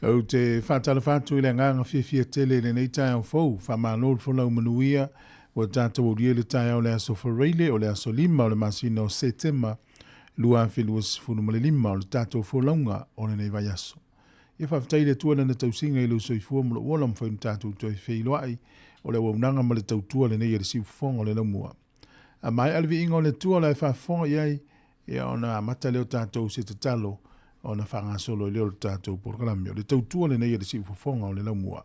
O te whātala whātu le nganga whiawhia tele le nei tai au fau, whamānol whanau manuia, o tātou o rie le tai au le aso whareile o le aso lima o le masina o setema, lua whilua sifunu ma le lima o le tātou wholaunga o le nei vai aso. Ia whawhtai le tuana na tausinga i lo soifua mo le uola mwhainu tātou toi whiloai, o le waunanga ma le tautua le nei e le siufonga o le laumua. A mai alvi ingo le tua le whafonga iai, ia ona mata leo tātou se te talo, ona whangasolo i leo le tātou porkalami, o le tautua le nei e le siufonga o le laumua.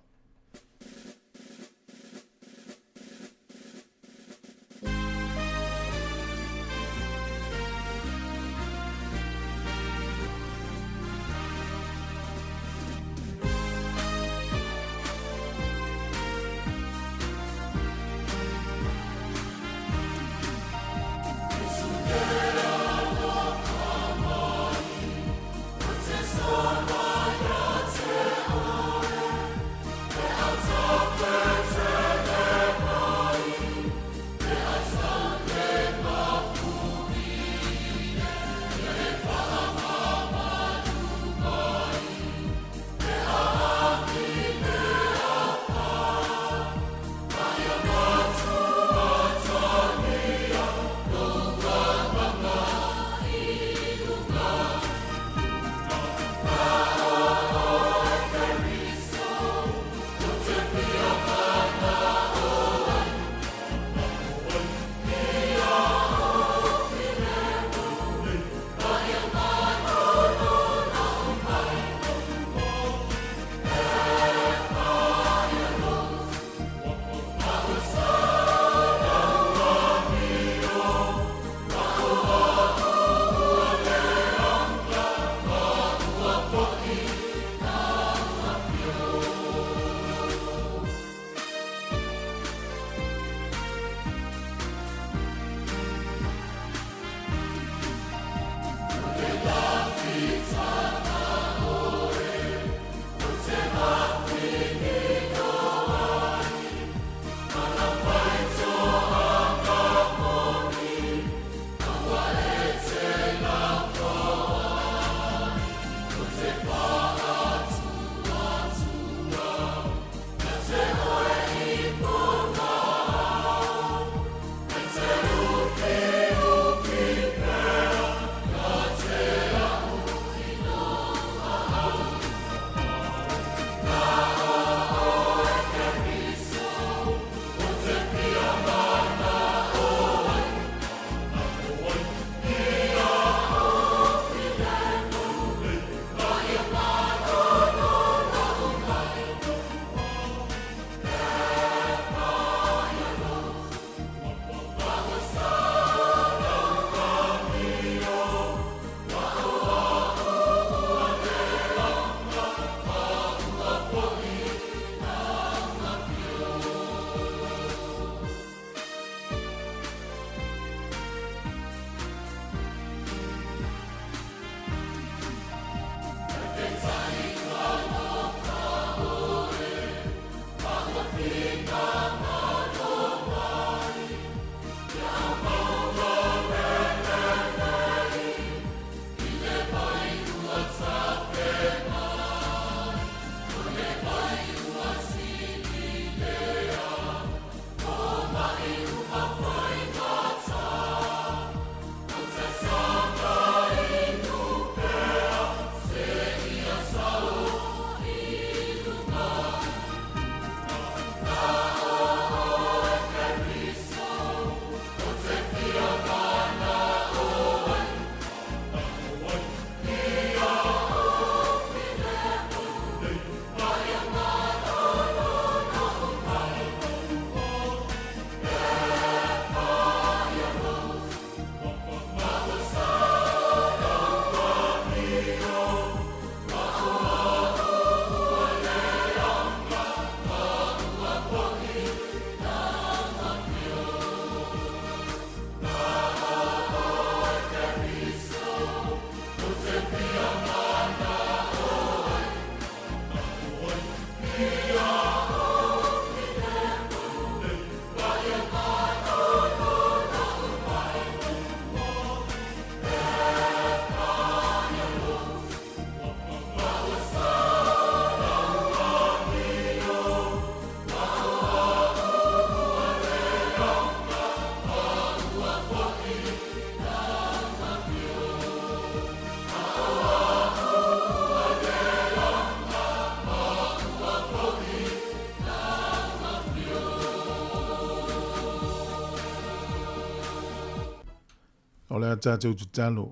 o le tātou tu talo.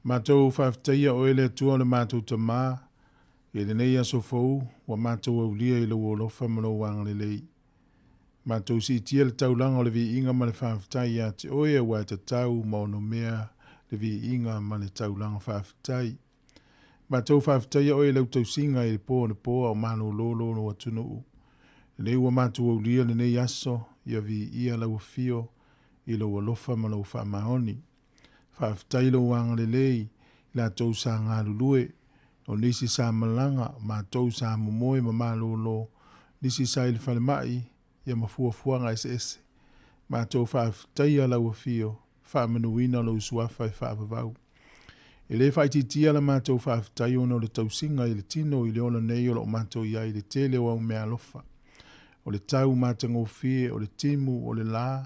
Mātou whawhtaia o ele tua le mātou ta mā, e le nei aso fau, wa mātou au lia i le wolofa mano wang le lei. Mātou si tia le taulanga o le vi inga ma le whawhtai a te oe wa te tau ma ono mea le vi inga ma le taulanga whawhtai. Mātou whawhtaia o ele tau singa i le pō le pō au mano lolo no atunu. Le ua mātou au lia le nei aso, ia vi ia lau fio, i lo walofa ma lau whaamaoni. Whawhtai lo wanga le lei, la tau sa ngā lulue, o nisi sa malanga, ma tau sa mumoe ma malolo, nisi sa ili whale mai, ia mafua ngai se. Ma tau whawhtai a lau fio, whaamanuina lo suafa e whaavavau. E le whaititia la ma tau whawhtai ono le tau singa i le tino i le ona nei o lo mātou ia i le tele o au mea lofa. O le tau mātango fie, o le timu, o le la,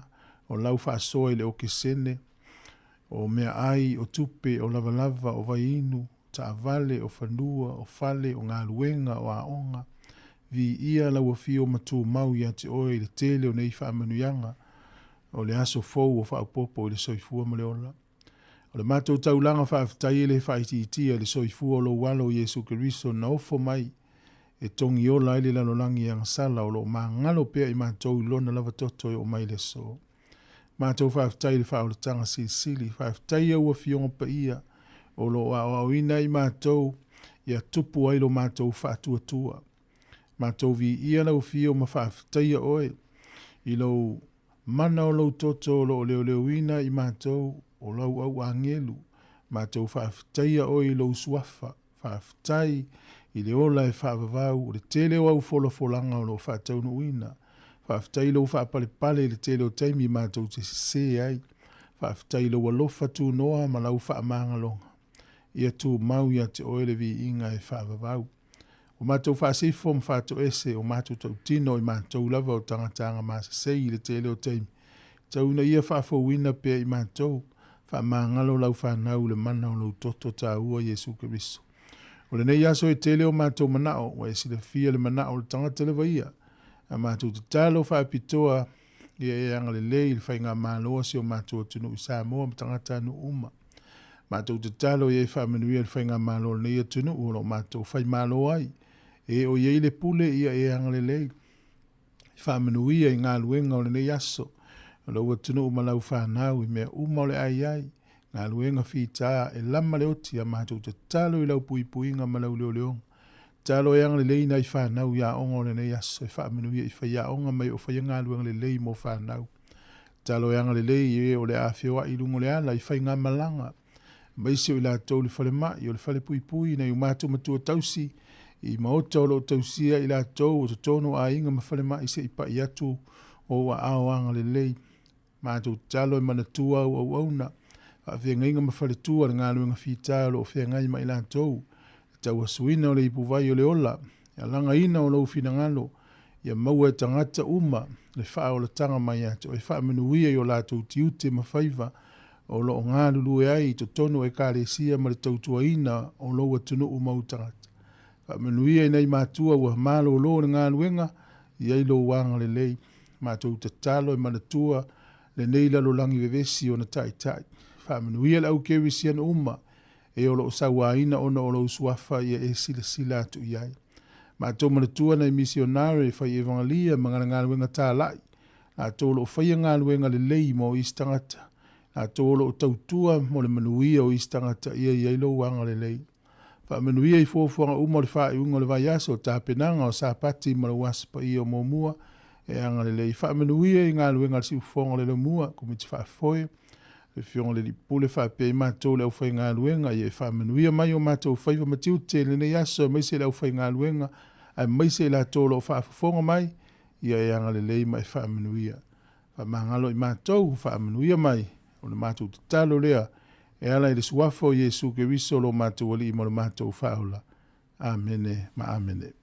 o lau whaasoa i le oke sene, o mea ai, o tupe, o lava, o vainu, ta avale, o whanua, o fale, o ngā luenga, o aonga, vi ia lau fio matu mau ia te oe i le tele o nei whaamanuianga, o le aso fau o whaapopo i le soifua ma le ola. O le mātou taulanga whaaftai le whaititia le soifua o lo walo Jesu Keriso na ofo mai, e tongi ola ili lalolangi ang sala o lo maa ngalo pia i mātou ilona lava toto o mai le so. Mātou whaaftai le whaolatanga sili, whaaftai au a fionga pa ia, o lo au ina i mātou, ia tupu ai lo mātou whaatuatua. Mātou vi ia lau fio ma whaaftai a oe, i lo mana o lo toto o lo leo ina i mātou, o lau au angelu, mātou whaaftai a oe i lo suafa, whaaftai i le ola e whaavavau, o le tele o au folanga o lo whaatau no uina. Whaaftai lo whaapale le tele o taimi mātou te se ai. Whaaftai lo walofa tū noa ma lau whaamangalonga. Ia tū mau ia te oele vi inga e whaavavau. O mātou whaasifo m whaato ese o mātou tau tino i mātou lava o tangatanga māsa sei le tele o taimi. Tau na ia whaafo wina pia i mātou. Whaamangalo lau whanau le mana o lau toto tā ua Jesu Keriso. O le nei aso e tele o mātou manao, wa e sila fia le manao le tangata le vaia. A mātou te talo whaapitoa, ia e anga le lei, le whainga māloa si o mātou atunu i Sāmoa, ma tangata anu uma. Mātou te talo ia e whaamanuia le whainga māloa le nei atunu, o lo mātou whai māloa ai. E o iei le pule ia e anga le lei. Whaamanuia i ngā luenga o le nei aso. O lo atunu uma lau whanau i mea uma o le ai. Ngā luenga whita e lama le oti a mātou te talo i lau puipuinga ma lau leoleonga. Talo e anga le lei nai whanau ia onga o le nei aso e whaamanuia i whai a onga mai o whai ngā luenga le lei mo whanau. Talo e anga le lei e o le awhioa i lungo le ala i whai ngā malanga. Maisi o i la tau le whale mai o le whale puipui nei o mātou matua tausi i maota o lo tausia i la tau o te tono a inga ma whale mai se i pa i atu o a ao anga le lei. Mātou talo e manatua au auna. Whawhenga inga ma whale tua le ngā luenga whita o lo whenga i mai la tau. Tau asuina o le ipuvai o le ola. Ia langa ina o lo whina ngalo. Ia maua e tangata uma le wha o le tanga mai ato. E wha menuia i o la tau tiute ma whaiva. O lo ngā lulu e ai to tono e kāre sia ma le tautua ina o lo atunu o mau tangata. Wha menuia i nei mātua ua malo o lo le ngā luenga. Ia i lo wanga le lei. Mātou te talo e manatua le nei lalo langi vevesi o na tai. Whaamanuia le au kewi sian uma, e o lo sawaina ona o lo suafa ia e sila atu iai. Mātou manatua nei misionare whai evangelia ma ngā luenga tā lai. Nātou lo whai ngā luenga le lei mo istangata. Nātou lo tautua mo le manuia o istangata ia ilo wanga le lei. Whaamanuia i fōfuanga uma le whai unga le vai aso tā penanga o sāpati ma le waspa i o mōmua e anga le lei. Whaamanuia i ngā luenga si ufonga le mua, kumiti whaafoe. E fionga le lipule whapea i mātou le au whai ngā luenga i e whamanuia mai o mātou whaiva matiu te le nei aso mai se le au whai ngā luenga ai mai se la tolo o whaafafonga mai i e anga le lei mai whamanuia. Whamangalo i mātou whamanuia mai o le mātou te talo lea e ala i le suafo Jesu Keriso lo mātou wali i mo le mātou whaula. Amene ma amene.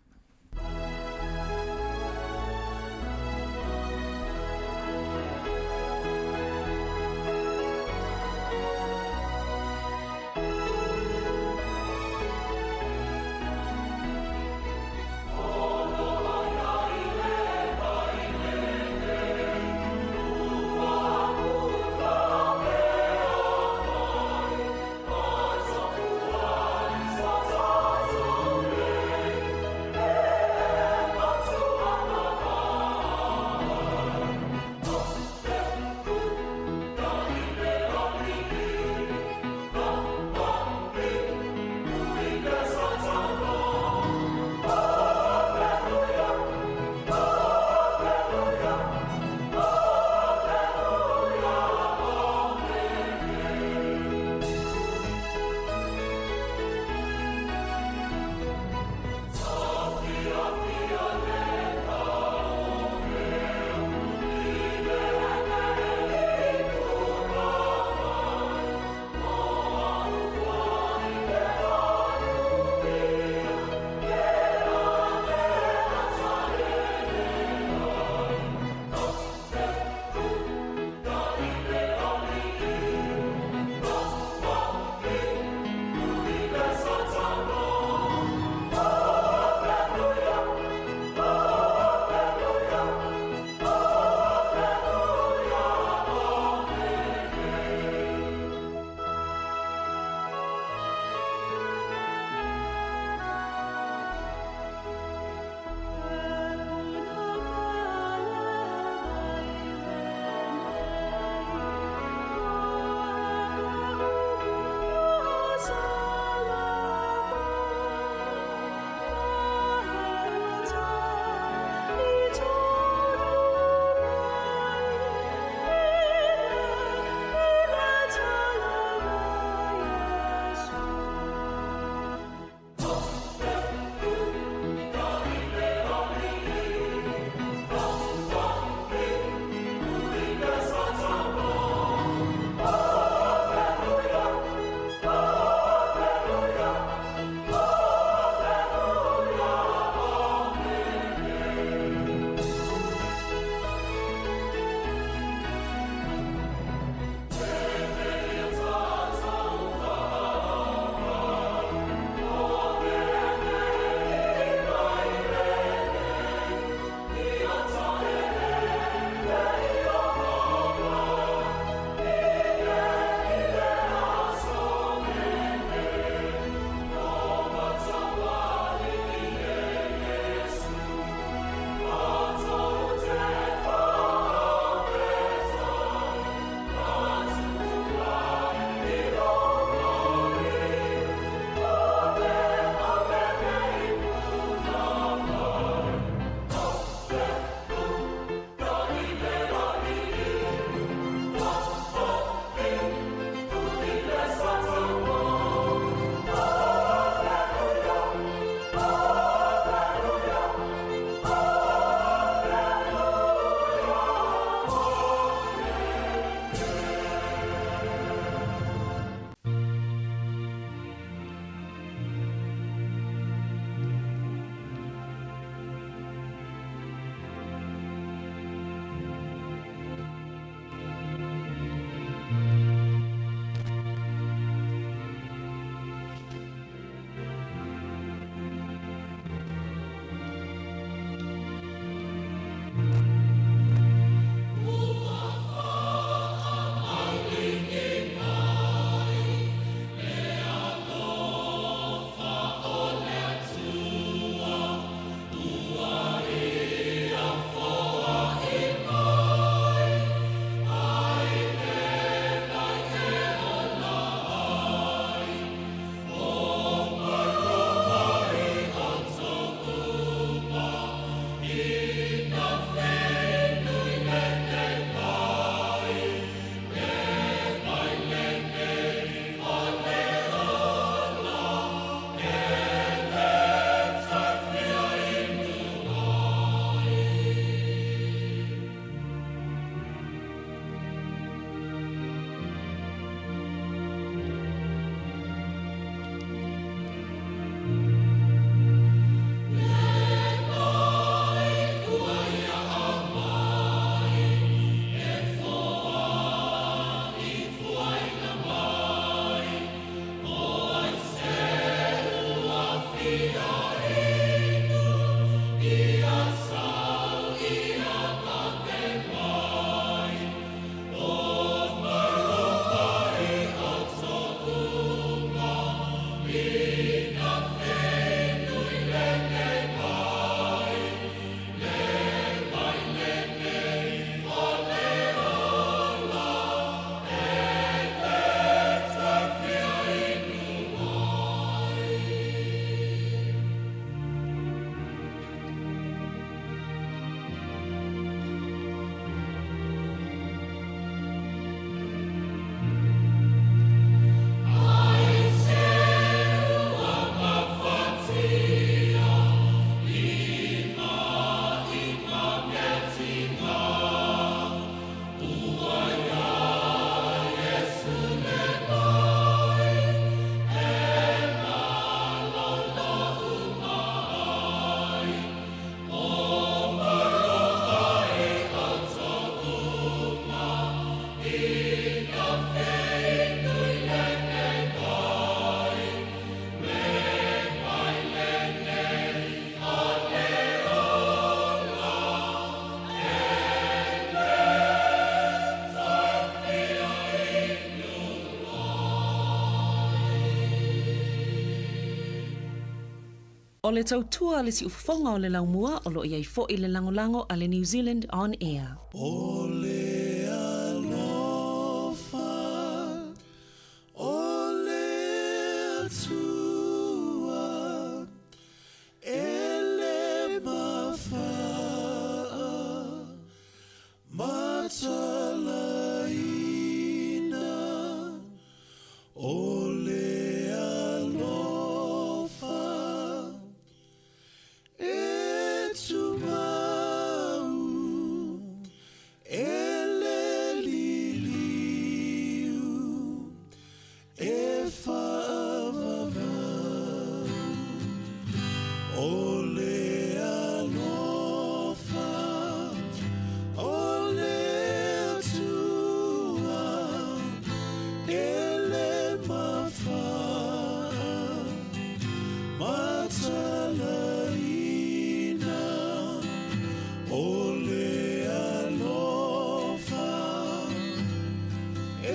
O le tautua le si ufafonga o le laumua o lo iai fo i le langolango a le New Zealand On Air. O le alofa, o le atua, e le mawha, matalaina, o le alofa, e tumau, ele liliu, e whaavavau, o le alofa, o le atua, ele mawha, matalaina, o le alofa, e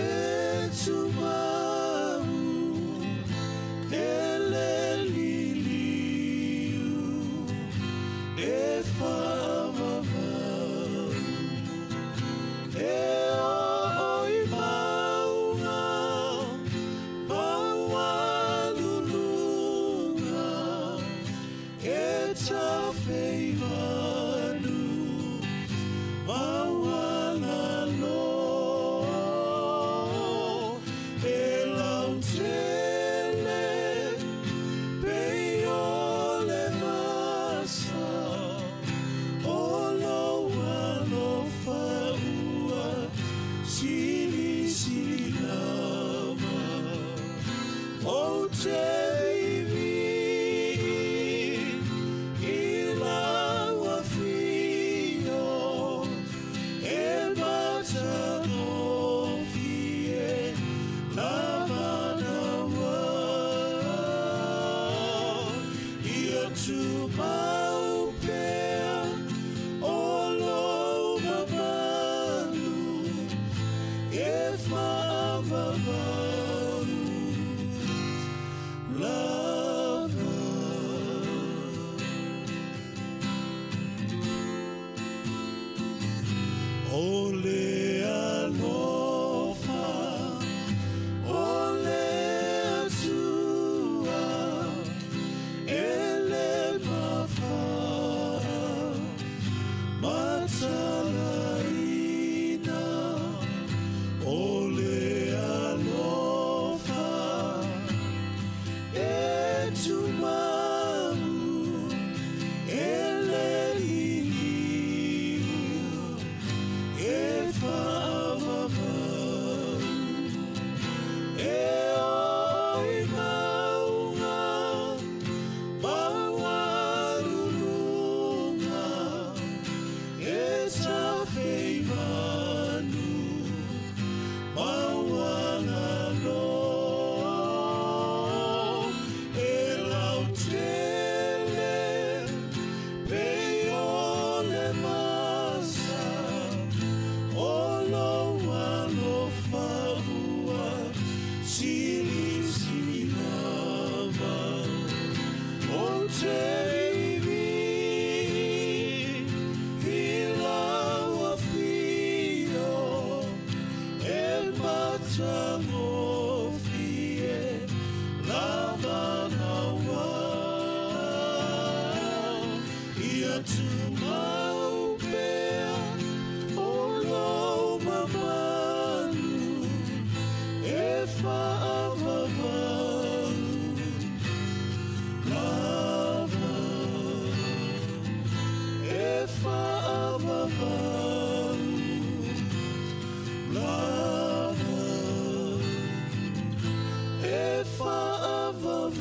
tumau, ele liliu, e whaavavau, e oi maunga, maua lulunga, e tawhei manu, maua lalo, e lautele, pei o le masa, o loa lofa ua, sili sili lama, o te vivi, i laua fio, e mata no fie, lava na wa, ia tu mau pea, o lo mamanu, e whaavavau, lava. O le alofa, o le atua, e le mawha, matalaina, o le alofa, e tumau, e le liliu, e whaavavau, e oi maunga, maua lulunga, e tawhei manu, maua lalo, e lautele, pei o le masa, o loa lofa ua, sili sili lama, o te iwi, i laua fio, e mata mo fie, lava na wa, ia tu mau pea, o lo mamanu, e whaavavau, lava, e whaavavau, lava, e whaavavau,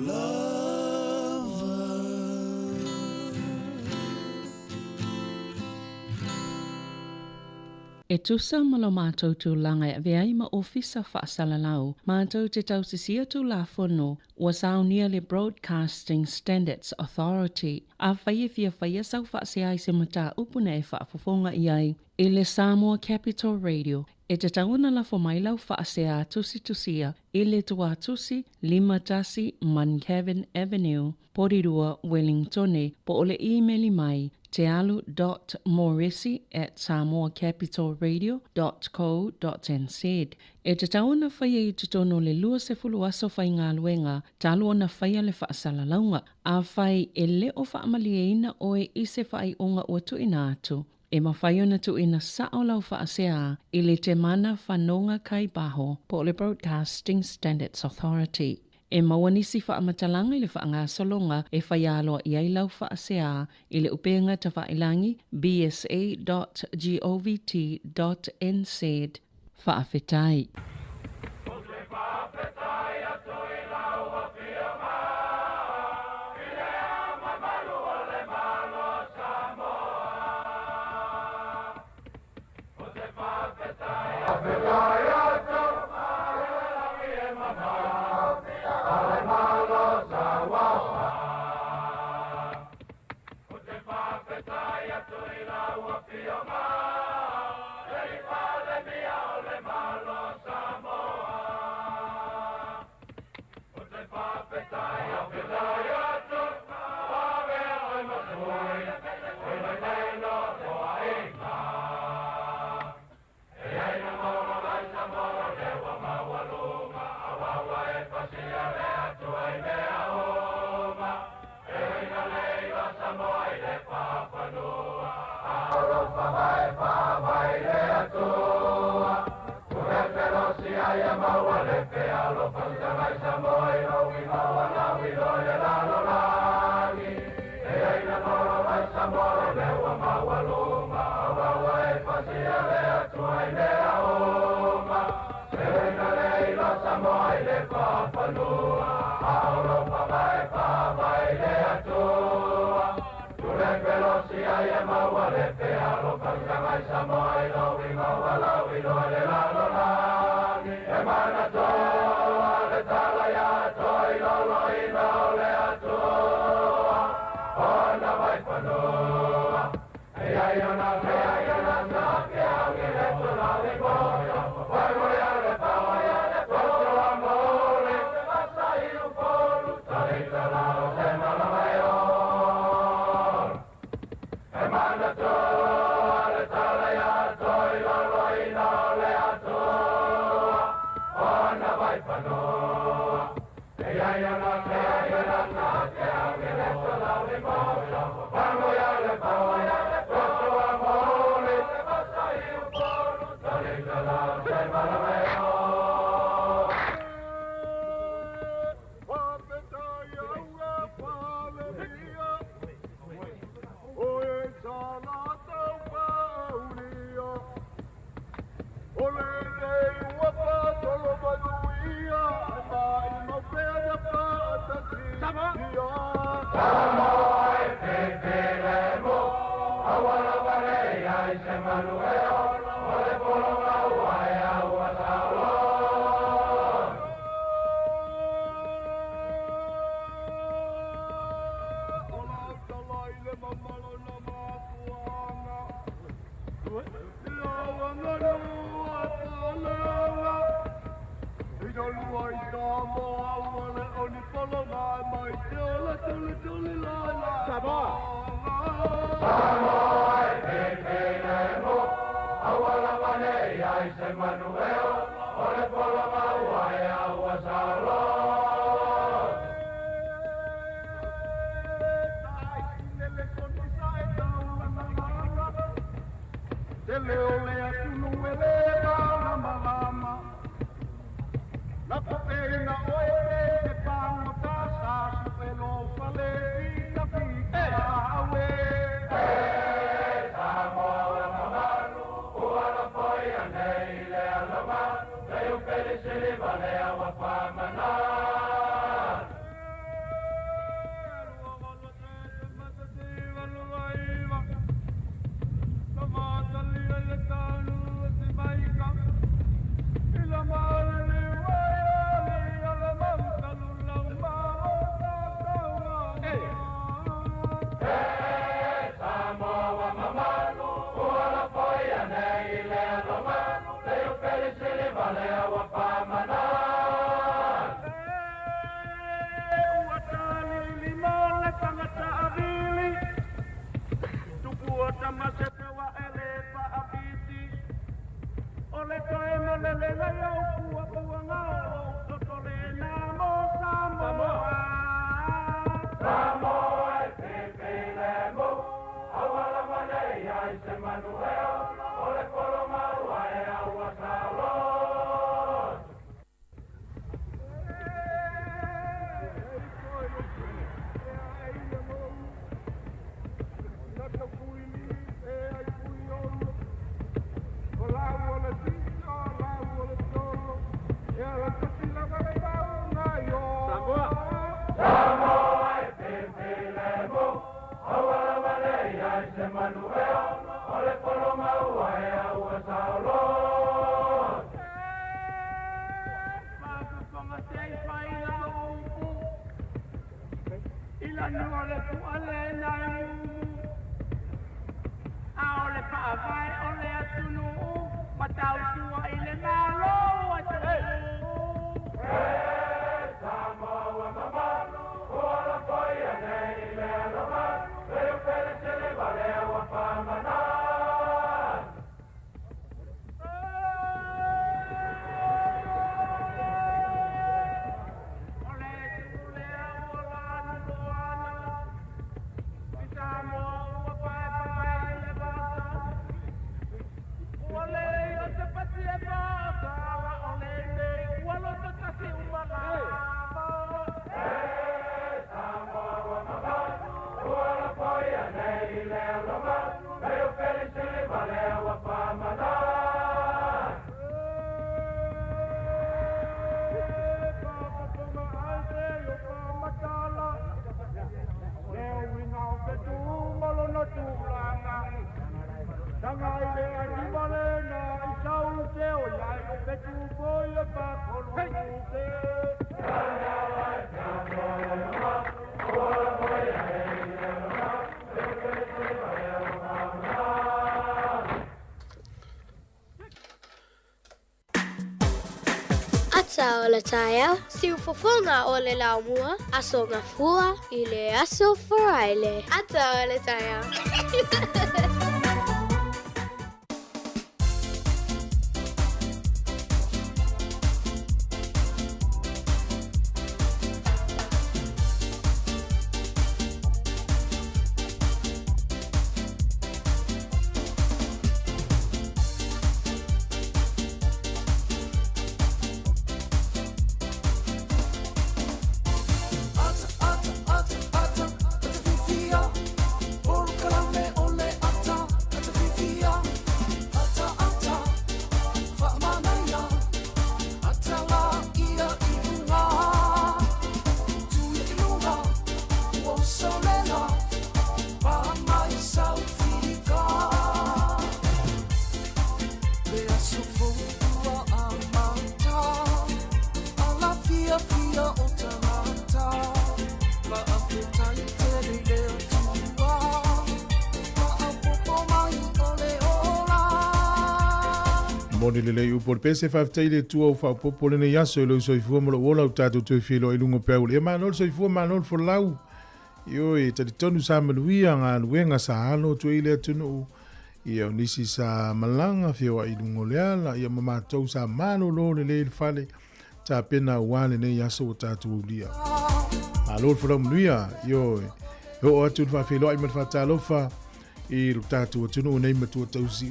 lava. E tusa malo mātou tūlanga e veai ma ofisa whaasalalau, mātou te tausisia tū la whono, wa saunia le Broadcasting Standards Authority, a whaia sau whaasea i se mata upuna e whaafofonga iai, e le Sāmoa Capital Radio, e te tauna la whamailau whaasea tusi i le tua tusi 5 Mancavan Avenue, Porirua, Wellingtone, po ole e-maili mai, tealu.morrissey@samoacapitalradio.co.nz. E te tauna whaia i tutono le 20 aso whai ngā luenga, talo ona whaia le whaasala a whai e le o whaamalieina oe i se whai onga ua tuina atu. E mawhai ona tuina sao lau whaasea i le te mana whanonga kai baho po le Broadcasting Standards Authority. E mawanisi whaamatalanga i le whaanga solonga e whaialoa i ailau whaasea i le upenga ta whailangi bsa.govt.nz whaafetai. Ata o le taia, siu fofonga o le laumua, aso ngā fua I le aso wharaile. Ata o le taia. Moni le lei upo le pese whafteile tua o whapopo le nei aso ilo soifua mo le wola o tātou tui whilo I lungo pēu le manol soifua manol for lau io e tali tonu sa manuia ngā luenga sa ano tui le atunu ia o nisi sa malanga whio I lungo le ala ia mamatou sa mano lo le le fale ta pena wane nei aso o tātou lia a lor for lau manuia io e o atu whawhilo I mat whatalofa I tātou atunu nei matua tausi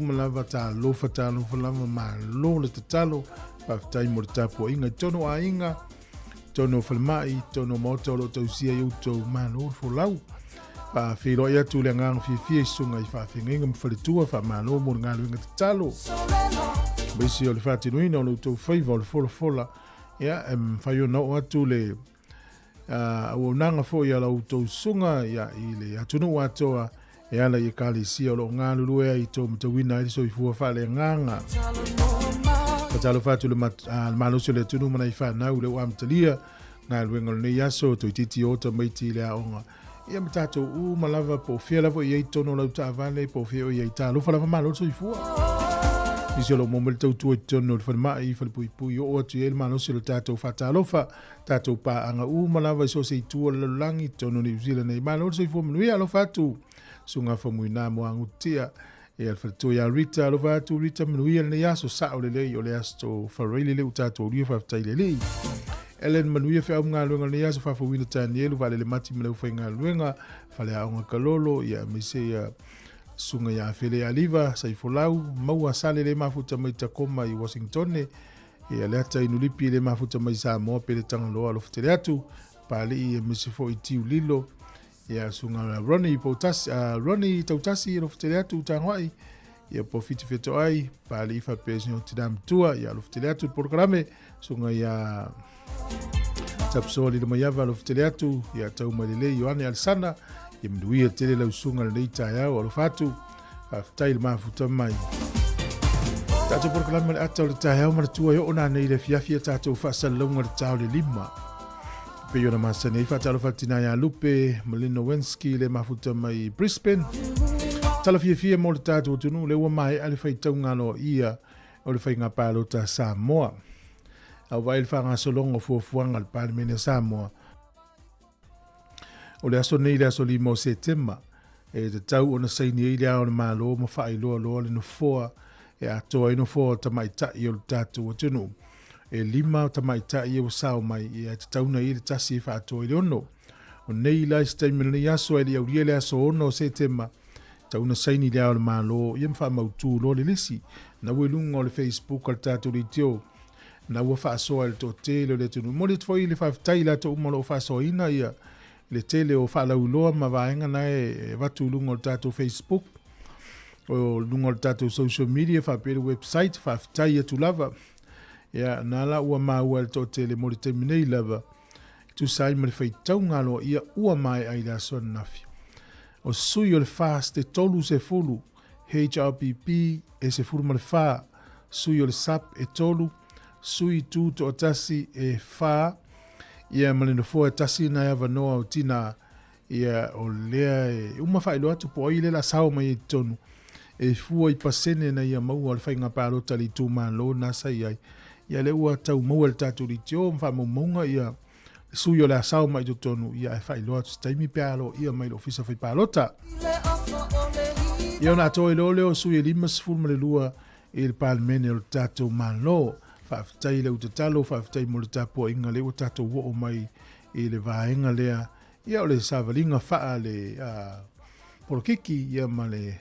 malava tā lofa lava malo le tatalo whaftai mo le tāpua inga tono a inga tono whalmai tono moto lo tausia I utou malo fo lau pa whiro I atu le ngang whiwhia sunga I whawhinga mwhaletua wha malo mo le ngālu inga tatalo Baisi o le whatinuina o le utou whaiva o le fola ia whaio nao atu le o nanga fo ia la utou sunga ia I le atunu atoa E ala i kalisia o lo ngā lulu ea I tō matawina I so I fua whale nganga. Patalo fatu le malusi le tunu mana I whanau le wamtalia. Ngā luenga le nei aso to I titi ota maiti le aonga. Ia matato u malava po fia lavo I tono lau ta vale po fia o I ta lufa lava malusi I fua. Isi lo momel tau tua I tono le whanmaa I whalipui o atu e le malusi le tato whatalofa. Tato pa anga u malava I so se I tua le langi tono ni uzila nei malusi I fua manuia alo fatu. Sunga whamuina mo angutia. E alwhatu ia Rita alo fatu Rita manuia le aso sa o le lei o le asto whareile le utato o lia whaftai le lei. Ellen manuia whea ngā luenga le aso whawhawina tani elu vale le mati malau whai ngā luenga whale aonga kalolo ia mise ia sunga ia whele aliva sai folau maua sale le mafuta mai Takoma I Washington ia leata inulipi le mafuta mai Sāmoa pele tangaloa lo whatere atu pale ia mise fo I tiu lilo ia sunga Ronnie tautasi lo whatere atu tangwai ia po fiti feto ai pale I whapesi o tidam tua ia lo whatere atu programe sunga ia tapsoli le maiava lo whatere atu ia tau malile Ioane Alsana ia mduia tele lau sunga le neita au alo fatu whaftai le mafuta mai tato programe le atau le tae au maratua yo ona nei le fiafia tato whaasalunga le tau le lima pe yona masane I whatalo whatina ia lupe Malino Wenski le mafuta mai Brisbane tala fiafia mo le tato tunu le ua mai ale whaitau ngalo ia o le whainga palo ta Sāmoa au vai le whanga solongo fuafuanga le palemene Sāmoa. O le aso nei le aso limo September, e te tau ona saini e lea o le malo ma whai loa loa le no foa, e atoa ino foa tamaitai o le tatu o tunu. E lima o tamaitai o sao mai, e te tau na i le tasi e whaatoa i le ono. O nei lai staimena ni aso e le au lia le aso ono o September, tau na saini lea o le malo, i mwha mautu lo le lisi, na welunga o le Facebook al tatu li teo. Na ua whaasoa le tō tele o le tunu. Mo le twoi le whaftai la tō umalo o whaasoa ina ia. Le tele o whaalauloa ma vaenga na e watu lunga o tātou Facebook. O lunga o tātou social media, whapere website, whaftai atu lava. Ia, nā la ua maua le tō tele mo le teiminei lava. Tu sai ma le whaitau ngalo ia ua mai ai la soan nafi. O sui o le fast e tolu se fulu. HRPP e se fulu ma le wha. Sui o le SAP e tolu. Sui tu to tasi e fa ia malino fo tasi na ava noa o tina ia o lea e uma fa ilo atu po ile la sao mai tonu e fu I pasene na ia mau al fainga palo tali tu malo na sai ai ia le ua tau mau al tatu li tio mfa monga ia sui o la sao mai tonu ia fa ilo atu taimi palo ia mai ofisa fa palota ia na to ilo le o sui limas ful male lua il palmene o tatu malo whaftai le utatalo, whaftai mo le tapo inga le utato wo o mai I le vaenga lea. Ia o le savalinga whaa le porokiki, ia ma le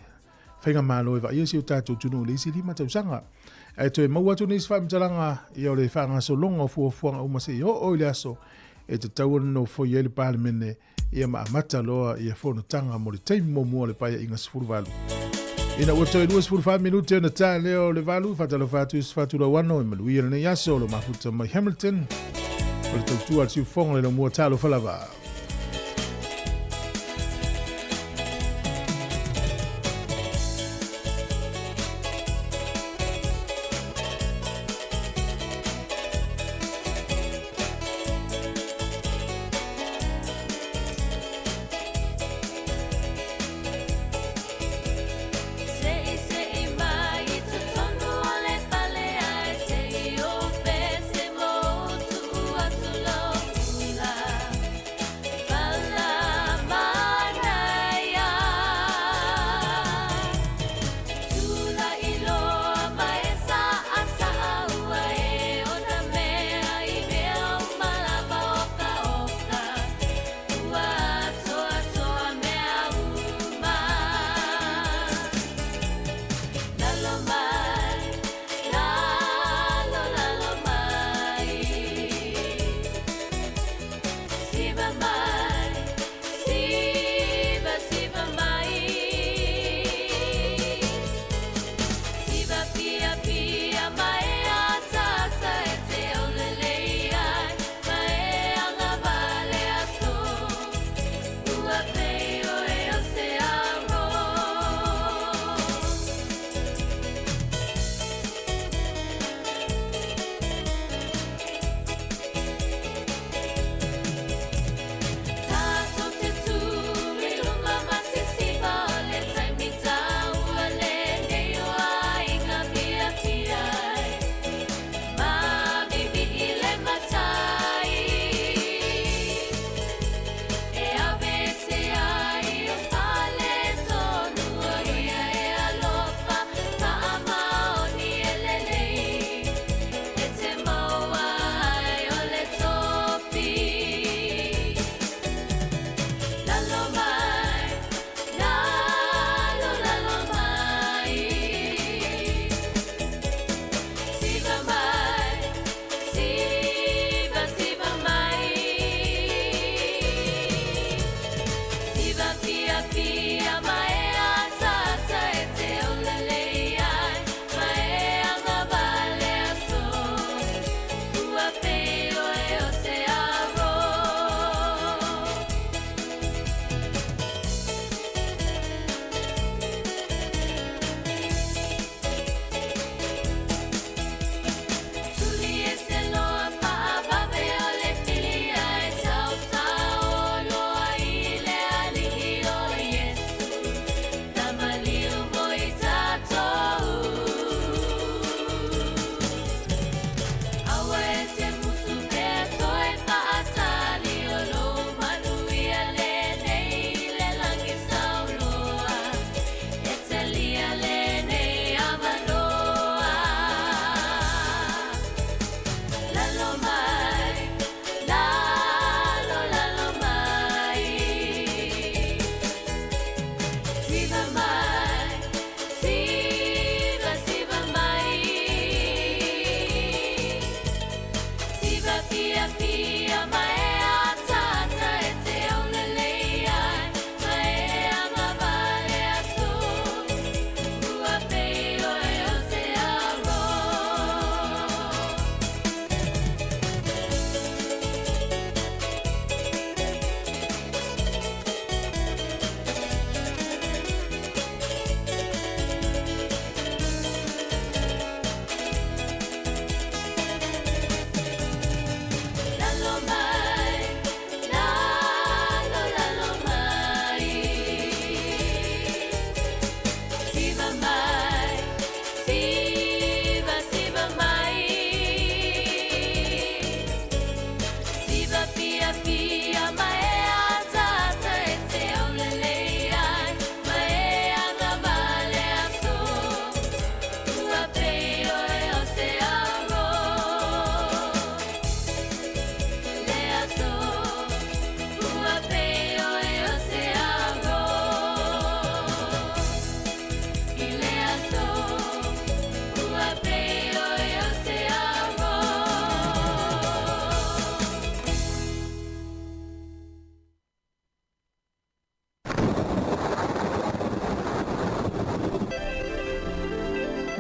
whainga malo e wa ia si utato tunu le isi lima tausanga. E to e mau atu nisi whaamtalanga, ia o le whaanga so longa o fuafuanga umase I o le aso, e te tauan no fo ia le palemene, ia ma amata loa, ia whono tanga mo le taimi mo mua le paia inga sifuru valu. Ina ua toi 2 minute na tā leo le valu, whatalo whātu whātura wano, e maluia le nei aso, lo mafuta mai Hamilton, o le tautua al siu whonga le no mua tālo whalawa.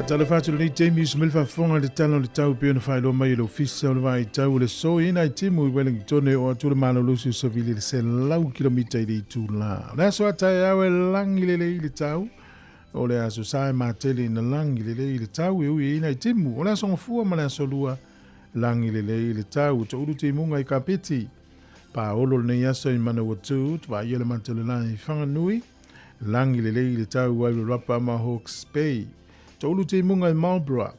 Tala fatu ni Jamie Smith fa fonga le talo le tau pe na failo mai le ofisa le vai tau le so ina i timu i Wellington o tu le malo lusi so vili le se lau kilomita i tu la. Na so ata ya we langi le tau. O le aso sai mateli na langi le tau e ina i timu. O le aso ngafua ma le aso lua langi le tau. To uru te munga i kapiti. Pa olo le yaso i mana watu. Twa iele mantele la i whanganui. Langi le tau wai le rapa ma Hawke's Bay. Tolu te munga i Marlborough.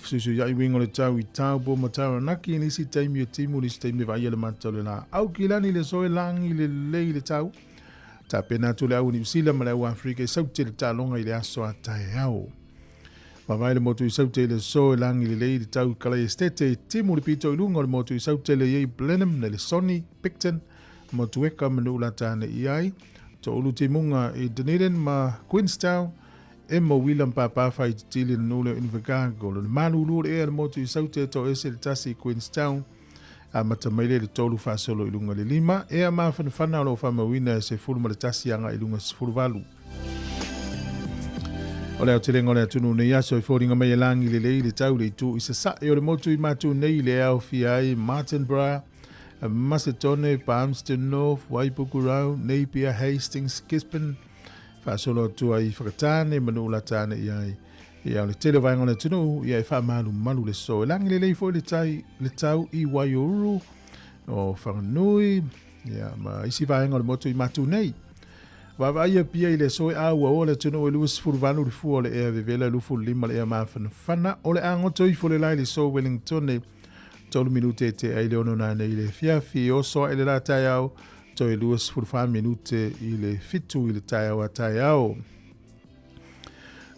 Susu ya i wingo le tau i tau po matara naki nisi taimi o timu nisi taimi vai ele matale la. Au ki lani le soe langi le tau. Ta pena tu le au ni usila ma le au Afrika i saute le talonga i le aso a tae au. Mawai le motu i saute le soe langi le tau kala i estete timu le pito i lunga le motu i saute le yei Blenheim le Sonny Picton motu eka manu la tane i ai. Tolu te munga i Dunedin ma Queenstown. Emma William Papa fai tili nule Invercargill le manulu le motu i saute to ese le tasi Queenstown a matamaile le tolu fasolo i lunga le lima e a mawhanawhana lo whamawina se fulu ma le tasi anga i lunga se fulu valu. O leo te rengo le atunu ne yaso i fōringa mai langi le tau le tu i se sa e o le motu i matu nei le au fiai Martinborough, Macedone, Palmerston North, Waipukurau, Napier, Hastings, Gisborne, Fasolo tua i whakatane, manu la tane i ai. I au le tele vainga le tunu, i ai malu le so. Langi le leifo le tau i Waiuru, o whanganui, ma isi vainga le motu i matu nei. Wawa ia pia i le so i au o le tunu, e luas furvanu le fuo le ea vevela, lufu lima le ea mawhanawhana, o le angoto i fole lai le so Wellington, tolu minute te ai le ono nane i le fiafi, o so e le la tai au, to e luas furfa minute i le fitu i le tai au a tai au.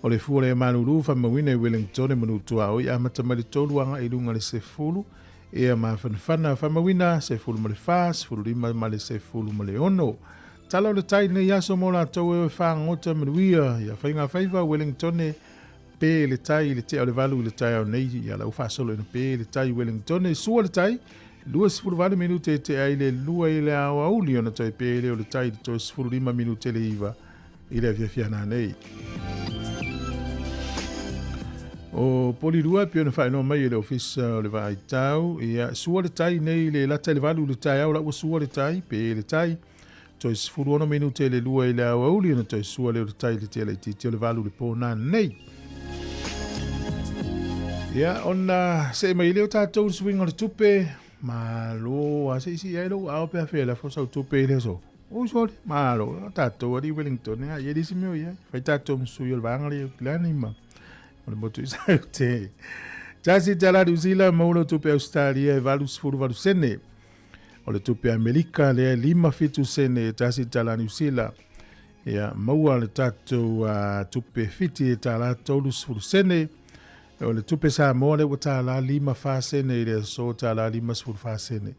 O le fuo le manuru fa mawina i Wellington e manutu au i amata mali tolu anga i lunga le se fulu e a mawhanawhana fa mawina se fulu ma le fas, fulu lima ma le se fulu ma le ono. Tala o le tai ne yaso mo la tau e whangota manuia i a whainga whaiva Wellington e pe le tai le te o le valu i le tai au nei i a lau whasolo e na pe le tai Wellington e sua le tai lua sifuru vale minute te ai le lua i le au auli ona toi pele o le tai to sifuru lima minute le iwa i le fiana nei. O poli lua pio na whaino mai le ofisa o le vai tau i a sua le tai nei le lata le valu le tai au la ua sua le tai pe le tai to sifuru ono minute le lua i le au auli ona toi sua le tai le te le titi o le valu le pōna nei. Ia ona se mai leo tātou swing o le tupe malo a se isi ai lo au pe fe la fosa tupe le so o so malo tātou ari Wellington ia ye disi meu ia fai tātou msu yo vanga le klani ma o le motu isa te tasi tala du zila maulo tupe Australia e valus furu valu sene o le tupe Amerika le lima fitu sene tasi tala New Zealand ia maua le tātou tupe fiti e tala tolus furu sene o le tupe Sāmoa le wata la lima fasene i le so ta la lima sfur fasene.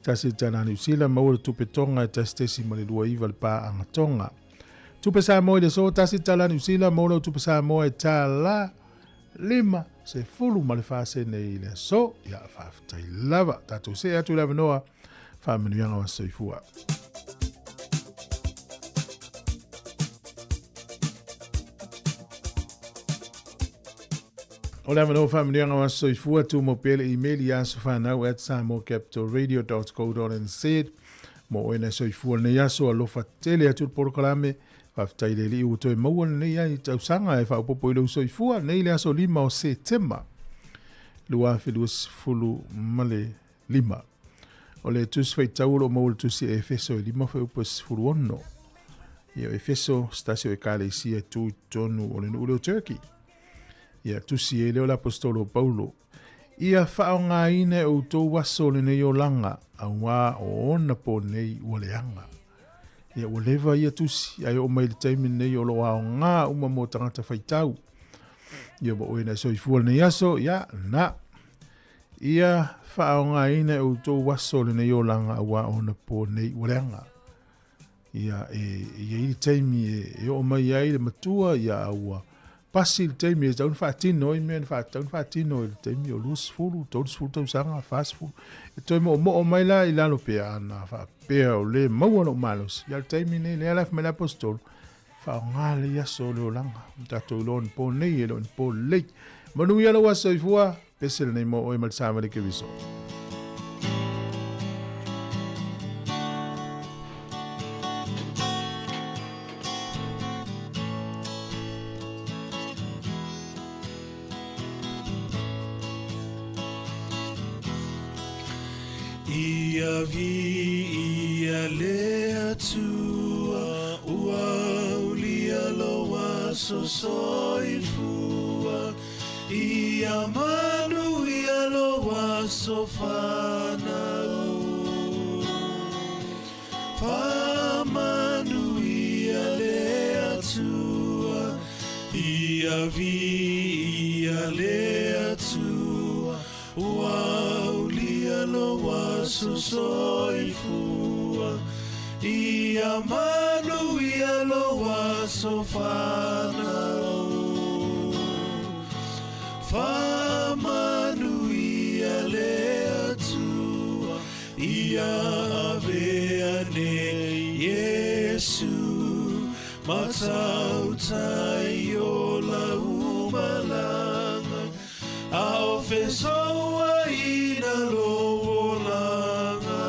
Tasi tana New Zealand maua le tupe tonga e tastesi ma le lua iwa le pā anga tonga. Tupe Sāmoa i le so tasi tala New Zealand maua le tupe Sāmoa e ta la lima se fulu ma le fasene i le so ia whaftai lava. Tato se atu lava noa whamenuanga wa soifua. O le amano whamirianga wa soifua tu mo pele email i aso whanau at samocapitalradio.co.nz mo oina soifua ne aso alofa tele atu porokalame whaftai le li uto e maua ne ia i tausanga e whaupopo i lau soifua ne i le aso lima o September lua whiluas fulu male lima o le tus whai tauro mo le tusi e Efeso e lima whaupas fulu ono i Efeso stasio e kale isi e tu tonu o le nuuleo Turkey. Ia tusi e leo l'apostolo Paulo. Ia whao ngā ine o tō waso le nei o langa, a wā o ona po nei ua leanga. Ia ua lewa ia tusi, ai o mai le taimi nei o loa o ngā uma mo tangata whaitau. Ia ba oina soifua nei aso, ia na. Ia whao ngā ine o tō waso le nei o langa, a wā ona po nei ua leanga. Ia i taimi e o mai ai le matua, ia aua. Pasi le teimi e taun whaatino i mea taun whaatino i le teimi o lus fulu, tolus fulu tau sanga, fast fulu. E toi mo o mai la i lalo pea ana, wha pea o le maua no malos. Ia le teimi nei le alaf me le apostolo. whaongale ia so leo langa. Tatou lon po nei e lon po lei. Manu ia lawa soifua, pesel nei mo o e malsama le ke viso. Ia vi ia lea tua ua ulia loa so soifua ia manu ia loa so whanau whamanu ia lea tua ia vi ia lea tua ua ulia loa so soifua ia manu ia loa so whanau whamanu ia lea tua ia avea ne Yesu matau tai o la umalanga ao fesoa ina loolanga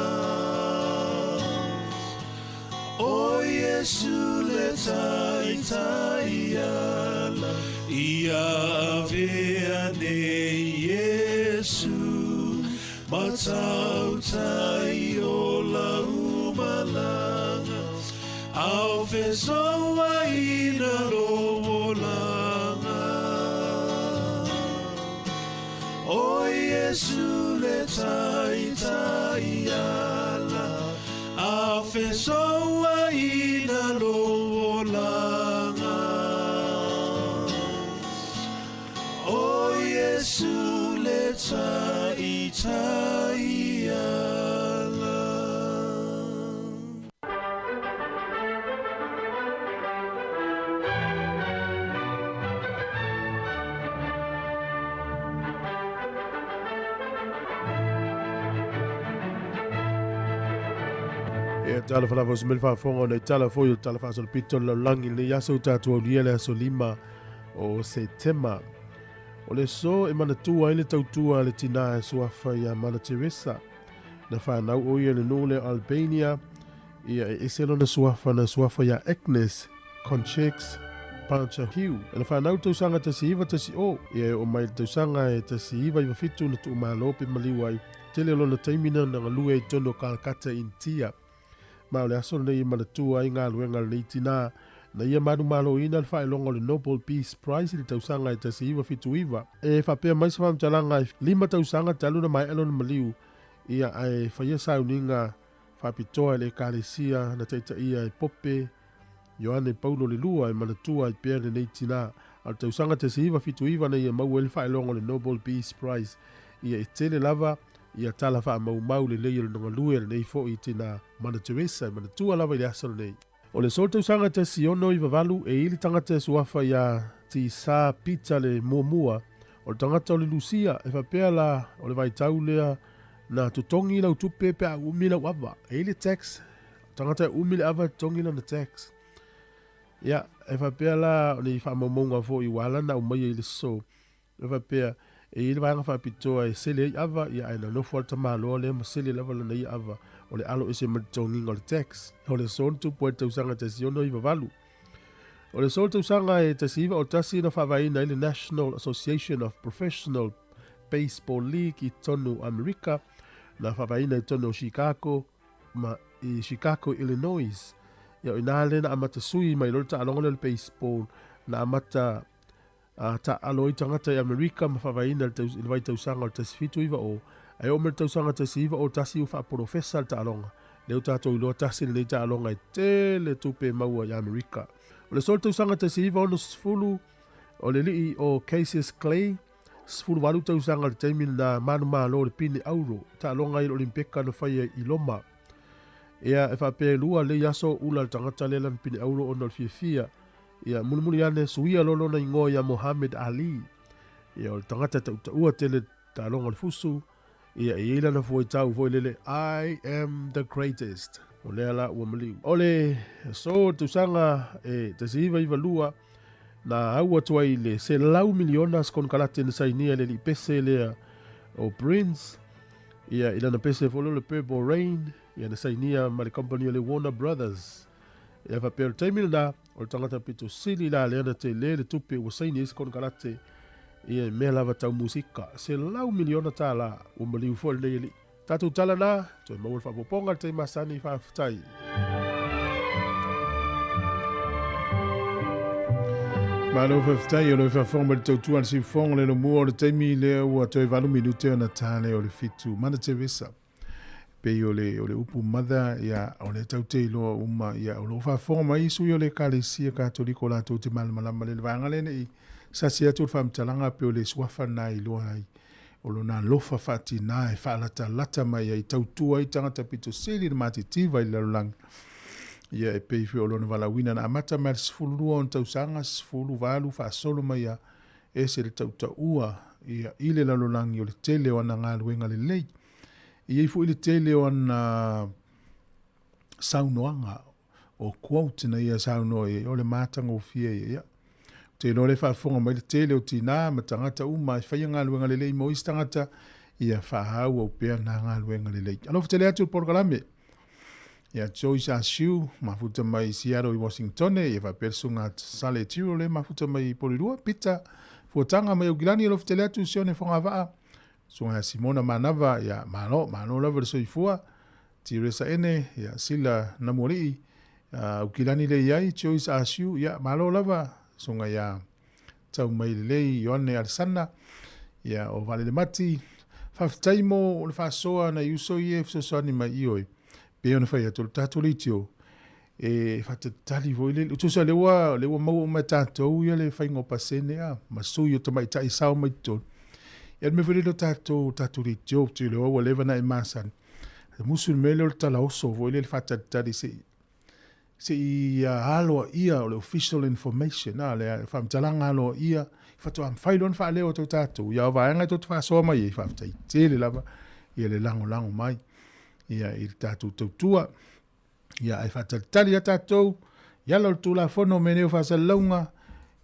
o Yesu le tai tai ala ia avea ne Yesu matau tai o la umalanga ao fesoa ina loolanga o Yesu le tai tai ala a fesoa ina loolanga o Yesu le tai tai ala. E tala fala fo smel fa fongo ne tala fo yo tala fa sol pito lo langi le yaso tatu o diele so lima o Septemba. O le so e mana tua ile tautua le tina e suafa ia mana Teresa. Na whanau o ia le nole Albania. Ia e eselo na suafa ia Agnes Conchex Pancha Hiu. E na whanau tausanga tasi iwa tasi o. Ia o mai tausanga e tasi iwa iwa fitu na tu umalope maliwai. Tele lo na taimina na ngalue i tono Kalkata Intia. Ma le aso nei manatua i ngā luenga le tina. Na ia manu malo ina le whae longo le Nobel Peace Prize le tausanga e tasi iwa fitu iwa. E whapea mai sa whamtalanga e 5 tausanga talu na mai alo na maliu. Ia ai whaia sauninga whapitoa le kālesia na teita ia e pope. Ioane Paulo le lua e manatua i pere nei tina. Al tausanga tasi iwa fitu iwa na ia mau e le whae longo le Nobel Peace Prize. Ia e tele lava. Ia tala wha mau le leia le nongalue le nei fo i tina mana Teresa mana tua lava i le asal nei. O le sol tausanga te siono i vavalu e ili tangata e suafa ia ti sa pizza le muamua. O le tangata o le Lucia e whapea la o le vaitau lea na tutongi lau tupe pe a umila wava. E ili tax tangata e umila ava tongi la na tax. Ia e whapea la o le whamamonga fo i wala na umai ili so. E whapea e ili vanga whapitoa e sele i ava ia aina nofo alta malo le ma sele lava lana i ava o le alo ese maritongi o le tax. O le son tu poe tausanga te siono i vavalu. O le son tausanga e te siva o tasi na whawaina i le National Association of Professional Baseball League i tonu Amerika na whawaina i tonu Chicago ma i Chicago, Illinois. Ia o inale na amata sui mai lorta alonga le baseball na amata ta aloi tangata i Amerika ma whawaina il vai tausanga o tasi fitu iwa o. Ai o mer tausanga tasi iwa o tasi u wha professor ta alonga. Leo tātou iloa tasi le ta alonga i tele tupe maua i Amerika. O le sol tausanga tasi iwa ono sfulu o le lii o Cassius Clay. Sfulu walu tausanga le teimin na manu maa lo le pini auro. Ta alonga i Olimpeka no whaia i Loma. Ea e whapea lua le yaso ula tangata le lan pini auro ono le fia. Ia mulimuli ane suia lolo na ingoa ia Muhammad Ali. Ia o le tangata ua tele ta alonga le fusu. Ia e ila na foi tau foi lele I am the greatest. O lea la ua maliu. Ole, so tusanga te siva iwa lua na aua tuai le se lau miliona skon kalate na sainia le li pese lea o Prince. Ia ila na pese folo le Purple Rain. Ia na sainia ma le company o le Warner Brothers. Ia fa pero taimil na o le tangata pito sili la le ana te le tupe ua saini skon kalate. Ia mea lava tau musika. Se lau miliona ta la ua maliu fo le li. Tatu tala na, toi maua le whapoponga te masani whaafutai. Malo whaafutai o le whaafonga le tautua le sifonga le no mua o le teimi lea ua toi valu minute o na tale o le fitu. Mana te vesa. Pei o le upu mada ia o le tautei loa uma ia o lo whaafonga mai isu o le kalesia katoliko la tau te malamalama le vangale i sasi atu le whaamtalanga pe o le swafa na i loa ai. O lona lofa fati na e whaalata lata mai ai tautua i tangata pito seli na matitiva i lalulang. Ia e peifi o lona walawina na amata mai sifulu lua on tausanga, sifulu valu whaasolo mai a e se le tautaua ia ile lalulang i o le tele o ana ngā luenga le lei. Ia ifu ile tele o ana saunoanga o quote na ia saunoa i o le matanga o fia ia. Te lore whaafonga mai le tele o tina ma tangata uma e whaia ngā luenga lelei mo isi tangata ia whahau au pēr nā ngā luenga lelei. Alofu tele atu porkalame. Ia Joyce Asiu, mafuta mai Seattle i Washington, ia whapersunga sale tiro le mafuta mai Porirua, Pita, fuatanga mai Ugilani, alofu tele atu sione whonga waa. Sunga Simona Manava, ia mano lava le soifua, tiresa ene, ia sila namori, Ugilani le iai, Joyce Asiu, ia malo lava, sunga ia tau mai lei Ioane Arsana ia o vale le mati whaftaimo o le whasoa na iuso i e fsosani mai ioi pe ona whai atu tātou litio e whatatali voi le utusa lewa mau o mai tātou ia le whaingo pasene a masui o tamai tai sao mai tō ia me vile lo tātou litio tu lewa wa lewa na e masan musul mele o le tala oso voi le whatatali se i aloa ia o le official information na le whamtalanga aloa ia whato am whailon wha leo tau tātou ia o vaenga tau whasoa mai e whaftai tele lava ia le lango mai ia i tātou tautua ia e whatatali a tātou ia lo tula whono meneo whasalaunga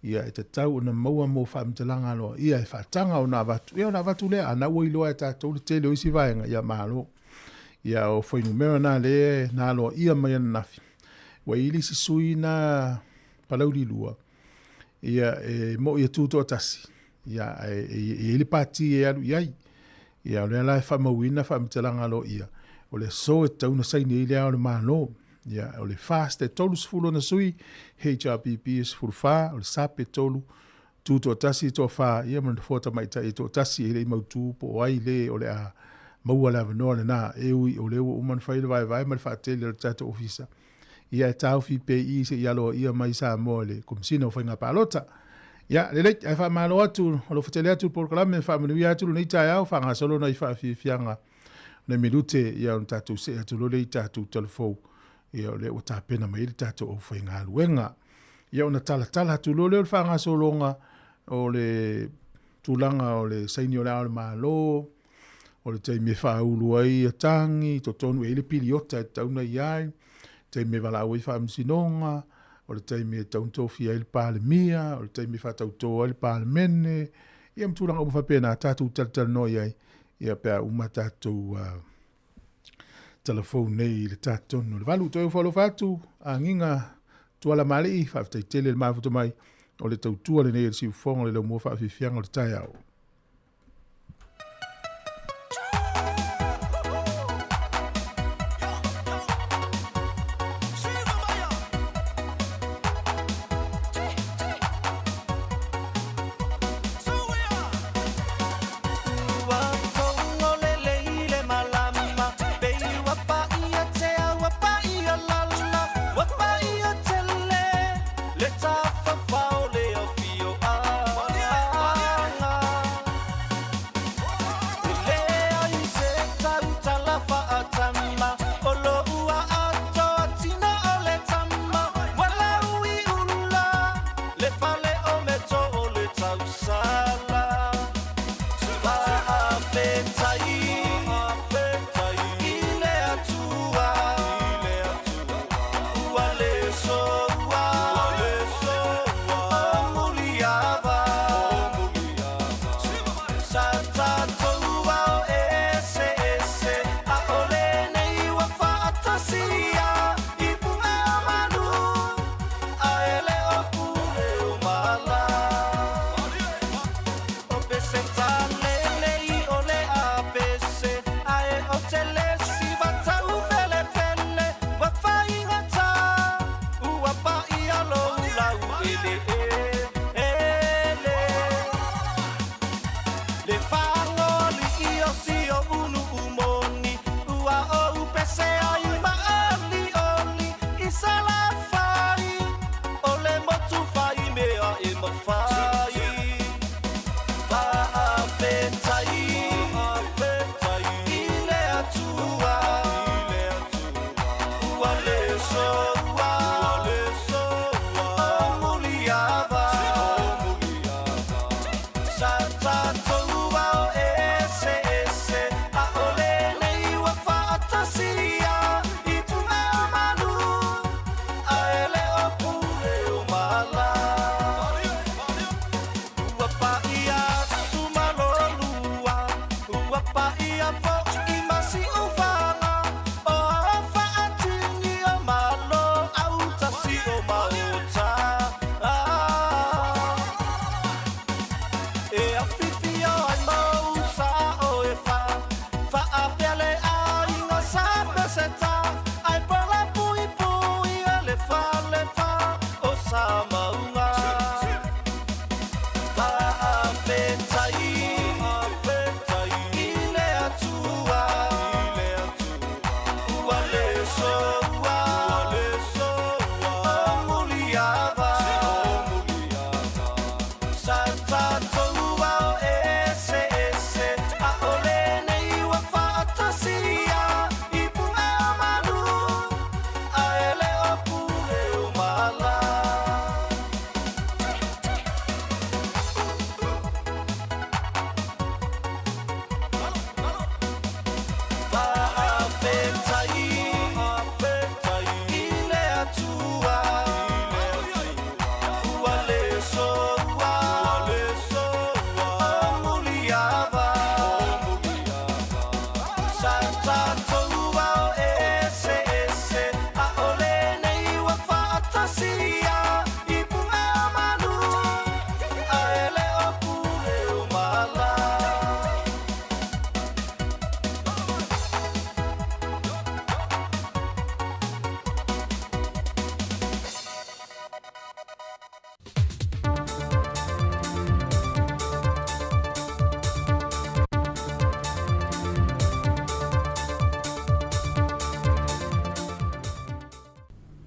ia e tatau o na maua mo whamtalanga aloa ia e whatanga o na vatu ia o na vatu lea ana ua iloa e tātou le tele o isi vaenga ia mahalo ia o whainumera na le na aloa ia mai ana nafi wa ili si sui na palauri lua ia mo ia tuto atasi ia ili pati e alu iai ia le la fa mawina fa mtelanga lo ia o le so e tauna saini ile o le malo ia o le fast e tolu sfulo na sui HRPP is furfa o le SEP tolu tuto atasi to fa ia mo fota mai tai to atasi ile mautu po ai le o le a maua la no le na e o le o man fa ile vai mal fa tele le tata ofisa ia tau fi PI se ia lo ia mai Sāmoa le komsina o whainga palota. Ia, le leit, ai wha malo atu, o lo whatele atu porkalame, wha manui atu lo nei tai au, wha ngā solo nei wha fianga. Ne minute ia on tatu se atu lo le tatu telefou. Ia o le o tāpena mai le tatu o whainga luenga. Ia o na tala atu lo le o wha ngā solonga o le tulanga o le saini o le ao le malo, o le teime wha ulu ai a tangi, to tonu e le piliota e tauna iai, te me wala ui wha amsinonga, o le teime tauntofi ai le pāle mia, o le teime wha tautoa ai le pāle mene, ia mtūranga umu whapena, tātou tal noi ai, ia pēr uma tātou telefone nei le tātou. Le walu toi whalo whātu, a nginga tuala mali, whaftai tele le mafuta mai, o le tautua le nei le siufonga le lau mua whawhiwhianga o le tai au.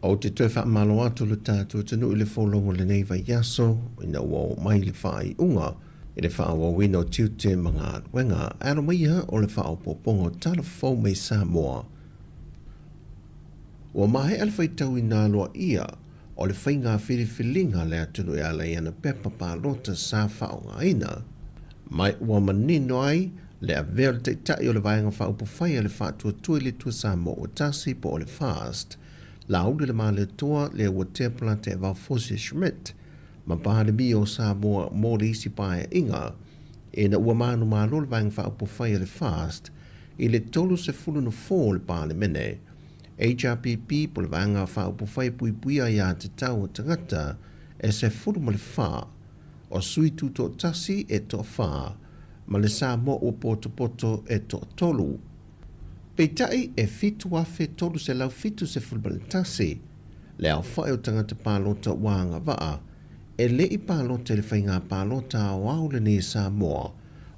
O te toi wha malo atu le tātua tanu i le wholongo le nei vai yaso, ina wau mai le whai unga, i le wha wa wino tiute mga wenga, aro mai ha o le wha o popongo tala fau mai Sāmoa. Wa mahe ala whai tau i nā loa ia, o le whai ngā whiriwhilinga le atunu i ala i ana pepa pālota sā whao ngā ina. Mai ua manino ai, le a veo te tai o le vaenga wha upo whai le wha tua tui le tua Sāmoa o tasi po o le fast, la aude le male toa le ua te plante e vau Fosia Schmidt, ma pāle mi o Sāmoa mō le isi pae inga, e na ua manu malo le vaenga wha upo whai le fast, i le tolu se fulu no fō le pāle mene, HRPP po le vaenga wha upo whai pui puia ia te tau o tangata, e se fulu ma le wha, o sui tu to tasi e to wha, ma le Sāmoa o poto e to tolu. Peitai e fitu afe tolu se lau fitu se fulbalentasi, le au whae o tangata pālota wāanga waa, e le i pālota le whainga pālota o au le ne Sāmoa,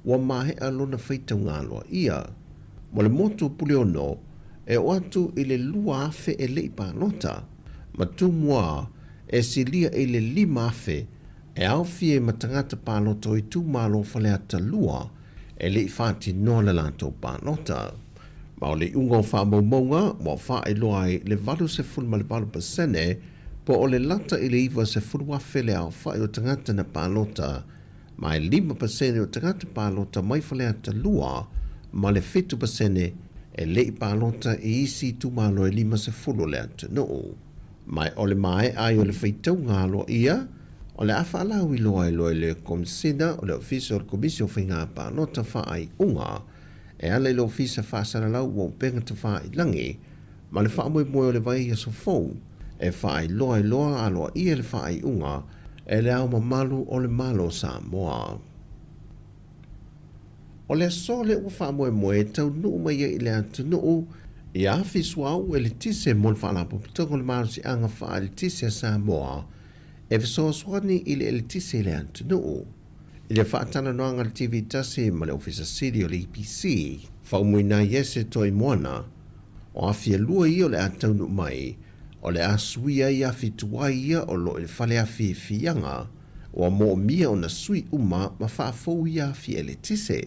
wa mahe alona whaitau ngāloa ia. Mo le motu puli ono, e o atu i le lua afe e le i pālota, ma tu mua e silia e le lima afe, e au fie ma tangata pālota o i tu malo whaleata lua, e le i whāti noa le lanto pālota. Ma o le unga o wha maumaunga, mo wha e loa ai le valu se fulu ma le valu pasene, po o le lata i le iwa se fulu wafe le au wha o tangata na pālota, ma e 5% o tangata pālota mai whaleata lua, ma le 5% e le i pālota e isi tu malo e 5 se fulu le ata noo. Mai o le mae ai o le whaitau ngalo ia, o le awha alau i loa e loa le komsina o le ofisa o le komisio whainga pālota wha ai unga, e ala i lo ofisa whaasara lau o penga te wha i langi, ma le wha moe moe o le vai ia so fau, e wha i loa aloa ia le wha i unga, e le au mamalu o le malo Sāmoa. O le so le ua wha moe moe tau nuu mai i le atu nuu, i awhi suau e le tise mo le wha lapo pitongo le malo si anga wha le tise a Sāmoa, e visoa swani i le tise le atu nuu. I le whaatana noanga le TV tasi ma le ofisa siri o le EPC, whaumui yese toi moana, o awhia lua i o le ataunu mai, o le asuia i awhi tuai ia o lo i le whale awhi fianga, o a mo mia o na sui uma ma whaafou i awhi e le tise.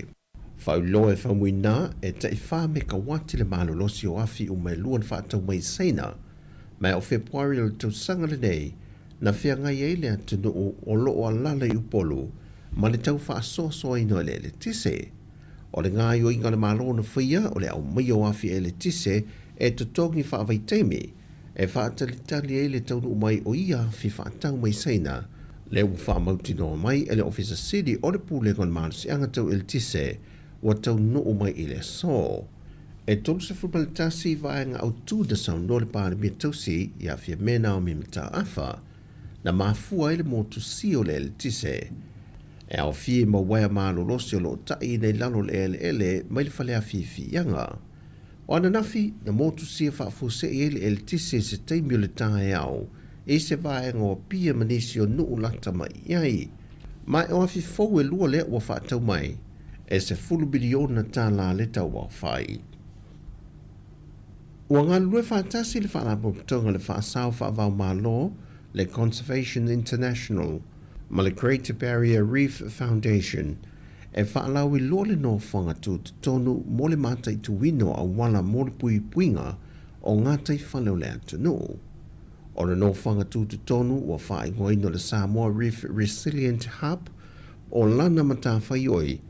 Whau loa e whaumui e ta i wha me ka wati le malolosi o awhi uma e luan whaatau mai seina, mai o Februari o le tausanga le nei, na whiangai e le atunu o lo o alala i upolu, ma le tau wha so ino le tise. O le ngā i o inga le malo na whia o le au mai o awhi e le tise e tutongi wha avai teimi e wha talitali e le taunu mai o ia awhi wha tau mai seina le u wha mauti no mai e le ofisa siri o le pūle kon malo si anga tau e le tise wa tau no mai i le so. E tolu se fulpalitasi vaenga au tu da sau no le pāre mia tausi i awhi mena o mimita awha na mafua e le motu si o le tise. E au fie ma waia malo losi o lo tai nei lalo le ele mai le whale a fi yanga. O ana nafi, na motu sia whaafuse i ele tise se teimi o le tae au, e se vaenga o pia manisi o nuu lata mai iai. Mai o afi fau e lua lea ua whaatau mai, e se fulu biliona tā la le tau wau whai. Ua ngā lue whaatasi le whaalapo pitonga le whaasau whaavau malo, le Conservation International, ma le Great Barrier Reef Foundation, e whaalau i loa le no whanga tu tonu mo le mata i tuwino a wala mo le pui puinga o ngātai whanau le atu no. O le no whanga tu tonu o whaai ngoino le Sāmoa Reef Resilient Hub o lana mata whaioi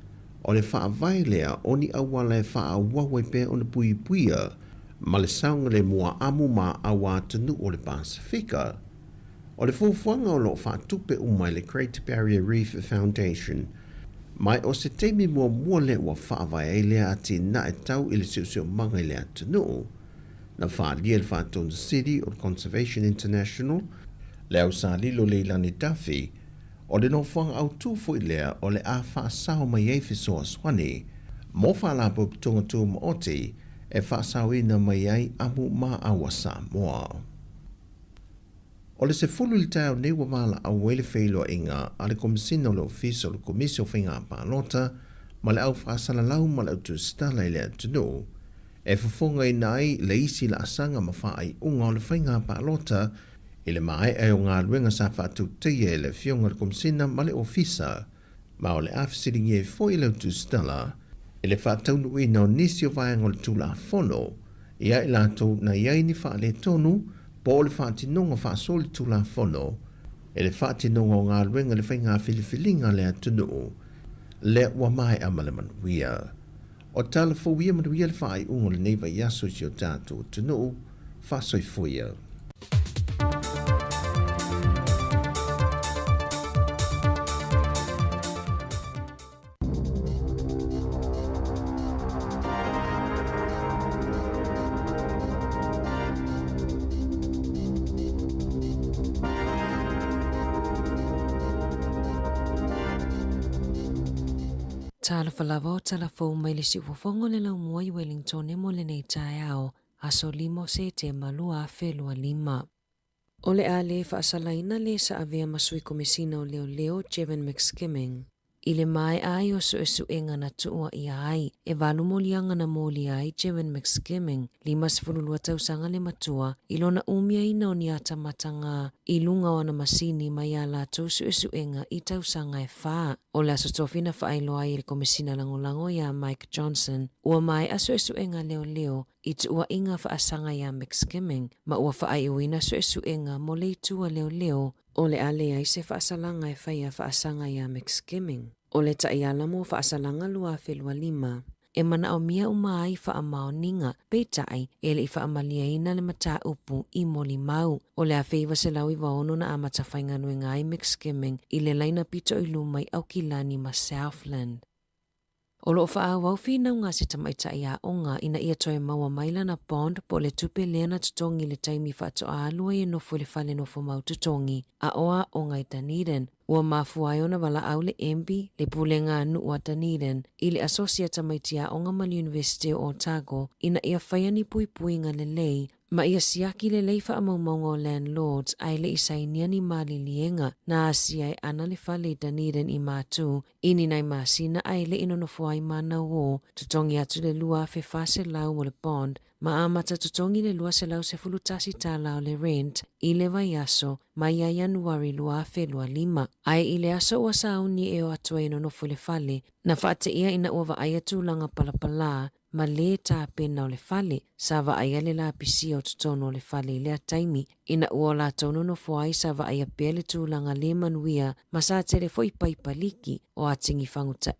o le whaavai lea o ni awala e whaawawai pe o le pui puia ma le saunga le mua amu ma awa tunu o le Pasifika. O le fufuanga o lo whaatupe umai le Great Barrier Reef Foundation, mai o se teimi mua le ua whaavai e lea ati na e tau i le siusio manga i le atunu. Na whaalia le Whaatona City o Conservation International, le au sa lilo le ilani dafi, o le no whanga au tūfo i lea o le a whaasao mai e fisoa swani, mo whaalapo pitonga tū maoti e whaasao ina mai ai amu ma awa Sāmoa. O le se fulu li tau ne wamala a wele whailo inga a le komisina o le ofisa o le komisio whainga pālota ma le au whaasala lau ma le au tu stala i le atunu E fufonga I nai le isi la asanga mawhai unga o le whainga pālota I le mai e o ngā luenga sa whātu teia e le fionga kumsina ma le ofisa ma o le afisiringi e foi lau tu stala e le whātaunu I no nisi o vaianga o le tūla whono ia I lātou na iai ni wha le tonu po o le whātinonga whāsoli tūla whono e le whātinonga o ngā luenga le whainga whiliwhilinga le atunu le ua mai amale manuia. O tala fōwia manuia le whaai ungo le neiva yaso si o tātou tunu whāsoi fuia. Tala falava o tala fōu mai le si ufafongo le lau mua I Wellington e mo le nei tae ao, aso limo se te malua a whelua lima. O le a le whaasalaina le sa avea masui komisina o leo Jevan McSkimming. I le mai ai o su enga na tuua I ai, e walu molianga na moli ai Jevan McSkimming, 5 tausanga le matua, ilona umia ina o ni ata matanga, ilunga o na masini mai ala tau su enga I tausanga e wha. O le aso tofina whaailoa I le komisina langolango ya Mike Johnson, ua mai asu enga leo, I tuua inga whaasanga ya McSkimming, ma ua whaai uina su enga mo le tua leo, o le ale ai se whaasalanga e whaia whaasanga ya McSkimming. O le ta'iala mo whaasalanga lua whelua lima. E mana o mia umai whaamaoninga, peitai e le I whaamaliaina le mata upu I moli mau. O le a wheiva se lau I waono na amata whainganui ngai McSkimming I le laina pito I lumai au kilani ma Southland. O loo whaawau whina ngā se tamaita I a onga ina ia toi maua maila na bond po le tupe lena tutongi le taimi whaato a alua I nofo le whale nofo mau tutongi a oa o ngai Dunedin. Ua mafuai ona wala au le embi le pulenga anu ua Dunedin I le asosia tamaiti a onga mal University o Otago ina ia whaiani pui ngā le lei ma ia siaki le lei whaamaumaunga o landlords ai le isainia ni mali lienga na asia e ana le whale Dunedin I mātu ini nai masina ai le inonofuai mana wo tutongi atu le lua whewhase lau mo le bond ma amata tutongi le lua se lau se fulutasi tā lau le rent I le vai aso ma ia Januari lua whelua lima. Ai I le aso ua sauni e o atua inonofu le whale na whaate ia ina ua wa aia tūlanga palapala ma le tā pena o le whale sa wa aia le la pisi o tutono o le whale lea taimi ina ua la tono no fuai sa wa aia pele tūlanga le manuia ma sa tele foi paipaliki o atingi whanguta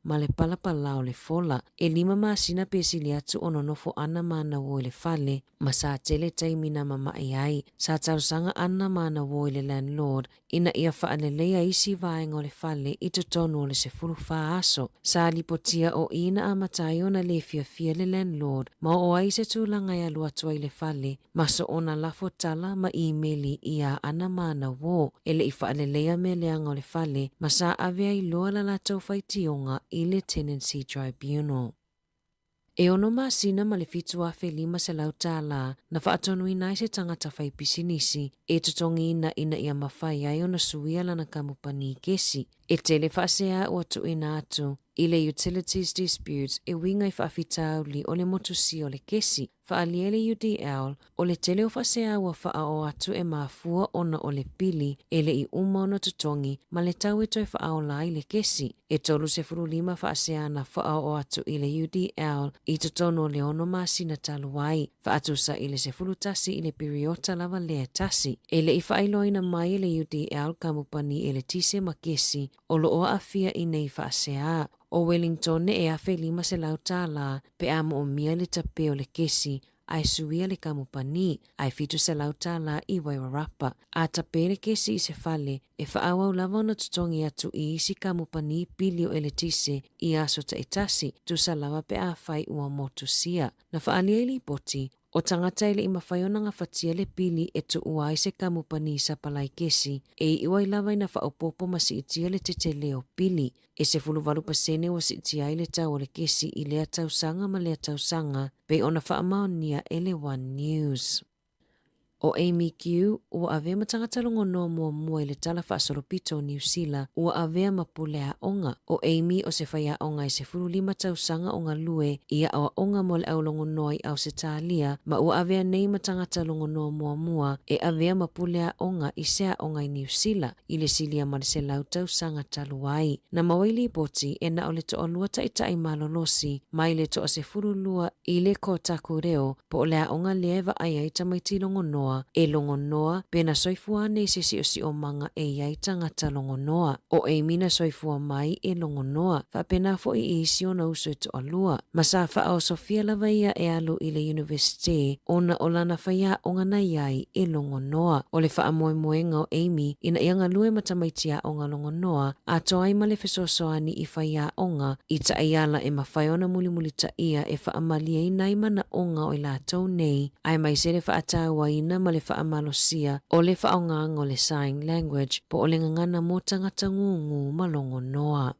ma le palapala o le fola e 5 masina pesili atu ono nofo ana mana wo le whale ma sa tele taimi na mama ai sa tarusanga ana mana wo le landlord ina ia whaalelea isi vaenga o le whale I tutono o le se fulu wha aso sa lipotia o ina amatai ona le fia le landlord ma o ai se tūlanga ia lua tua I le whale ma so ona lafo tala ma emaili ia ana mana wo ele I whaalelea me leanga o le whale ma sa avea I loa la latau whaitionga I le tenancy tribunal. E ono masina ma le fitu a whelima se lau tāla na whaatonu I nai se tangata whai pisinisi e tutongi ina ia mawhai ai ona suia lana kamupani kesi. E tele whaasea o atu ina atu I le utilities disputes e winga I whaafitauli o le motusi o le kesi. Whaalia le UDL o le tele o whaasea ua wha o atu e mafua ona o le pili e le I uma ona tutongi ma le tau e toi whaaola I le kesi. E tolu se furulima whaasea na wha o atu I le UDL I tutono le ono masina taluai. Whaatusa I le se furutasi I le piriota lava lea tasi. E le I whaailoina mai le UDL kamupani e le tise ma kesi o loo afia I nei whaasea. O Wellington e awhi 5 se lau tāla pe amo o mia le tape o le kesi ai suia le kamupani ai fitu se lau tāla I Wairarapa. A tape le kesi I se whale e whaawau lava ona tutongi atu I isi kamupani pili o eletise I aso ta etasi tu sa lava pe a whai ua motusia. Na whaalia ili poti o tangata ile I mawhaiona ngā whatia le pili e tu uai se kamupani sa palai kesi e iwa I lava ina whaopopo ma si itia le tete leo pili. E se 10% wa si itia I le tau o le kesi I lea tausanga ma lea tausanga pe ona whaamaonia ele One News. O Amy Q, ua avea matangata longonoa mua i le tala whaasolopito New Zealand, ua avea mapulea onga. O Amy o se whaia onga i se 15 tausanga onga lue, ia awa onga mo le au longonoa i au se tālia, ma ua avea nei matangata longonoa mua e avea mapulea onga i sea onga i New Zealand, i le silia ma le se lau tausanga taluai. Na mawaili poti e na o le toa lua taitai malolosi, mai le toa se furulua i le ko taku reo, po o lea onga lewa ai ai tamaiti longonoa, e longonoa, pena soifua nei se si o manga e iai tangata longonoa. O e mina soifua mai e longonoa, fa pena fo i isi o na uso e toa lua. Masafa o Sofia Lavaia e alu i le university, ona o lana whaia onga na iai e longonoa. O le wha moe moenga o Amy, ina ianga lue matamaitia onga longonoa, a toa ai male fesosoani i whaia onga, i ta aiala e mawhaiona muli ta ia e wha amalia i nai mana onga o i la tau nei, ai mai se le wha atawa ina ma le wha amalosia, o le wha onga o le sign language, po o le ngangana mo tangata ngungu ma longonoa.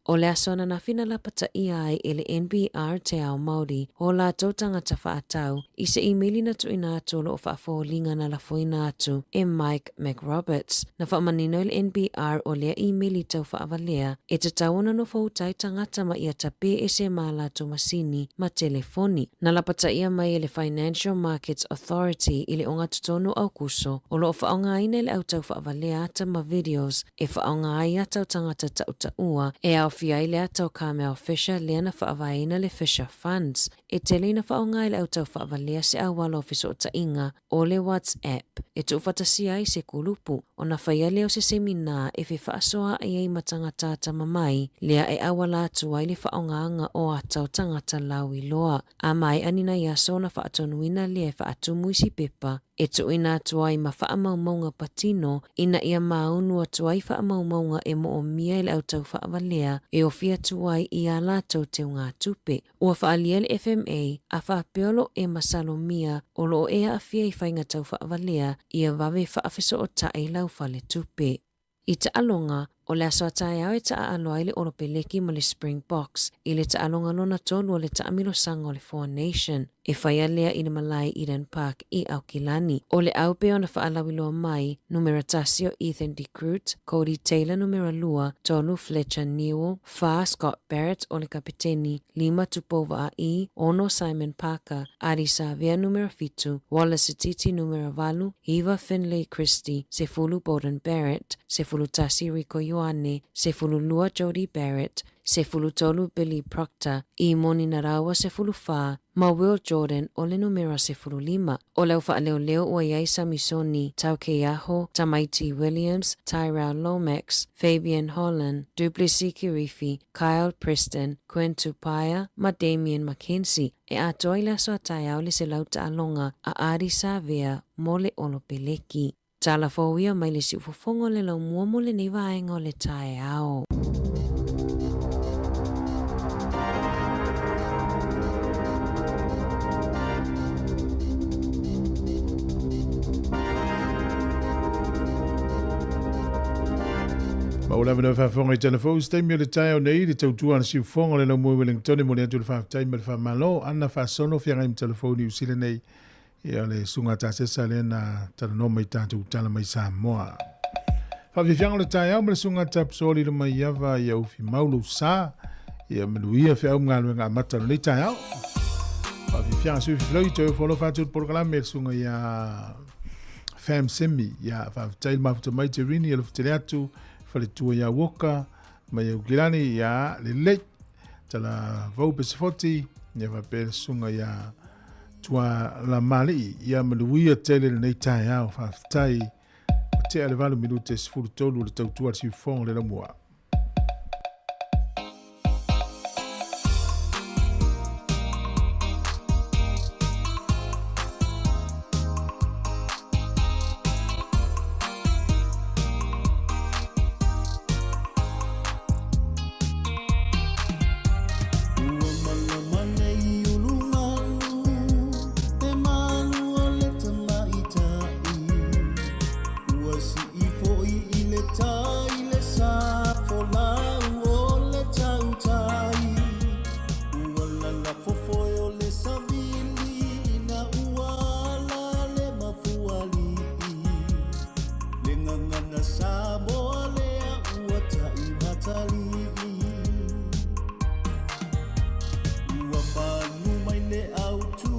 O le asona na fina la pata ia ai e le NPR te ao Māori o la tau tangata whaatau i se emaili na tu ina atu lo o whaafolinga na la foina atu e Mike McRoberts. Na whaamanino i le NPR o lea emaili tau whaavalea e te tawana no whautai tangata ma ia tape e se maala tu masini ma telefoni. Na la pata ia mai e le Financial Markets Authority i le onga tutono au kuso o lo o whaonga aina le au tau whaavalea ata ma videos e whaonga ai atau tangata tautaua e au fiai le atau Carmel Fisher lea na whaavaina le Fisher Funds. E tele na whaonga le au tau whaavalea se awala ofiso o tainga o le WhatsApp. E tu whatasia i se kulupu o na whaia leo se semina e whi whaasoa e ei matanga tata mamai lea e awala atu ai le whaonga anga o atau tangata lau i loa. A mai anina ia so na whaatonuina lea whaatumu isi pepa e tu ina atu ai ma whaamaumaunga patino ina ia maunu atu ai whaamaumaunga e mo o mia i le au tau whaavalea e o fia tuai i a lātou te ngā tupe. Ua whaalia le FMA a whaapeolo e masalo mia o lo e a fia i whainga tau whaavalea i a wawe whaafeso o tae lau whale tupe. I ta alonga, o le aso atai au e ta aloa i le oropeleki ma le Springboks, i le ta alonga lona tolu o le ta amilo sanga o le Four Nation, e whaia lea i le Malai Eden Park i Aukilani. O le au pe ona whaalawiloa mai, numera tasio Ethan DeCrute, Cody Taylor numera lua, tolu Fletcher Newell, Fa Scott Barrett o le kapiteni, 5 tupova a i, ono Simon Parker, Ari Savia numera 7, Wallace Titi numera 8, Eva Finlay Christie, Sefulu Bowden Barrett, Sefulu Tasi Rico Ioane, Sefulu Lua Jody Barrett, Sefulu tolu Billy Proctor, I Moni Narawa Sefulu Fa, ma Will Jordan o le numera 05. O leu whaaleo ua iai Samisoni, Tau Keaho, Tamaiti Williams, Tyrell Lomax, Fabian Holland, Duplessis Kirifi, Kyle Preston, Quinn Tupaya, ma Damien Mackenzie, e a toi la so atai au le se lauta alonga a Ari Savea mo le olopeleki. Tala fōia mai le si ufofongo le lau mua mo le neiva ainga o le tae ao. Ma ula vana whaafonga I telefon, stemi o le tae o nei, le tautua na si ufonga le lau mua Wellington, mo le atu le whaatai ma le whaamalo, ana whaasono fianga I telefoni usile nei, ia le sunga tāsesa le na tala no mai tātou tala mai Sāmoa. Whawhiwhianga le tae au ma le sunga tapsoli le mai iawa ia ufi maulu sā, ia manuia whiau ngā luenga amata le tae au. Whawhiwhianga sufi flau I tau whono whātou programme le sunga ia Fam Semi, ia whaatai mafuta mai te rini, ia le futele atu, whale tua ia woka, mai au kilani ia le leit, tala vau pesifoti, ia whapele sunga ia tua la mali ia maluia tele nei tai au whaatai o te ale valu minute sifuru tolu le tautua si fong le la mua. Ta ile sa tali ua manu mai le autu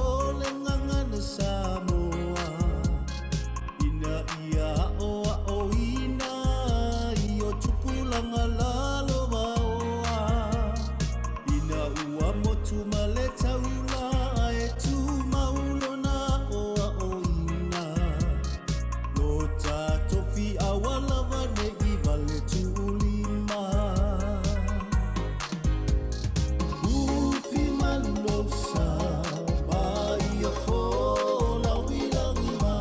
o le ngangana Sāmoa ina ia o ina i o tupulanga lalo maoa ina ua motu ma le taula e tu maulo na o ina lo tato fi awala vane i vale tulima ufi malosa mai a fola wilangima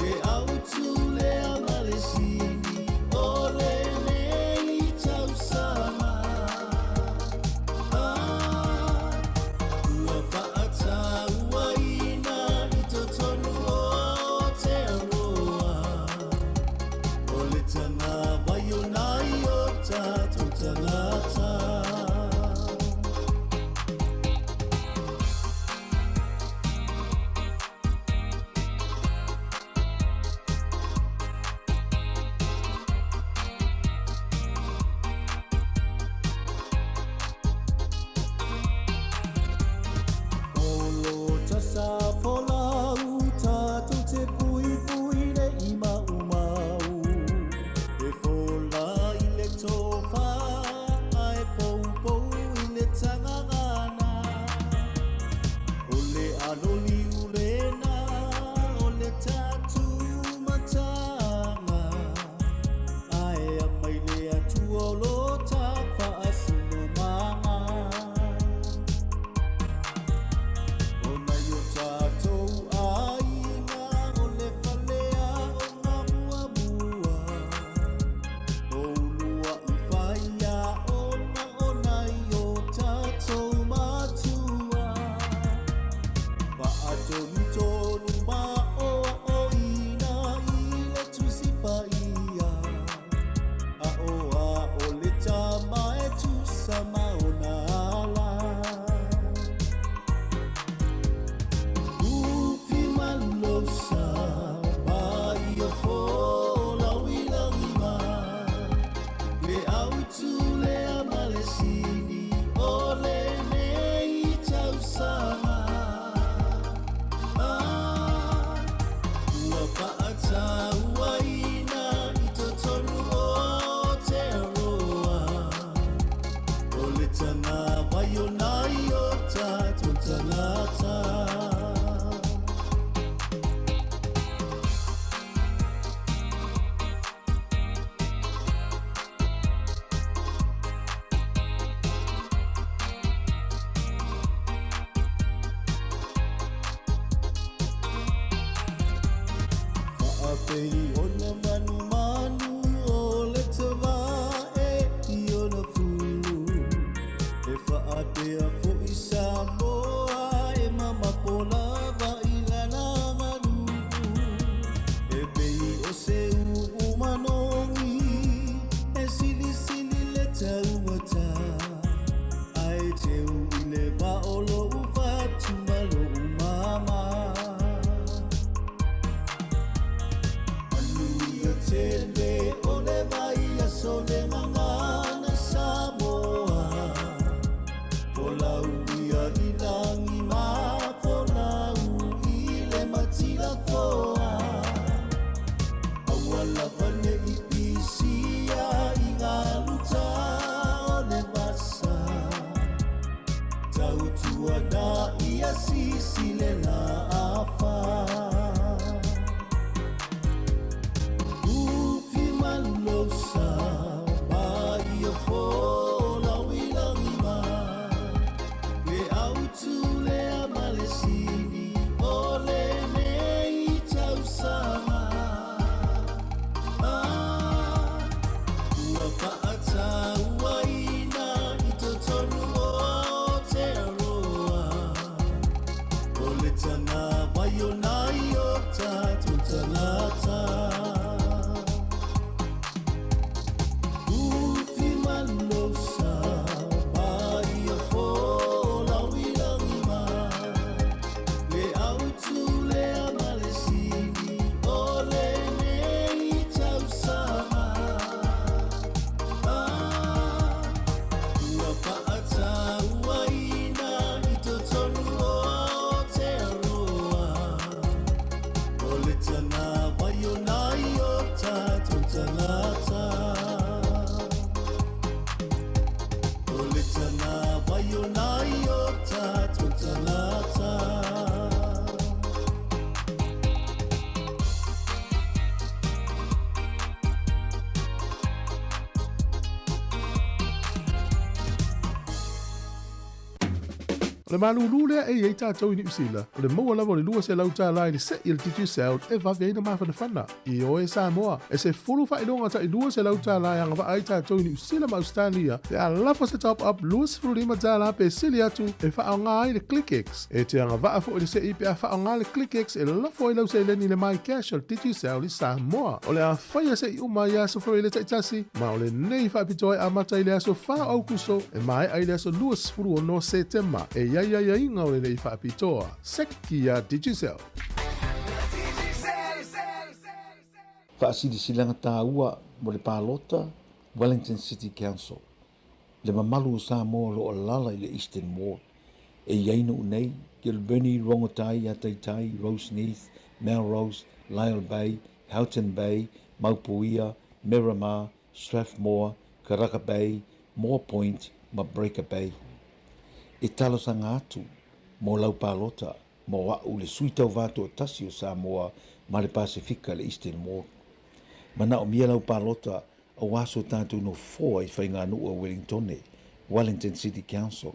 le autu le amalesini o le nei tausama ua faata ua ina i totonu o te aroa o le tanga vai o nai o tatou tangata Olo tasa fola uta to te pui pui le ima umau e fola i le tofa ai pou pou i le tangangana o le anoli ulena o le tatu matanga ai a mai le atu o lo ta fa asino manga ona yo tatou aina o le falea o ngā muamua o ulua i whaia ona yo tatou matua paatonu tonu ma o ina i le tusipa ia a o le tama e tusama ona ala ufi malosa mai a fola wilangima le autu le amalesini o le nei tausama ua faata ua ina i totonu o te aroa o le tanga vai o nai o tatou tangata Whaapei ona manu manu o le tawa e i ona fulu e whaapea fo i Sāmoa e mama pola wa i lana manu e pei o se umanongi e sili sili le taumata ai te i le wa olo ufatu malo umama Tele o le vai a sole mangana Sāmoa Pola uia i langi ma Pola ui le matila foa Awala vane i pisia i ngā luta o le vasa Tautua na i a sisi le na afa Ufi malosa Le malulu lea e ei tātou i New Zealand. O le maua lava o le lua se lau tā lai le se i le titi sound e vawe ina mawhanawhana. I o e Sāmoa. E se fulu whainonga ta i lua se lau tā lai anga wa ai tātou i New Zealand ma Australia. Le a lafa se top up lua se fulu lima tā la pe sili atu e whaonga ai le ClickX. E te anga wa afo i le se i pe a whaonga le ClickX e lafo i lau se leni le mai cash o le titi sound i Sāmoa. O le a whaia se i uma i aso whare le taitasi. Ma o le nei whapitoe a mata i le aso wha au kuso e mai ai le aso lua se fulu o no September. E ia inga o le nei whapitoa. Seki a Digicel. Whaasiri silanga tā ua mo le pālota Wellington City Council. Le mamalu o Sāmoa lo o lala i le Eastern Ward. E iaino unei, Gilbert Rongotai, Ataitai, Rose Neath, Melrose, Lyell Bay, Houghton Bay, Maupuia, Miramar, Strathmore, Karaka Bay, Moore Point, Mabreka Bay. E talosanga atu, mo lau pālota, mo wa'u le suitau vātu o tasi o Sāmoa ma le Pasifika le Eastern Ward. Mana o mia lau pālota o waso tātou no foa i whainga nua Wellingtone, Wellington City Council.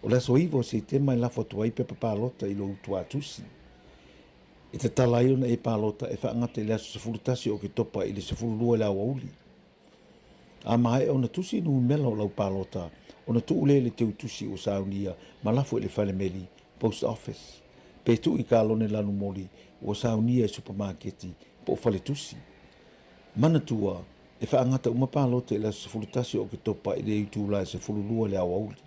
O le so iwo se te mai lafo tuai pepa pālota i lo utua tusi. E te talai ona e pālota e whaangata i le aso sefulu tasi o ke topa i le sefulu lua le awauli. A mai ona tusi nu mela o lau pālota ona tu ule le teu tusi o saunia ma lafo i le whalemeli post office. Pe tu i kālone lanu moli o saunia e supermarketi po whale tusi. Mana tua e whaangata uma pālota i le aso sefulu tasi o ke topa i le utula e sefulu lua le awauli.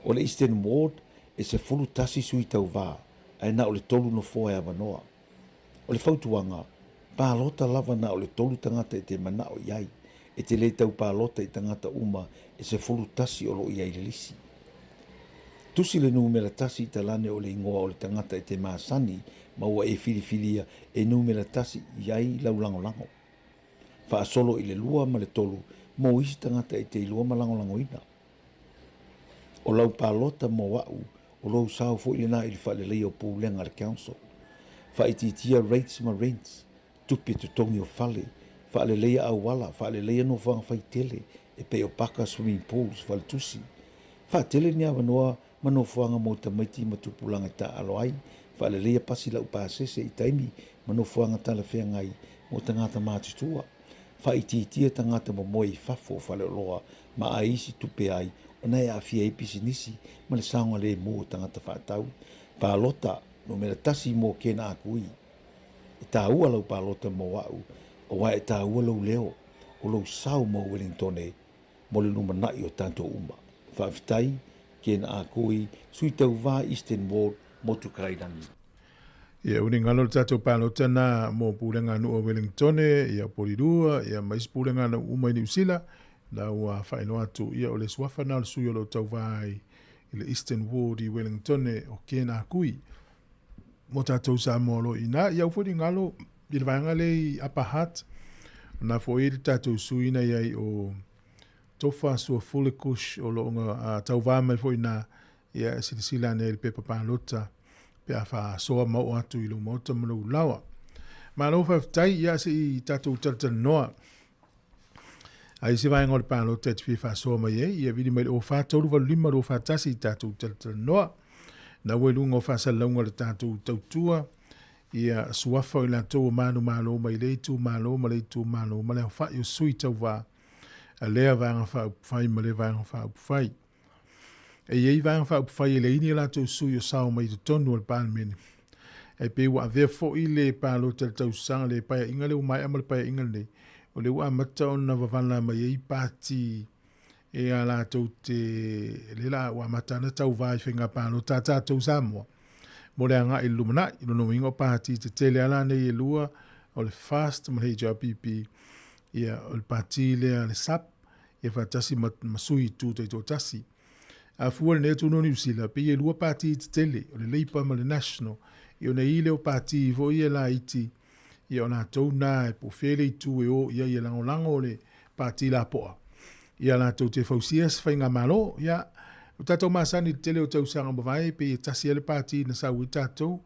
O le Eastern Ward e sefulu tasi sui tau vā, ai na o le tolu no foa e avanoa. O le fautuanga, pālota lava na o le tolu tangata e te mana o iai, e te le tau pālota i tangata uma e sefulu tasi o lo iai le lisi. Tusi le numera tasi i talane o le ingoa o le tangata e te maasani, maua e filifilia e numera tasi iai lau lango. Wha solo i le lua ma le tolu, mo isi tangata e te ilua ma lango ina. O lau pālota mo wau, o lau sao fo ilena i le whalelei o pūlenga le council. Whaititia rates ma rents, tupi tu tongi o whale, whalelei au wala, whalelei no whanga whai tele, e pe o paka swimming pools, whale tusi. Whatele ni awanoa, mano whanga mo tamaiti ma tupulanga ta aloai, whalelei a pasi lau pāsese i taimi, mano whanga tala whengai, mo tangata mātutua. Whaititia tangata mo moi fafo whale loa, ma a isi tupe ai, o nei a fia i pisinisi, ma le saonga le mo tangata whaatau. Pālota, no mera tasi mo kena akui. E tā ua lau pālota mo wau, o wai e tā ua lau leo, o lau sao mo Wellingtone, mo le numa nai o tanto uma. Whaafitai, kena akui, sui tau wā Eastern Ward, mo tukarairangi. Ia uni ngalo le tātou pālota na mo pūlenga nua Wellingtone, ia porirua, ia mais pūlenga na uma i New Zealand, la ua whainoa atu ia o le suafa na le sui o lo tau vai i le Eastern Ward i Wellingtone o kena kui. Mo tātou Sāmoa lo ina, ia ufori ngalo i le vanga le i Upper Hutt, na fo i le tātou suina iai o tofa sua fulikush o lo unga tau vai mai fo ina ia silisila ne le pepa pālota, pe a wha soa mau atu i lo mauta manu lawa. Ma lo whaftai ia se i tātou tartan noa, ai se vai ngol palo te fifa so mai ia vidi mai o fa tolu va lima ro fa tasi tatu tel noa na welu ngo fa sa longa le tatu tautua ia suafa ila to manu malo mai le tu malo mai tu malo mai fa yo sui tau va le va fa fai mai va fa fai e ia va fa fai le ini la to sui yo sa mai tonu al pan men e pe wa ve fo ile palo tel tau sang le pa ingale o mai amal pa ingale o le ua mata ona wawala mai ei pāti e ala tau te le la ua mata na tau vai whenga pāno tā tātou Sāmoa. Mo le anga i lumana, i lono ingo pāti te tele ala nei e lua o le fast ma le HRPP ia o le pāti le le SEP e whatasi masui tū te tō tasi. A fua le netu no New Zealand pe i lua pāti te tele o le leipa ma le national i o nei leo pāti vo i la iti ia ona tau nā e po where i tū e o ia i lango le pāti la poa. Ia la tau te fausias whainga malo, ia o tātou māsani tele o tau sanga mawai pe i tasi ele pāti na sau i tātou.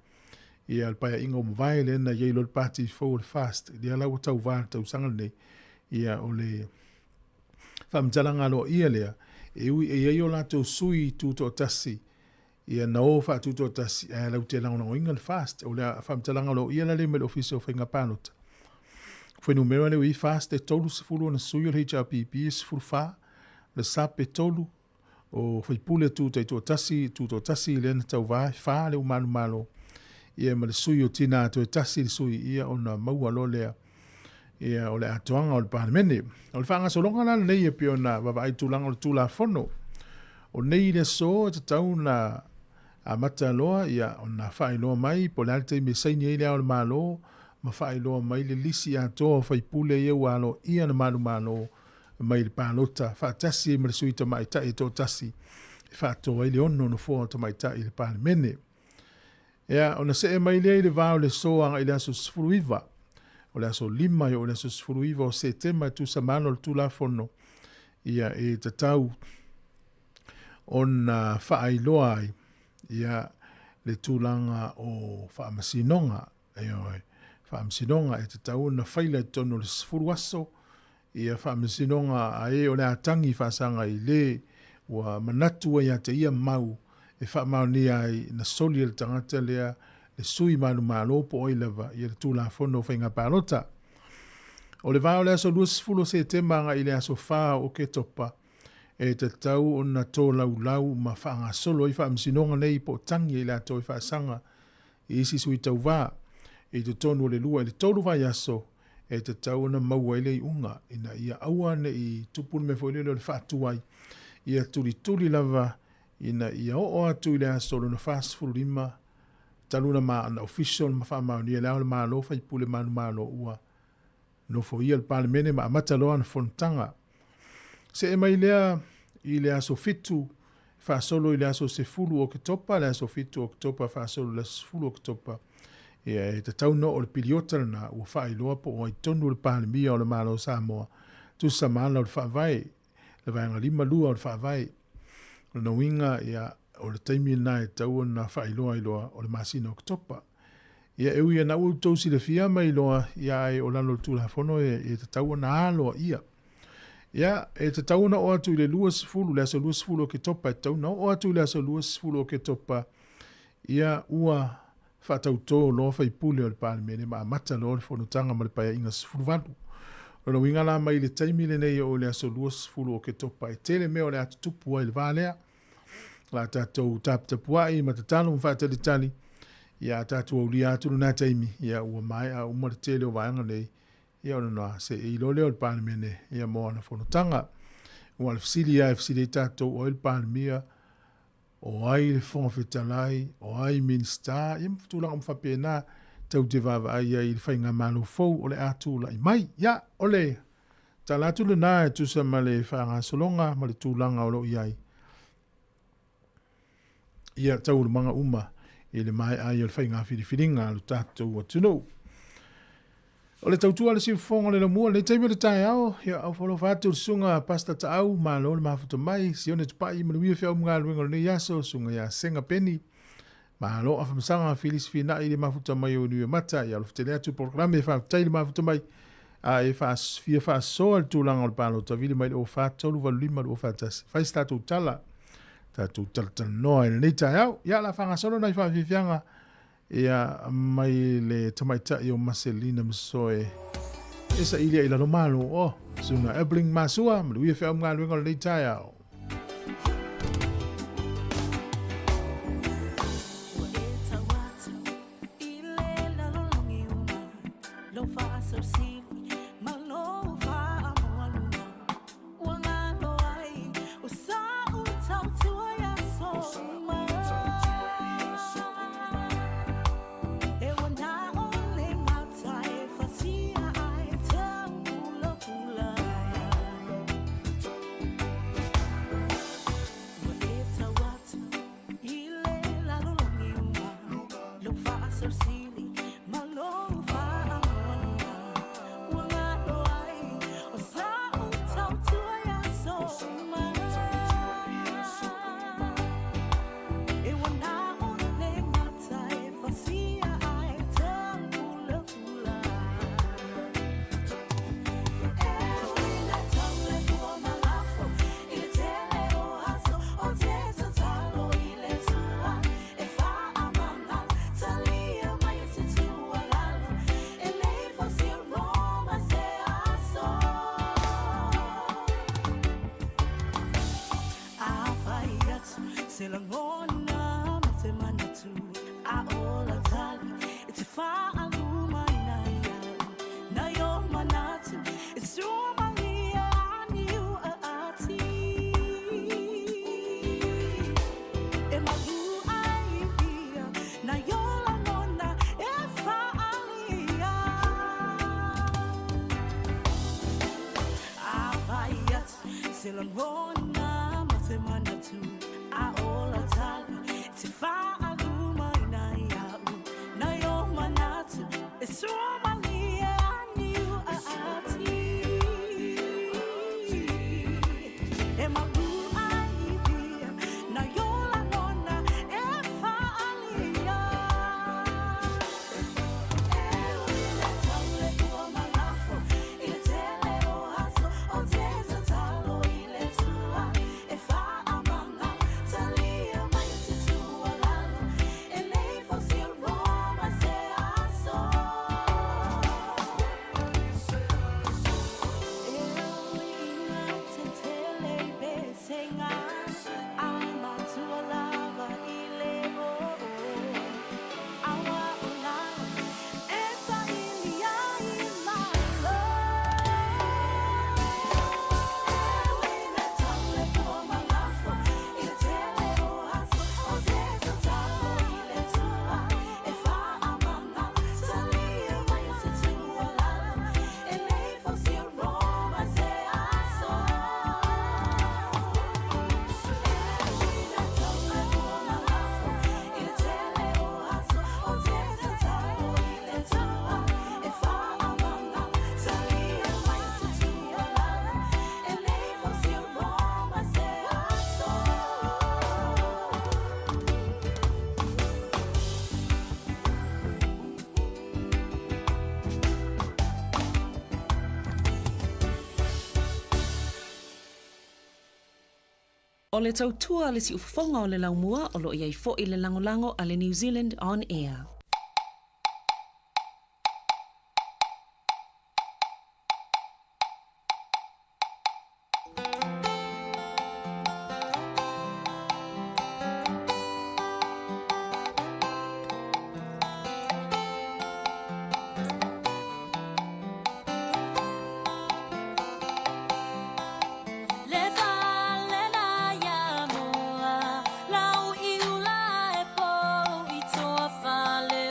Ia alpaya ingo mawai le na yeilo le pāti fau le fast. Ia lau tau vāna tau sanga nei. Ia o le whamtalanga lo ia lea. e ui e iei o lātou sui tūto tasi, ia na o wha tūto tasi, e lau te lao na ingan fast, o lea whamtalanga lo ia le me le ofisio whainga pānota. Whenu mera le ui fast e tolu se fulu na sui o le HRPP se fulu wha, le SEP e tolu, o whaipule tūto tasi le na tau vai, wha le umanu malo, ia ma le sui o tina to e tasi le sui ia o na maua lo lea, ia o le atoanga o le panemene. O le whanga solonga na nei e pio na wawa ai tūlanga o le tūla whono. O nei le so te tau na a mata loa ia o na whai loa mai, po le alte me saini e lea o le malo, ma whai loa mai le lisi a toa whai pule e walo ia na malu malo mai le pālota. Whaatasi e ma le sui ta mai ta e tō tasi. E whaatoa i le ono no fua ta mai ta i le panemene. Ia o na se e mai le i le vāo le soanga i le aso sfuruiva. O le aso lima o le aso sfuruiva o se tema tu sa mano le tūla whono. Ia e te tau o na whaailoa ai. Ia le tūlanga o whaamasinonga. Whaamasinonga e te tau na whaila i tono le sfuruaso. Ia whaamasinonga a e o le atangi whaasanga i le ua manatua ia te ia mau. E whaamau ni ai na soli le tangata lea le sui manu malo po oilewa i le tūla whono whainga pālota. O le vāo le aso luas fulo se te manga i le aso whaa o ke topa e te tau o na tō lau ma whaanga solo i whaamsinonga nei po tangi i le ato i whaasanga i isi sui tau wā e te tonu le lua i le tōru vai aso e te tau na maua i le unga ina ia aua ne i tupun me fwele le whaatuai ia tuli lava ina ia o atu i le aso na fast full lima taluna ma ana official ma whaamau ni e leo le malo whai pule manu malo ua no fo ia le palemene ma amata loa na fontanga. Se e mai lea i le aso fitu whaasolo i le aso se fulu o ke topa, le aso fitu o ke topa whaasolo le fulu o ke topa. E te tauno o le piliota na ua whaailoa po o i tonu le palemia o le malo Sāmoa. Tu sa maana o le whaavai, le vaenga lima lua o le whaavai. Le nawinga ia o le taimi na e tau na whaailoa iloa o le masina o ke topa. Ia e uia na ua tausi le fia mai loa ia e o lalo tūla whono e te tau na aloa ia. Ia e te tau na o atu i le luas fulu, le aso luas fulu o ke topa, e tau na o atu i le aso luas fulu o ke topa, ia ua whatau tō loa whaipule o le palemene ma amata loa le whanutanga ma le paia inga sifuru vanu. O na winga la mai le taimi le nei o le aso luas fulu o ke topa, e tele mea o le atu tupu ai le vālea, la tātou tāptapuai ma te talo mwhatali tali, ia tātou au lia atu na taimi, ia ua mai a umare tele o vaenga nei, ia ona noa se i lole o le palemene, ia moa na whanutanga. Ua le fisili ia e fisili tātou o le palemia, o ai le whongawhetalai, o ai minsta, ia mwhatulanga mwhapena, tau te vava ai i le whainga malo fau o le atu la i mai, ia ole, ta latu le nā e tusa ma le whaanga solonga, ma le tūlanga o lo iai. Ia tau le manga uma, i le mai ai o le whainga whiriwhiringa, lo tātou o tunou. O le tautua le siufonga le lamua, le teime le tae au, ia au whalo whātu sunga pasta ta au, ma lo le mafuta mai, si one tupai, ma luia whiau mga luenga le yaso, sunga ia senga peni, ma lo a whamsanga whilis whina i le mafuta mai o nui mata, ia lo whtele atu programe e whaatai le mafuta mai, a e whia whaasoa le tūlanga o le pālo, ta vili mai le o whātolu walu lima le o whātasi, whais tātou tala noa e nei tae au, ia la whangasolo nai whawhiwhianga, ia mai le tamaita i o Marcelina Msoe. Esa ilia ila no malo, sunga Ebling Masua, maluia whiau mga luenga le nei tae au. O le tautua le si ufafonga o le laumua o lo iai fo i le langolango a le New Zealand On Air. Fale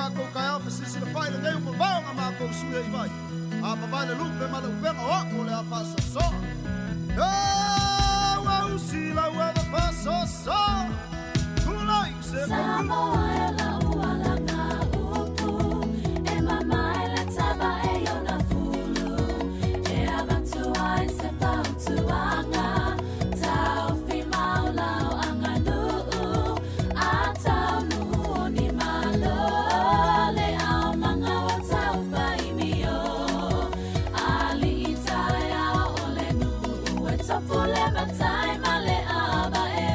kako kaya fasisi na fai na ngayon mabang ang mga suya ibay. Babay na lupe malupeng awak mula fasa so. Wow sila wala fasa so. Kulay se Sāmoa e la uala ngā upu, e mamai le taba e yona fulu, e avantu ai se pautuanga, tau fi maulau anga nuu, a tau nuu ni malo, le au manga wa tau fai mio, ali itai au ole nuu, e topu le matai male aba e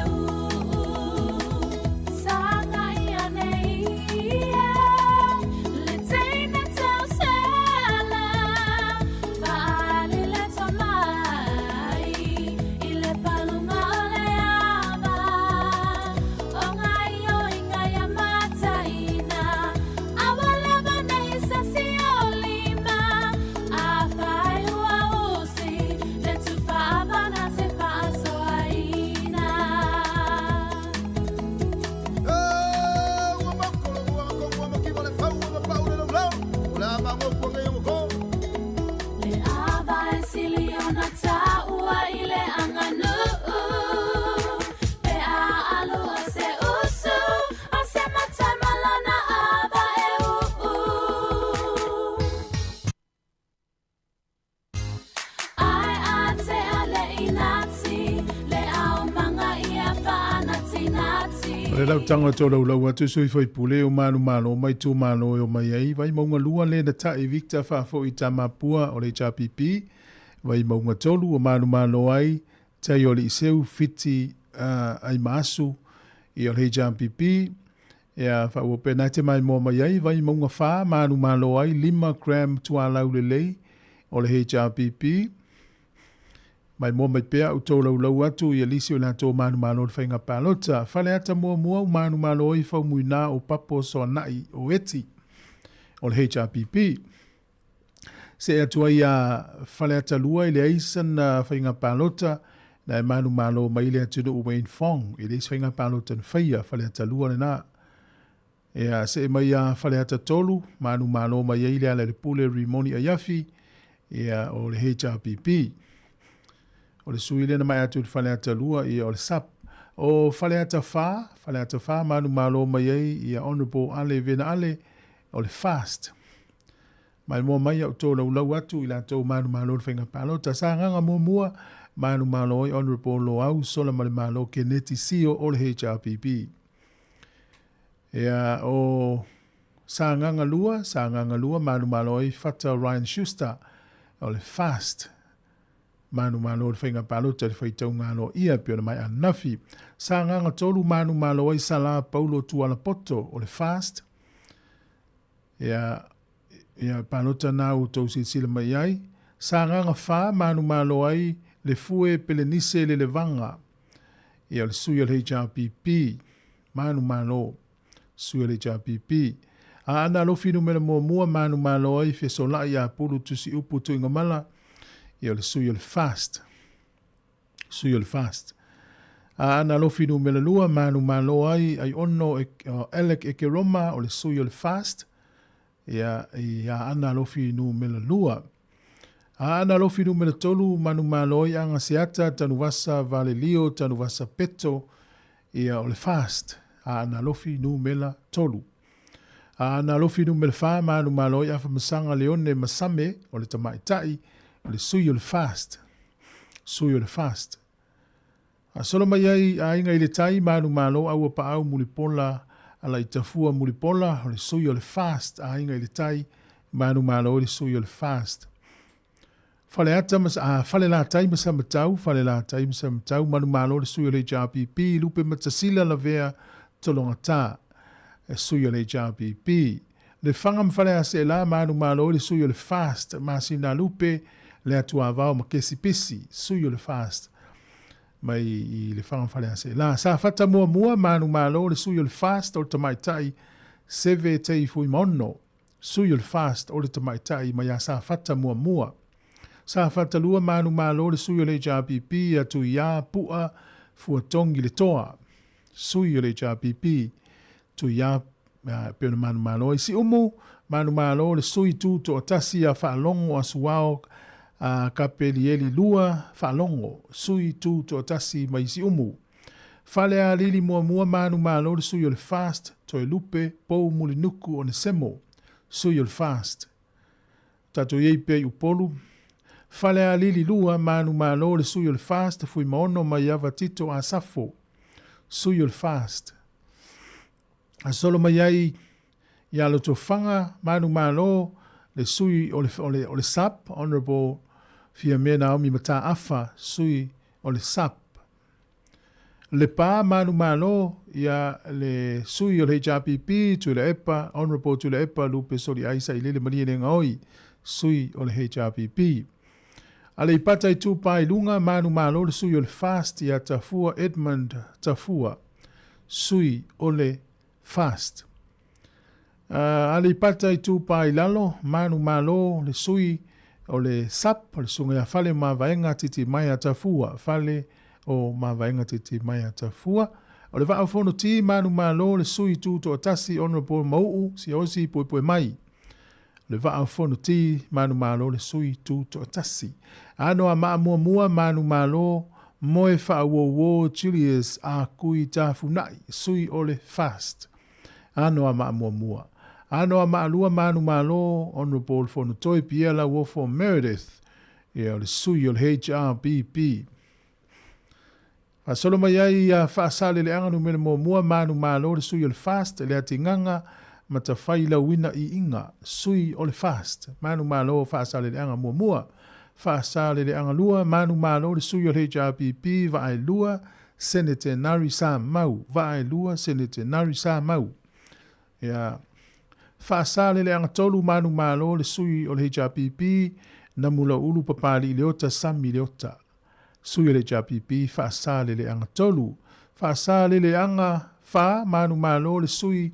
Le lau tanga tō lau atu sui whai pule o manu malo mai tū malo o mai ei. Vai maunga lua le na tae Victor whafo i tā mapua o le HRPP. Vai maunga tolu o manu malo ai. Tai o le iseu fiti ai maasu i o le HRPP. Ea wha ua pēnā te mai mō mai ei. Vai maunga wha manu malo ai 5 gram tua lau le lei o le HRPP. Mai mō mai pēa u tō lau atu i alisi o nā tō manu malo le whainga pālota. Whale ata mua u manu malo i whau mui nā o papo so nai o eti o le HRPP. Se atua i a whale ata lua i le aisan na whainga pālota na e manu malo mai le atu no Wayne Fong i le isi whainga pālota na whaia whale ata lua le nā. Ea se e mai a whale ata tolu manu malo mai i le ala le pule rimoni a yafi ea o le HRPP. O le sui lena mai atu whale ata lua i o le SEP. O whale ata wha, manu malo mai ei i a Honourable Ale Vena Ale o le fast. Mai mua mai au tō lau atu i la tō manu malo le whainga pālota. Sa nganga mua manu malo i Honourable Lo au sola male malo ke neti sio o le HRPP. Ea o sa nganga lua manu malo i Fata Ryan Schuster o le fast. Manu malo le whainga pālota le whaitau ngālo ia pio na mai anafi. Sa nganga tolu manu malo ai Sala Paulo Tualapoto o le fast. Ia pālota nā u tau sila mai ai. Sa nganga wha manu malo ai le fue pelenise le levanga. Ia le sui le HRPP. Manu malo sui le HRPP. A ana lo finu mele mua manu malo ai fesola ia pulu tusi upu tu ingamala. Ia le sui le fast. Ana lo finu mele lua manu malo ai ono elek eke roma o le sui le fast. Ia ana lo finu mele lua. Ana lo finu mele tolu manu malo ai anga seata tanu vasa vale lio tanu vasa peto. Ia o le fast. Ana lo finu mele tolu. Ana lo finu mele fa manu malo ai afa masanga leone masame o le tamaitai. Le sui le fast. A solo mai ai a inga i le tai manu malo au pa au mulipola ala i tafua mulipola le sui le fast a inga i le tai manu malo le sui le fast. Fale ata mas fale la tai masa matau manu malo le sui le HRPP lupe matasila la vea tolongata e sui le HRPP. Le fangam fale a se la manu malo le sui le fast masina lupe le atua vau ma kesi pisi suyo le fast mai i le whanga whale ase la sa fata mua manu malo le suyo le fast o le tamaitai seve tei fui mono suyo le fast o le tamaitai mai a sa fata mua sa fata lua manu malo le suyo le HRPP atu ia pua fuatongi le toa suyo le HRPP tu ia Pena manu malo isi umu, manu malo le sui tu to tasi a whaalongo a suao ka peli eli lua whaalongo, sui tu to tasi mai isi umu. Whale a lili mua manu malo le sui o le fast, to e lupe, pou muli nuku o ne semo, sui o le fast. Tato iei pe upolu. Whale a lili lua manu malo le sui o le fast, fui maono mai ava tito a safo, sui o le fast. A solo mai ai ia lo to fanga manu malo le sui o le SAP, Honorable Fia Mea Naomi Mata Afa, sui o le SAP. Le pa manu malo ia le sui o le HRPP tu le EPA, Honorable tu le EPA lupe sori aisa i lele maria le ngaoi, sui o le HRPP. Ale i pata i tu pa i lunga manu malo le sui o le fast ia Tafua Edmund Tafua, sui o le fast. Ale i pata i tu pa i lalo, manu malo le sui o le SAP, o le sunga ia fale ma vaenga titi mai a Tafua, fale o ma vaenga titi mai a Tafua. O le vaa fono ti manu malo le sui tu to atasi Honorable Mau'u si osi poe mai. Le vaa fono ti manu malo le sui tu to atasi. Ano a maa mua manu malo moe faa wo Julius a kui ta funai, sui o le fast. Ano a maa mua. Ano a maa lua manu malo Honorable fono toi piela wo for Meredith. Ia o le sui o le HRBP. A solo mai ai a whaasale le anga numele mua manu malo le sui o le fast, le ati nganga ma ta whaila wina i inga, sui o le fast. Manu malo whaasale le anga mua. Whaasale le anga lua, manu malo le sui o le HRPP, vae lua, Senator Nari Sāmoa, vae lua, Senator Nari Sāmoa. Ia, whaasale le anga tolu manu malo le sui o le HRPP, na mula ulu papali leota sami leota. Sui o le HRPP, whaasale le anga tolu. Whaasale le anga wha manu malo le sui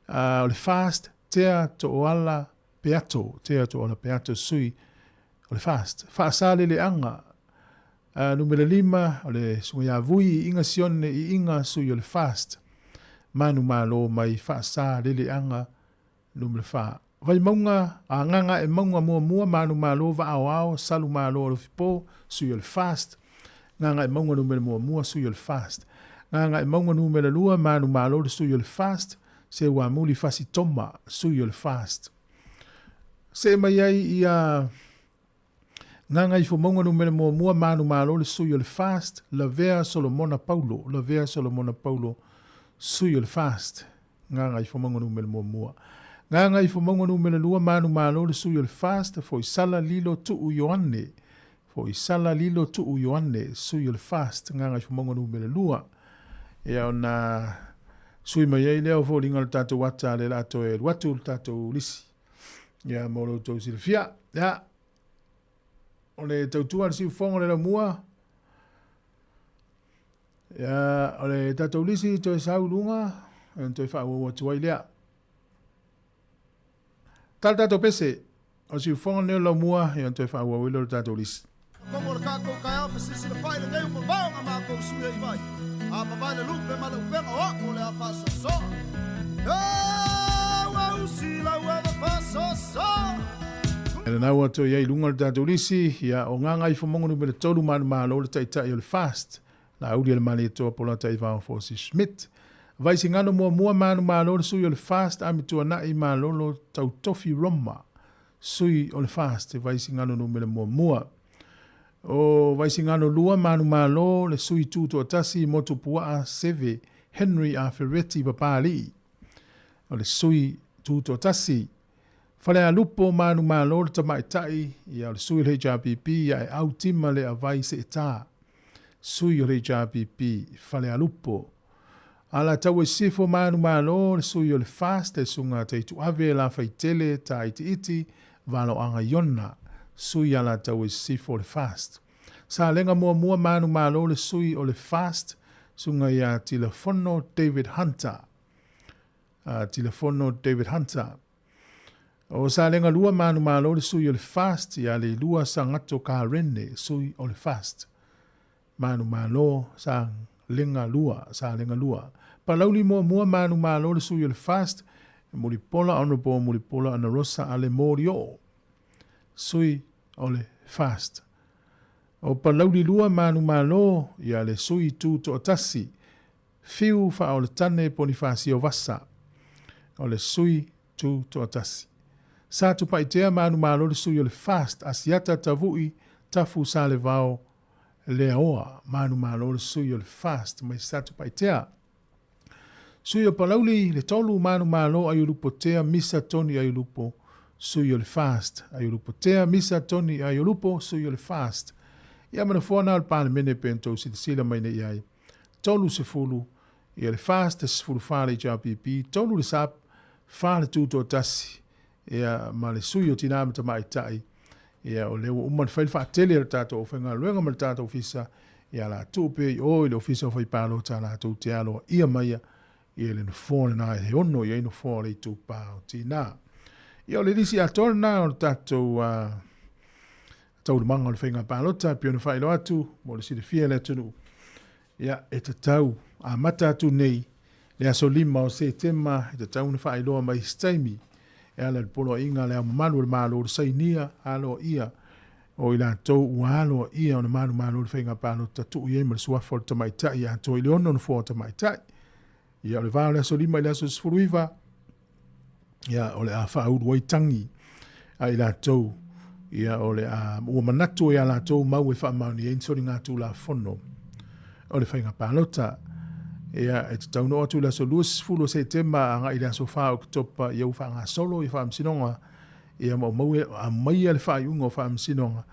o le fast, tea to oala peato, tea to oala peato sui o le fast. Whaasale le anga numele 5 o le sunga ia vui i inga sione i inga sui o le fast. Manu malo mai whaasale le anga numele 5. Vai maunga, a nganga e maunga mua manu malo va ao salu malo o le fipo sui o le fast. Nganga e maunga numele mua sui o le fast. Nganga e maunga numele 2 manu malo le sui o le fast. Se ua muli fasi toma sui o le fast. Se mai ai ia nganga i fumonga numele mua manu malo le sui o le fast. La vea Solomona Paulo sui o le fast. Nganga i fumonga numele mua. Nganga i fumonga numele 2 manu malo le sui o le fast. Fo isala lilo tuu Ioane sui o le fast. Nganga i fumonga numele 2. Ia ona sui mai ai leo fo linga le tatou wata le lato e watu le tatou lisi. Ia molo tau silfia. Ia. O le tautua le siufonga le la mua. Ia o le tatou lisi to e sau lunga. En to e wha ua tuai lea. Tal tatou pese. O siufonga le la mua. Ia to e wha ua wilo le tatou lisi. Como le kako kai au sisi le fai le deu mo vaonga ma ko suia i vai. A mavale lupe ma le upema o le a faso so. Wa usila wa faso so. Ele nau atu iai lunga le tatou lisi, ia o nganga i fumonga numele tolu manu malo le taitai o le fast. La auri le mani toa pola tai vao Fosi Schmidt. Vai singano mua manu malo le sui o le fast, amitua na i malo lo tau tofi Roma. Sui o le fast, vai singano numele mua. O vai singano lua manu malo le sui tuto atasi motu pua seve Henry a Ferretti papali. O le sui tuto atasi. Fale a lupo manu malo le tamaitai ia le sui le HRPP ia e au tima le avai se eta. Sui o le HRPP fale a lupo. Ala tau e sifo manu malo le sui o le fast e sunga te tu ave la faitele ta iti valo anga yona. Sui ala tau e sifo le fast. Sa lenga mua manu malo le sui o le fast sunga ia telefono David Hunter. O sa lenga lua manu malo le sui o le fast ia le lua sangato ka rene sui o le fast. Manu malo sa lenga lua. Pa lauli mua manu malo le sui o le fast Mulipola ono po mulipola ana rosa ale morio. Sui ole fast. O palauli lua manu malo ia le sui tu to tasi. Fiu fa ole tane ponifasi o vasa. Ole sui tu to tasi. Sa tu paitea manu malo le sui ole fast asiata tavui tafu sa le vao le oa manu malo le sui ole fast mai sa tu paitea. Sui o palauli le tolu manu malo ayulupo tea misa toni ayulupo sui o le fast. Ayulupo tea misa toni ayulupo sui o le fast. Ia mana fona al pane mene pento sila mai ne iai. Tolu se fulu. Ia le fast se fulu fale i JPP. Tolu le sap fale tuto tasi. Ia ma le sui o tinama ta mai tai. Ia o lewa uman fail fa tele le tato o whenga luenga ma le tato ofisa. Ia la tupe i o le ofisa o fai palo ta la tu te alo ia maia. Ia le nufone na he ono ia ino fone i tu pao tina. Ia o le lisi atol na o le tato tau le manga o le whainga pālota, pio na whaelo atu, mo le sire fia le tunu. Ia, e te tau, a mata atu nei, le aso lima o se tema, e te tau na whaeloa mai staimi, e ala le polo inga le amamanu le malo le sainia, alo ia, o ila tau ua alo ia o na manu malo le whainga pālota, tu i ema le suafo le tamaitai, ia to i le ono na fua tamaitai. Ia o le vao le aso lima, le aso sfuruiva, ia o le a whauru waitangi, a ila tau, ia o le ua manatu ia la tau mau e whaamauni e nsori ngā tū la whono. O le whainga pālota, ia e te tauno atu la so luas fulo se tema a ngā ila so wha o kitopa ia uwha ngā solo i whaamsinonga, ia mau e a mai le wha iunga o whaamsinonga,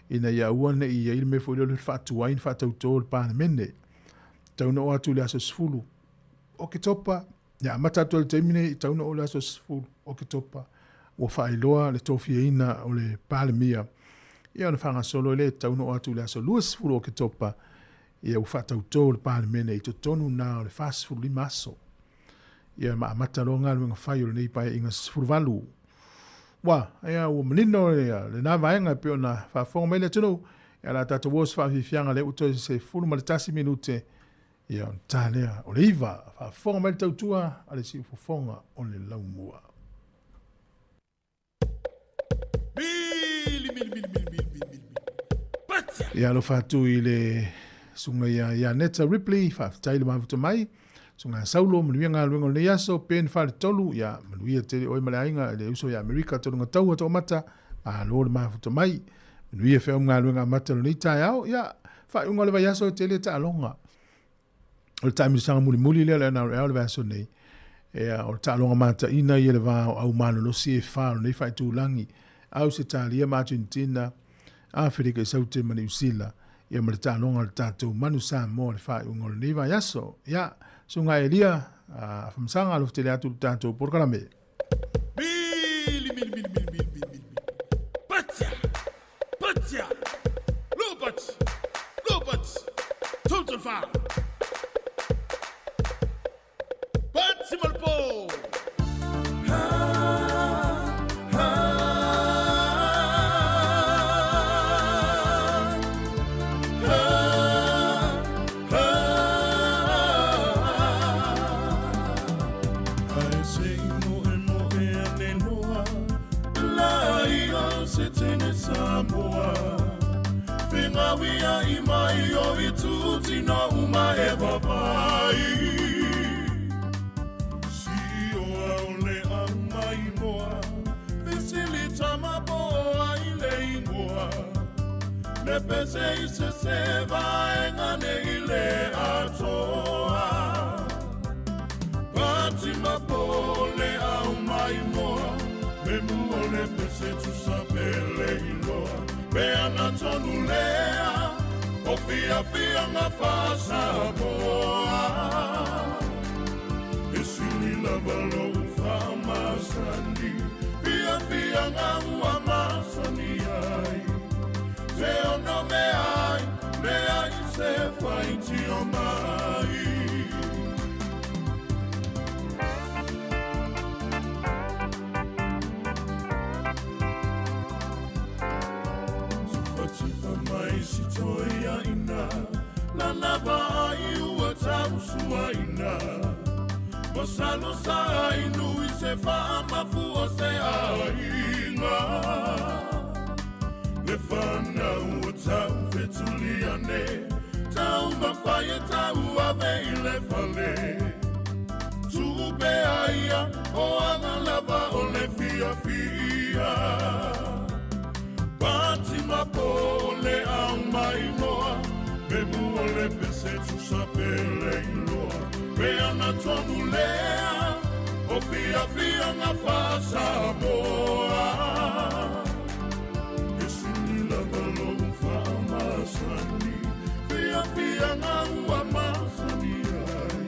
ina ia uane i ia ilme fo ilo le wha tuain wha tautō le pāne mene. Tauno atu le aso sfulu o kitopa, ia matatu le teimine i tauno o le aso sfulu o kitopa, ua whaeloa le tofia ina o le pāle mia. Ia ona whanga solo le tauno atu le aso luas furu o ke topa. Ia u whatautou le pāle mene i to tonu nā o le fast furu lima aso. Ia maa mataronga luenga whai o le nei pai inga furu valu. Wa, ia ua manino le nā vaenga pio na whafonga mai le tunu. Ia la tata wos whawhiwhianga le uto se furu ma le tasi minute. Ia on tālea o le iwa. Whafonga mai le tautua a le si ufofonga o le laumua. Ia lo fatu i le sunga ia Neta Ripley, whaftai le mafuta mai, sunga saulo, manuia ngā luenga le yaso, pen whare tolu, ia manuia te oi male ainga, le uso ia Amerika, tolu ngā tau ato mata, a lo le mafuta mai, manuia whea ngā luenga mata lo ni tai au, ia whai unga le vai yaso te le ta alonga. O le taimi sanga muli le na o le vaso nei, ia o le ta alonga mata ina i le vao au mano lo si e whao, nei whai tūlangi, au se talia ma Argentina, Afrika i saute mani usila, ia ma le tālonga le tātou manu Sāmoa le whai unga le niwa yaso, ia, sunga e lia, whamsanga alof te le atu le tātou porkarame. Mili, Patia, Lopats, total foul. Patsi Malpo. Sāmoa, whenga wia I mai o I tūti no uma e wapai. Si oa o le amai moa, vesili tamapoa I le ingoa. Le pese I se vaenga nei le atoa. Pati mapo le amai moa, me mua le pese tu sapele iloa. Be ana tonu lea, o fia ngā whasapoa. E sili lava lo whamasani, fia ngā ua masani ai. Te ono me ai se whaiti o mai. Si toia ina, la lava ai ua tau sua ina. O salo sa inu I se wha mafu o se ainga Le whanau o tau whetuliane Tau mawhai e tau awei le whale Tupe aia o anga lava o le fia fia Pati mapo o le au mai moa Me mua le pese tu sa pele iloa Me ana tonu lea O fia fia nga wha Sāmoa E sini lava lo wha masani Fia fia nga ua masani ai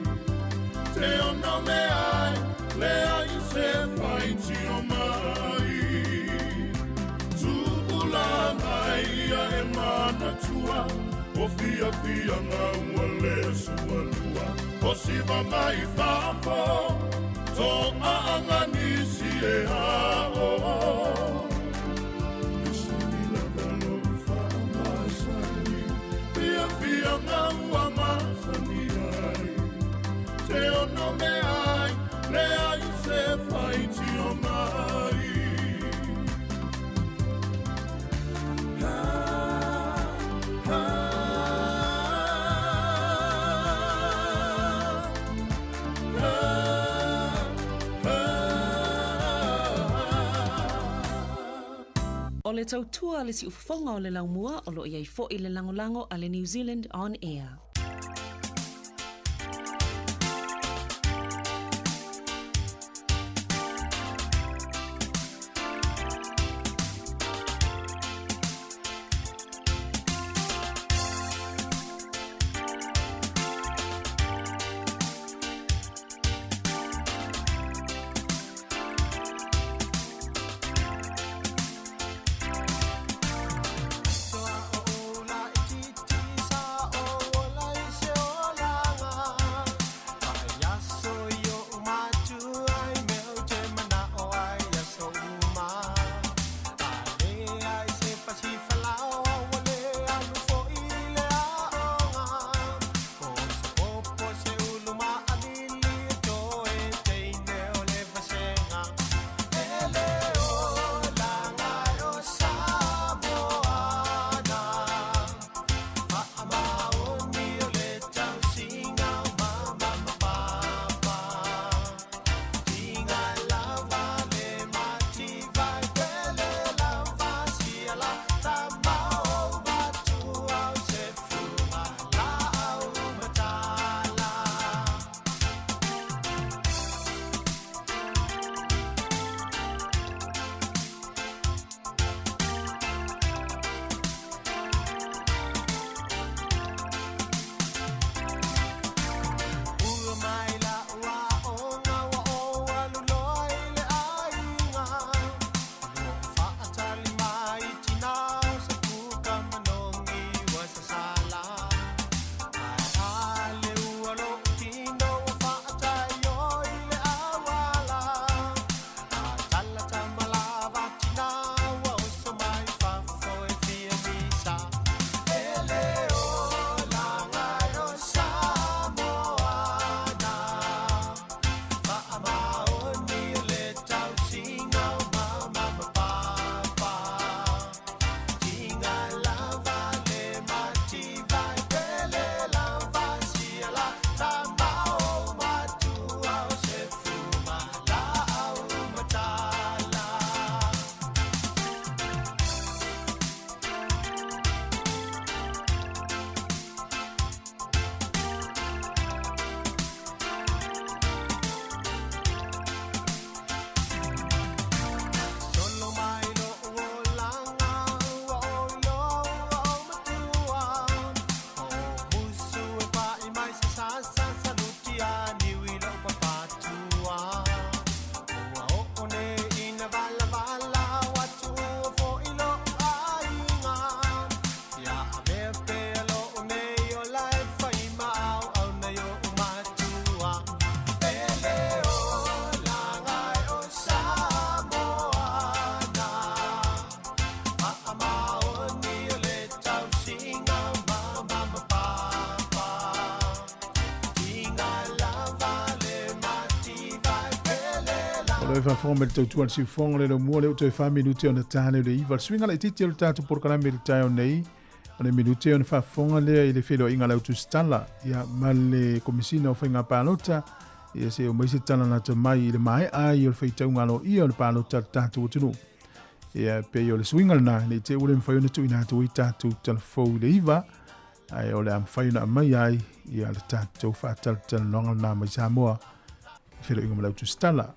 Te ono me ai Lea I se whaiti o mai Tupula mai ia e mana tua O fia fia nga ua le sualua O siva mai whafo Tō aanga nisi e hao E suni lava lo whamasani Fia fia nga ua masani ai Te ono me ai Lea I se whaiti o mai O le tautua le si ufafonga o le laumua o lo iai fo I le langolango a le New Zealand On Air. Ola Lo fa forma le tautua si fonga le mua le to fa minuti ona tane le iva swinga le titi le tatu por kana militaio nei ona minuti ona fa fonga le ile felo inga la tu stalla ya male komisina o finga palota ia se o maise tana na te mai le mai ai o feita unga lo ia le palota tatu tunu ia pe yo le swinga na le te ule mfa yona tu ina tu tatu telefo le iva ai o le am fa yona mai ai ia le tatu fa tal longa na mai Sāmoa felo inga la tu stalla.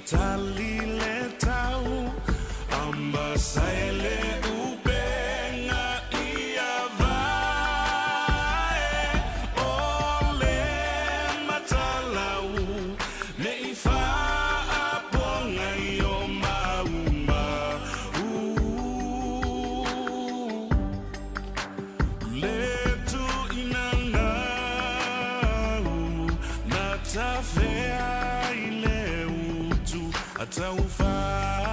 Tali le tau amba saile upenga ia vai ole matalau le ifa aponga yo mauma le tu inanga na tafea Ataufau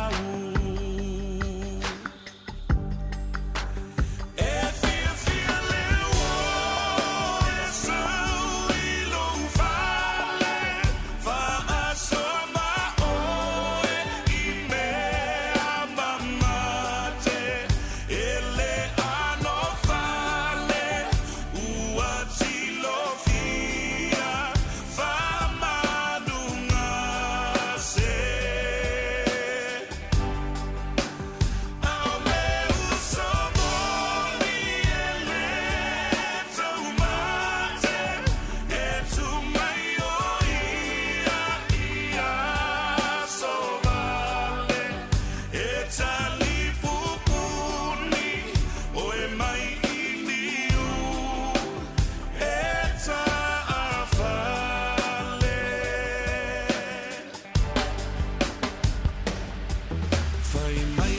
Fire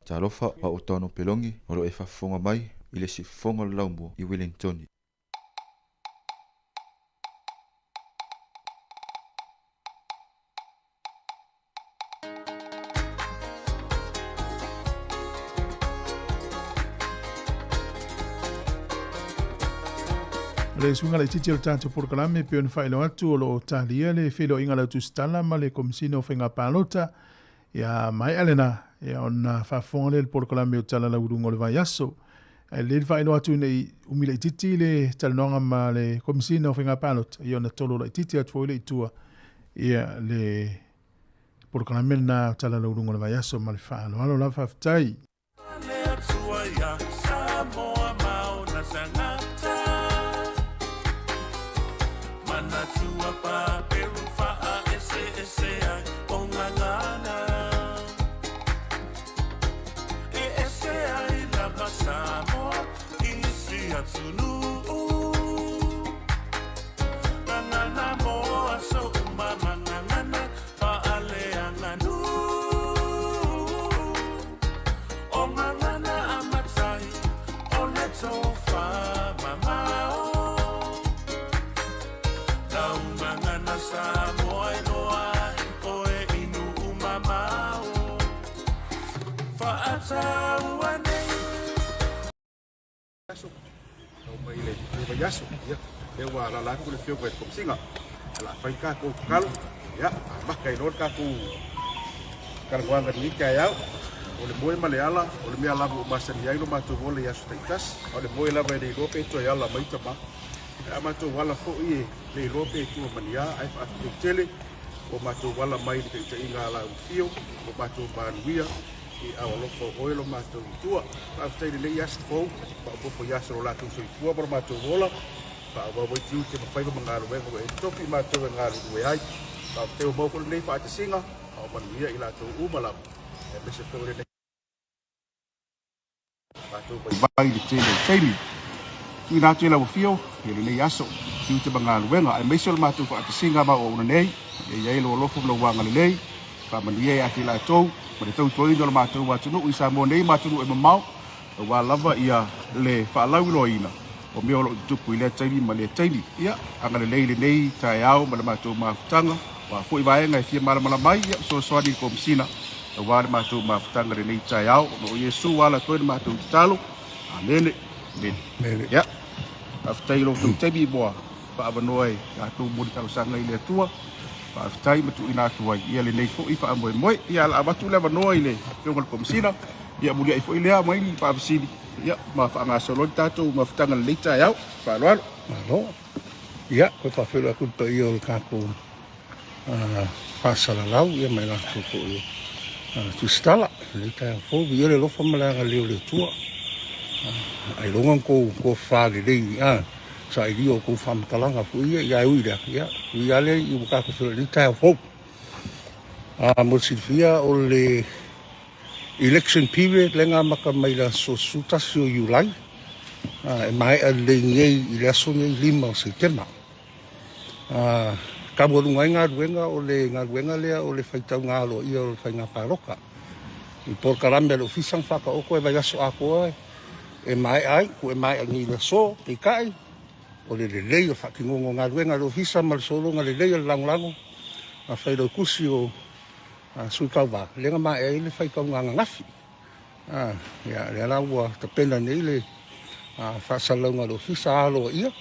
Talofa pa o tono pelongi o lo e whafonga mai i le si fonga laumua i Wellington. Le sunga le titi al tātou porkalame pe on whaelo atu o lo o tālia le whilo inga lau tustala ma le komisino whenga pālota ia mai alena ia on whafonga le porkalame o tala lau rungo le vai aso. Le whaelo atu nei umile titi le talanoanga ma le komisino whenga pālota ia ona tolo le titi atu le itua ia le porkalame na tala lau rungo le vai aso ma le whaelo alo la whaftai. Sāmoa mau na sangata Mana tua pa peru faa ese ai o ngangana E ese ai lava Sāmoa isi atunu Ngangana moa so umama ngangana faa leanganu O ngangana amatai o le tofa mamao Lau ngangana Sāmoa e loa o e inu umamao Whaatau anei Tau mai le yaso, ia. E wa la ku le fio ko kom singa. La fai ka ko kalo, ia. Ma kai lor ka ku kar wanga ni ka ya. O le moe maleala, o le mea labu masa ni ailo matu vole yaso taitas. O le moe lava e le rope to ya la mai tama. A matu wala fo i le rope tu mania ai fa tu tele. O matu wala mai ni te inga la fio, o matu banuia. I a loko oilo matu tua. Fa tei le yaso fo, fa popo yaso la tu so tua por matu vola. Fa wa wa tiu te fai ko mangalo we ko e topi matu ngalo we ai. Fa te o mo ko le fa te singa, o banuia ila tu umala. E me se fore Matu bai di tele tele. Tu na tele o fio, ele le yaso. Tu te banga luenga, ai mesol matu fa te singa ma o nei. E ye lo lofo lo wanga le nei. Fa manie ati la tou, ma le tou toi no matu wa tunu i Sāmoa nei matu e mamau. Wa lava ia le fa lau lo ina. O me o lo tupu ile tele ma le tele. Ia, anga le nei tai au ma le matu mafutanga. Wa foi vai ngai fia mala mai, so so di komsina. Wa le matu mafutanga le nei tai au, no Yesu wala koe le matu talo. Amene. Mene. Ya. Aftai lo tu tebi boa. Pa abanoi, ka tu mudi ka sanga ile tua. Pa aftai matu ina tua. Ia le nei fo i fa moe moe. Ia la abatu le abanoi le. Fionga le komsina. Ia mudi ai fo ile mai ni pa afsidi. Ia ma fa nga solo tatu mafutanga le nei tai au. Fa lo. Malo. Ia, ko fa fela ku to io le kako. Pasa la lau ia mai la tu ko io. Tu stala le tai fo vi le lo fa mala le tua. Ai longan ko fa le sa i dio ko fa matalanga fu ia uira ia le i buka ko le tai fo. Mo Silvia o le election period lenga maka mai la so suta so July. E mai a le ngei i le so ngei 5 September. Ka mo lunga nga ruenga o le o le faitau ngalo ia o fainga paroka. I por karame lo fisang fa ka o ko e vai aso ako e mai ai ko e mai ngi le so e kai o le o fa ki ngongo nga ruenga lo fisa mal solo nga le lang a fai do kusi o sui kauva le nga mai e le fai kau nga ngafi ya le la wa te pena nei le fa salonga lo fisa alo ia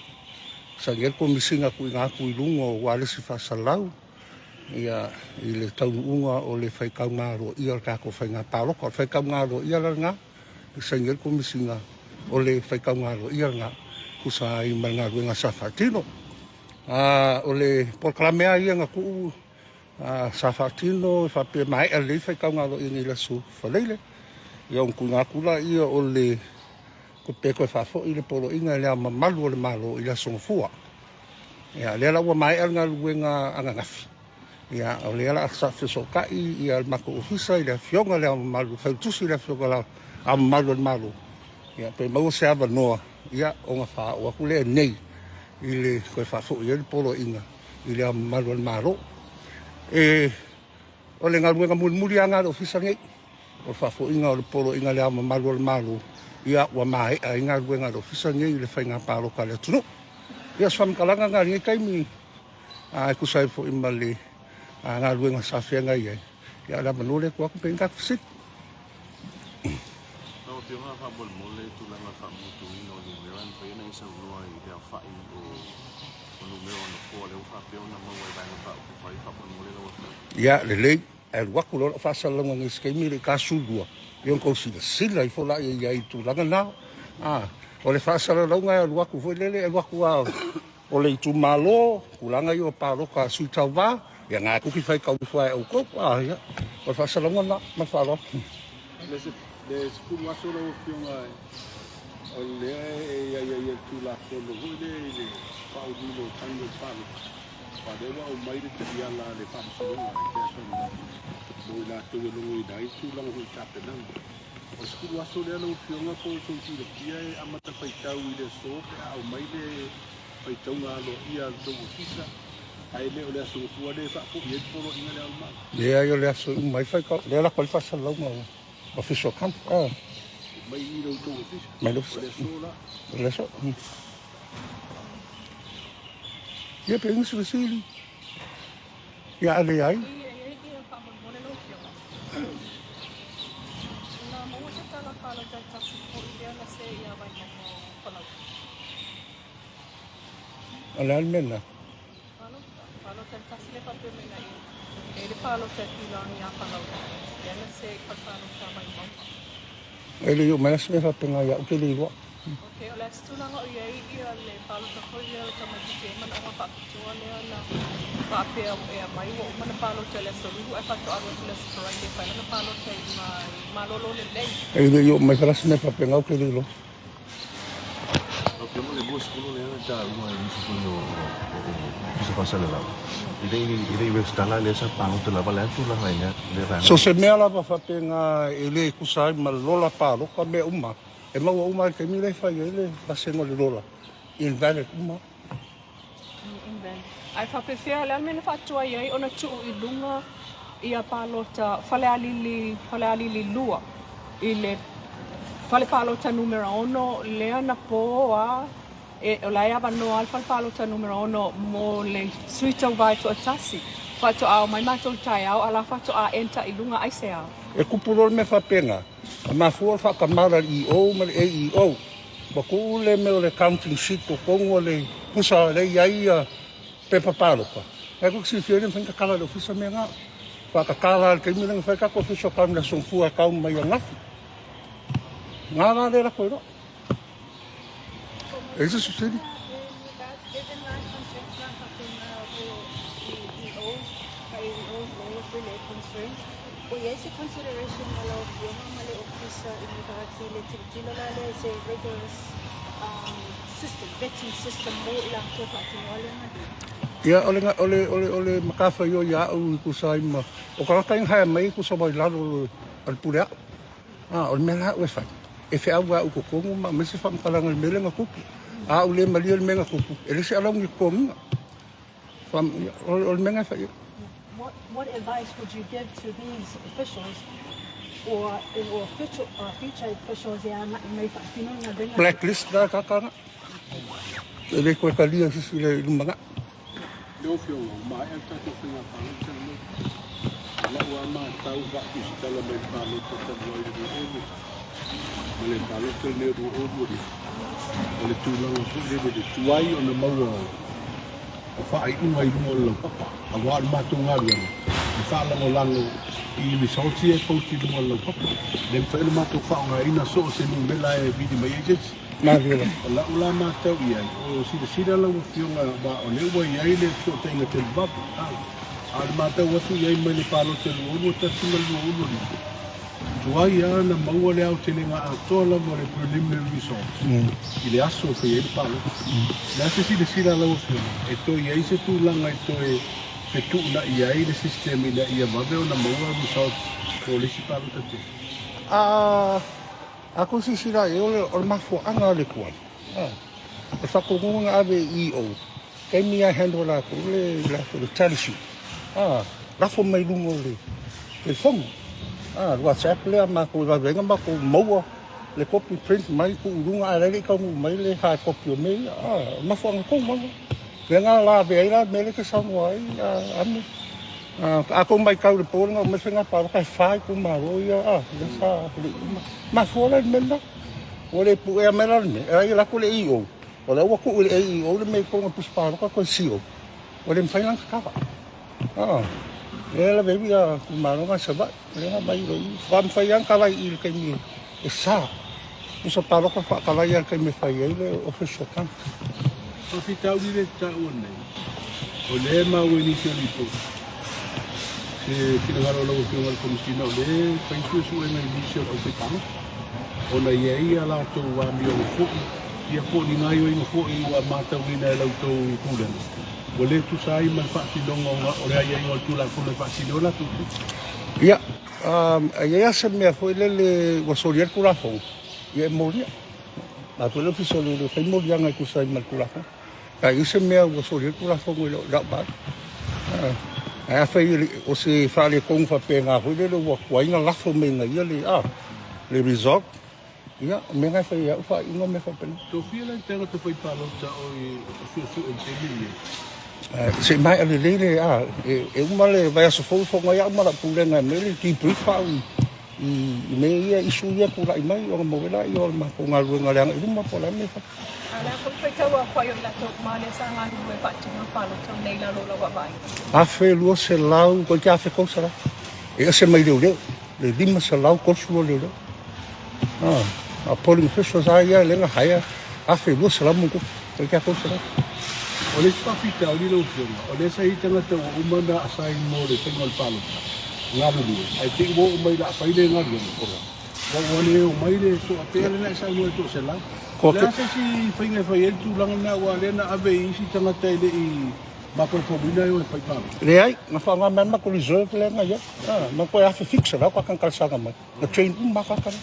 sa ngel ko misinga ku nga ku lungo wa le si fa salau ia i le tau unga o le fai kau nga ro ia ka ko fai nga palo ko fai kau nga ro ia nga sa ngel ko misinga o le fai kau nga ro ia nga ku sa i manga nga sa fatino o le proclamea ia nga ku sa fatino fa pe mai le fai kau nga ro ia la su fa lele ia un ku nga kula ia o le ko pe ko fa fo i le polo inga le mamalu le malo i la songfua ia le la wa mai nga luenga anga ngafi ia o le ala sa so kai ia mako ofisa i le fionga le mamalu fa tusi le fionga la mamalu le malo ia pe mo se ava noa ia o nga fa o ku le nei i le ko fa fo i le polo inga i le mamalu le malo o le nga luenga muri anga ofisa ngai o whafoinga o le polo inga le ama malu o le malu. Ia ua mai a inga luenga lo fisa ngai le whainga pālo ka le tunu. Ia swamkalanga ngā ringa kaimi. A kusai fo ima le ngā luenga sa whianga iai. Ia la manole kua kupe inga fisit. Tau te ngā whamole mole tūlanga whamutu ino o numero an whaina isa unua i rea whai o numero ana fōa leo whapeona maua i vaina wha uku whai whamole mole lau whai. Ia le lei, e waku lora whasalanga ngi skeimi le ka sulua. Ion kou sila i fola i ai tūlanga nao. O le whasalanga e waku fo lele e waku a o le itu malo, kulanga i o pālo ka sui tau wā. Ia ngā kuki whai kau whai au kou. Ia, o le whasalanga na, ma whalo. Le skulu aso lau whiunga o lea e tūla kono hui le whaudino tango whanu. Wharewa o maire te iala le whamasuronga e te asona. Mo i nā tūwe lungu i nai tūlanga hui tāpenanga. O skulu aso lea lau whiunga ko so tūra kia e amata whaitau i le sope au maire whaitaunga alo ia tongo fisa. Ai le o le aso kua le whapo i e polo inga le alma. Lea i o le aso mai whaikau. Lea la kwali whasalanga o. Official camp. Mai i rau tongo fisa. Mai lo fisa. Le sola. Le so. Ia pe inga sila sili. Ia ale ai. Ale al mena. Ele yo mana se fa penga ya o ke le lo. Okay, ola stulanga o ye ia le palo ta koile o tama te man o pa tuwa le na pa pe e mai o mana palo te le so lu e fa to aro le so ra le fa na palo te ma lo le le. Ele yo mai fa se fa penga o ke le lo. O ke mo le bus kulo le ta uma i so no se pasa le la. Idei westala le sa palo te la vale tu la rainha le rana. So se mea la fa penga ele kusai ma lola palo ka me uma. E mau uma ke mi le fa ele ba se no le lola. Invalid uma. Invalid. Ai fa pe fia le almena fa tua ia ona tu i lunga ia palo ta fale ali lua. Ile fale palo ta numero 1 le ana poa e o la ia no alfa palo ta numero 1 mo le suita vai to atasi. Fa to au mai mato tai au ala fa to a enta i lunga ai se au. E kupulol me fa penga. Ma fu fa kamara i o ma e i o. Ba ku le me le counting sheet ko kongo le pusa le ia pepa palo pa. E ku si fiore fa kala le ofisa me nga. Fa ka kala ke mi nga fa ka ko ofisa ka na son fu ka mai nga. Nga le la ko. Eso sucede. Esse consideration of yung mali officer in regards to electric is a rigorous system, vetting system mo ilang to patinwala na Ya ole makafa yo ya u kusai ma. O ka kaing ha mai ku so mai lalo al pura. O mena we fa. E fe awa u ko kongu ma me se fa mkala ngal mele nga kupu. O le mali el menga kupu. Ele se along ni kongu. Fam o menga fa. What advice would you give to these officials or future officials blacklist da kakana? Ele ko kalia si le mga. Yo fio ma e ta to pinga pa no tele. La wa ma tau va ki sta la me pa no to ta voi de o. Male pa no te ne do o do. Ele tu la o su de tuai o na mau. O fa ai un ai mo lo papa. A wa ma tu nga bien. Fa la mo lango i mi sauti e ko ti mo lo papa. Le fa ma tu fa nga ina so se no me la e vidi mai e Ma vela. La ula ma tau ia. O si la o fiunga ba o le wa ia le so te nga te ba. Al ma tau watu ia mai le palo te lo ta singa lo ni. Tuai ana maua le au te nga a tola mo le preliminary results. I le aso pe e palo. La se si la o fiunga. E to ia se tu langa e to e pe tu na ia i le sistema ina ia vabe o na maua results o le si palo te. Ako si sila e ole mafo anga le kuan. E whakongunga ave i o. Kei mia handle la ko le talisu. Rafo mai lungo le fongo. WhatsApp le ma ko va venga ma ko mo le copy print mai ku runga le ka mu mai le ha copy me ma fo ko mo venga la ve la me le ke Sāmoa ami ako mai ka le po nga me fenga pa ka fai ku ma ro ya sa ma fo le me na o le pu e me la me ai la ko le io o le wa ku le io le me ko pu pa ko sio o le fai lang ka la baby ma no sa ba le nga mai ro vam fai ang ka lai il ke mi sa Usa palo ka kalaya kay me fai ele official kan. So fi tau ni le tau nei. O le ma we ni ke lipo. Se ki ngaro lo ke ngal komisina le fai su su e ni se o pe tano. O na ye ala to wa mi o fu. Ia po ni ngai o i fu i wa mata wi na lo to kulen. O le tu sai ma fa si dongo o le ai o tu la ko le fa si do la tu. Ia ia se me foi le o solier ku la fo. Ia moria. La tu le fiso le fai moria ngai ku sai mal ku la fo. Ka i se me o solier ku la fo lo da ba. A fai o se fa le kong fa pe nga ho le o wa ina la fo me ngai le resort. Ia me ngai fai ia fa ingo me fa pen. To fia le tenga to fai palo ta o su su o te mi. Se mai ale le e uma le vai so fo ngai ama la pu le ngai me le ki brifa I me ia isu ia pula I mai o mo vela I o ma ko nga ruenga le I ma pola me fa ala ko pe ka wa ko yo la to ma le sa nga ru pa ti ma pa lo to nei la lo la wa vai a fe lo se lau ko ka fe ko sara e se mai le lima se lau ko su le a poli fiso sa ia le nga haya a fe lo se lau mo ko ka ko sara o le pa pita o le lo o le sa I tanga te o umana asai mo le tengo al palo ngalo ni ai te wo mai la pai le ngalo ni ko wa le o mai le so te le na sa mo to se la ko ke sa si finga fa el tu lang na wa le na ave I si tanga te le I ma ko ko bina yo pai pa le ai na fa nga ma ko reserve le nga ya ma ko ya fixa la ko kan kalsa nga ma na train ma ka kan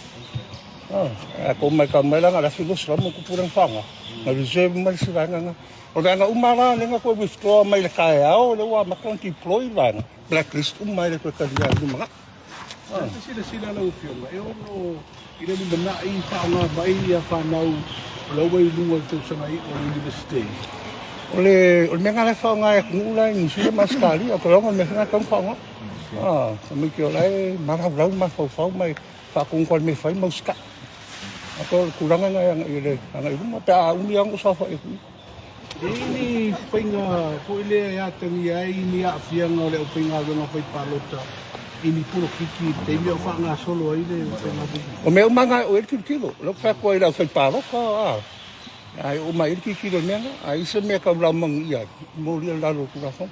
ko mai ka mai la nga la filo sa mo ko purang fa nga na reserve ma si nga nga o nga umara le nga ko withdraw mai le ka ya o le wa ma kan deploy la blacklist mai le ko ka dia du mga sila la ufio e ono ile ni na I fa nga mai ya fa nau lo wei lu to sa ngai o university ole me nga le fa nga ku la ni su ma skali o ko me nga kan fa nga me ki ola ma ra ra ma fa mai fa ku ko me fa mo ska ko kurang nga yang ile nga mo ta yang so fa ini pinga ko ile ya tangi ai ni a fianga le pinga nga fai palota ini puro kiki te mi fa nga solo ai le o meu manga o kilo lo fa ko ile fai palota ai o mai kiki le menga ai se me ka la mang ia mo ri la lo ku la fa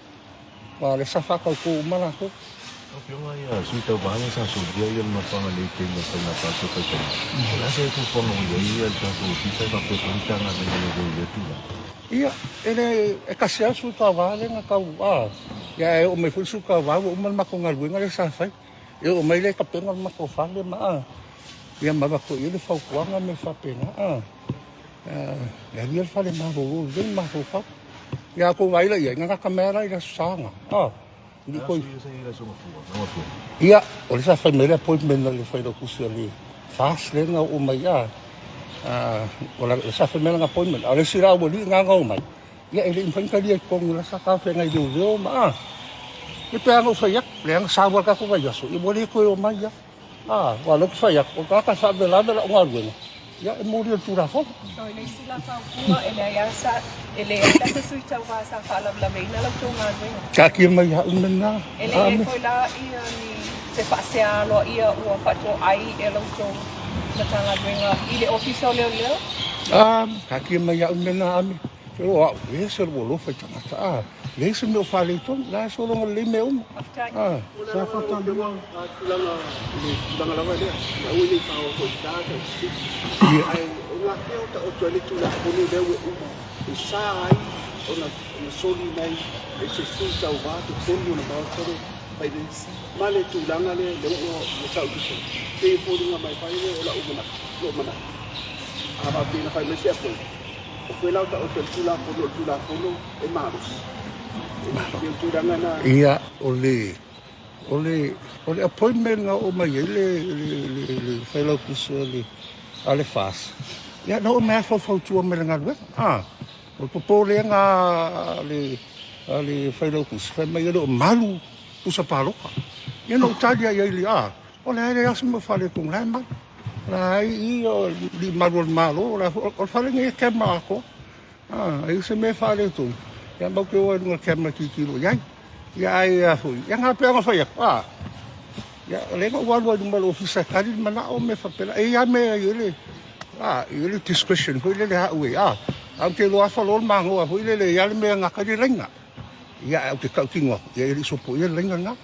pa le sa fa ko mala ko o pio mai su to ba na sa su dia ia ma fa le te me fa na pa so ka ta la se ku po no ia ta ko fi sa ka ko ta na le tu Ia, ele kasia su ka vale nga ka ya o me fu su ka va o mal ma ko ngal winga le sa fai e o mai le ka penga ma ko fa le ma ia ma ba ko ile fa ko nga me fa pena ya ni fa le ma ro le ma ko fa ya ko vai la ia nga kamera ila sa nga ni ko ia o le sa fa me le appointment le fa do ku se le fast le nga o mai wala sa fa mela appointment ale sira wo li nga mai ya ele infan ka dia ko ngula sa ka fe ngai do ma e pe ngo fa yak le ang sa wa ka ko va yaso e boli ko o mai ya wala ko fa yak o ka sa de la ngal wen ya e mo ri tu ra fo so ele sila fa ko ele ya sa ele ta se su ta wa sa fa la me na la to ngal wen ka ki mai ya un na ele ko la ia ni se fa se alo ia o fa to ai ele to na tanga venga ile official leo ka ki mai ya un na ami pero e se lo fa ta le se me fa le ton la so lo le me sa fa ta de wa tulanga la le ya u ni pa o ko ta ai la ke o ta o to le tu la ko ni le u sa ai ona soli mai e se su ta wa to ko ni na ba so pai de male tulanga le o sa u te po ni mai pai le la u mana aba pina fai me se po o foi lá o tu lá e maros ia o le O le appointment nga o mai le whailau kusa le fast. Ia na o mea whautua me le ngalue. O popole nga le whailau kusa. Whai mai o malu kusa paroka. Ia na utalia ia ili o le aere asu mo whale kong lai mai. La i o li malu al malo. O whale nge kema ako. Ai se me whale tu. Ia mau ke oa nunga kema ki kilo iai. Ia ai hui. Ia ngā pia ngā whaia. Ia lenga walua ni malo ofisa kari mana o me whapela. Ia me i le discretion. Hui le hau e. Au te loa whalol mangoa. Hui le ia le mea ngā kari renga. Ia au te kau kingo. Ia ili sopo ia renga ngā.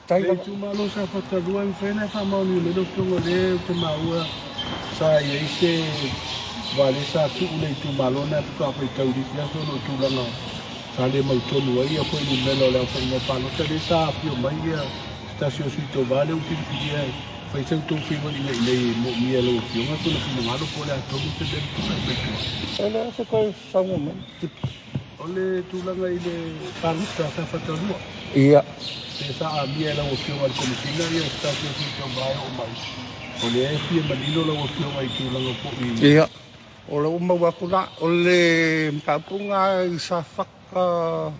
Tai tu malo sa whatarua i whena whamau ni lero tonga le te maua. Sa ia ise wale sa tu ule tu malo na tu ka whai tauri kia tono tūlanga. Sa le mautonu ai a koe ni melo leo whai ngā pālota le sa pio mai ia stasio suito vale o tiri ai whai sau tō whiwa i nei mo mia lo pio ngā tōna whina ngaro po le atomu te le tu kai betu. Ele se koe Sāmoa mai. O le tūlanga i le pālota sa whatarua. Ia. Se sa a mia la o pio al komisina ia stasio suito vale o mai. O le e pia manilo la o pio mai tūlanga po i. Ia. O le umau aku na, o le mkapunga i sa whaka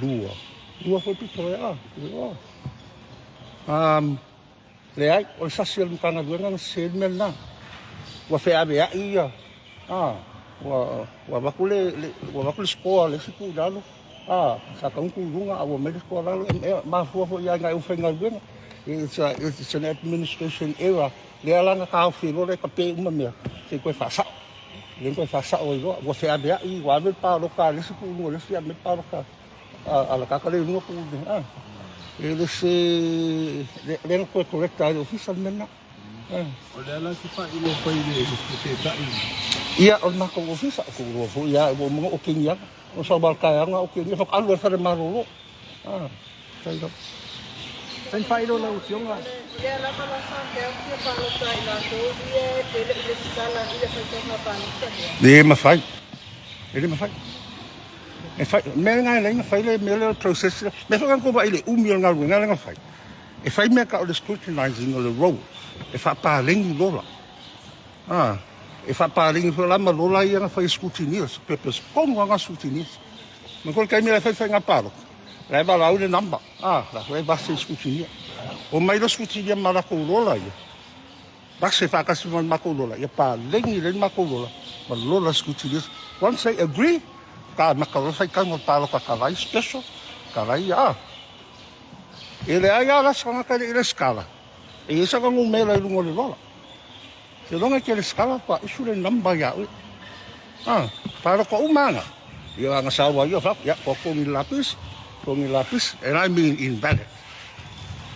lua. Lua foi pito ea. Le ai, o le sasi al mkanga luenga na se mel na. Wa whea mea ia. Wa wakule skoa le siku lalo. Sa kaunku runga awa mele skoa lalo. Ma fua fo ia ngai uwhenga luenga. It's an administration era. Le alanga ka whiro le ka pe uma mea. Se koe whasao. Le koe whasao i roa. Wa whea mea i wawel pāroka. Le siku unua le whia me pāroka. Ala kakale unua ku une. Le se... Le koe correcta ai official mena. O le ala ki wha i lo pai le te tai. Ia o nako official. Ko roa fu ia o mga o kingianga. O sa balkaianga o kingianga. Whaka alua whare maroro. Tai rau. Tai wha i lo lau fionga. Le ala malasa ke au kia pālota i la tōri e te le skala i le whaitanga pālota. Le mawhai. Le mawhai. E whai, mea ngai lenga whai le mea leo process. Me whakan kopa i le umiol ngā rua ngā lenga whai. E whai mea ka o le scrutinizing o le role. E wha pārengi lola. E wha pārengi wha lama lola i anga whai scrutineers. Purpose. Konga ngā scrutineers. Ma kore kai mea whai whai ngā pāroka. Lai ba lau le namba. La whai base scrutineer. O mai lo scrutineer marako lola ia. Base whakasi man mako lola. Ia pārengi le mako lola. Ma lola scrutineers. Once they agree, ka makarofai ka ngol palo ka karai special karai ele ai ala sanga ka ile skala e isa ka ngol mela i lungo le lola se longa ke le skala pa isu le namba ya palo ko umanga yo anga sawa yo fa ya ko ngi lapis and I mean invalid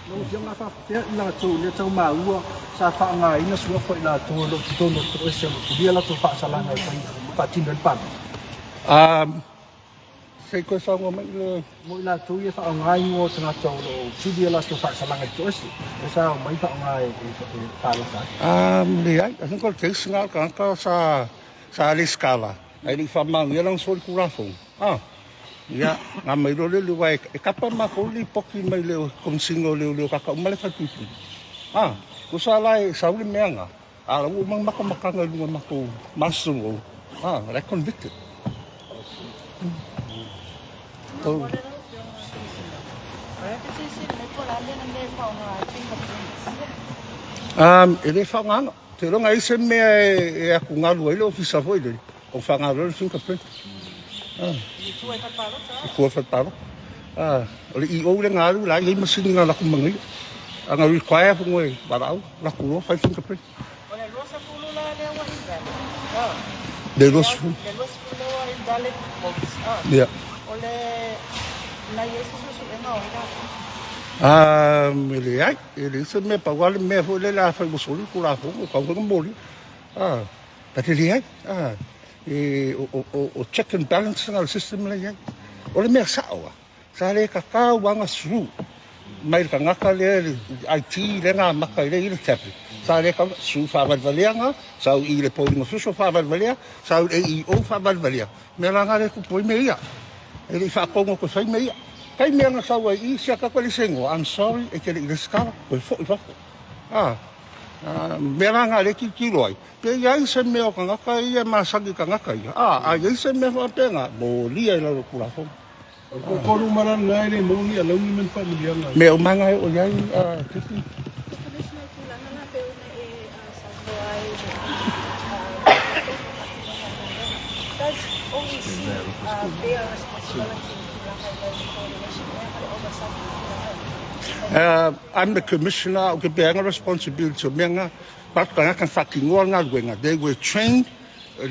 no yo nga fa fe na to le tau maua sa fa nga ina suo foi la to lo to ese dia la to fa sala nga pa tinel pa sei koe Sāmoa mai le... Mo i la tū ia whaongai ngō tanga tau lo tūdia la sto whaasalanga ki oesi. E sa o mai whaongai e pālata. Le ai, a hinko le teisi ngā kanka sa le skala. Ai li whamau ia lang sori kurafong. Ia, ngā mai lo le wai e kapa mako li poki mai leo komsingo leo kaka umale whatutu. Ko sa lai sauri mea ngā. Ala u mang mako makanga lunga mako masungo. Like convicted. Ele whanganga. Te ronga i se mea e aku ngalu ele ofisa foi dele. O whangaro le fingerprint. I kua whataro. O le i ou le ngalu la i masini ngā laku mangai. A ngā require fu ngoe barau. Laku roa whai fingerprint. O le rosa fulu la le wa invalid. Le rosa fulu. Le rosa fulu wa invalid votes. Yeah. Ole na yesu su e no Ele ai, ele se me pagou me foi le la foi busuri kula fo ko ko mori. Tapi ele ai. E o check and balance na system le ai. Ole me sawa. Sa le ka ka wanga su. Mai ka ngaka le IT le na maka le ile tapi. Sa le ka su fa valvalia sa ile polling official fa valvalia, sa EO fa valvalia. Me la ngare ku poi me ia. Ele fa kongo ko sai me ia. Kai mea nga sawa I sia ka kwali sengo. I'm sorry, e kere I le skala. Koe fo I wafo. Mea nga le ki kiloi. Pe iai se mea o ka ngaka ia masagi ka ngaka ia. Iai se mea whapenga. Mo lia I lau kula fo. Ko koru maran ngai le mo ni alau ni men familia ngai. Mea o manga o iai tiki. Does always see their responsibility I'm the commissioner of the Beanga responsibility so menga but kan fakingo nga luenga they were trained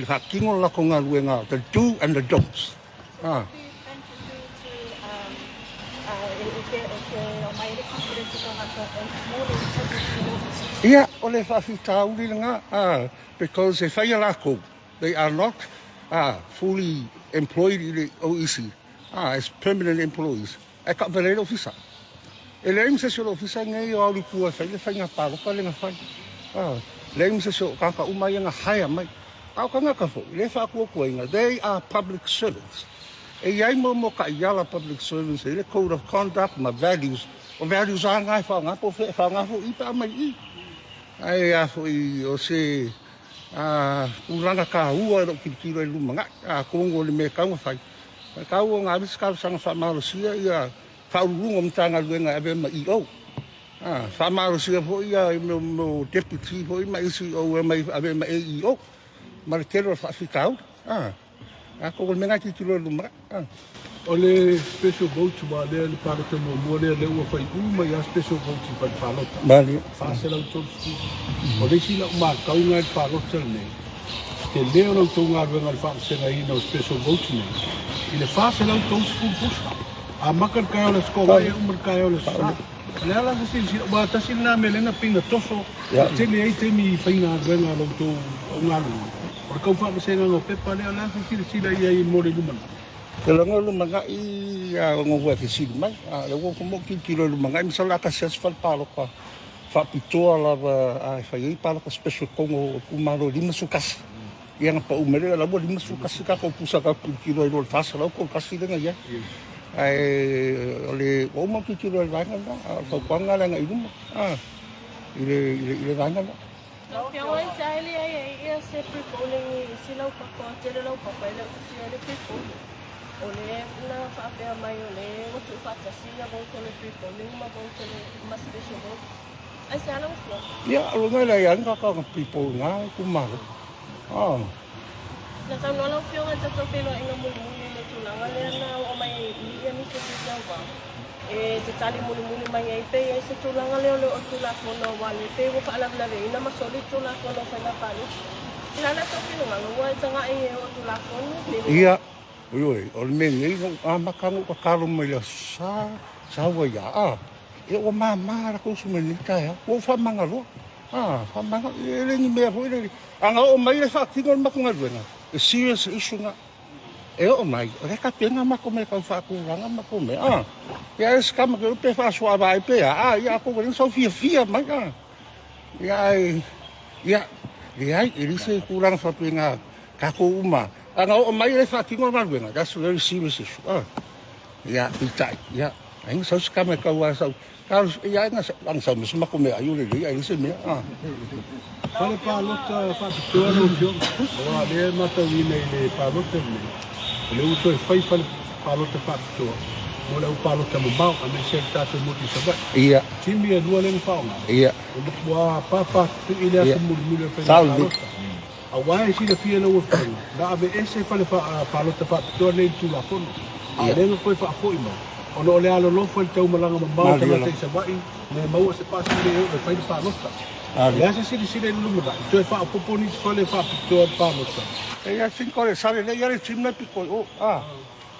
fakingo la ko nga luenga the do and the don'ts yeah ole fa fita uli nga because if I lako they are not fully employed in the OEC as permanent employees I can't very officer ele im se so ofisa ngai o li ku fa le fa nga pa ka le nga fa le im se so ka ka uma nga haya mai ka nga ka fo le fa ku nga they are public servants e ai mo ka yala public servants le code of conduct my values o values a nga fa nga po fa nga fo I pa mai ai a fo I o se ulanga ka ua ro ki ki lu manga ko ngo le me ka nga fa ka u nga bis ka sang fa ma ro sia ia Faulungo mtanga luenga ebe ma IO. Whamaro sia po ia mo deputy po ima isi o mai ebe ma EIO. Maritero whaafikau. Ako menga ki kilo lumara. O le special vote ma le parata mo mo le ua fai uma ia special vote pa palota. Mali. Fase lau tolu ski. O le sila ma kaunga I palota ne. Ke leo lau tonga luenga le whaasena ina o special vote ne. I le fase lau tolu school pusta. Makan kaya le skola ia umur kaya le sa. Le ala ko sin ba tasin na melena pinga toso. Te le ai te mi faina venga lo to ngalu. Por ka fa se nga pe pa le ala ko sila ia I mo le luman. Ke lo ngolu manga I ngo wa fi sil mai. Le wo ko mo ki kilo lu manga mi sala ka ses fal palo ka. Fa pito ala fa I palo ka special kongo umaro lima sukas. Yang pa umere la bo lima sukas ka ko pusa ka kilo lo fa sala ko kasi nga ya. Ole o mo ki kilo ranga na ko kwanga la ngai dum ile ranga na Pia wai sai ai SEP polling silau pa ko tele lau pa ele le people ole na fa pe mai ole o tu pa sia bo tele polling ma bo tele mas special bo ai sa lau flo ya lo ngai la yang ka people nga ku ma na ka no lau fio nga to pelo inga mo Tulanga na o mai ia mi se tau te tali muli mai ai pe ai se tulanga le o tula kono wale pe wo fa la ina ma soli tula kono fa na pali ina na to pino nga wa tanga ai o tula kono ia oi o me ngai no makango ka kalo mai la sa wa ya e o mama ra ko su me ni ka ya o fa mangalo fa mangalo ele ni me fo ele anga o mai le fa tingo makunga duena a serious issue nga e o mai re ka pena ma come ka fa ku ranga ma come ya es kama ke pe fa swa vai pe ya ko ko so fia mai ya ele se ku ranga fa pena ka ko uma anga o mai le fa tingo ma buena that's very serious issue ya pitai ya ai so kama ka wa so ka ya nga ang sa mas ma come ayu le ya ele se me Pale palota fa to no jo o le mata wine le palota ne le uso e fai palota fa to mo le palota mo ba a me se tato mo ti sabat ia timbi e dua le fauna ia o wa papa tu ile a mo mo fe palota a wai si le pia no fa da ave ese pale palota fa to le tu la fono a le no foi fa foi mo o no le alo lo foi tau malanga mo ba ta te sabai me mau se pasa le fai palota ya se si le lume ba to fa poponi fale fa to palota e ya sin kore sale le ya le chimna piko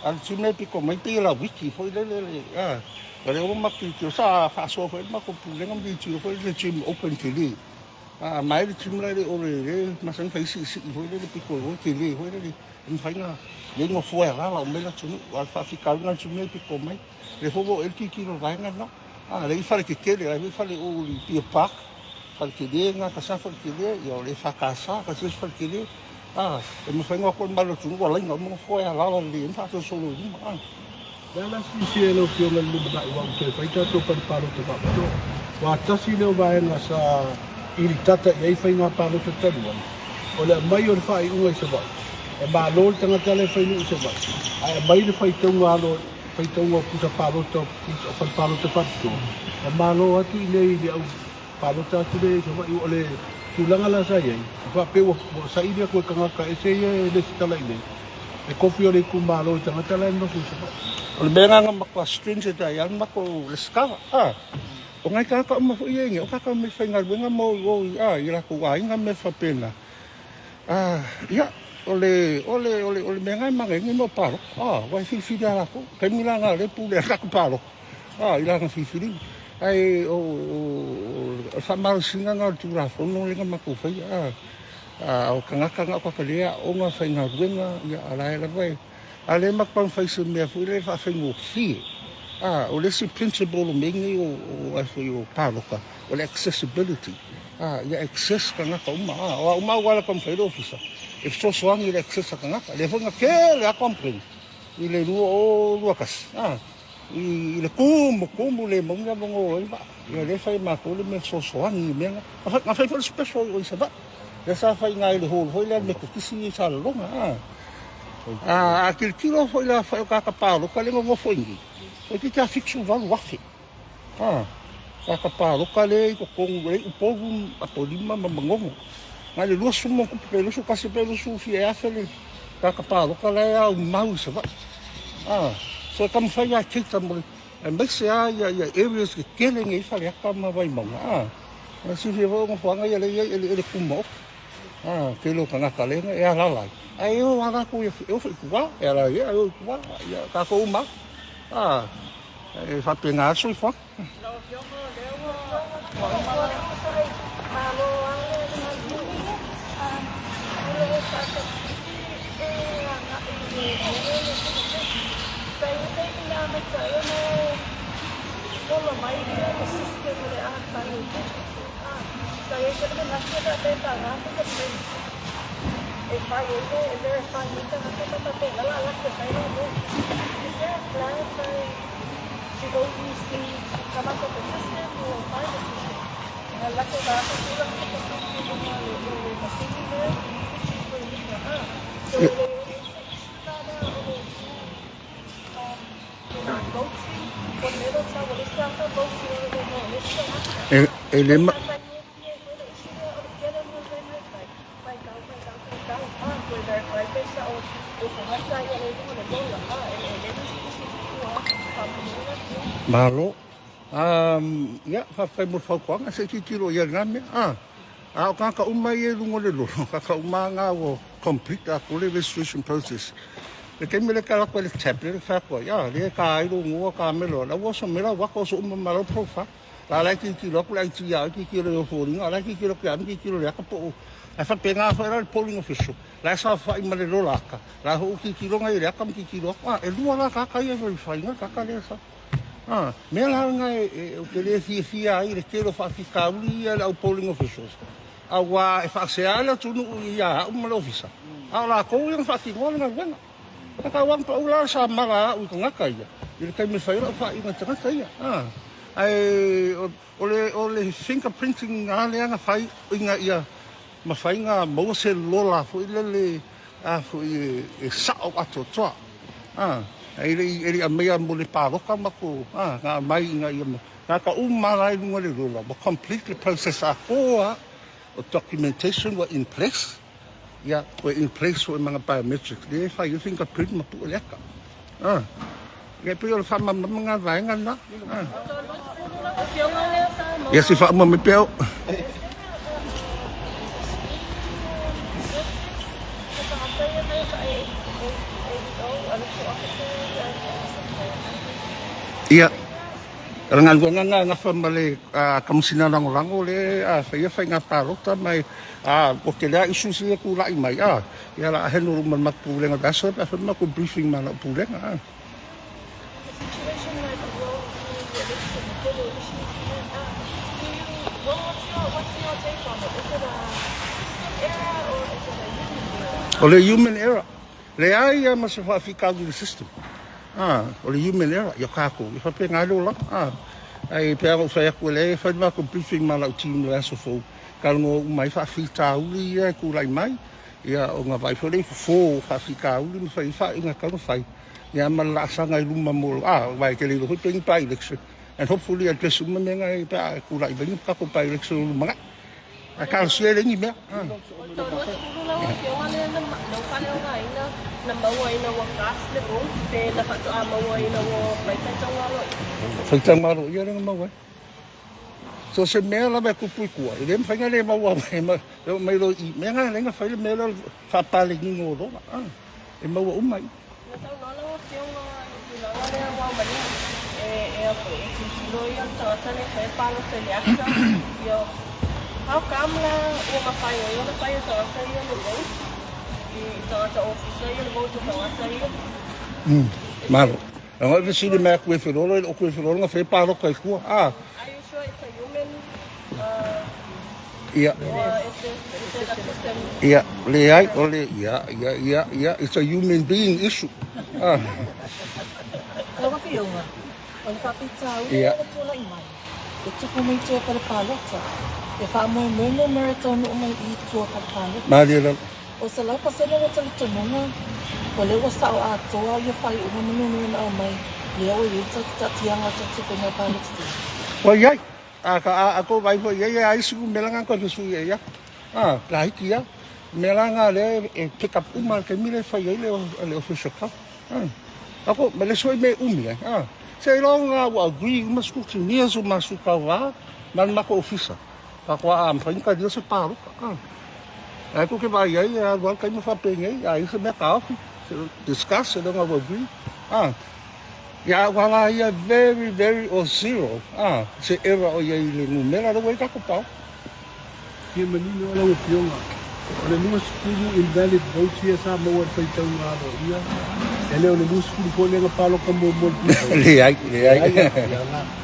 al chimna piko mai pe la wiki foi le le o ma ki sa fa so foi ma ko pu le ngam di chi foi le chim open tv mai le chimna le o le ma san fa si foi le piko o tv foi le in fa na le no foi la me la chunu al fa fi ka na chimna piko mai le fo el ki lo va na le fa le ke le fa le o pi park falkide nga ka sa falkide yo le fa ka sa ka se falkide e mo fengo ko malo tu wala nga mo fo ya la le fa so solo Dala si lo fio ngal lumba wa ke faita to paro to ba to. Wa tasi le va en sa ili tata e fai nga paro to tadua. O le mai o fai u se ba. E ba lo tanga tale fai nu se ba. Ai mai le fai to nga lo fai to nga puta paro to paro to pa to. E ba lo atu ile ile au paro ta tu le se ba o le tulanga la sa ye. Fa pe o sa ile ko kanga ka e se le tala ile. E kofi o le kumalo tanga tale no se ba. O le benga nga makwa stringent ai an mako le skava. O ngai ka ma fu ye o ka me fai ngal benga mo o ira ko ai nga me fa pena. Ya ole benga ma ngi mo paro. Wa fi dala ko. Ke milanga le pu le ka paro. Ira nga fi ai o sa mal singa nga tu ra fo no le nga mako fai. O kanga ko ka le o nga fai ngal benga ya ala la vai. Ale makpang fai se mea fuile fa fai ngo fi. O le si principle o mengi o fai o paloka. O le accessibility. Ya access ka ngaka uma. O uma wala kam fai ofisa. If so swangi le access ka ngaka. Le funga ke le a compren. I le lua kas. I le kumu le monga mongo o iba. I le fai mako le me so swangi menga. Ma fai for special o isa ba. Le sa fai ngai le hol. Hoi le me kukisi i sa longa. Aquele tiro foi lá, foi o cacapalo, o calema não foi ninguém. Foi que a ficção vai no afe. Cacapalo, o calei, o povo, a polima, mamangongo. Mas ele não sumou com o pelo, o cacipelo, o fiel, cacapalo, o calei, o mau, isso vai. Só que me faz aqui também. Mas se há areas que querem ir, falei, a cama vai mal. Mas se vier uma forma, ele pulmou. Aquele que na calema é a lalai. Aí eu agora eu fui cuba, ela eu cuba, tá com uma, vai pegar só fora. Ele malo ya fa mo fa ko nga se kilo ya ngame o ka uma ye lungo le lo ka uma nga o complete a ko le registration process le ke me le ka ko le tablet fa ko ya le ka ai lungo ka me lo la wo so me la wa ko so malo profa la la kilo ko la ya kilo yo fo ringa la kilo ka mi kilo ya ka po a fa pena fa el polling official la sa fa i male lo la ka la ho kilo nga ya ka mi kilo e lu la ka ya verify nga ka le sa me la nga o que le fia ai le quero fa ficar ali ao polling officials awa e fa se ala tu no ia o malo ofisa ala ko yang fa ti ngol nga nga ka wang pa ula sa mara u nga ka ia ile kai me fa ila fa i nga tanga ia ai ole fingerprinting nga le nga fa nga ia ma fa nga mo se lola fo ile fo e sa o ato toa ele a meia mole paroka mako nga mai nga ia ka uma lai ngole rola but completely process a koa o documentation were in place were in place for mga biometrics le fa you fingerprint ma pu leka ge pio fa ma mga vai nga na yes if ma me pio iya rangal nga family kamusina lang le fa nga parota mai porque la isu si ku la mai ya la henu man matpule nga daso pa fa ko briefing man pule nga ole human error le ai mas fa ficar do system O le human error, ia kako, i whape ngai lola. Ai pēr o whai aku le, whai mā ko briefing mā lau team le aso fōu. Karango mai whawhita uli ia ku lai mai. Ia o ngā vai whore fō whawhika uli, mi whai whai inga karo whai. Ia mala sanga I luma mōlo. Vai ke leilo hoi pengi pai election. And hopefully I'll dress uma me ngai pēr ku lai vengi kako pai election luma ngai. I can't see it anymore. Faitang maro ia ringa mau so se mea la me kupui kua I lem whainga le mau mai lo I mea ngā renga whaile mea la whapale ngingo ro e mau umai How come la o mawhai o ia whai o tawata ia no rei? I tawata ofisa ia no mauta tawata ia? Maro. Ang oi visi mea kue whirolo, o kue whirolo ngā whai pāroka I kua. Are you sure it's a human? Ia. Ia. Le ai, o le, ia. It's a human being issue. Kau whionga. O le whapitau. Ia. O tula I mai. E tuku mai tua para pārota. E whaamoe momo marathon o mai I tua kapalo. Marira. O sa lau pasena o tali tononga. O lewa sao a toa ia whai o mamunu na o mai. Lea o i tatianga tatu ko ngā pāloti. O iai. A ko vai fo iai ai siku melanga ko su ia. La hiki ia. Melanga le e pick up uma ke mire fai ia le official cup. Ako me le soi me umi ai. Sei longa wa agree masku tinia so masku kawa. Man mako official. Kakwa am fain ka dia se paro. Ai ko ke vai ai a igual kai mo fa pengai, ai se me ka discuss it over agree. Ya wala ia very or zero. Se era o ia le numera do ka ko pau. Ke manino ala o pionga. Ole nua skulu invalid vote here Sāmoa whaitau ngā ro ia. Ele ole nua skulu po lenga palo ka mo. Le ai.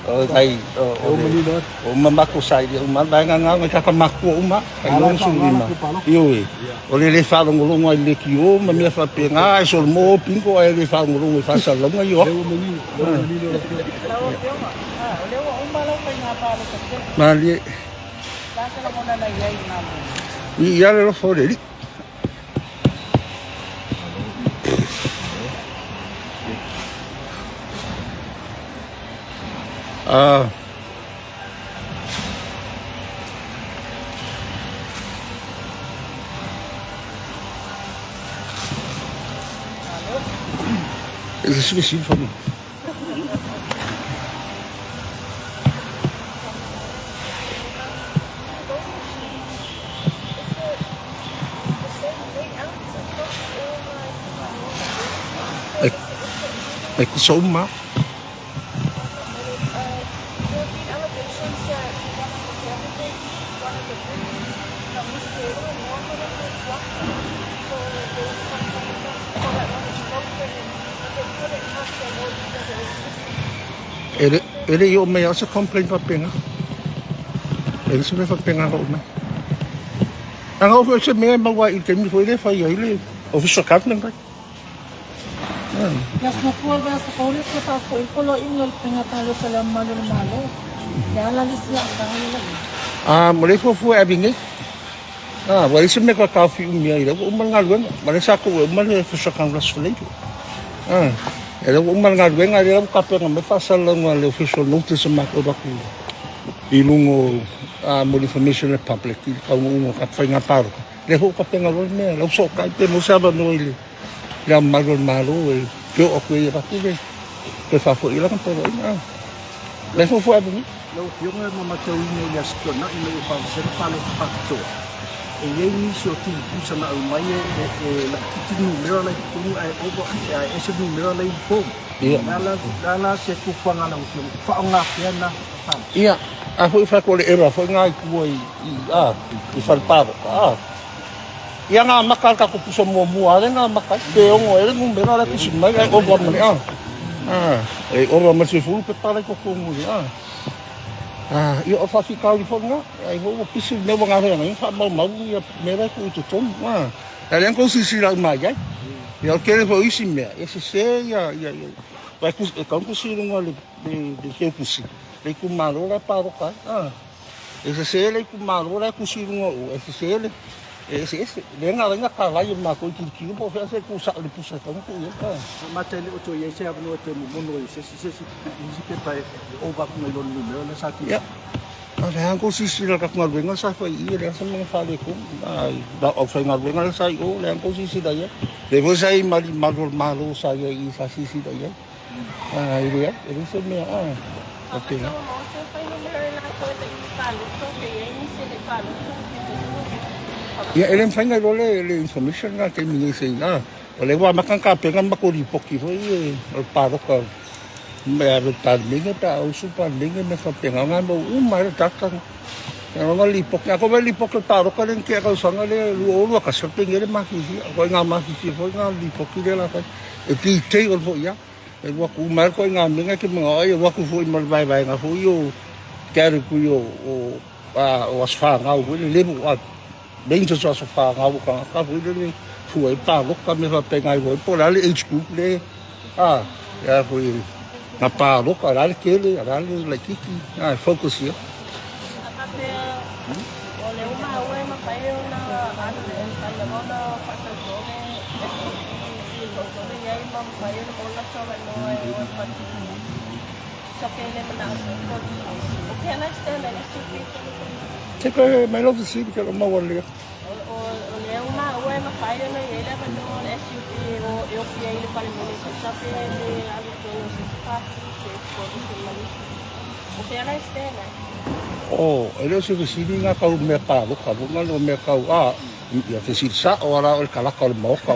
O tai o manino. O mamako sai o mabanga ngā ka mako uma. Ai no sungima. Ioi. Ole le fa ngolongo ai le kio, ma me fa penga, so mo pingo ai le fa ngolongo fa sa longa yo. Le manino. Ole o umbala fa ngā palo ka. Mali. La ka mona na ia I ngā. Ia le fo le. Is difficile for me. Ai ku so ma. Ele yo me asa complain pa penga. Ele se me fa penga ro me. Ang ofo se me ma wa I temi foi le fa ile official captain ba. Las na fuwa ba sa kore sa pa ko ipolo ingol penga palo sa lamalo. Ya la lisya sa nila. Mo le fo abingi. Wa se me ka fi mi ai o man ngalwen, ma le sa ko ma le official congress fa le. Ele o man ngalwen ai le ka penga me fa sa longa le official notice ma ko ba ku. I lungo mo information republic ka mo ka fa nga paro. Le ho ka penga lo me, lo so ka pe mo sa ba no ile. Ya malo e yo o que ba tu ke fa fo ila kan todo le fo abingi lo yo me mama te uni ya skona I me fa se palo patto e ye ni so tu pusa na mai e la tu numero la tu ai over ai ese numero la info la se ku fa ngana fa nga fiana ia a fo fa ko le era fo nga ku I fa paro ia nga makal ka ko puso mo ale nga makal peong o ele numero la ku simai ai over mani e ora ma se fu pe pare ko ko mu io fa fi ka fo nga ai ho pisi me nga nga fa ma ia me ra ku to tom ele ko si la mai ia ke le fo isi me ese se ia vai ku e kau kusirunga le ke kusi le ku malo la paroka e se le ku malo la kusirunga o e se le le nga ka vai ma ko ki po fa se ku sa le pusa ka ku ya mata le o to ye se abno te mo no se pe pa o ba ku lo numero na sa ki ada ang ko sisira ka ngal sa fa i le sa mga fale ko da o fa ngal sa i o le ang ko sisira ya le vo sai malo sa ya i sa sisira ya ile ya ile se me okay ya ele fa ngal le information nga ke mi se na o le wa makang ka pe ngan makuri poki fo i o paro ka me ave tal minga ta o super minga me fa pe ngan mo mai ta ka nga li poki ko li poki paro ka len ke ka sanga le lo ka sa pe ngere ma ki ko nga ma ki fo nga li poki le la ka e ti te o fo ya e wa ku mar ko nga minga ke mo ai wa ku fo mal vai nga fo yo quero ku yo o asfa nga o le mo bem de só fa nga o ka fo le fu e pa lo ka me fa pe nga o po la le h ku le ya fo na pa lo ka la ke le la kiki focus yo ole uma we ma pa yo na ka le bona pa sa jo me si lo jo me ya ma pa yo ko la so no e pa so que le na ko o que na stella le se que me lo decir que lo mo le ole uma we ma pa yo na ele pa no SUP o eu fui ele para me sa que le ali to no se pa que ko o que na stella ele se decidi nga ka me pa lo ka lo me ka ia te sa o ara o kala ka mo ka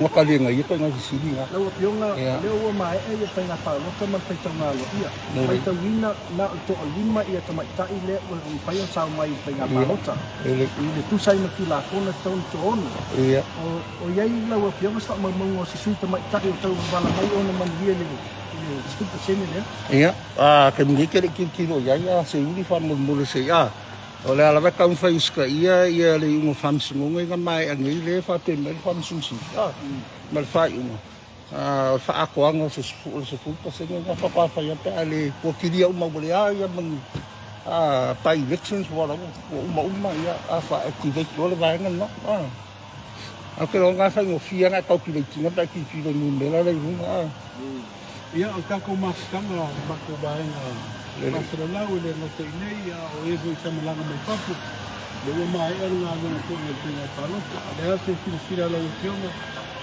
mo ka li nga i ko nga decidi nga lo pionga le o mai e ia penga pa lo ka man pe tanga lo ia mai ta wina na to lima ia ta mai ta ile o pai o sa mai penga pa lo ta ele tu sai ma ki la kona ton ton ia o ia lo pionga sta ma mo si su ta mai ta o ta bala mai o na man dia le stupa sene le ia ke mi ke ki lo ia se uni fa mo se ia o le ala ka un fai ska ia le un famsu ngo nga mai angi le fa pe me famsu si mal fa un fa ko ang se fu pa se nga fa fa ia pe ale ko ki dia uma bole ia man pa elections wala uma ia fa activate lo le vai nga no ke lo nga fa ngo fia nga ka ki le tinga pa ki lo ni me la le ia o ka ko maskanga ma ko ba le pasra la o le no te nei o e vo sa malanga mai papu le o mai era nga no ko le tinga palo le ha se sira la usiona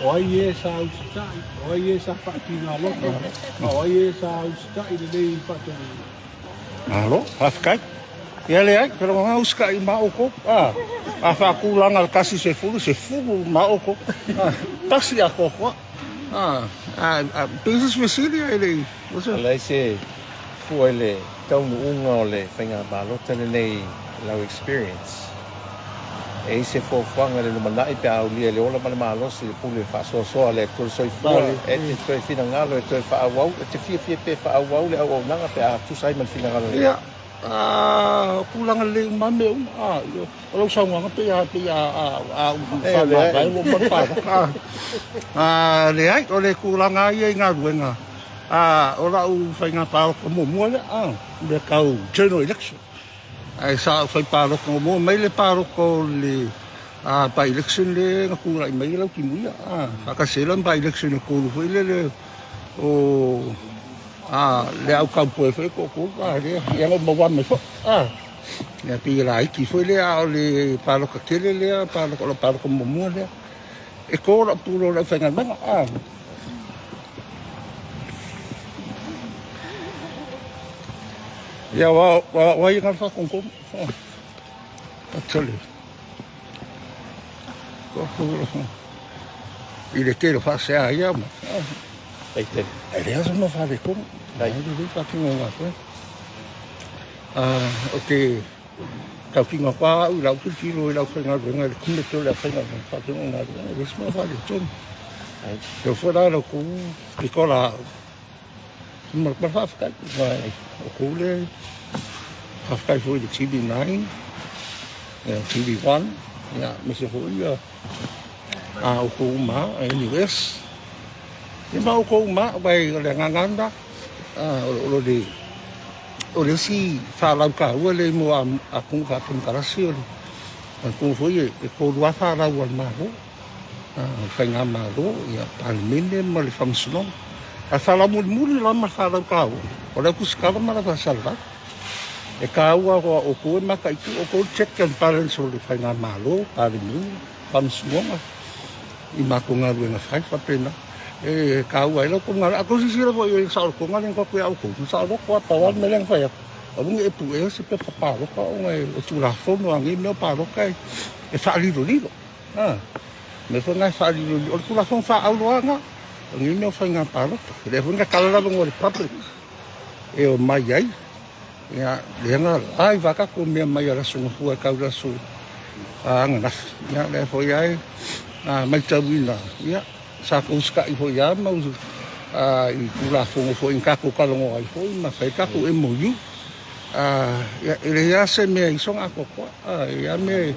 o ai e sa usta o ai e sa pa ki na lo o ai e sa usta i le nei pa te alo afkai ia le ai pero nga uska i ma o ko fa ku langa kasi se fu ma o ko tasi a ko business facility ele lai se fuele tau unga le fenga balota nei lau experience e se fo fanga le mana i pa uli le ola mana lo se pule fa so le tur so fa e te foi fina ngalo e te fa au te fi pe fa au le au nanga pe a tu sai man fina ngalo ia kulanga le mame yo lo sa nga pe ya fa ba mo pa le ai o le kulanga ia nga ruenga ora u fai nga pa ko mo le le kau general election ai sa fai pa ko mo mai le pa ko le pa election le nga ku lai mai lo ki muia ka se lan pa election ko lu le o le au ka po fe ko le ya mo wa me fo ya pi la ki foi le le pa ka kele le pa ko mo le e ko la puro le fai nga ya wa nga fa kon actually ko il était le face à ya ma ele ya no fa de ko dai de fa ki nga ko okay ka ki nga pa u la ki lo la fa nga nga ku le to la fa nga fa ki nga de smo fa de ton yo fora lo ku ki la ma fa fa vai o le afkai foi de TV9 TV1 ya me se foi o kuma US E mau ko ma vai le nganganda. O le si whalau ka ua le mo a kung ka kung karasi o le. Ang kung foi e ko rua whalau al maho. Whai ngā maho i a palimene ma le whamsunong. A whalau muli la ma whalau ka ua. O le kusikala ma la whasalva. E ka ua o koe maka i ku o koe check and balance o le whai ngā maho, palimene, whamsunonga. I mako ngā rue ngā whai whapena. E ka ua ilo ko ngara ako sisira ko i sa ko ngara ko ko ko sa ro ko pa wan meleng fa ya o ngi e pu e se pe pa ro ko ngai o tu la fo no ngi me pa ro kai e fa li do me fo ngai fa li do o tu la fo fa au lo nga ngi me fa nga pa ro le fo nga kala ngo le public e o mai ai ya le nga ai va ka ko me mai ra su fu ka ra su nga ya le fo ya mai tawina ya sa ko ska I ho ya mau I kula fongo fo in kako kalongo ai fo ma fai kako e moyu ya ele ya se me I songa ko ya me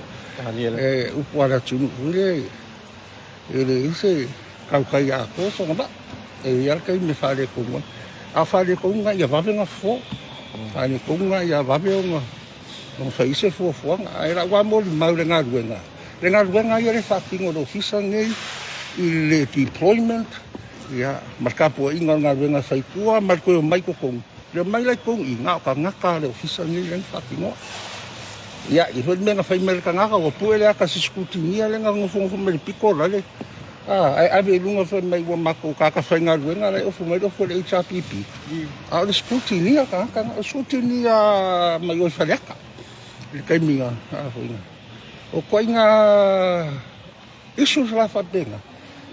upara tunu ule ele ise kau kai a ko songa ba e ya kai me fale ko mo a fale ko nga ya va venga fo ani ko nga ya va venga no fai se fo ai ra wa mo mau le nga ruenga ya le fatingo do fisa nei I le deployment ya marka po inga nga wenga sai kua marko mai ko kong le mai lai kong I nga ka le ofisa ni len fatingo ya I hod me nga fai mer ka nga ka po le ka skutinia le nga ngofo me piko la le ai ave lunga fai mai wa mako ka fai nga wenga le ofo mai do fo le HRPP le skutinia ka skutinia mai o faleka le kai minga o ko inga isu la fa benga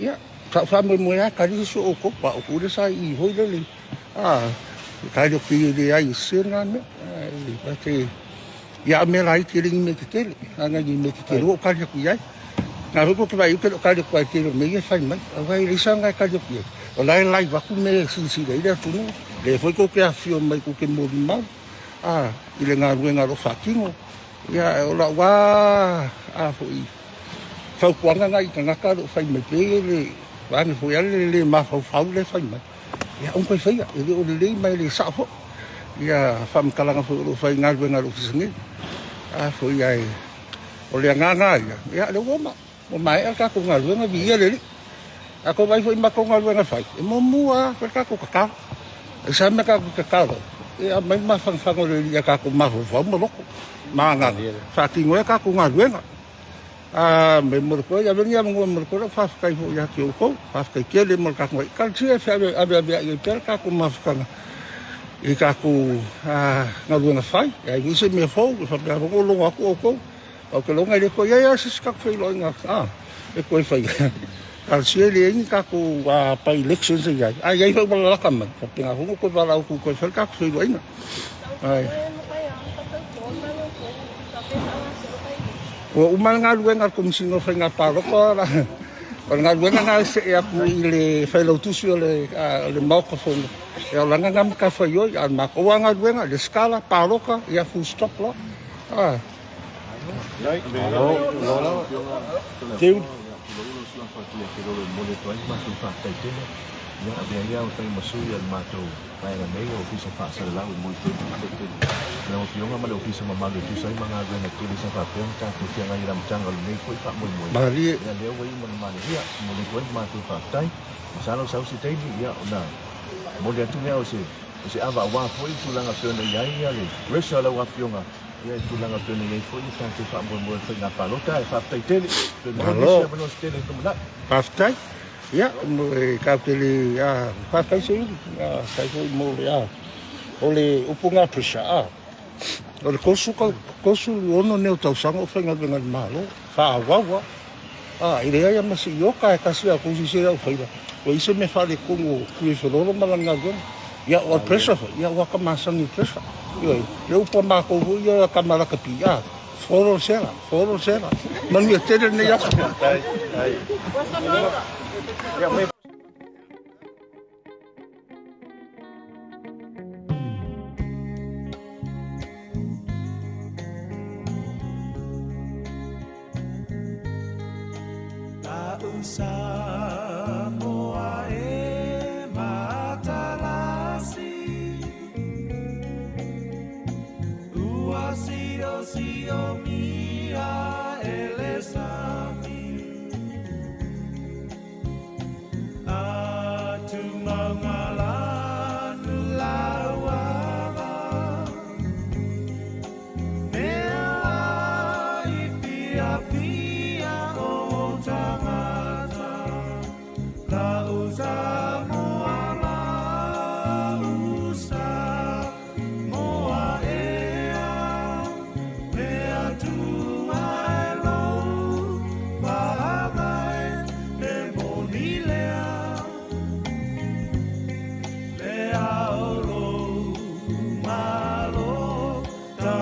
ya fa mo ya ka ri so o ko pa o ku sa I ho le ka ri ki ri ai sirna me pa te ya me lai ki ri me ke anga ni me ke ro ka ri ku ya na ro ko vai ke ka ri ku ke me ye fa mai vai ri sa nga ka ri ku o lai va ku me si dai da tu le foi ko ke a fio mai ku ke mo ma I le nga ro fa kingo ya o la wa foi fau kuanga ngai ka ngaka ro fai me pele wang fu ya le ma fau le fai mai ya un ko fai ya o le mai le sa fo ya fam kalanga fu ro fai ngal benga ro singi fu ya o le nganga ya le goma o mai ka ko ngal benga vi ya le ako vai foi ma ko ngal benga fai mo mua ka ko ka sa me ka ka ya mai ma fang o le ya ka ko ma fo mo loko ma nga fa tingo ka ko ngal benga me mo ko ya venía mo ko fa kai fo ya ki ko fa kai ke le mo ka ko ka chi fa ave ya per ka ko ma fa I ka ko na luenga fai ya I se me fo fa ka ko lo ko o ke lo ngai ko ya se ka fa lo nga e ko fa ka chi le ni ka ko pa elections ya ai fa ba la ka ma ka pinga ko ba la ko fa ka fa lo nga ai o uma nga luenga komisino fa nga paroko la o nga luenga nga se ya ku ile fa lo tusi le microphone ya la nga ka fa yo ya ma ko nga luenga le skala paroka ya full stop lo Ya abia o tai masui al mato pai na mei o fisa fa sa la mo tu na o fionga ma o fisa ma tu sai manga ga na tu sa fa penta ku tia ngai ram changal nei foi fa mo bali ya leo wei mo ma ya mo le kuen ma tu fa tai sa no sa si tai ya ona mo le tu ya o se ava wa foi tu langa pena ya ya le resa la wa fionga ya tu langa pena ya foi ta tu fa mo fa na palota fa tai tele Hello. Fa tai ya mo ka tele ya fa kai se kai ko mo ya ole upunga pressure ole kosu ono ne tau sango fa nga nga malo fa wa ile ya masi yo ka si ko si se fa ida o ise me fa le kongo ku e felo malanga go ya o pressure ya wa ka masangi pressure yo le upo ma ko yo ka mala ka pia foro sera man mi tele ne ya ya me Sāmoa e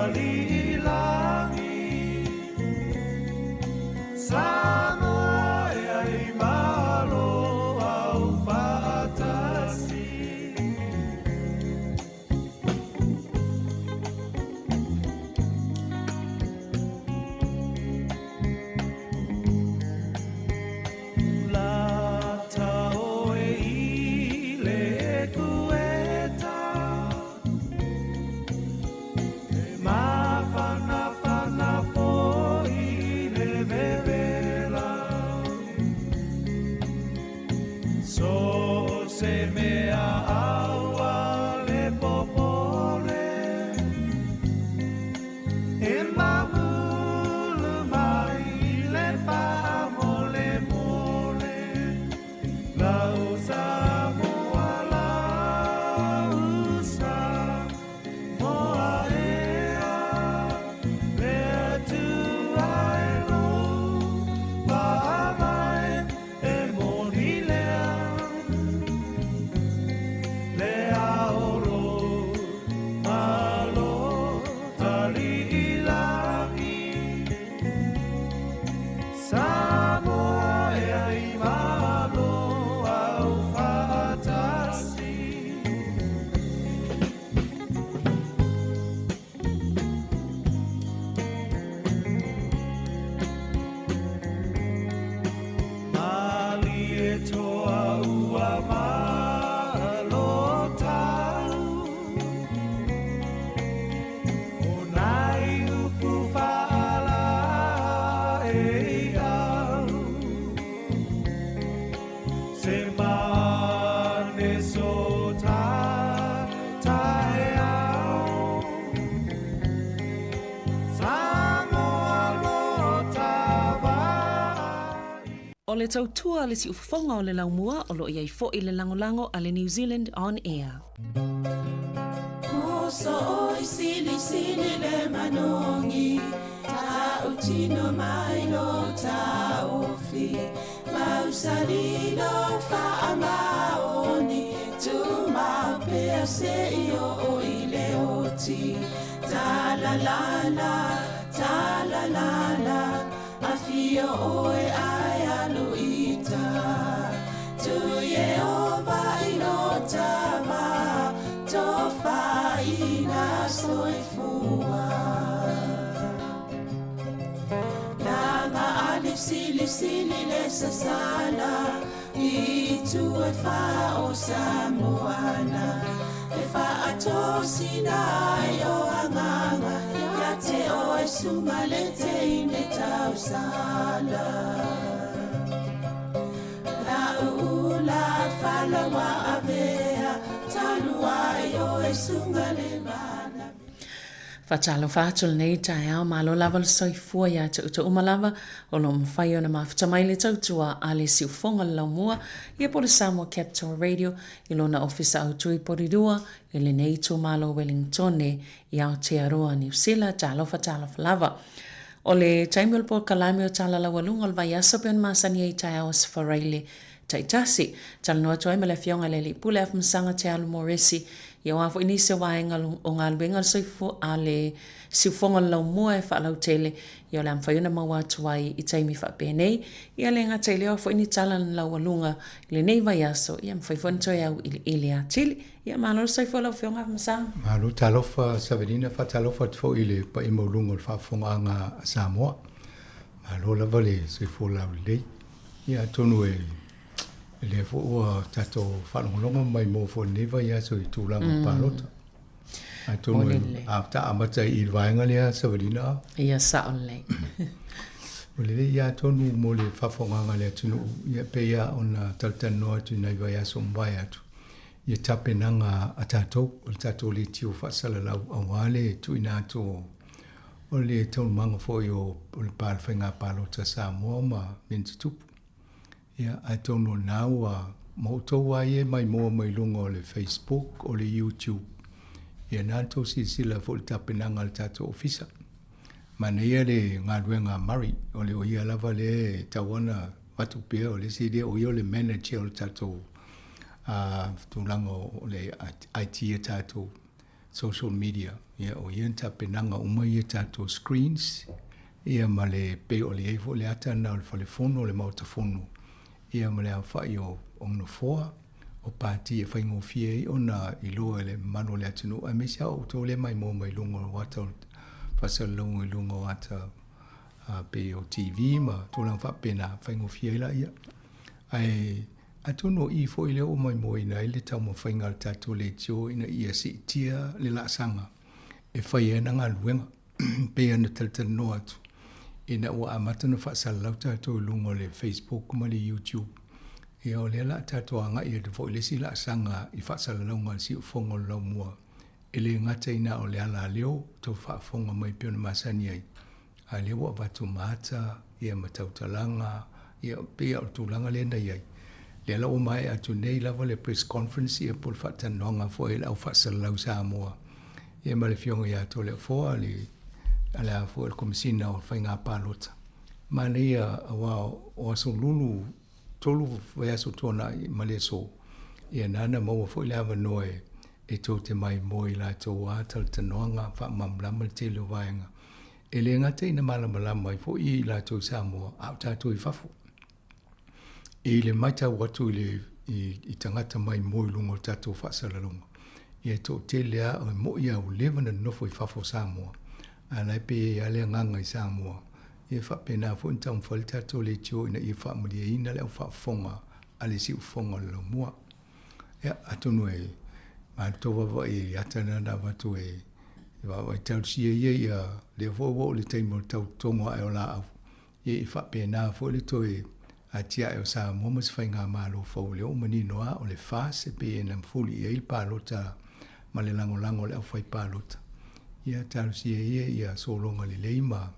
talilangi Sāmoa e ai malo au whaatasi O le tautua le si ufafonga o le laumua o lo iai fo i le langolango a le New Zealand On Air. Moso o sili sili le manongi Ta utino mai lo ta ofi Mausali lo fa amaoni Tu ma pea se io o ile oti Ta la la la Afio o e ai aluita Tu ye o vai no tama Tofa ina soifua Langa alif sili le sasana I tu e fa o Samoana E fa ato sinai o anganga Ya te o e sumalete ine tau sala La ula fala wa avea Tanua o e sungale mana Fatalo fatul nei tai au malo lava le soifua ia te uta umalava o lo mwhai o na mawhita mai le tautua a le siufonga le laumua ia po le Sāmoa Capital Radio i lona ofisa au tui porirua i le nei tu malo Wellingtone i Aotearoa New Zealand talofa lava. O le taimil po kalame o tala la walunga o le vai asa pe on masani ai tai au asfareile taitasi. Tala noa toi me le fionga le li pule af msanga te alu moresi ia wafo ini se waenga o ngā luenga soifu a le siufonga lau mua e whaalau tele ia le amwhaiuna maua tuai i taimi whapēnei ia le ngā teile o wafo ini tala na lau walunga le nei vai aso ia mwhaifon toi au ili a tili ia malo soifu lau fionga af msanga. Malo talofa saverina fa talofa tfo ile pa ima ulunga le whafonga anga Sāmoa. Malo lava le soifu lau lei ia tonu e le fo o tato whanonga mai mo fo neva ia so i tūlanga pārota. A tonu a ta amata i vaenga lea savarina. Ia saole. O le ia tonu mo le whawhonganga lea tunu ia pe ia ona taltanoa tu nei vai aso mbai atu. Ia tapenanga a tatou, o le tatou le tio whasala lau awale tu ina ato o le tonu manga fo i o le pārwhainga pārota Sāmoa ma mintutupu. Ia ai tono naua mautou ai mai mo mai lunga o le Facebook o le YouTube. Ia nato sila fo le tapenanga le tato ofisa. Mana ia le ngā ruenga mari o le o ia lava le tawana watu pia o le sidi o ia le manager o le tato tūlanga o le IT e tato social media. Ia o ia ta penanga uma ia tato screens. Ia ma le pe o le eifo le ata na o le whalefono o le mautafono. Ia ma le awhai o ono foa. O pāti e whaingo fie o na i loa le mano le atinu. A mesi au tō le mai mō mai lunga o wata whasalunga i lunga o wata pe o TV ma tō lang whapena whaingo fie la ia. Ai atono i fo i leo mai mo ina ile tau mo whainga le tato le tio ina ia si tia le la sanga. E whai e na ngā luenga. Pe ana taltana no atu. Ina ua amatana whaasalau tato lunga le Facebook ma le YouTube. E o le la tato anga ia de fo i le si la sanga i whaasalau ngā si ufonga lau mua. E le ngata ina o le ala leo tau whaafonga mai piona masani ai. A le wa watu mata, ia matautalanga, ia pia o tūlanga le nai ai. Le ala o mai atu nei lava le press conference ia pol whatanonga fo e lau whaasalau Sāmoa. Ia ma le fionga ia to le foa le ala fo e komisina o whainga pālota. Ma ne ia o aso lulu tolu vai aso tona ma le so. Ia nana maua fo i lava noe e tō te mai moi la tō wātal tanoanga wha mamlama le te luwaenga. E le ngata ina malamalama i fo i la tō Sāmoa au tātou i whafu. E le maita watu i tangata mai moi lungo tātou whaasalalunga. Ia tō te lea o mo ia u levana nofo i whafo Sāmoa. Anai pe e alea nganga i Sāmoa. Ia whapena fo in taum whali tātou le tio ina i whaamuria ina leo whaafonga ale si ufonga le mua. Ia atonu e mātowa wa e atana na watu e wa tau sia ia le vovo le taimo tau tonga e o la au. Ia i whapena fo le toe a tia e o Sāmoa mas whainga mālo fau leo mani noa o le whaase pe e nam fuli e il pālota ma le lango le au whai pālota. Ia tau sia ia solonga le leima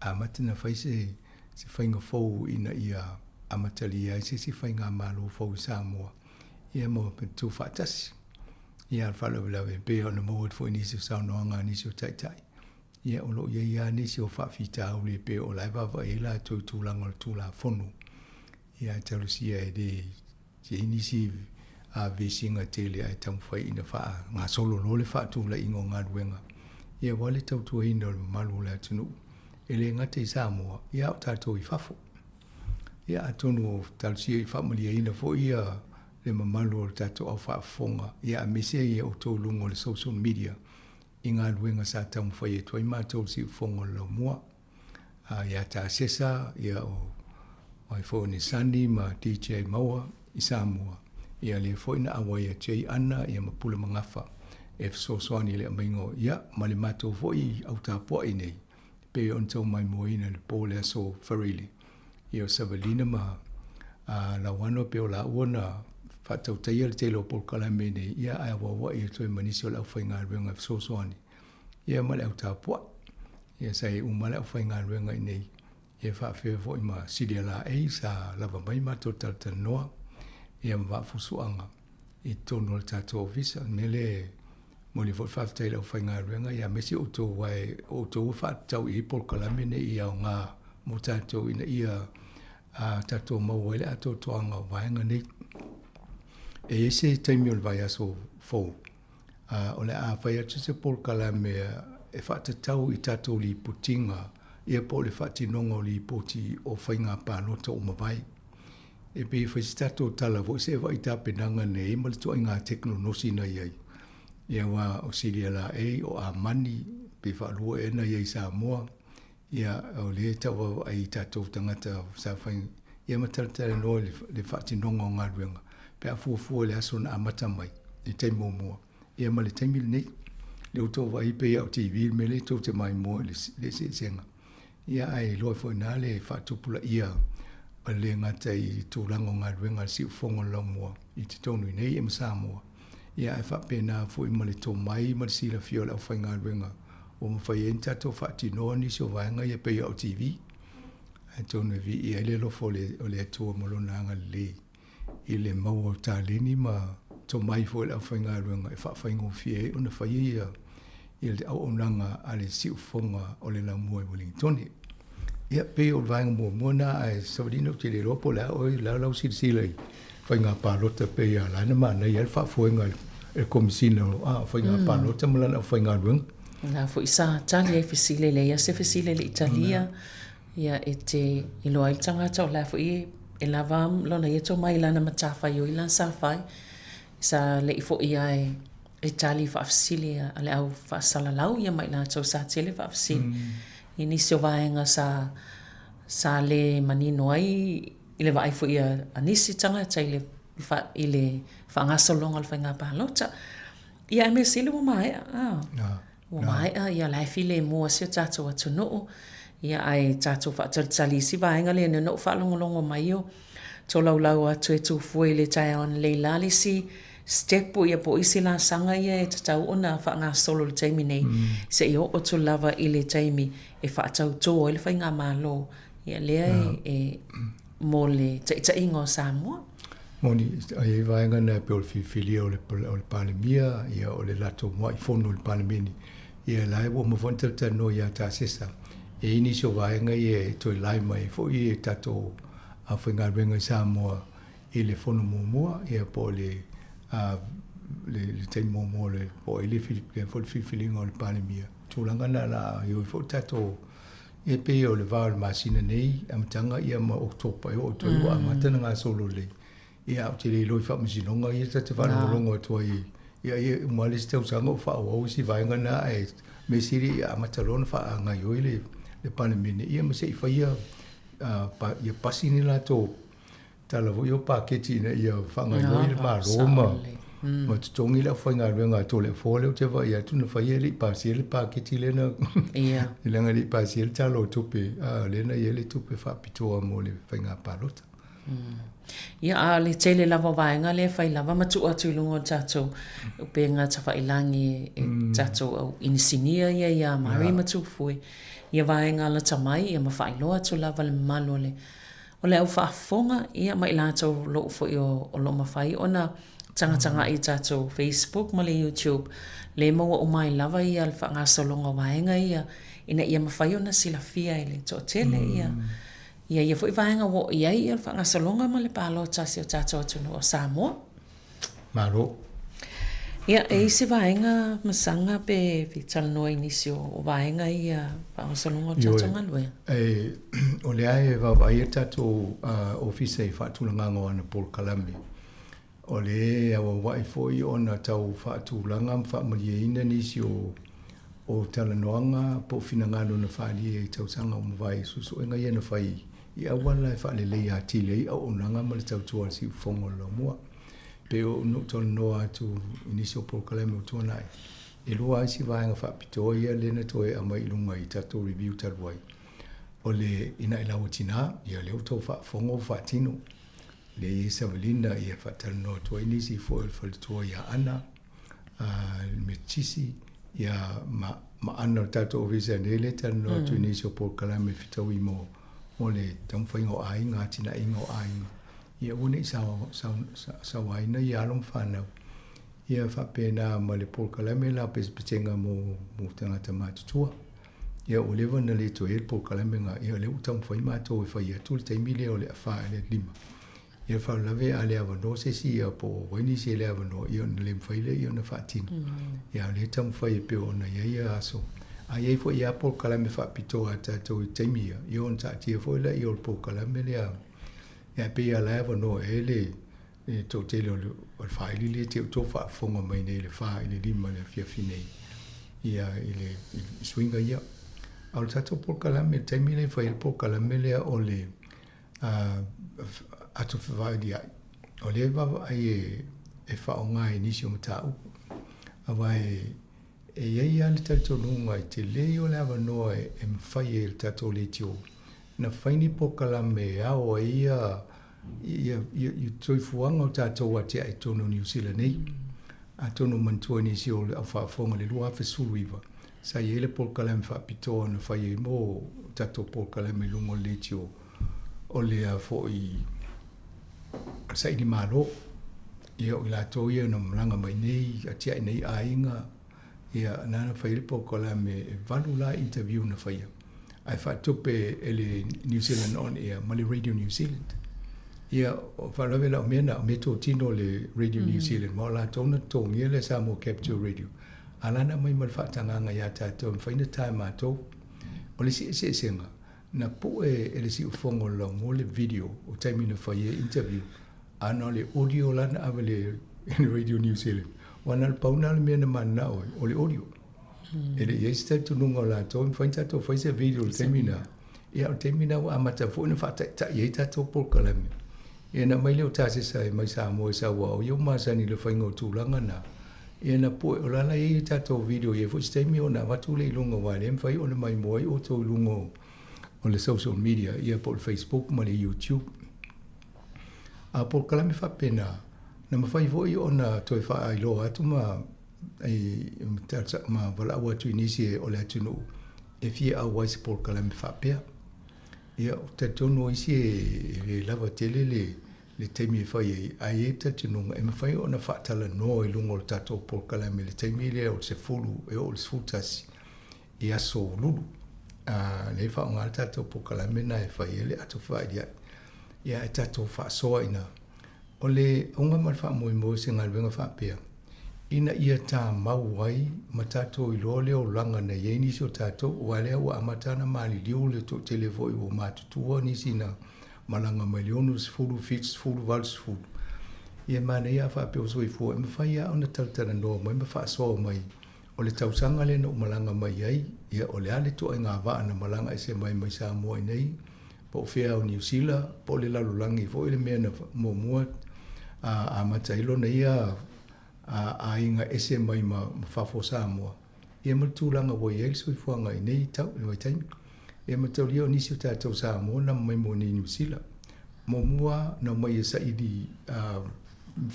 a matana whaise se whainga fau ina ia amatali ia se whainga mālo fau Sāmoa. Ia mo tu whaatasi. Ia whalawelawe pe o na mawad fo inisi o saunoanga inisi o taitai. Ia olo ia nisi o whaafita au le pe o laivawa e la tūlanga o tūla whonu. Ia talusia e de se inisi a vesinga tele ai tamwhai ina wha ngā solo lole wha tūla ingo ngā ruenga. Ia wale tautua ina o malu le atunu. E le ngate i Sāmoa, ia o tātou i whafo. Ia atonu talusia i whamalia ina fo ia le mamalu o tātou au whaafonga. Ia a mese ia o tō lungo le social media. I ngā ruenga sa tamwhai e toi mātou si ufonga lau mua. Ia tā sesa, ia o ai fo ni Sandi ma DJ Maua i Sāmoa. Ia le fo ina awa ia tei ana ia mapula mangafa. E fsoswani le amingo ia ma le mātou fo i au tāpua i nei. Pe on tau mai moina le pōle aso wharili. Ia o Savalina ma la wano pe o la uana whatau taia le telo polkala mene. Ia ai wawa ia toi manisi o lau whainga ruenga fsoswani. Ia ma le au tāpua. Ia sai umale au whainga ruenga i nei. Ia whaafea fo i ma sidi ala ei sa lava mai mato talta noa. Ia mwa fusuanga. I tono le tātou visa. Mele mo le fo whaafetai lau whainga ruenga. Ia mesi o tō wai o tō whaatau i polkala mene i au ngā mo tātou ina ia tātou mauaile a tō toanga waenga nei. E ese taimi o le vai aso fau. O le a whai atu se polkala mea e whaatatau i tātou li putinga. Ia po le whatinonga o li poti o whainga pālota o mawai. E pe whaisitato tala vo se wa i tāpenanga nei ma le toa ngā teknonosi na iai. Ia wa o Siria la e o a mani pe whaalua e na iai Sāmoa. Ia o le tawa ai tātou tangata sa whainga. Ia matalatala noa le whatinonga o ngā ruenga. Pe a fuafua le aso na amata mai. Le taimo mua. Ia ma le taimile nei. Le uto wa i pe au TV me le tau te mai mua le se senga. Ia ai loa fo ina le whaatupula ia o le ngata i tūlanga o ngā ruenga si ufonga lau mua i te tonu i nei e Sāmoa. Ia ai whapena fo i ma le tō mai ma le sila fio lau whai ngā ruenga o ma whai enta tō whaatinoa nisi o vaenga ia pei au TV. Ai tonu vi i ele lofo o le atua molona anga le i le maua o tālini ma tō mai fo lau whai ngā ruenga e whawhai ngofie o na whai ia i le au onanga a le si ufonga o le la mua i Wellingtoni. Ia pe o vaenga mua na ai Savalina o te le ropo la o la lau sirisila i whai ngā pālota pe a lana ma nei al whafuenga e komisina whainga palota malana whainga ruanga. Nā fo isa tali e fesile le ia se fesile le Italia ia e te iloa i tangata o la fo i e lava lona ia tō mai lana matawhai o ilan sa whai sa le i fo ia e tali whaafsili a le au whaasalalau ia mai lana tau sa tele whaafsili i nisi o vaenga sa le manino ai i le vai fo ia anisi tangata i le whaangasolonga le whainga pahalota ia e me sile mo mai o mai ia lai file mo se tato atu no ia ai tato fa tali si vaenga le no fa longo mai o to lau atu e tu foi le tai on le lali si step ia po isi la sanga ia e tau ona fa nga solo le taimi nei se io o tu lava i le taimi e fa tau to le fa nga malo ia le e mo le ta ingo Sāmoa Moni ai vaenga na pe o fili o le palemia ia o le lato mo i fono le palemini ia lai wo mo fonta no ia ta sesa e ini so vaenga ia to lai mai fo i tato a whainga renga Sāmoa i le fono mo ia po le te mo le po i le fili o le palemia tūlanga na la i fo tato e pe o le vāo le masina nei amatanga ia ma oktopa o to i wa matana ngā solo le ia o te le loi wha masinonga ia te whanonga tua i ia umale se tau sanga o wha o si vaenga na e me siri ia amatalona wha ngai oi le panemene ia ma se i whaia ia pasi ni la tō tala vo i o paketi na ia wha ngai oi le maa roma ma te tongi la whainga ruenga tō le fōle o te wha ia tuna whaia li pasi le paketi le na i langa li pasi le talo tupe le na ia le tupe wha pitoa mo le whainga palota ia a le tele lava vaenga le fai lava matu atu i lungo tato o penga ta whailangi e tato au inisinia ia mari matu fui ia vaenga la tamai ia mawhailoa atu lava le malo le o le au whaafonga ia mai lato lo fui o lo mawhai ona tanga i tato Facebook ma le YouTube le maua o mai lava ia le whaangasolonga vaenga ia ina ia mawhai ona sila fia i le to tele ia foi vaenga wo ia ia fa salonga ma le palo tasi o tato atu no Sāmoa maro ia e se vaenga masanga pe vital no inicio o vaenga ia fa salonga tato ngalwe o le ai va vai tato office fa tulanga ngona por kalame o le awa wai foi ona tau fa tulanga fa maliina inicio o talanoanga po finangalo na fali e tau sanga o vai susu enga ia na fai ia wala e whaale lei a tile au onanga ma le tautua si fongo lo mua. Pe o no tol no atu inisio prokaleme o tuanai. E loa aisi vaenga whapitoa ia lena toe ama ilunga i tato review talwai. O le ina ila o tina, ia leo tau whafongo whatino. Le i Savalina ia whatala no tua inisi fo el whalitua ia ana, me tisi, ia ma ana tato o visa nele tala no atu inisio prokaleme fitau i mo o le tau whaingo ainga, tina ingo ainga. Ia une i sawaina i alom whanau. Ia whapena ma le polkalame la pespetenga mo tangata mātutua. Ia o lewa na le to e polkalame nga ia le utang whai mātou e whai atu le taimile o le awha e le lima. Ia whaulave a le awano se si ia po waini se le awano ia na le mwhaile ia na whaatino. Ia le tam whai e peo na ia aso. A iei fo ia polkalame whapito a tātou i taimia. Ia on tātia fo ila ia o polkalame le a. Ia pe ia la awano e le tō tele o le whaili le te tō whaafonga mai nei le whaile lima le whiawhinei. Ia i le swinga ia. Au tātou polkalame taimi le whaile polkalame lea o le atu whaili ai. O le wawa ai e whaonga e nisi o matau. Awa e iei ale tātou nunga i te leo le awanoa e mwhai e le tātou le tio. Na whaini polkalame au ia toi fuanga o tātou a te ai tono New Zealand nei. A tono mantua ni si o le au whaafonga le lua whesulu iwa. Sa i ele polkalame whaapitoa na whai e mō tātou polkalame lungo le tio. O le a fo i sa ini malo. Ia o la tō ia na mlanga mai nei, a tia nei a inga. Ia nana whai le polkalame e valu la interview na whai. Ai whaatupe ele New Zealand on air, ma le Radio New Zealand. ia whalawe la o mena o me tō tino le Radio New Zealand mo la tōna tōngia le Sāmoa Capture Radio alana mai mal whaatanganga ia tātou mwhaina tai mātou o le si senga na po e le si ufongo la mo le video o taimina whaia interview ana le audio lana awa le Radio New Zealand wana le pauna le mena mana o le audio e le iei stai tununga o la tō mwhaina tātou whaisa video le taimina ia o taimina o amata fo ina whaata iei tātou polkalame ia na mai leo tāse sai mai Sāmoa e sawa o iau masani le whainga o tūlanga na ia na poe o lala iei tātou video ia fo staimi o na watu le ilunga wale mwhai o le mai moai o tō ilunga o le social media ia po le Facebook ma le YouTube a polkalame whapena na mawhai voi o na toi wha ai loa atu ma wala awa tu inisi o le atunu e fia a waisi polkalame whapea ia o te tono isi e lava tele le teimi e whai ai e te tununga e mawhai o na whaatala no i lungo le tato polkalame le teimi le o se fulu e o le sfutasi i aso lulu le wha o ngā tato polkalame na e whai ele ato whai ia e tato wha soa ina o le onga mal wha moi mo se ngā luenga whapea ina ia tā mau wai ma tātou i loa leo langa na iei nisi o tātou ua lea ua amatana maali liu le tō telefoi o mātutua nisi na malanga mai leonu sifuru, fits furu, vals furu. Ia mana ia whapeo soi fua, e mawhai a ona tautana noa mai ma whaasoa mai o le tausanga le na o malanga mai ai, ia o le ale toa i ngā waa na malanga e se mai mai Sāmoa i nei, po o whea o New Zealand, po le lalulangi, fo ile mea na mua a matailo na ia a inga ese mai ma whafo Sāmoa. Ia matulanga woi ei soi fuanga i nei tau, i wai taimi. Ia mataulia o nisi o tātou Sāmoa na mai mo ni New Zealand. Mo mua na mai e saidi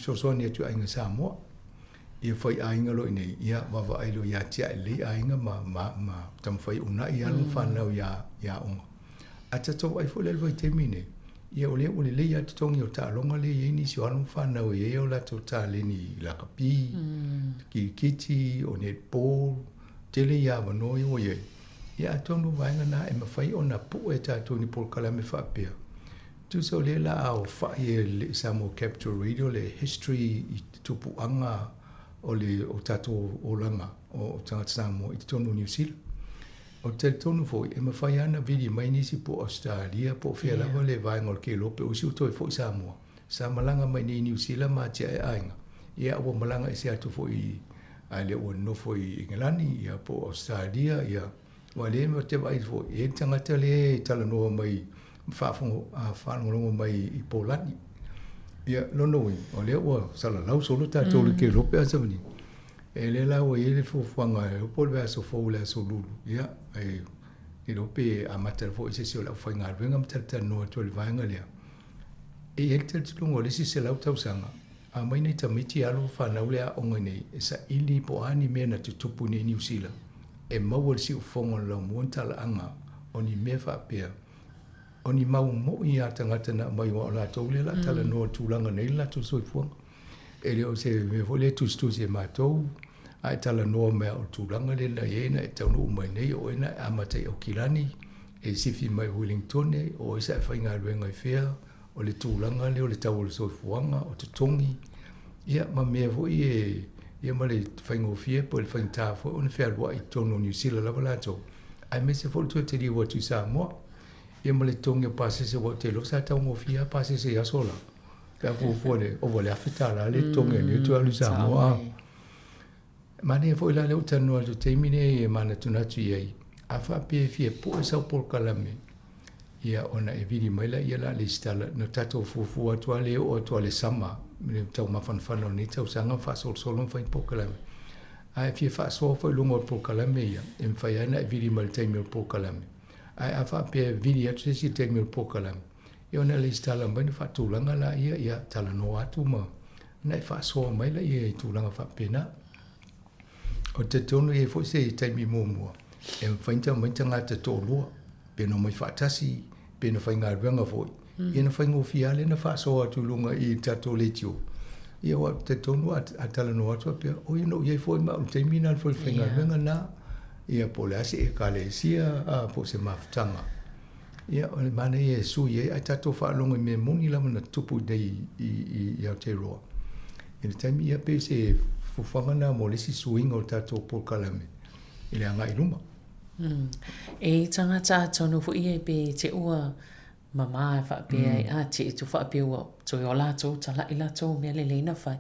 sosoani atu a inga Sāmoa. Ia whai a inga lo i nei, ia wawa ailo ia tia e lei a inga ma tamwhai una i anu whanau ia onga. A tatou ai fo lelo wai taimi nei. Ia o le lei atu tongi o ta longa le i nisi o anu whanau e o la tau ta le ni lakapi, ki kiti, o netball, tele ia wanoi o iei. Ia atonu vaenga na e mawhai o na pu e tātou ni polkalame whapea. Tu so le la au whai e le Sāmoa Capture Radio le history i tupuanga o le o tātou o langa o tangata Sāmoa i tonu New Zealand. O te tonu foi e mawhai ana vidi mai nisi po Australia po whea lava le vaenga o ke lope o si utoi foi Sāmoa. Sa malanga mai ni New Zealand ma tia e ainga. Ia o malanga e se atu foi a le o no foi Ingelani ia po Australia ia wale me te vai fo e tangata le tala no mai whaafongolongo mai i Polani. Ia lono i o le o sala lau solo tātou le ke lope asa mani. E le lau e le fuanga e o pole aso fo le aso lulu. Ia e lope a matal fo i se seo lau whainga ruenga matata noa to le vaenga lea. E el tel tulungo le si se lau tausanga. A mai nei tamiti alo whanau lea onga nei e sa ili po ani mea na tutupu nei New Zealand. E mau al si ufongo lau muantala anga o ni mea whapea. O ni mau mo i a tangata na mai wa o la tau le la tala noa tūlanga nei la tu soi fuanga. E leo se me vo le tu se mātou a tala noa mea o tūlanga le na iena e taunu umai nei o ena a matai o Kilani e sifi mai Wellington e o isa e whainga ruenga i whea o le tūlanga le o le tau o le soi fuanga o te tongi. Ia ma mea vo i e ia ma le whainga o fia po le whainga tāwha o na whea lua i tono New Zealand lava lato. Ai me se folu te ri watu Sāmoa. Ia ma le tongi o pasese wa te lo sa tau ngofia pasese ia sola. Ka fufuare o vole afitala le tongi ni tu alu Sāmoa. Mane fo ila le utanu alu teimine e mana tunatu iei. A whapea fia po e sau polkalame. Ia ona e vidi maila ia la le stala no tato fufu atua le o atua le sama. Me tau mawhanwhana ni tau sanga whasol mwhai polkalame. Ai fia whasoa fo ilunga o polkalame ia. E mwhai ana e vidi maila teimi o polkalame. Ai a whapea vidi atu si teimi o polkalame. Ia ona le stala mai ni whatulanga la ia tala no atu ma. Na e whasoa maila ia i tūlanga whapea na. O te tonu e fo se i teimi mōmua. E mwhainta maita ngā te tōlua. Pena mai whaatasi, pena whai ngā ruanga fwoi. Ia na whai ngōwhia le na whaasoa atu lunga i tato le tio. Ia wa te tonu a tala no atua pia. O ia no iei fwoi ma o te mina fwoi whai ngā ruanga na. Ia po le ase e ka le sia a po se mawhtanga. Ia, o le mana e sui e, ai tato whaalonga me moni lama na tupu dei i Aotearoa. I le taimi ia pe se fufangana mo lesi suinga o tato polkalame. I le anga i luma. E tangata tonu fu ia pe te ua mama e whaapea a te tu whaapea ua toi o lato tala i lato mea le leina whai.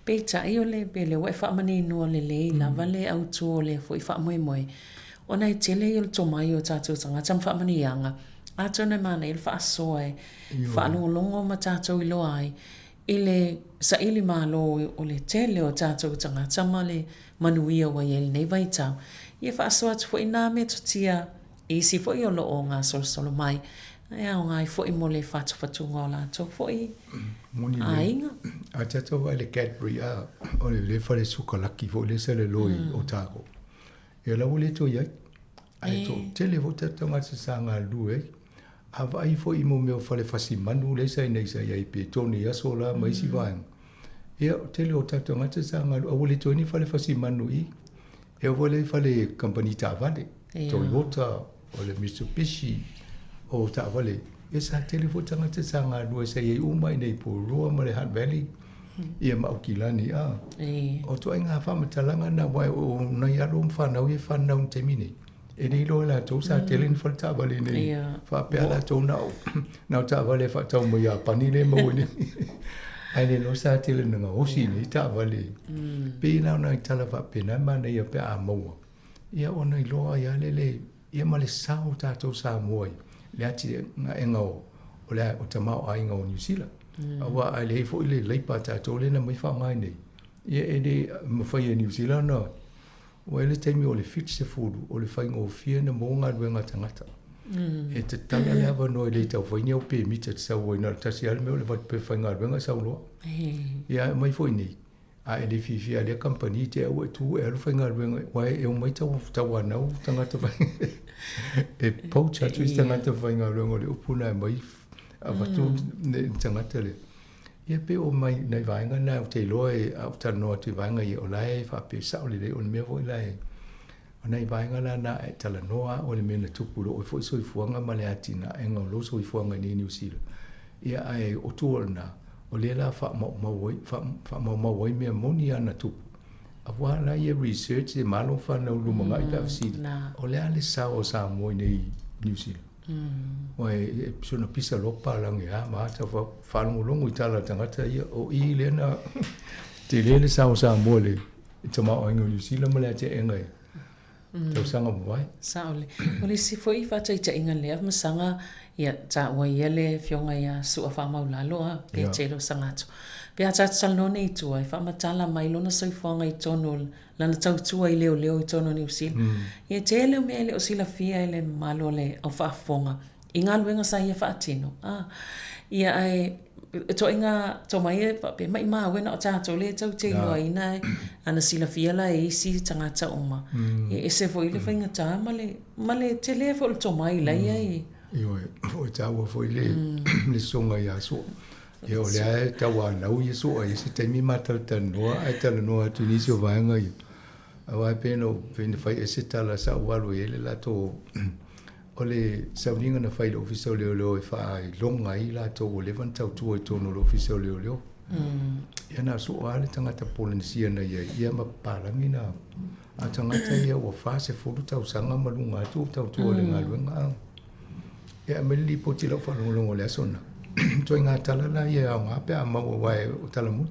Pe ta i o le pe le wai whaamani nua le lei lava le au tu o le fu i whaamoe moe. O nei tele i o le tomai o tato tangata ma whaamani ianga. A tona mana i le whaasoa e whaalongolongo ma tato i loa ai. I le sa ili malo o le tele o tato tangata ma le manuia wa i le nei vai tau. Ia whaasoa tu fo i nā me tutia i si fo i o loo ngā solo mai. Ia o ngai fo i mo le whatu ngā la tō fo i a inga. A tato wai le Cadbury a o le whare sukalaki fo le sele loi o tāko. Ia lau le tō iai. Ai tō tele fo tato ngā sa ngā lue. A vai fo i mo meo whare whasi manu le sa nei sa iai pe tōni aso la mai si vāng. Ia tele o tato ngā sa ngā lue. A wale tō ni whare whasi manu i. E o wale whale company tā vale. Toyota o le Mitsubishi o tā wale. E sa telefo tangata sa ngā lua sa iei umai nei po roa ma le Hutt Valley. Ia maukilani a. O toa ngā whamatalanga na wai o nai alo mwhanau e whanau te mine. E nei loa la tō sa telen whal tā wale nei. Whapea la tō nao. Nau tā wale whatau mo ia pani le mau ni. Ai le no sa tele nga hosi ni ta vale. Pe na na tala va pena ma na ia pe a mo. Ia ona i loa ia le ia ma le sa o tato Sāmoa. Le ati nga enga o le o tamao ai nga o New Zealand. Awa ai le fo ile leipa tato le na mai fa ngai nei. Ia e de ma fa ia New Zealand no. O ele taimi o le fit se fudu o le fa ngo fia na mo nga ruenga tangata. E te tanga le awa no le tau whainga o pe mita te sau waina tasi ale meo le wat pe whainga ruenga sau loa. Ia mai fo nei. A ele fifi a le company te au e tu e alu whainga ruenga. Wai e o mai tau anau tangata whainga. E poucha tu is tangata whainga ruenga le upuna e mai a watu tangata le. Ia pe o mai nei vainga na o te loa e au tanoa te vainga i o lai whape sao le le o le mea voi lai. O nei vainga la na e tala noa o le mena tupuro o foi soifuanga ma le atina e ngau lo soifuanga ni New Zealand. Ia ai o tuol na o le la wha mau wai mea moni ana tupu. A wala ia research e malo whanau lumanga i pafsili. O le ale sao o Sāmoa nei New Zealand. O e sona pisa lopa langi ha ma ata whanau longo i tala tangata ia o i le na te le sao o Sāmoa le i tamao ingo New Zealand ma le ate engai. Tau sanga mwai. Saole. O le si foi whata i ta inga lea masanga ia ta ua ia le fionga ia sua whamau laloa pe telo sangatu. Pe a tatu salnone i tua i whamatala mai lona soifuanga i tono lana tautua i leo i tono ni usila. Ia te leo mea le o sila fia i le malo le au whaafonga. I ngā luenga sa ia whaatino. Ia ai to inga to mai pe mai ma wena o tato le tau te loa ina ana sila fiala e isi tangata oma e se foi le fainga ta male te le fo to mai la ia io o tau foi le songa ia so e o le tau na u ia so e se te mi mata tano ai tala no tu ni so vanga ia a pe no veni fai e se tala sa walu ele la to o le saulinga na whaile ofisau leo e whaai longa i la tō o levan tau tua i tōno lo ofisau leo. Ia nā so ale tangata Polinisia na ia ma parangi na a tangata ia ua whase furu tau sanga malunga atu tau tua le ngā luenga. Ia me li po tila whalongolongo le asona. Toi ngā talala ia au ngā pe a maua wae o talamu.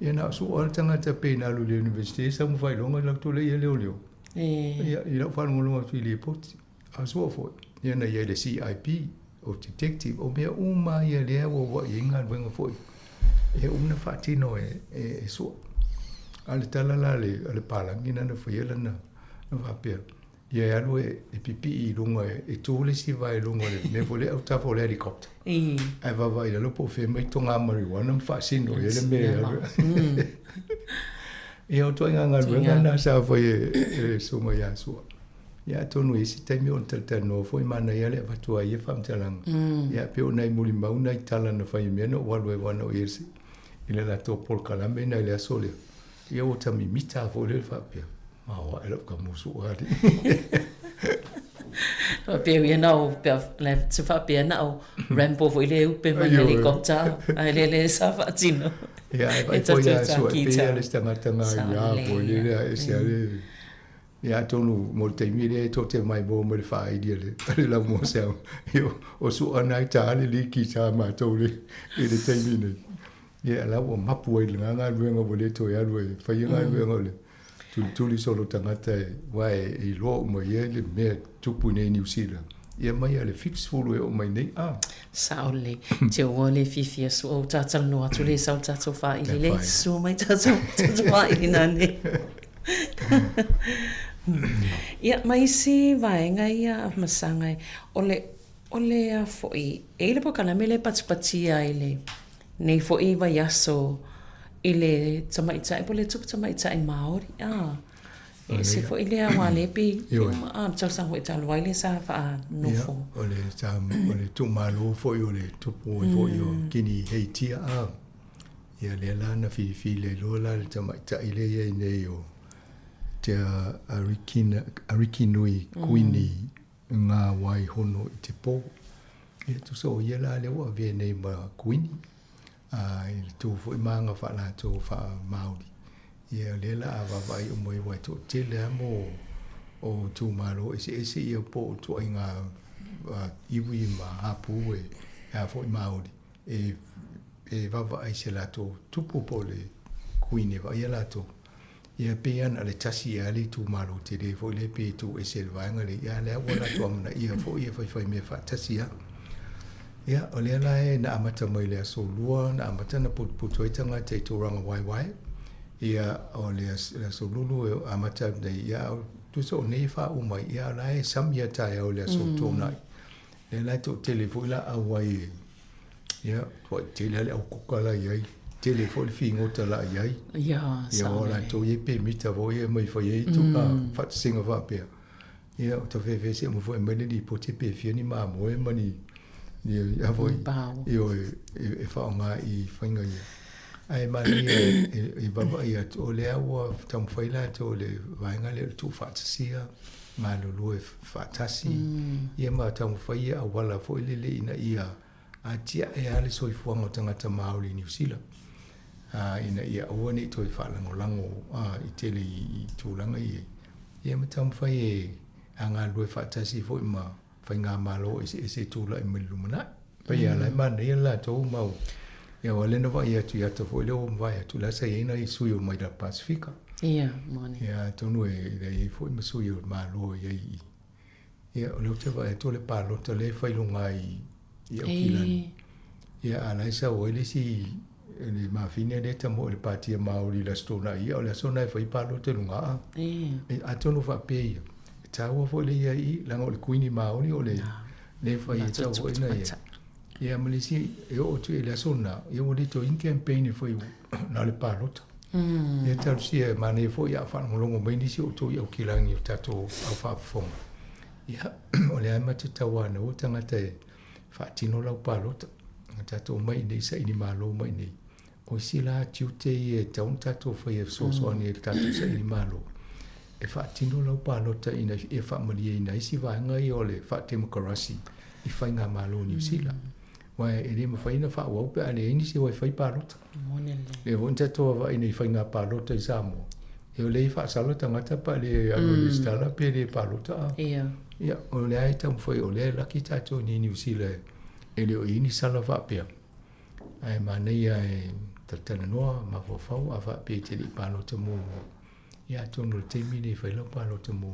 Ia nā so ale tangata pe nā lu le universite sa mu whailonga lau tō le ia leo. Ia i lau whalongolongo atu i le poti. A so fo ia na ia le CIP o detective o mea uma ia le o wa inga wenga foi e una fatino e so ale talala le palangi na foi ela na va per ia alo e pipi i lunga e tole si vai lunga le me vole au ta vole helicopter ai va ia lo po fe mai tonga marijuana fa sino ele me e o to nga wenga na sa foi e so mo ya so ia tonu isi taimi o taltano foi mana ia le vatua ia whamtalanga. Ia peo nei muli mauna i tala na whai mena o walu e wana o irsi. Ina la tō polkalame nei le asolea. Ia o tami mita a fo le whapea. Maua e lau ka musu o hari. Pe ia nau pe le se fa pe nau rampo fo ile pe ma helicopter ai le sa fa tino. Ia ai po ia so pe ia le stanga ia po ile e se ale. Ia tonu mo te mire to te mai bo mo le fa idea le la mo se o su ana ta le li ki sa ma to le ile te mine. Ia la o mapu ile nga luenga bo le to ia lue fa ia luenga le. Tuli solo tangata wai e lo mo ia le me tupu nei New Zealand. Ia mai le fix fulu e o mai nei Saole te o le fifi so o tata no atu le sa tata fa ile le so mai tata fa ile nane. Ia mai si vaenga ia masanga ole a foi e le pokana mele patpatia ile nei foi vai aso ile tamaita e pole tup tamaita e maori e se foi ile a wale pi tau sang hoi tau waile sa fa no fo ole tu malo foi ole tupu foi o kini heitia ia le lana fi le lola le tamaita ile ia nei o te arikinui kuini ngā wai hono i te pō. E tu so ia la le ua vea nei ma kuini. I tu fo i manga wha la tō wha Māori. Ia le la a wawai o moi wai tō te lea mō o tū maro ese ia pō o tō i ngā iwi ma hapu e a fo i Māori. E wawai se la tō tupu po le kuini wa ia la tō. Ia pean ale tasi ali tu maro te re fo le pe tu e se vanga le ia le wala tu amna ia fo ia fai me fa tasi ia o le la e na amata mai le so lua na amata na puto i tanga te tu ranga wai ia o le so lulu amata de ia tu so nei fa o mai ia la e samia tai o le so tona le la tu telefona a wai ia to tele o kokala ia telefone fingo ta la yai ya ora to ye pe mita vo ye mai fo ye tu ka fat singa va pe ya to ve se mo vo me ni po te pe fi ni ma mo e mani ni ya vo yo e fa nga I finga ye ai ma ni e baba ya to le awa tam faila to le va nga le tu fat sia ma lo lo e fatasi ye ma tam fa ye awala fo le ina ia a tia e ale so I fu nga tanga Māori New Zealand ina ia o ni to fa lango I tele I tūlanga ia matam fai e anga lue fatasi fo ma fai ngā malo ese tūla I milumana pa ia lai mana ia la tō mau ia wale na vai atu ia fo leo vai atu la sa ina I sui o mai da Pasifika ia mone ia tonu e fo ma sui o malo ia o leo te vai atu le palo te le fai lunga I o kilani ia ala sa o ele si ele ma fine de ta mo le patia Māori la stona ia o le sona fai palo te lunga a tonu fa pe ta o fo le ia I langa o le kuini Māori o le fai ta o ina ia malisi e o tu le sona ia o le to in campaign foi na le palo ia ta si ma ne fo ia fa longo mai ni si o to ia o kilangi o tato au fa fo ia o le ama te tawana o tangata fa tino la palo tato mai nei sa ini malo mai nei o sila tiute e taun tato fai e so ni tato sa ini malo e fa tino la palo ta ina e fa mali ina isi va nga I ole fa demokrasi I fai nga malo New Zealand wa e le fa ina fa wa pe ale ini si wa fai palo e won tato va ina fai nga palo ta Sāmoa e ole fa salo tangata pa le alo stala pe le palo ta ia o le ai tam foi o le la ki tato ni New Zealand ele o ini sala va pe ai mania e tatana noa ma fo fau a va pe te li palo te mo ia tonu te mini fai lo palo te mo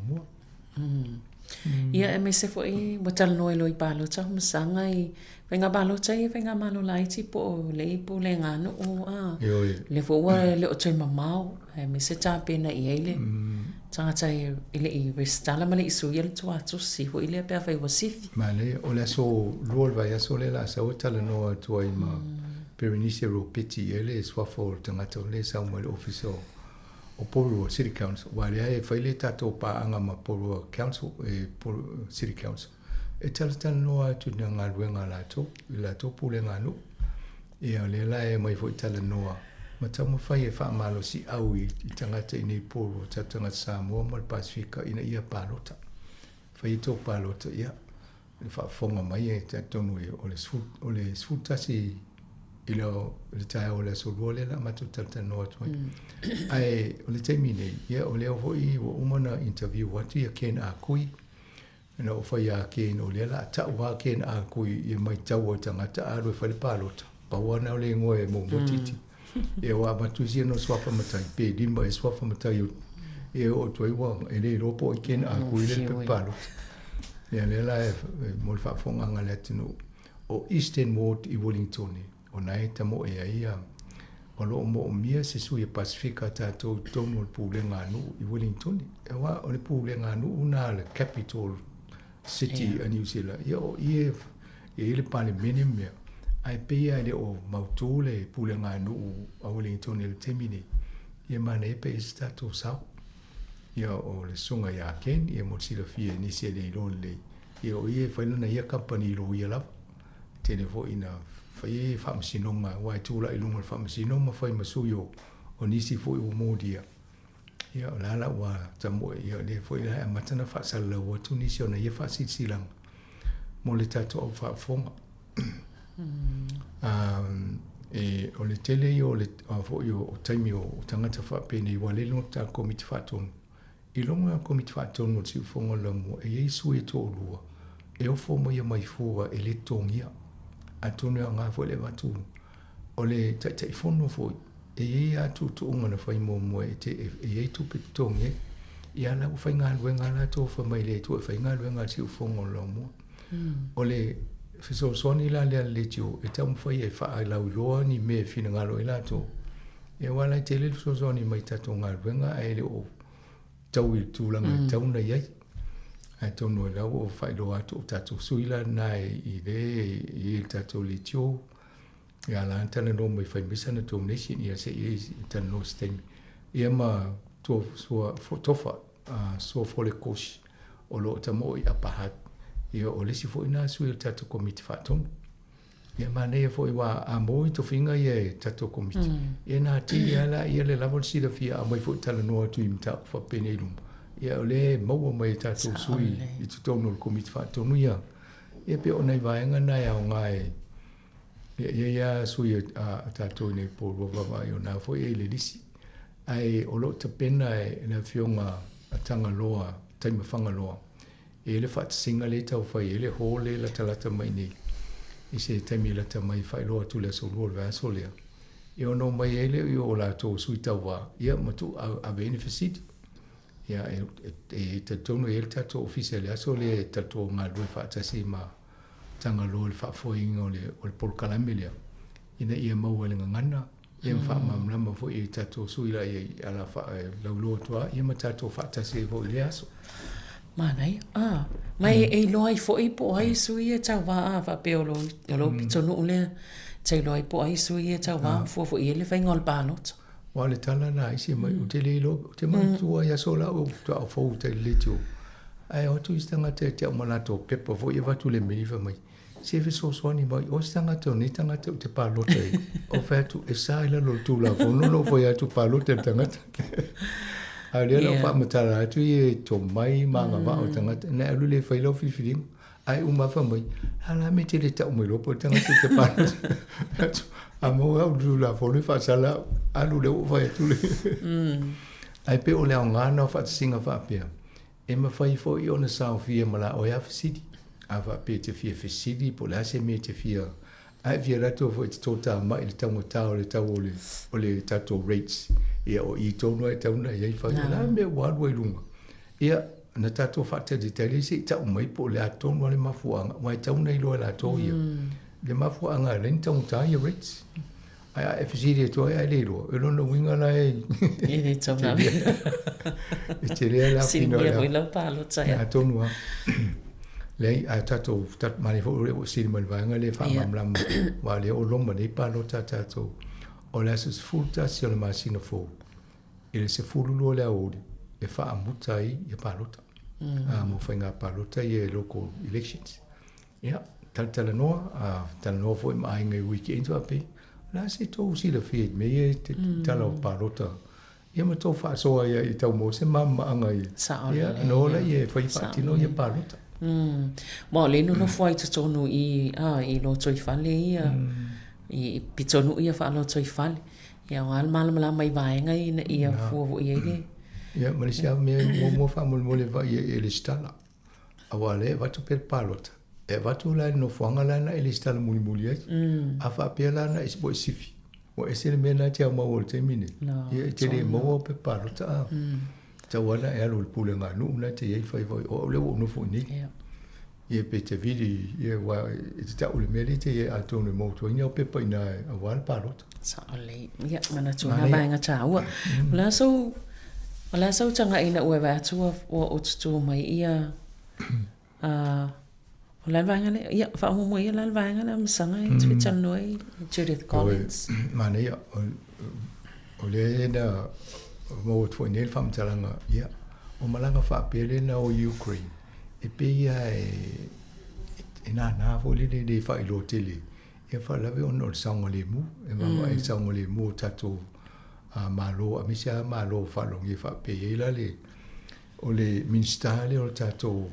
ia e me se foi botal no lo I palo ta masanga I venga palo ta I venga malo lai ti po le ngano o le fo wa le o te mamau e me se ta pena I ele tangata ile I restala male isu yel tu atu si ho ile pe fai wasifi male o le so lol vai aso le la sa o tala no tu ai ma Berenice Ropiti ele swafo tangata le Samuel officer o Poro City Council wale ai fai le tato pa anga ma Poro Council e Poro City Council e tala no tu nga luenga la to pule nga no e le la e mai fo tala no ma tamu fai e fa malo si au I tangata I Poro tangata Sāmoa ma Pasifika ina ia palota fai to palota ia whaafonga mai e te tonu e o le sfutasi ilo le tae o le solua le la matu tata noa toi. Ai, o le teimi nei, ia o leo hoi o umana interview watu ia ken a kui, na o whai a ken o le la ta ua ken a kui ia mai tau o tangata a roi whale palota. Pawana o le ngoe mo motiti. E wa matu sia no swafa matai, pe lima e swafa matai o e o toi wang, e le ropo i ken a kui le pe palota. Ia le la e mo le whaafonga nga le tino o Eastern Ward i Wellington o nai tamo e aia o lo mo mia se sui Pasifika tātou tono le pūle ngānu i Wellington. E wā o le pūle ngānu una le capital city a New Zealand. Ia o e le pale mene mea. Ai pea le o mautu le pūle ngānu a Wellington le temine. Ia mana e pe e tātou sau. Ia o le sunga ia ken, ia mo sila fia ni se le ilo le. Ia o e whailana ia company ilo ia lava. Tene fo ina whai whamasinonga, wai tūla i lunga whamasinonga, whai masuyo o nisi fo i umodia. Ia o lala ua tamoe, ia le fo ila e matana whaasala ua tu nisi o na ia whaasitsilanga. Mo le tato au whaafonga. O le tele i o le fo i o taimi o tangata whaapene i wale lunga ta komiti whaatonu. I longa komiti whaatonu o si ufonga lamu e ei sui e tō lua. E o fo mai mai fua e le tongia. A tonu a ngā fo le watu. O le tai fono fo e ei atu tu unga na whai mo e te e ei tupe tongia. I ana u whai ngā luenga la tō wha mai le tu e whai ngā luenga si ufonga lamu. O le fiso soni la lea le tio e tau mwhai e wha ai lau loa ni me fina ngā loa i la tō. E wala te le fiso soni mai tato ngā luenga e le o tau i tūlanga tau na iai. Ai tonu e lau o whaelo atu o tato suila nai i le i tato li tio. Ia la antana no mai whai misana tō nation ia se i tana no stemi. Ia ma tō sua tofa sua fole koshi o lo tamo i apahat. Ia o lesi fo ina sui o tato komiti whaatonu. Ia ma nei fo i wa a moi to finga i e tato komiti. Ia nā ti ia la ia le level sida fia a mai fo i tala noa tu i mta wha pene i lumba. Ia o le maua mai tātou sui i tu tonu le komiti whaatonu ia. Ia pe o nei vaenga nai au ngai. Ia sui a tātou nei pōrua wawa i o nā fo i le lisi. Ai o lo ta pena e na fionga a tanga loa, taima whanga loa. E le whaatasinga le tau whai, e le hōle la talata mai nei. I se taimi la ta mai whai loa tu le solua le vaso lea. E ono mai e le i o la tō sui tau wā. Ia matu a beneficit. Ia e te tono e le tato official aso le tato ngā lue whaatasi ma tanga loa le whaafoinga o le polkalame lea. Ina ia maua le ngangana. Ia mwha mamlama fo i tato suila i ala lauloa toa. Ia ma tato whaatasi fo i le aso. Manai, mai e loa i fo i po ai sui e tau wā a wha pe o lo pitonu ulea. Tei loa i po ai sui e tau wā fo i ele whainga o le pānota. Wa le tala na isi mai u te leilo, te mantua ia sola o ta o fau te letio. Ai o tu istanga te umanato pepa fo i watu le meniwa mai. Se fe so swani mai o istanga te o ni tangata o te pālota e. O whatu e saila lo tu la fo no fo i atu pālota e tangata. A lea la wha matara atu i e to mai manga wā o tangata. Nai alu le whailau whiwhiringa. Ai umawa mai. Hala me te le tau mai lopo tangata te pālota. A mo au du la fo le whaasala alu le o whai atu le. Ai pe o leo ngāna o whaatasinga whaapea. E ma whai fo i ona sao fia ma la o ia whisidi. A whaapea te fia whisidi po la se me te fia. Ai fia rato fo i te tōtā mai le tango tau le tau o le tato rates. Ia o i tōnua e tauna iai whai. La me wadua i lunga. Ia na tato whaata de tele se i tau mai po le a tōnua le mafuanga. Wai tauna i loa la tō ia. Le mafuanga le tango tā ia rates. Ai e whisiri e toa ai le loa. E lona winga la e... E le tauna. E te lea la pino. Sinia hui lau pālo taia. A tōnua. Lei a tato tat mani fo le o sini man vanga le fa mamlam wa le o lomba nei palo tato o le asus fulta si o le masina fo ele se fulu le audi e fa amutai e palota mo fainga palota e local elections ya tal no fo mai ngai weekend wa pe la se to si le fi me e tal palota ia ma tō wha soa ia i tau mo se mamma angai. Sa ole. Ia, no la ia whai whatino ia palota. Mo le no foi to tonu I lo toi fale I pitonu ia fa lo toi fale. Ia al mal mai vai ngai na ia fu ia le. Ia Malaysia me mo fa mo le vai ele stala. Awale va to per palot. E va to la no fuanga la na ele stala muli ai. A fa pela na is boy sifi. O ese me na tia mo te mine. Ia te le mo pe palot a. Ta wala e lo pule nga no na te ia fa o le no fu ni. Ia pe te vidi ia wa te ta ule meri te ia ato no mo to ia pe pa ina awal palot. Sa ole. Ia mana tu na ba nga chawa. Wala so tanga ina ue va tu o tu mai ia la vanga ia fa mo ia la vanga la msanga tu tanoi Judith Collins. Mana ia o le na mo tu ni fam talanga ia o malanga fa pele na o Ukraine. E pe ia e na fo le fa ilo tele. E fa la ve on sango le mu e ma e sango le mu tato malo a misia malo fa longi fa pe ila le o le ministale o tato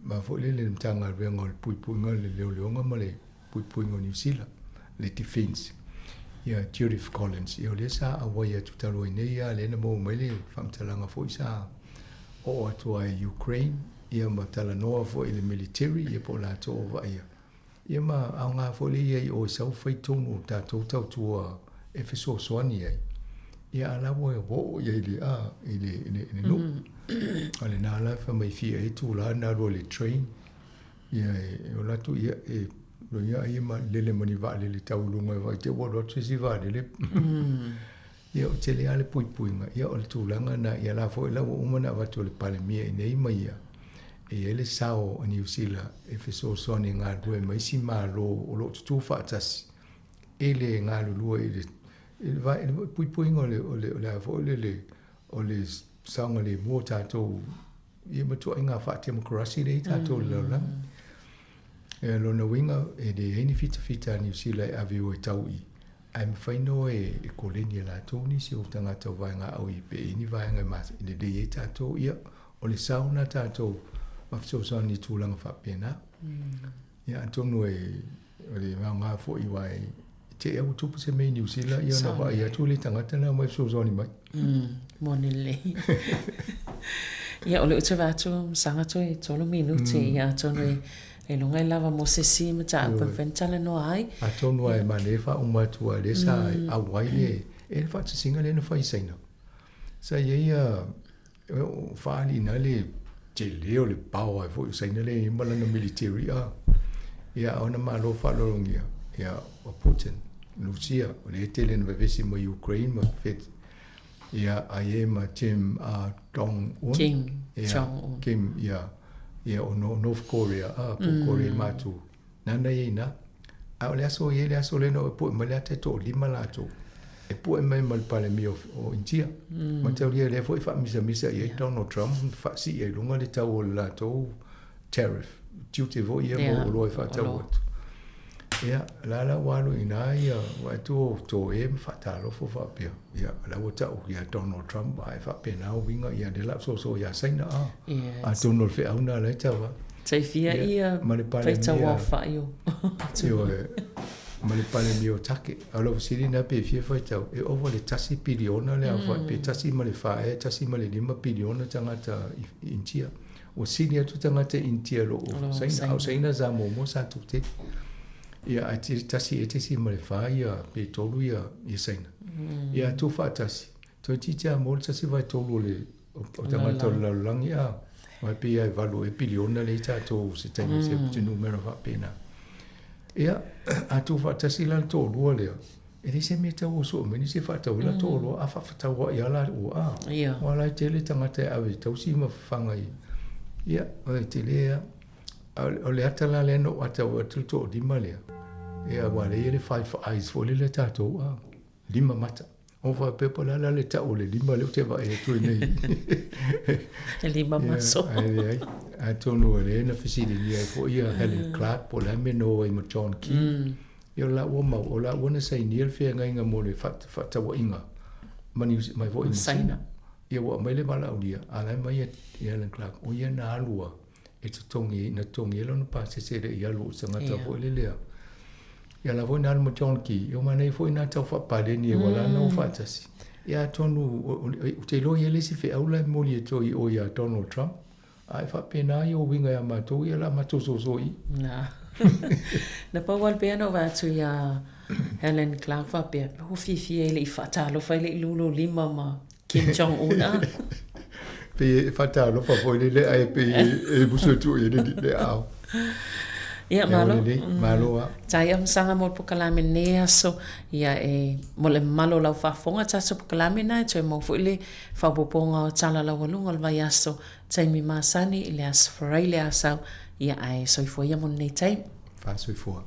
ma fo le mtanga ve ngol pui ngol le ngol le pui ngol New Zealand le defense ia Judith Collins ia le sa awa tu talo ia le na mo mele fam talanga fo isa o atu ai Ukraine ia ma tala noa fo ile military ia po la to va ia ma anga fo le ia o sa fo tonu tato tua efeso soani ia ia ala wo ia ile no ale na la fa mai fi e tu la na ro le train ia o la tu ia lo ia ma le mani va le tau lunga va te wo ro tsi va le ia o te le ale pui nga ia o le tu langa na ia la fo la wo mana va tu le pale mia nei mai ia e ele sao New Zealand e fe so ni nga do mai si ma lo lo tu fa tas ele nga lu ele il va pui le avo le sanga le mo tato I ma to inga fa democracy le tato la e lo no winga e de any fita New Zealand avio tau I I'm faino e kolenia la toni si o tanga to va nga au I pe ni va nga ma de de tato ia o le sauna tato ma so so ni tu langa fa pena ia tonu e le nga fo I vai te e utu se me New Zealand ia na va ia tu le tangata na mai so zoni mai monele ia ole utu vatu sanga tu e tolo minuti ia tonu e longa lava mo se si ma ta pa ventala no ai a tonu ai manefa uma tu le sa a wai e fa te singa le no fa isaina sa ia fa ali na le te leo le pau ai fo isaina le mala no military ia ona malo fa lo ngia ia o Putin Lucia o le tele no vesi mo Ukraine mo fet ia ai ma Kim Kim ia o North Korea po Korea matu nana ina a le aso ye le aso le no po mala te to lima la to e po mai mal pale mi o India ma te le foi fa misa ye Donald Trump fa si e lunga le tau la to tariff duty vo ye mo lo fa tau ia la walu ina ia wa to e fatalo fo fa pia ia la wata o ia Donald Trump ai fa pena o winga ia de la so ia saina a Donald fe auna la tawa sai fia ia fa tawa fa yo mali pale mio take alo sili na pe fia fa tau e over le tasi biliona le fa pe tasi mali fa e tasi mali 5 biliona tangata intia o sili atu tangata intia lo saina za mo sa tukte ia ati tasi etesi male fa ia pe tolu ia saina ia tu fa tasi to titia mo tasi vai tolu le o tangata la langia mai pe ia valu e biliona le tato se tani se numero fa pena ia atu fa tasi la tolu le e se meta o so meni se fa tolu la tolu a fa tau ia la o wala tele tangata ave tausi ma fanga ia o tele o le atala le no ata o tuto di malea ia wale ele five eyes fo le tato lima mata o fa pepo la le ta o le lima le te va e tu nei lima maso ai a tono le na fisili ni fo ia Helen Clark po la meno e mo John Key ia la o ma o la ona sai ni el fe nga mo le fata wa inga mani mai vo in saina ia wa mai le bala o dia ala mai Helen Clark o ia na alua e te tongi na tongi lo no pa se le ia lo sanga ta fo le le ia la vo na mo jon ki yo mana fo ina ta fa pa le ni wala no fa tasi ia tonu o te lo ye le si fe au la mo li to i o ia Donald Trump ai fa pena yo winga ya ma to ia la ma to so i na na pa wal pe no va tu ya Helen Clark fa pe ho fi ele i fa ta lo fa le lulu lima ma Kim Jong Un pe fata lo fa foi le ai pe e buso tu e le au ia malo tai am sanga mo po kalame ne so ia e mo le malo la fa fonga ta so po kalame na che mo fu le fa poponga o tala la walunga le vai aso tai mi masani ile as fraile asau ia ai so fo ia mo nei tai fa so fo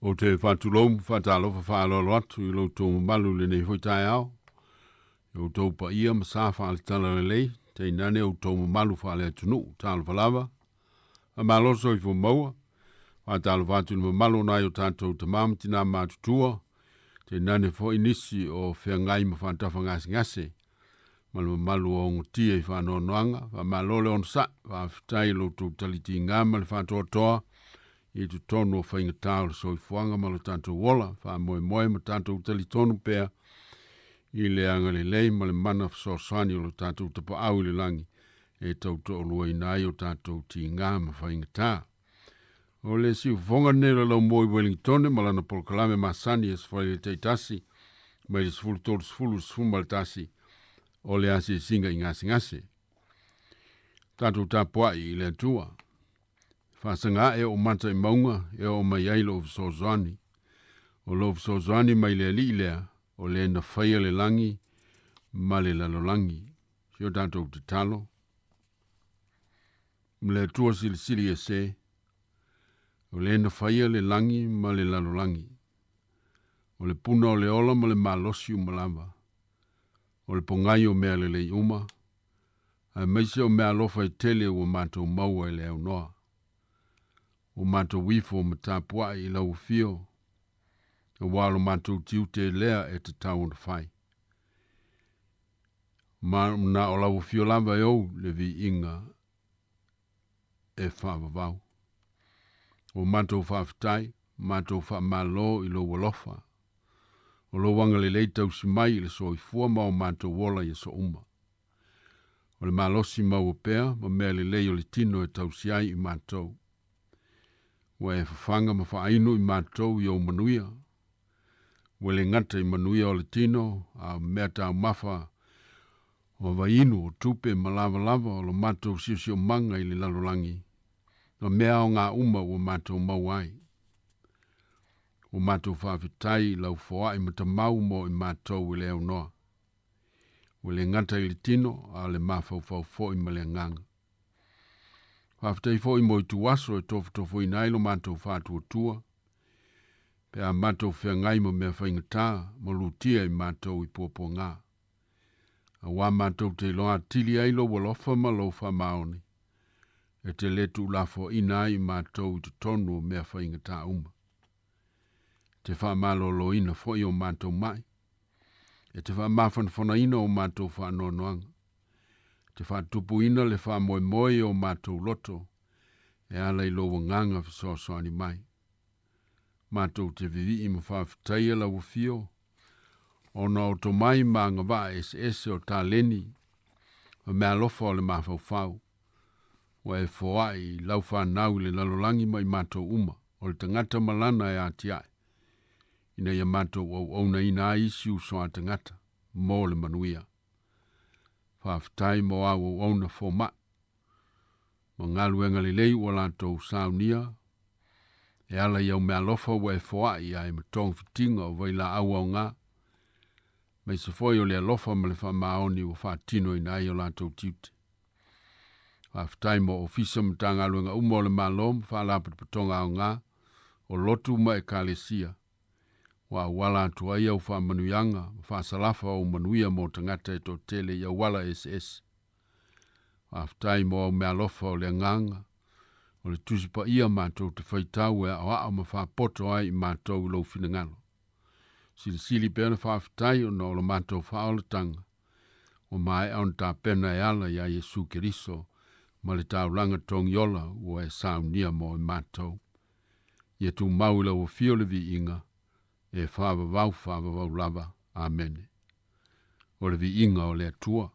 O te whātulom, whātalofa whālolo atu I lo tō malu le nei hoi tai au. O tō pa ia ma sā whaale tala le lei, te inane o tō malu whaale atunu, tālo whalawa. A maloso I fo maua, whātalo whātulu ma malu nai o tātou te māmatina mātutua, te inane fo inisi o whea ngai ma whātafa ngasi ngase. Malu malu o ngotia I whānoanoanga, wha malole on sa, whāwhitai lo tō taliti ngāma le whātoa toa, I tu tonu o whainga tāu so I fuanga ma lo tātou wola, wha moe moe ma tātou tali tonu pēr, I le anga le lei ma le mana whasosani o lo tātou tapa au le langi, e tau to olua I nai o tātou ti ngā ma whainga tā. O le si ufonga nera lau moe Wellingtone, ma lana polkalame masani e sfai le teitasi, ma le sfulu tolu sfulu sfumba le tasi, o le asi singa I ngasi ngasi. Tātou tāpua I le atua. Whasanga e o mata I maunga e o mai ai lo fisozani. O lo fisozani mai le li lea o le na whaia le langi ma le lalolangi. Sio tātou te talo. Mle tua sili e se o le na whaia le langi ma le lalolangi. O le puna o le ola ma le malosi o malama. O le pongai o mea le lei uma. A meise o mea lofa I tele o mātou maua I le au noa. O mātou wifo ma tāpua I lau fio. O wālo mātou tiu te lea e te tau na whai. Na o lau fio lava au le vi inga e whaavavau. O mātou whaafitai, mātou whaamalo I lo walofa. O lo wanga le leitau si mai le so I fua ma o mātou wola I so uma. O le malosi mau o pēr, ma mea le lei o le tino e tau si ai I mātou. Wa e whawhanga ma whaainu I mātou I o manuia. Wa le ngata I manuia o le tino, a mea tau mawha o wainu o tupe ma lava lava o lo mātou sio manga I le lalolangi. No mea o ngā uma o mātou mauai. O mātou whawhitai lau whaai ma ta mau mo I mātou I le au noa. Wa le ngata I le tino, a le mawhau fo I ma le nganga. Whawhitai fo I mo I tuwaso e tofu I nailo mātou whātua tua. Pe a mātou whea ngai mo mea whainga tā, mo lutia I mātou I pōpō ngā. A wā mātou te loa tili ailo walofa ma lo wha maoni. E te letu lafo I nai mātou I te tonu o mea whainga tā uma. Te wha malo lo ina fo I o mātou mai. E te whaamawhanawhanaina o mātou whaanoanoanga. Te whaatupuina le whaamoemoe o mātou loto, e ala i loa nganga whasoasoani mai. Mātou te vivi i mawhawhitaia la wafio, ona o to mai mā ngawha SS o tā leni, o mea lofa o le mawhauwhau, o e whoai lau whanau le lalolangi mai mātou uma, o le tangata malana e atiai. Ina ia mātou au auna ina isi usoa tangata, mō le manuia. Whawhitai mo au auna whoma. Ma ngaluenga le lei o lātou saunia, e ala iau mea lofa o e whoai ai matong fitinga o waila au au ngā, mai se foi o le alofa ma le whamaoni o whaatino i nai o lātou tiute. Whawhitai mo ofisa mta ngaluenga umo le malom, whalapit patonga au ngā, o lotu ma e kālesia, wa wala atu ai au whamanuianga, whaasalafa o manuia mo tangata e tō tele i au wala SS. Whawhitai mo au mea lofa o le nganga, o le tusipa ia mātou te whaitau e au a ma whapoto ai i mātou lau finangalo. Sili pēna whawhitai o no lo mātou whaolatanga, o mai au ta pēna e ala ia Jesu Keriso, ma le taulanga tong yola o e saunia mo e mātou. Ia tu maula o fio le vi inga, e whawawau lava. Amen. O le vi inga o le atua.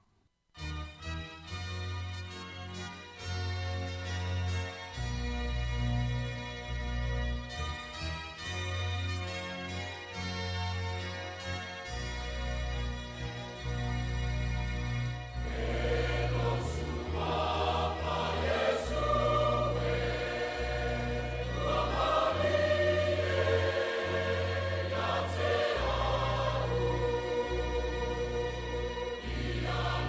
Yeah.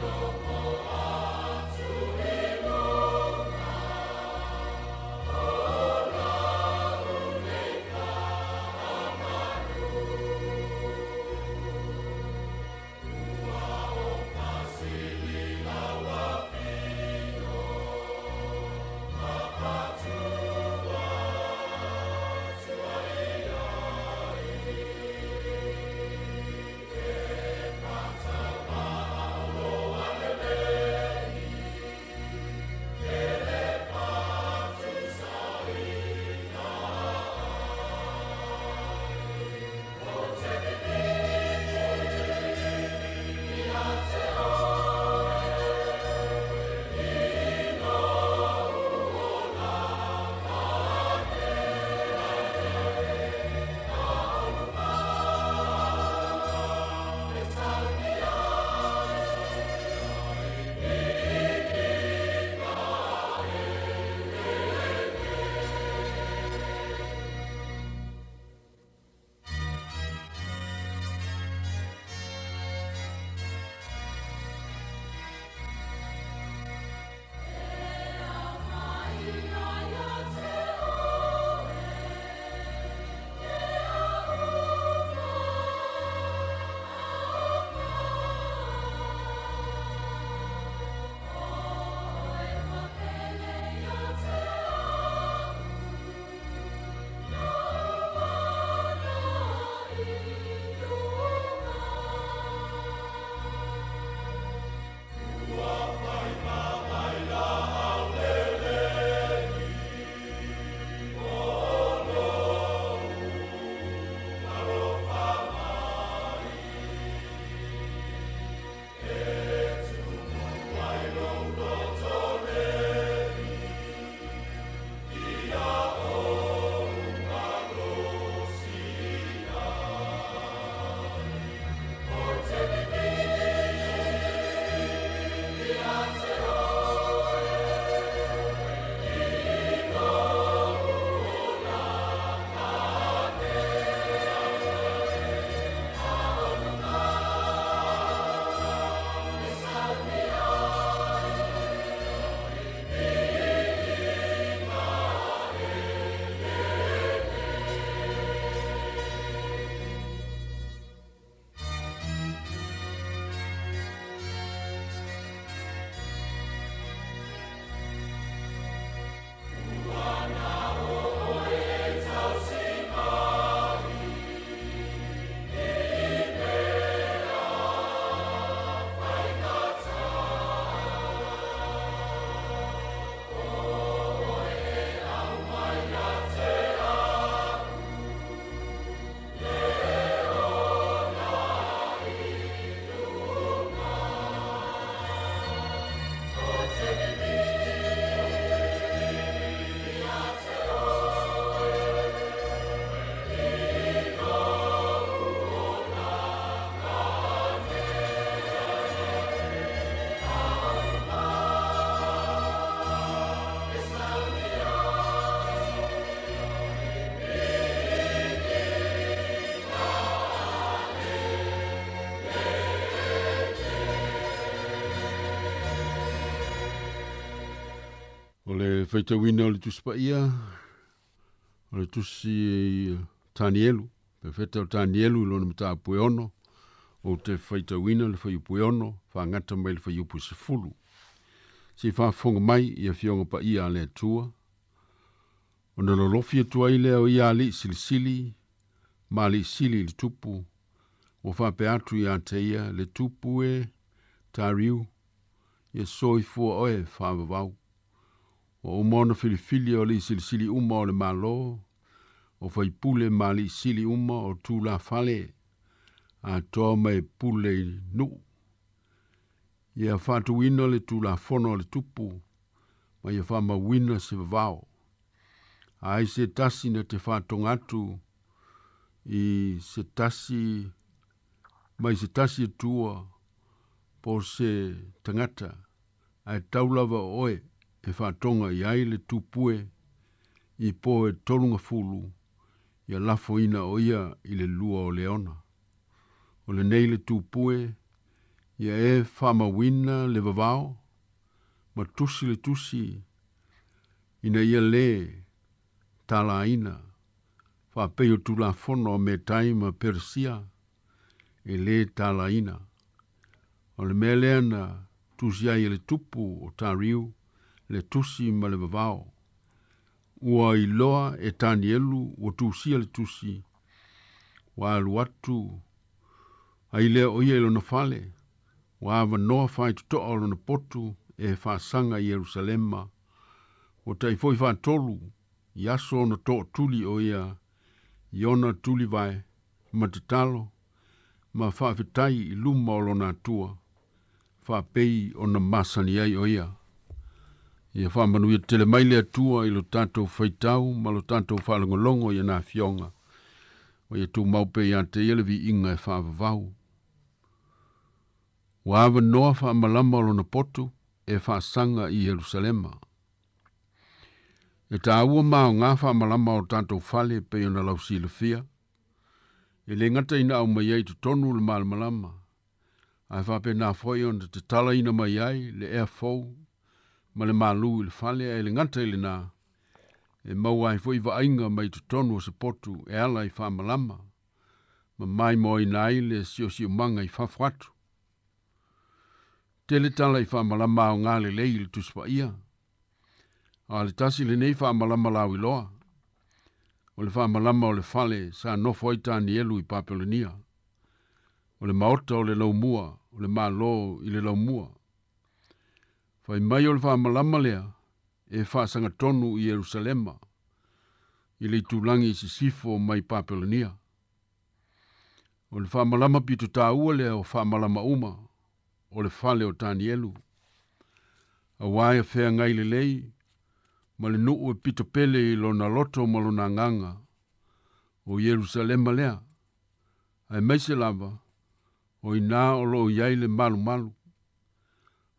O le whaitawina o le tuspa ia, o le tusi Tanielu, pe wheta o Tanielu lo na mata pue ono, o te whaitawina le whai pue ono, whangata mai le whai upu se fulu. Si whafonga mai ia fionga pa ia le atua, o na lolofi atua i leo ia li silisili, ma li sili le tupu, o whape atu ia te ia le tupu e tariu, ia soi fua oe whavavau. O umona filifili o li silisili uma o le malo, o whaipule ma li sili uma o tū la fale, a toa mai pule nu. Ia whatu wina le tū la fono le tupu, ma ia whama wina se vavao. Ai se tasi na te whatonga atu, i se tasi, mai se tasi tua, po se tangata, ai taulava oe, e whatonga i ai le tupue, i po e tolunga fulu, ia lafo ina o ia i le lua o leona. O le nei le tupue, ia e whamawina le vavao, ma tusi le tusi, ina ia le tala ina, whapeo tu la fono me taima Persia, e le tala ina. O le mea na tusi ai le tupu o tariu, le tusi ma le vavao. Ua i loa e Tanielu o tusia le tusi, wa aluatu, ai lea o ia ilo na fale, wa ava noa fai tutoa o na potu e whaasanga i Jerusalema, o tai foi whaatolu, i aso na toa tuli o ia, iona tuli vai, ma te talo, ma whaafitai i luma o lona atua, whaapei o na masani ai o ia. Ia whaamanuia tele maile atua i lo tātou whaitau, ma lo tātou whalongolongo i ana fionga, o ia tū maupe i ante elevi inga e whaavavau. Wa ava noa whaamalama o lona potu, e whaasanga i Jerusalema. E tā ua mao ngā whaamalama o tātou whale pe o na lausi le fia, e le ngata ina au mai ai tu tonu le malamalama, ai whape nā whoi on te tala ina mai ai le ea fau, ma le malu i le whale e le ngata i le nā, e mau ai whoi ainga mai tu tonu o se potu e ala i whaamalama, ma mai mo i nai le sio manga i whawhatu. Tele tala i whaamalama o ngā le lei le tuspa ia, a le tasi le nei whaamalama lau i loa, o le whaamalama o le whale sa nofo i Tanielu i Papelonia, o le maota o le laumua, o le malo i le laumua. Whai mai o le whaamalama lea, e whaasanga tonu i Jerusalema, i le tūlangi i sifo mai Papelonia. O le whaamalama pitu tā ua lea o whaamalama uma, o le whale o Tanielu. A waia whea ngai le lei, ma le nuu e pito pele i lona loto ma lona nganga, o Jerusalema lea. Ai meise lava, o ina o lo iai le malu malu.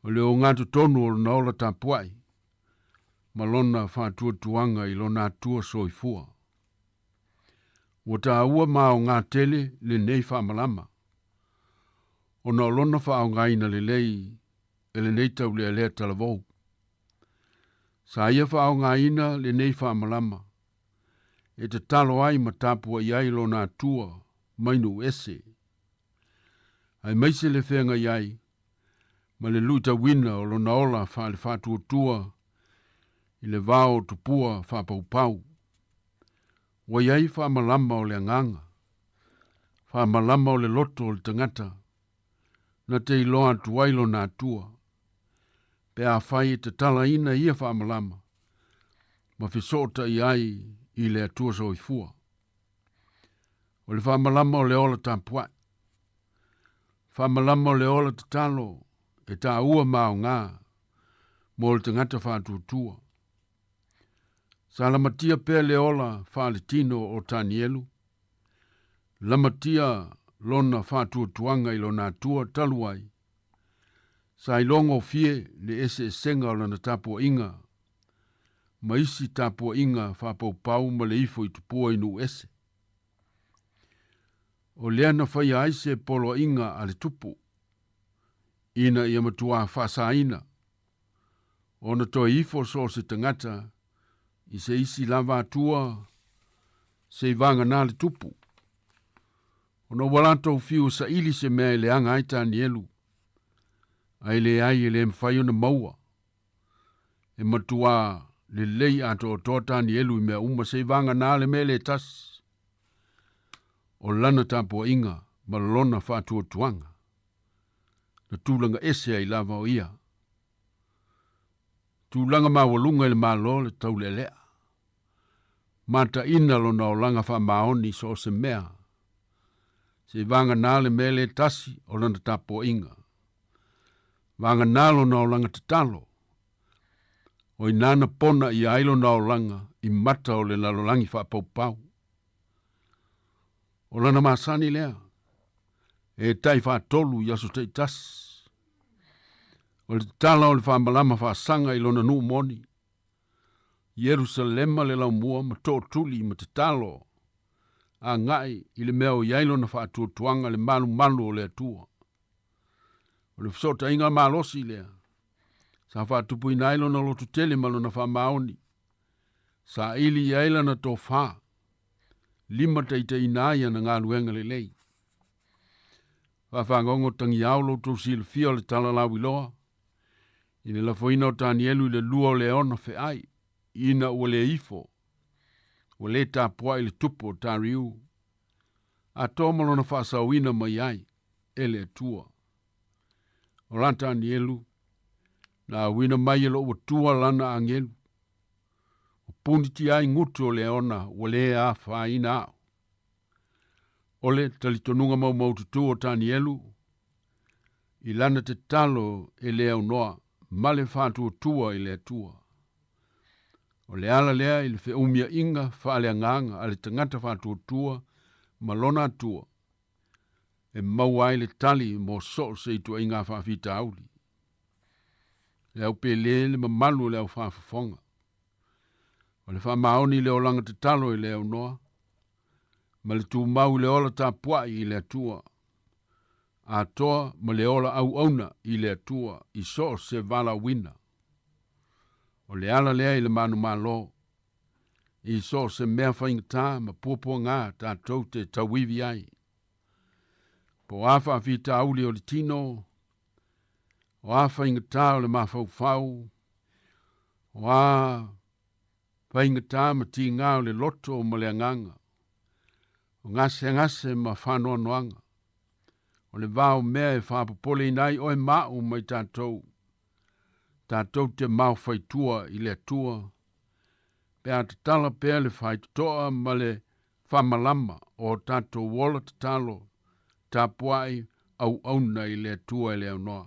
O le o ngātu tonu o lona ola tāpuai, ma lona whātua tuanga i lona atua soifua. O tā ua mā o ngā tele le nei whaamalama. O na lona whao ngaina le lei, e le nei tau le lea talavou. Sa ia whao ngaina le nei whaamalama. E te talo ai ma tāpua iai lona atua, mainu ese. Ai meise le whenga iai, ma le luita wina o lona ola whaale whātua tua, i le vāo tupua whāpaupau. Wa iai whaamalama o le anganga, whaamalama o le loto o le tangata, na te iloa tuailo nā tua, pe a whai te tala ina ia whaamalama, ma whisota i ai i le atua soifua. O le whaamalama o le ola tāpuai, whaamalama o le ola te talo, e tā ua mao ngā, mo le tangata whātutua. Sa lamatia pē le ola whaaletino o Tanielu, lamatia lona whātuatuanga i lona atua taluai, sa ilongo fie le ese senga o lana tapua inga, ma isi tapua inga whapaupau ma le ifo i tupua inu ese. O leana whai aise polo inga ale tupu, ina ia matua whasaina, Ona to ifo so se tangata, i se isi lava atua, se vanga nā le tupu. Ona walanto fiu sa ili se mea le anga aita ni elu. Ai le mwhai ona maua. E matua le lei ato o tōta ni elu i mea uma se vanga nā le mea le tas. O lana tapo inga, malona whātua tuanga. Na tūlanga ese ai lava o ia. Tūlanga mawalunga le malo le tau le lea. Mata ina lona o langa wha maoni so se mea. Se vanga nā le mea le tasi o lana tapo inga. Vanga nā lona o langa tatalo. O inana pona i ailo na o langa i mata o le lalolangi wha pau. O lana masani lea. E tai wha tolu i aso te tas. O le tala o le wha malama wha sanga i lona nuu moni. Yerusalema le lau mua ma tō tuli ma te talo. A ngai i le mea o iailo na wha tuanga le malu o le atua. O le fsota inga malosi lea. Sa wha tupu i nailo na lotu tele malo na wha maoni. Sa ili iaila na tō wha. Lima teite inaia na ngā luenga le lei. Whafangongo tangi aulo tō sil fia le tala lau iloa. I le lafoina o Tanielu i le lua o le ona fe ai. Ina ua le ifo. Ua le tāpua i le tupo o Tariu. A tōmalo na whaasauina mai ai. E le tua. O lan Tanielu. Na wina mai e lo ua tua lana angelu. O puniti ai ngutu o le ona. Ua le a whaina au. Ole talitonunga mau tutu o Tanielu. I lana te talo e lea unoa. Male whātua tua i lea tua. O le ala lea i le whi umia inga whaalea nganga a le tangata whātua tua malona tua. E mau ai le tali mo so se i tua inga whawhita auli. Le au pe le mamalu le au whawhafonga. O le whamaoni le o langa te talo i lea unoa. Ma le tū mau le ola tā puai i lea tua. A toa ma le ola au auna i lea tua i so se vala wina. O le ala lea i le manu malo. I so se mea whaingatā ma pōpua ngā tātou te tawivi ai. Po awha whita auli o le tino. O a whaingatā o le mawhauwhau. O a whaingatā ma ti ngā o le loto o ma le anganga. O ngase ma whanua noanga. O le vāo mea e whapopole nai o e mau mai tātou. Tātou te mau whaitua i le tua. Pea te tala pea le whaitoa ma le whamalama o tātou wola te talo. Tāpuai au auna i le tua i le aunoa.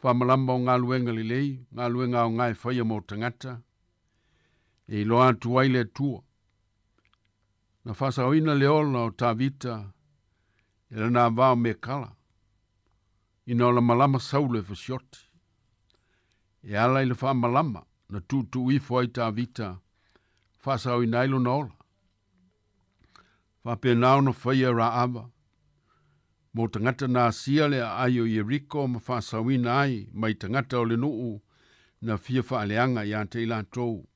Whamalama o ngā luenga li lei, ngā luenga o ngai whaia mo tangata. E loa tua i le tua. Na whasaoina le ola o tāvita. E rana vāo me kala. Ina o la malama saule fasioti. E ala i le wha malama na tūtu i fwai tā vita. Whasau i nailo na ola. Whape nao na whaia ra ava. Mo tangata nā sia le ai o Yeriko ma whasau i ai mai tangata o le nuu na fia whaaleanga i ante i la tau.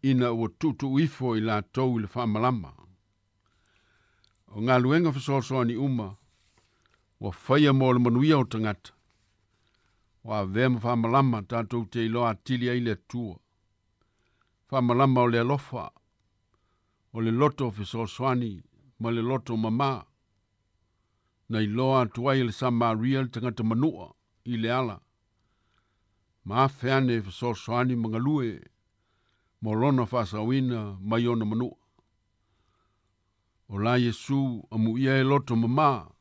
Ina ua tūtu i fwai i la tau i le wha malama. O ngā luenga whasosoa ni uma, wa whaia mo le manuia o tangata. Wa vema whamalama tātou te iloa atili ai le tua. Whamalama o le alofa, o le loto whasosoani, ma le loto mama. Na iloa tuai le Samaria le tangata manua i le ala. Ma awheane whasosoani mga lue, mo lona whasawina mai ona manua. O la Yesu amu ia e loto mama.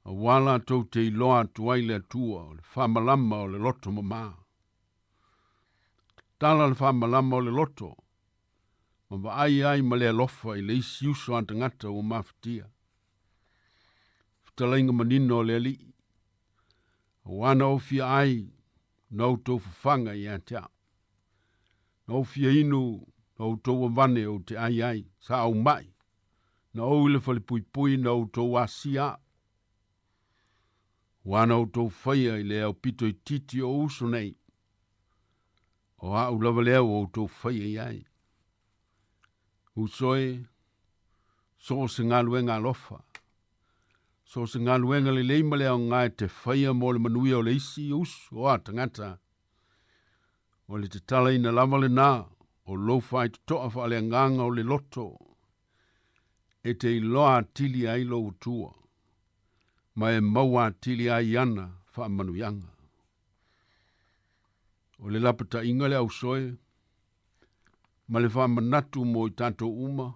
A wala tau te iloa tuai le atua o le whamalama o le loto mama. Tala le whamalama o le loto. Ma wa ai ma le alofa i le isi uso antangata o mawhitia. Whitalainga manino o le ali. A wana o fia ai na o tau whawhanga i atea. Na o fia inu na o tau wane o te ai sa au mai. Na o ile fale pui na o tau asia. Wana o tau whaia I lea o pito I titi o uso nei. O au lava lea o tau whaia iai. Usoe, so se ngā luenga lofa. So se ngā luenga le leima lea o ngai te whaia mo le manuia o le isi usu o a tangata. O le te tala ina lava le nā, o lo fai te toa wha le nganga o le loto. E te iloa tili ai lo utua. Ma e maua tili ai ana wha manuianga. O le lapata inga le au soe, ma le wha manatu mo I tātou uma,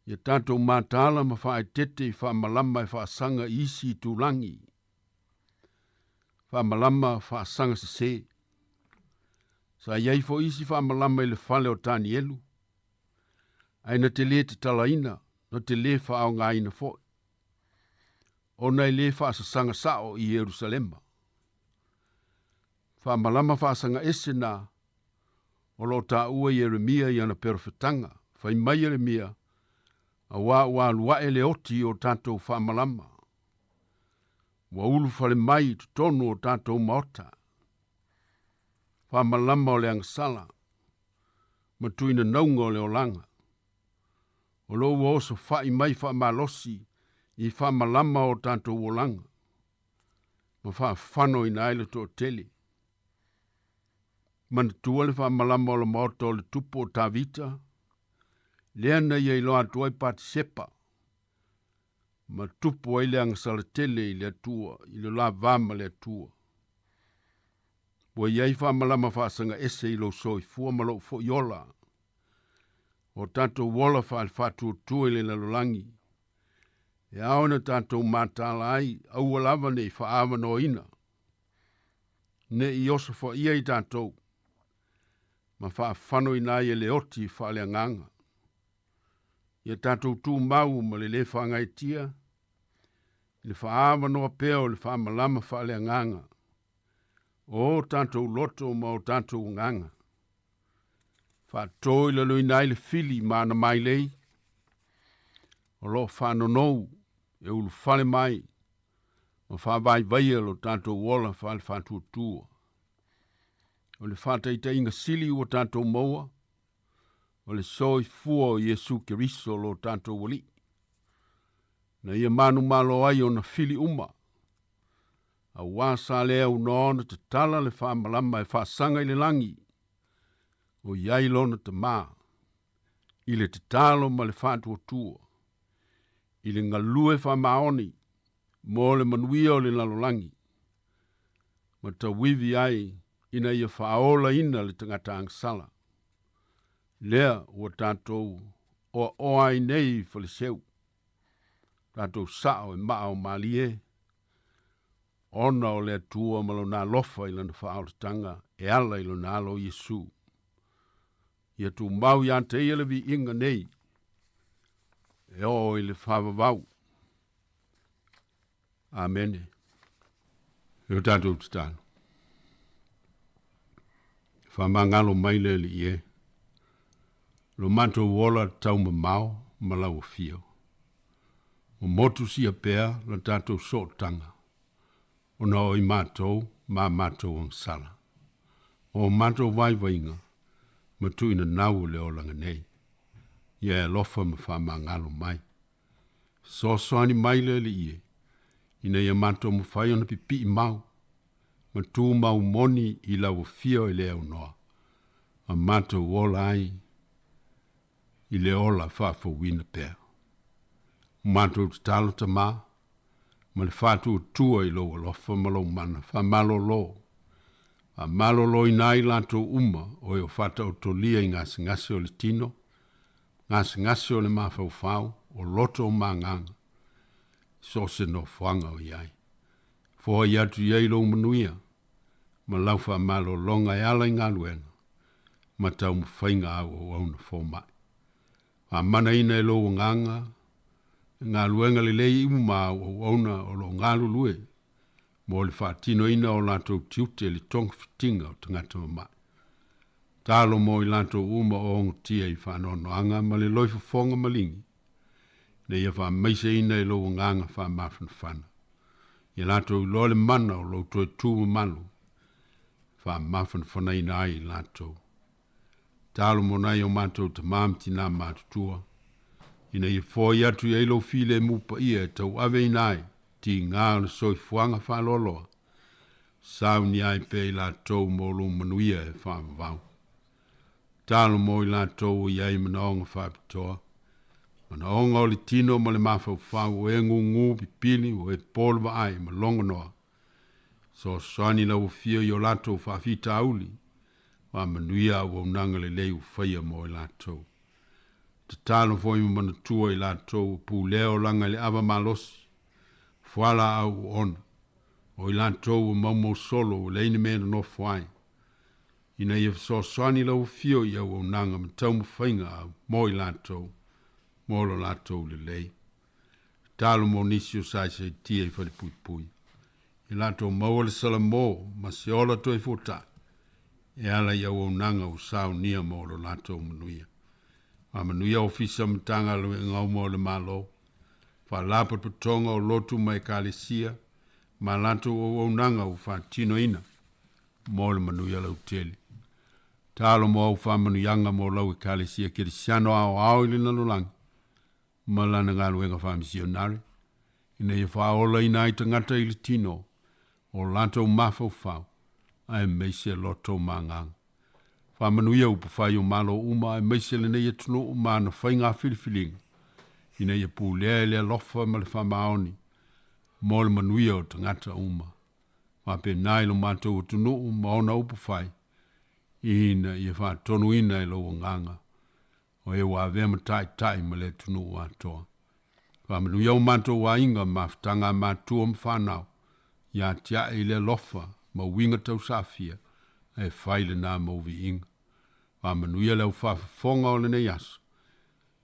ia tātou mātala ma wha e tete I wha malama e wha sanga isi I tūlangi. Wha malama wha sanga se se. Sa iai fo isi wha malama I le whale o tāni elu. Aina te le te talaina, no te le wha au ngā ina fo. O nei le wha sa sanga sao I Jerusalema. Wha malama wha sanga esena, o lo tā ua Jeremia I ana perfetanga, whai mai Jeremia, a wā lua ele oti o tātou wha malama. Wa ulu whale mai tu tonu o tātou maota. Wha malama o le angasala, ma tuina naunga o le olanga. O lo ua oso whai mai wha malosi I wha malama o tātou olanga. Ma wha whano I naile to tele. Mana tua le wha malama o le maota o le tupo o tāvita. Lea na ia iloa tuai pati sepa. Ma tupo ai le angasala tele I le atua, I le la vama le atua. Wa iai wha malama wha sanga ese I lo soi fua malo fo iola. O tātou wola wha al whatu tua le lalolangi. E aona tātou mātala ai, au alava nei wha awa no ina. Ne I oso wha ia I tātou. Ma wha whano I nai e le oti wha le nganga. Ia tātou tū mau ma le whangai tia. Le wha awa no peo le wha malama wha le nganga. O tātou loto ma o tātou nganga. Wha toi le lui nai le fili ma na mai lei. O lo whano nou, e ulu whale mai. Ma wha vai vaia lo tātou wola wha le whantua tua. O le whataita inga sili o tātou maua. O le soi fua o Jesu Keriso lo tātou wali. Na ia manu malo ai o na fili uma. A wasa lea unaona te tala le wha malama e wha sanga I le langi. O iai lona te mā. I le te talo ma le whantua tua. I le ngalue wha maoni. Mo le manuia o le lalolangi. Ma ta wivi ai ina ia whaola ina le tangata angsala. Lea ua tātou o oai nei whale seu. Tātou sao e mao malie. Ona o lea tua malo nā lofa I lana whaolatanga e ala I lana alo Jesu. Ia tu mau ia te ielevi inga nei. E o I le whavavau. Amen. E o tātou titano. Whamangalo maile li ie. Lo manto wola tau mamao malau fio. O motu si a pea la tātou sotanga. O na oi mātou, ma mātou ang sala. O mātou vai vainga, ma tuina nau le o langa nei. Ia e lofa ma wha ngalo mai. So soani mai le li ie. Ina ia mātou ma whai ona pipi I mau. Ma tū mau moni I lau fio I le au noa. Ma mātou wola ai. I le ola wha wina pea. Mātou te talo ta mā. Ma le whātua tua I lo alofa malo mana, wha malo lo. A malo lo I nai lanto uma o e o whata o tolia I ngasi o le tino, ngasi o le mawhau o loto o manganga. So se no whanga o iai. Fua I atu iai lo manuia, ma lau wha malo longa e ala I ngā luenga, ma tau mwhainga au o auna fōmai. A mana ina e lo nganga, ngā luenga le lei uma o auna o lo ngā lulue, mo le whaatino ina o lantou tiute le tong fitinga o tangata mamai. Talo mo I lantou uma o ongotia I whanono anga ma le loifu fonga malingi, ne ia wha maise ina e lo nganga wha mawhana whana. Ia lātou loa le mana o loutou e tūma malu. Wha mawhan whanai nai lātou. Tālo mo nai o mātou te māmti nā mātutua. Ina i fōi atu i eilo file mupa ia tau ave nai. Ti ngā le soi fuanga whaloloa. Sau ni ai pe lātou mōlu manuia e whamavau. Tālo mo i lātou i ai manaonga whapitoa. Manaonga o le tino ma le mawhau whau e ngu pipili o e polva ai ma longa noa. So soani lau fio i o lātou whawhita auli. Wa manuia o nanga le leu whaia mo i lātou. Te tālo fōi mana tua i lātou pū leo langa le ava malosi. Fuala au ona. O i lātou o maumo solo o leine mena no whai. Ina i so soani lau fio i au nanga ma tau mwhainga au mo i lātou. Molo lātou le lei. Tālo mo nisi o sai se tia i whare pui pui. I lātou maua le sala mō ma se ola toi fota. E ala i au nanga o sao nia mo lo lātou manuia. A manuia o fisa mtanga lo e ngau mo le malo. Fa lapa patonga o lotu mai kālesia. Ma lātou o nanga o fa tino ina. Mo le manuia lau teli. Tālo mo au fa manuianga mo lau e kālesia kiri siano au ili nalulangi. Malana ngā luenga wha misionari. Ina i wha ola ina i tangata ili tino. O lātou mawhau whau. Ai meise loto māngang. Wha manuia upu whai o malo uma. Ai meise le nei atunu uma na whai ngā whiliwhilinga. Ina i pū lea lea lofa ma le wha maoni. Mo le manuia o tangata uma. Wha pe nai lo mātou atunu uma ona upu whai. Ina i wha tonu ina i lo nganga. O e wa vema tai ma le tunu o atoa. Wa manu iau mātou wa inga maftanga mātua mwhanau. Ia tia e le lofa ma winga tau safia. E whaile nā mauvi inga. Wa manu ia leu whafafonga o le nei asu.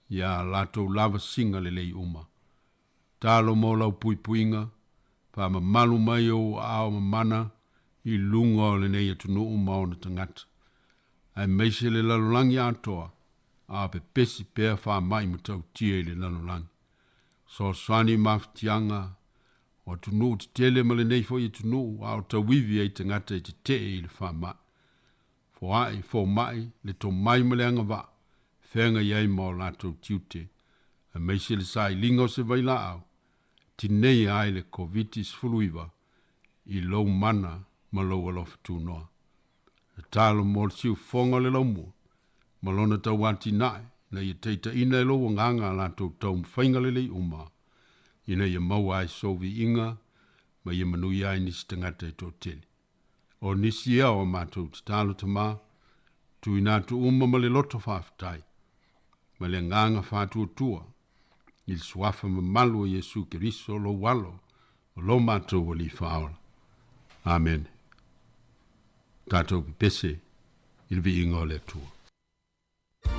Ia lātou lava singa le lei uma. Tālo mo lau pui puinga. Wa ma malu mai o ao ma mana. I lunga o le nei atunu uma o na tangata. Ai meise le lalulangi atoa. A pe pesi pea wha mai matau tia i le lalulangi. So swani maftianga. O tunu te tele ma le nei fo i tunu. A o tawivi ai tangata i te te i le wha mai. Fo ai, fo mai, le to mai ma le anga wa. Whenga iai ma o lātou tiute. A meise le sai lingo se vaila au. Tinei ai le covitis fuluiva. I lou mana ma lou alofa tūnoa. E tālo mo le siu fonga le lau mua. Malona tau wati nai, na ia teita ina e loa nganga lātou tau mwhainga lelei uma. Ina ia mau ai sovi inga, ma ia manui ai nisi tangata e tō tele. O nisi ea o mātou te tālo tama, tu inatu uma ma le loto whawhatai. Ma le nganga whātua tua, il suafa ma malu o Yesu Keriso lo walo, o lo mātou o li whaola. Amen. Tātou pese, ilvi inga o le tua. Ele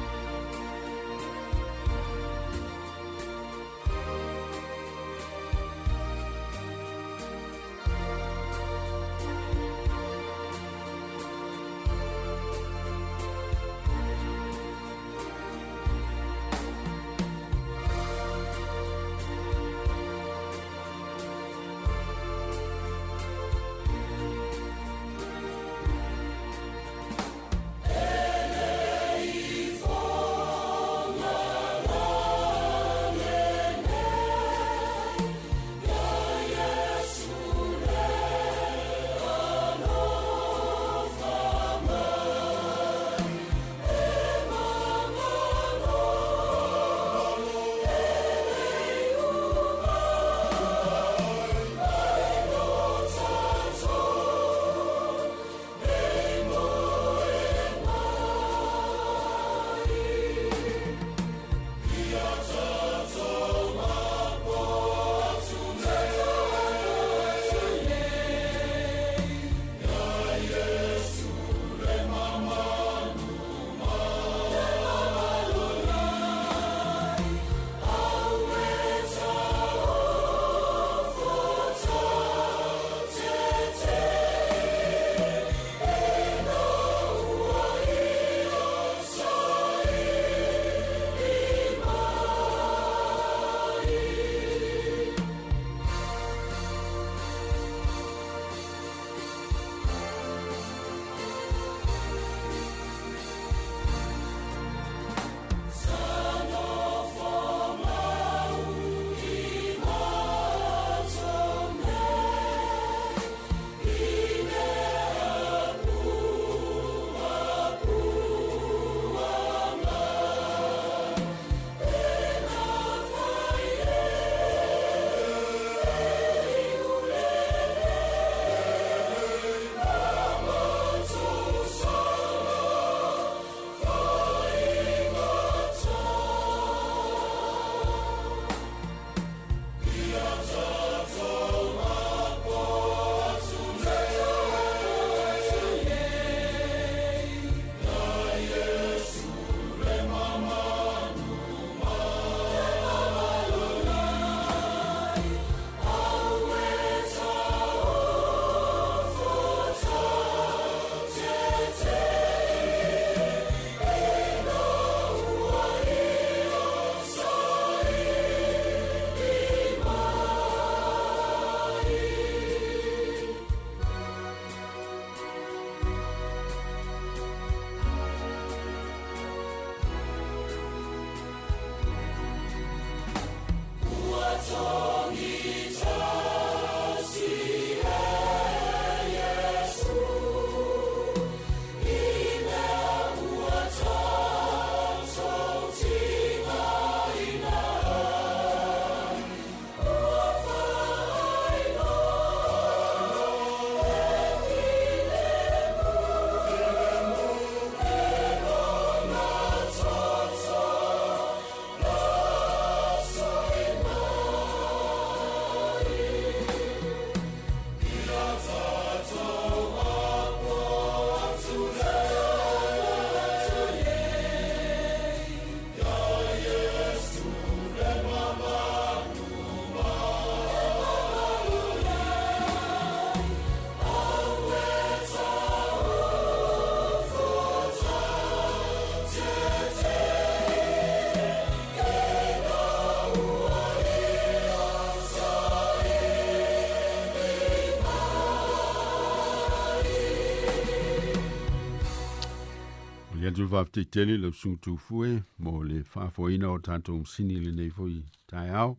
ia tu whafte tele lau suntu fue, mo le whafoina o tātou msini le nei fui tai au,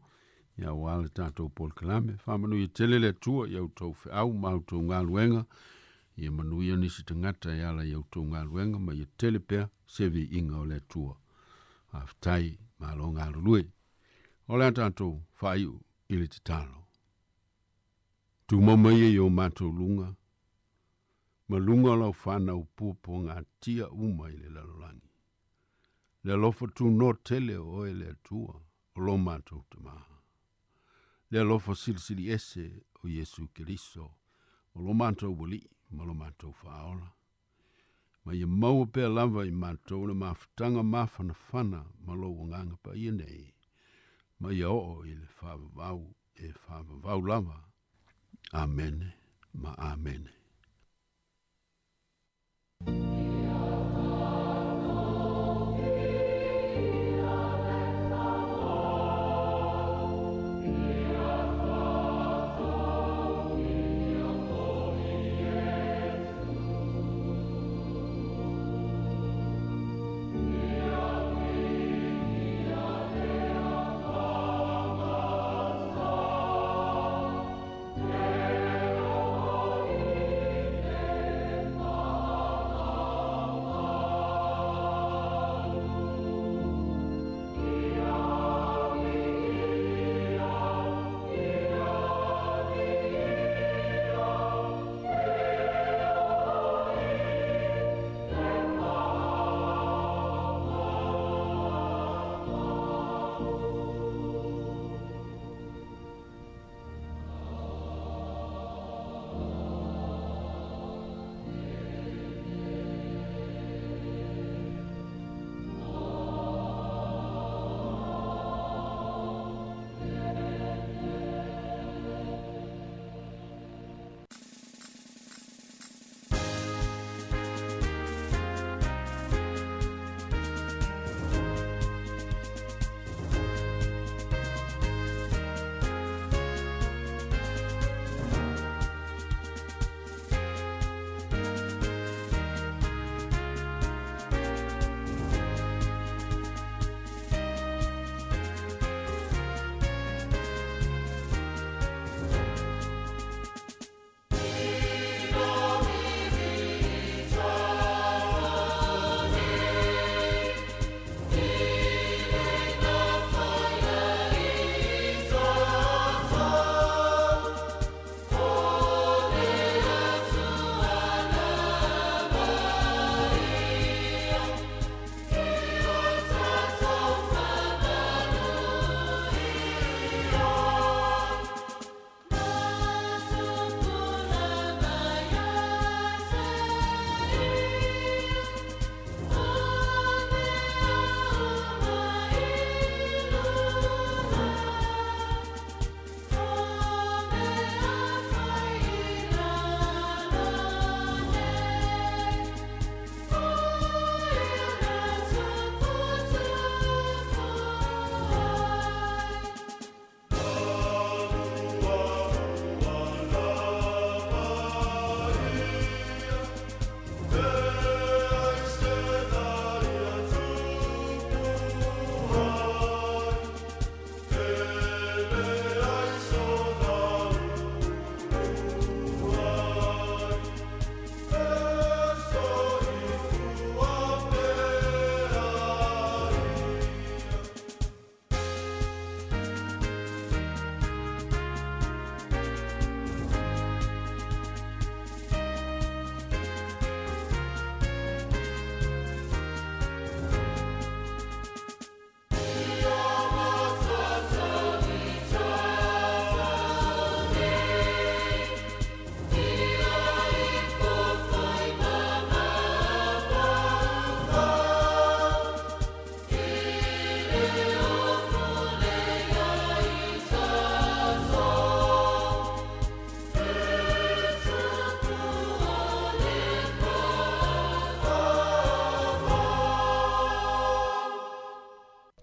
ia wala tātou Paul Kalame, whamanu i tele le tua i au tau au mau tau ngā luenga, ia manu i nisi tangata i ala i au tau ngā luenga, ma i tele pea, sevi inga o le tua. Haftai, malo ngā lulue. O le tātou whaiu i le titalo. Tu mamaia i o mātou lunga, ma lunga lau whanau pupo ngā tia uma i le lalolangi. Le alofa tu no tele o e le tua, o lo mātou te maha. Le alofa silisili ese o Yesu Keriso, o lo mātou wali, ma lo mātou whaola. Ma ia maua pēr lava i mātou na mawhitanga mawhana whana, ma lo wanganga pa ia nei. Ma ia o i le whawavau, e whawavau lava. Amen, ma amen.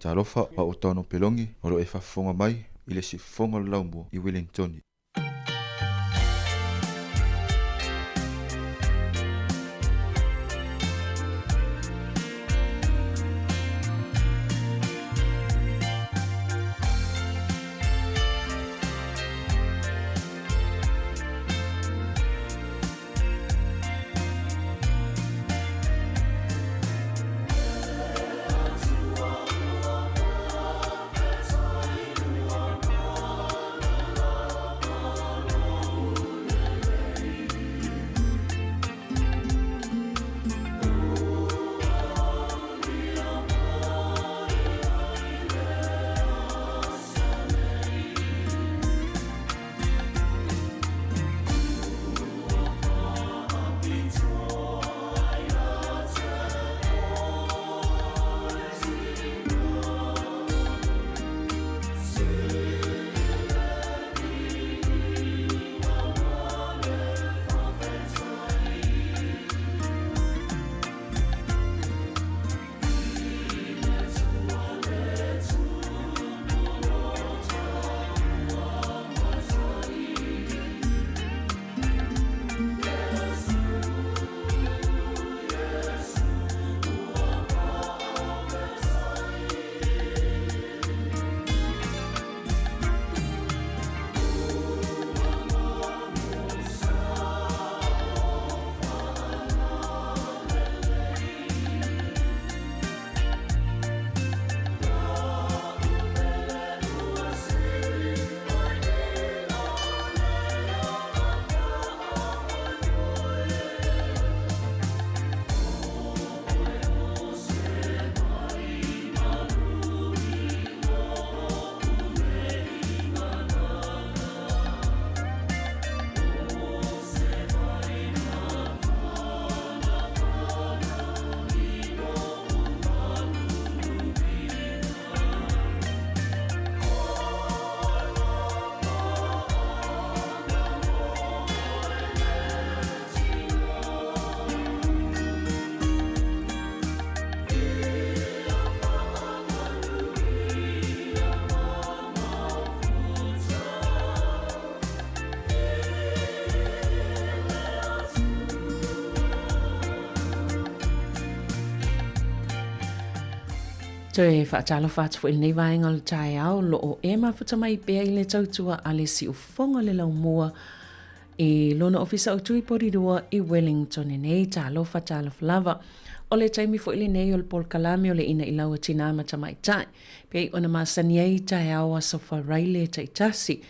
Talofa pa o tono pelongi o lo e whafonga mai i le si fonga laumua i Wellington. Toe whaatalo whaatu fo nei vaenga o le tae au lo o e mafuta mai pea i le tautua a le si ufonga le lau mua i lona ofisa o tui porirua i Wellington e nei talo whaatalo lava. O le taimi fo ili nei o le Paul Kalame o le ina i laua tina mata mai tai. Pea i ona masani ei tae au a sofa raile tai tasi.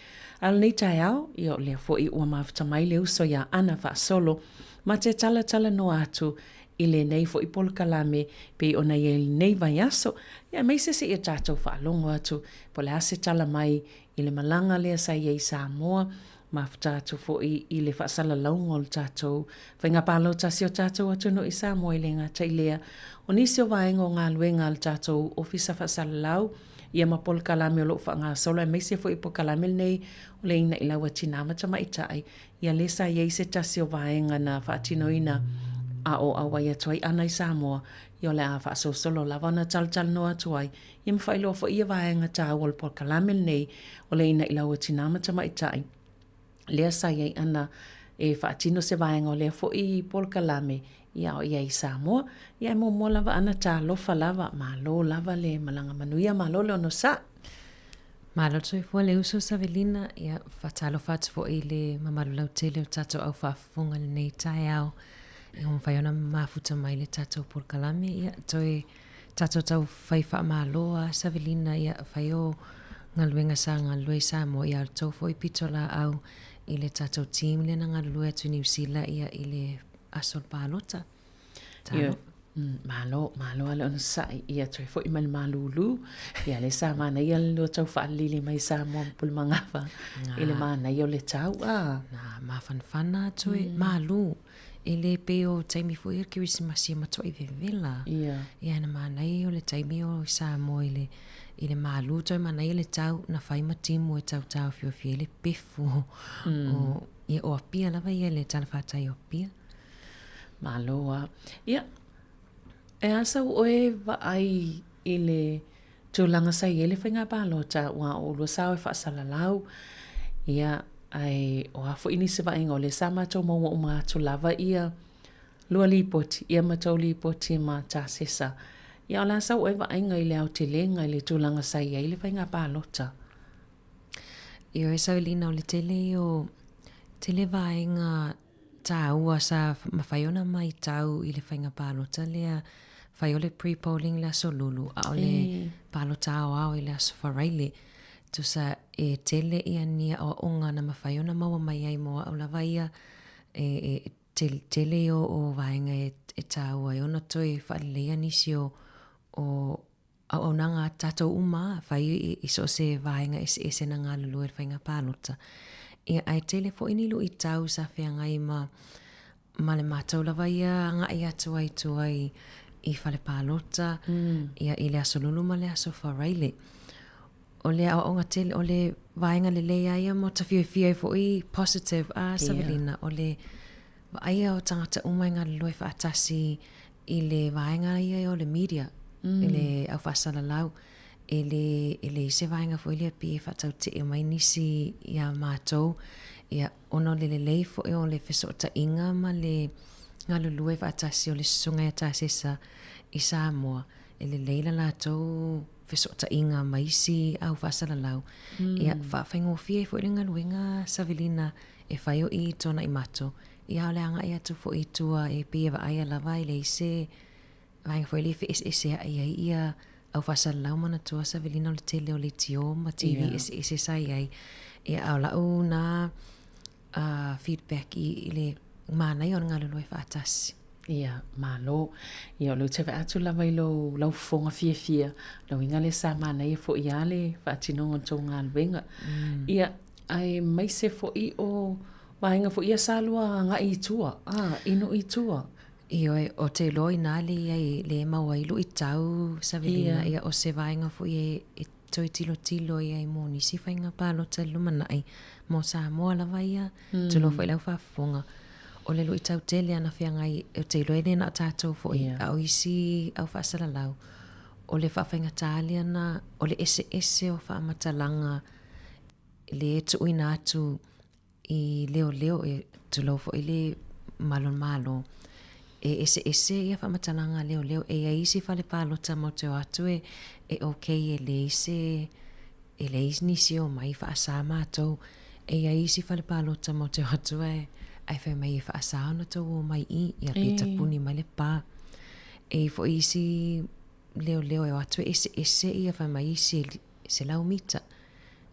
Al nei tae au i o le fo i ua mafuta mai le uso ya ana wha solo. Ma te tala no atu i le nei fo i Paul Kalame pe ona i nei vai aso. Ia meise se i tatou whaalongo atu po le ase tala mai i le malanga lea sa i Sāmoa. Mafuta atu fo i le whaasala laungo le tatou. Whainga pālo tasi o tatou atu no i Sāmoa i le ngata i lea. O nisi o vaenga o ngā luenga le tatou ofisa whaasala lau. Ia ma Paul Kalame o lo whaanga solo e meise fo i Paul Kalame nei o le ina i laua tinama tama i tai. Ia le sa i se tasi o vaenga na whaatino ina a o awai atuai ana i Sāmoa. Ia le a whaaso solo lava na tal no atuai. Ia mwhailo fo ia vaenga tā o le Paul Kalame nei o le ina i laua tinama tama i tai. Lea sa iai ana e whaatino se vaenga o lea fo i Paul Kalame ia o iai Sāmoa. Ia mo lava ana tā lofa lava ma lo lava le malanga manuia ma lo le ono sa. Malo tui fua le uso Savelina ia whatalo whatu fo i le mamalu lau tele o tato au whafunga le nei tae au. I hon whaiona mafuta mai le tato Paul Kalame ia toi tato tau whaifa maloa Savelina ia whaio ngaluenga sa ngalue Sāmoa ia tau fo i pitola au i le tato team le na ngalue atu New Zealand ia i le asol palota. Ia malo ale ona sai ia toi fo i man malulu ia le sa mana ia lo tau whaalili mai Sāmoa pul mangawa i le mana ia le tau na mafanfana toi malu e le peo taimi fo i Kirisimasi matua i vevela ia na mana i o le taimi o Sāmoa i le malu toi mana i le tau na whai matimu e tau fio le pefu o ia o apia lava ia le tala whatai o apia maloa ia e asa o e vai i le tūlanga sa i ele whainga pālota ua o lua sao e whaasala lau ia ai o hafo ini se vaenga o le sa mātou maua o mātou lava ia lua lipoti ia mātou lipoti ma tā sesa ia o la sa o e vaenga i le au te lenga i le tūlanga sa i ele whainga pālota ia e Savelina o le tele vaenga tā ua sa mawhaiona mai tau i le whainga pālota lea whai ole pre-polling le aso lulu a ole pālota au i le aso wharaile tu sa e tele ia nia o onga na mawhaiona maua mai ai moa au lava ia tele o vaenga e tā ua e ona toi whaaleia nisi o au nanga tātou uma whai i so se vaenga ese na ngā lulu e whainga pālota ia ai tele fo inilu i tau sa whiangai ma le mātou lava ia nga i atu ai tuai i whale pālota ia i le aso lulu ma le aso wharaile o le o nga tele o le vaenga le leia ia mo ta fio fo i positive Savelina o le aia o tangata umai ngā loi whaatasi i le vaenga ia o le media i le au whaasala lau e le se vaenga fo ilia pi e whatau te e mai nisi ia mātou ia ono le lei fo e o le whesota inga ma le ngā lulue whaatasi o le sunga e tāsesa i Sāmoa e le leila lātou whesota inga ma isi au whaasala lau ia whaafengo fia fo ilia ngā luenga Savelina e whaio i tona i mato ia o le anga i atu fo i tua e pi e aia lava i le ise vaenga fo ilia ese ia au whasala lau mana tua Savelina o le tele o le tio ma TV ese sa iai ia au lau na feedback i le mānai o ngā luloi whaatasi ia malo ia lo te atu lava i lau fonga fia lau inga le sa mānai e fo i ale whaatinonga tō ngā luenga ia ai mai se fo i o vaenga fo ia salua ngā i tua ino i tua Io o te loi nā le mawailu i tau Savelina ia o se vaenga fo i toi tilo ia i mō nisi whainga pālota lumana ai mō Sāmoa lava ia tu lo fo i lau whafonga o le lu i tau tele ana whianga i o te loi le na tātou fo i au isi au whaasala lau o le whawhainga tāle ana o le ese o whaamatalanga le e tu uina atu i leo e tu lo fo i le malo ese ia whamatalanga leo e a isi whale pālota mo te atu e okay e le isi nisi o mai whaasa mātou e a isi whale pālota mo te atu ai whai mai e whaasa ana tau o mai i a pita puni mai le pā e fo isi leo e atu ese ia whai mai isi se lau mita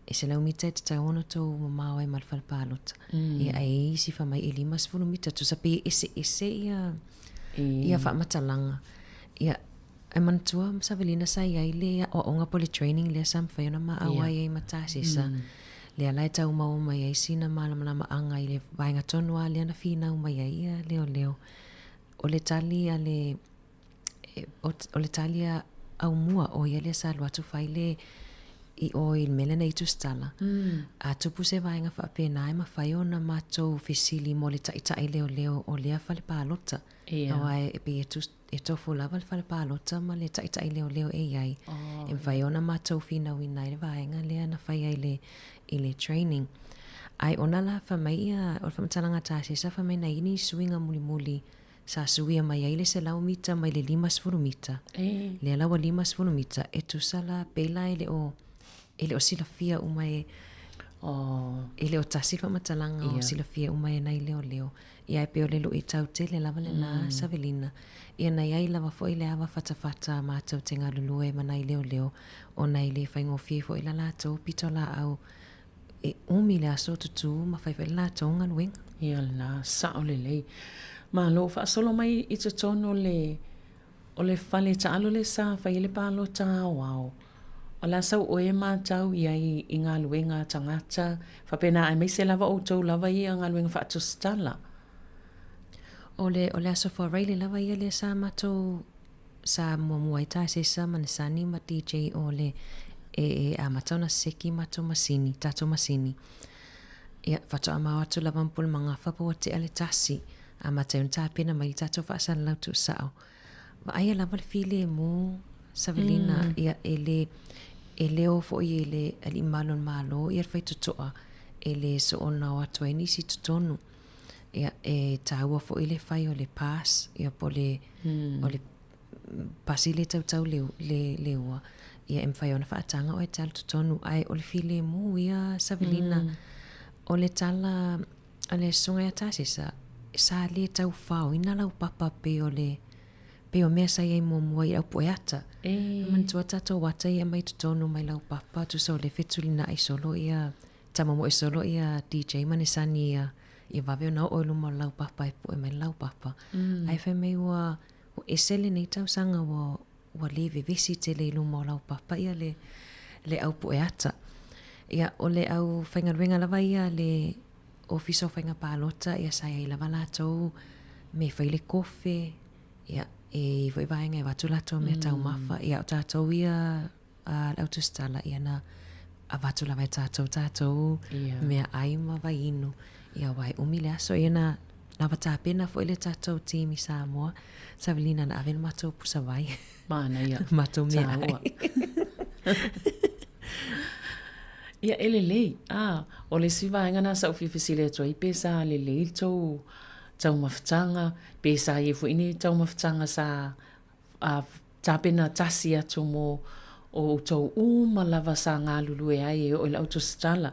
e se lau mita e te tau ono tau mamau ai mal whale pālota e a isi whai mai e 5 mita tu sapi ese ia whaamatalanga ia e manatua Savelina sai ai le o onga pole training le sam whaiona ma awai ai matasisa le alai tau mau mai ai sina malama anga i le vainga tonua le ana whina mai ai ia leo o le tali ale o le tali au mua o ia le sa luatu whaile i o il melena i tu stala a tupu se vainga whaapena ai ma whaiona mātou fesili mo le taitai leo o lea whale pālota awai e pe e tofu lava le whale pālota ma le taitai leo e iai e whaiona mātou whina wina i le vainga lea na whai ai i le training ai ona la whamaia o whamatalanga tāse sa whamai na ini suinga muli sa suia mai ai le se lau mita mai le 5 mita le alawa 5 mita e tu sala pela ele o silafia umai ele o tasi whamatalanga o silafia umai nai leo ia e peo le lo i tau te le lava le na Savelina ia nei ai lava fo i le awa whatawhata mātou te ngā lulue ma nai leo o nei le whaingofie fo i la lātou pito la au e umi le aso tutu ma whaiwhai lātou ngan wing ia la sao le lei ma lo whaasolo mai i te tono o le whale taalo le sa whai le pālo tā wao o la sau o e mātau ia i ngā luenga tangata whapena ai mai se lava o tau lava i ngā luenga whaatustala o le aso for Riley lava ia le sa matou sa mua ita se sa manisani ma DJ o le a matau na seki matou masini tato masini ia whato ama watu lava mpul mga whapo te ale tasi a matau na pena mai tato whaasana lau tu sao wa aia lava le file mu Savelina ia e leo fo i ele ali malo ia fai tutoa ele so ona watu ai nisi tutonu ia e taua fo ile fai o le pass ia po le o le pasi le tau leua ia em fai ona whaatanga o e tal tutonu ai o le file mu ia Savelina o le tala ale sunga ia tasi sa le tau whao ina lau papa pe o mea sai ai mua i au poeata mantua tato wata ia mai tutonu mai lau papa tu sa o le fetulina ai solo ia tamamo e solo ia DJ manesani ia vave ona o luma lau papa e po e mai lau papa ai fai mai o esele nei tau sanga wa leve vesi te le luma o lau papa ia le au poeata ia o le au whaingaruenga lava ia le ofiso whainga pālota ia sai ai lava lātou me whai le kofe ia e voi vaenga e watu lato mea tau mafa ia o tātou ia autostala ia na a watu lava e tātou mea aima vai inu ia wai umile aso ia na lava tāpena fo ile tātou timi Sāmoa Savelina na avena matou pusa vai mana ia matou mea ai ia ele lei o le si vaenga na sa ofifisile atua i pesa le lei tau mawhitanga, pesa i fu ini tau mawhitanga sa tāpena tasi atu mo o tau lava sa ngā lulue ai o ila autostala.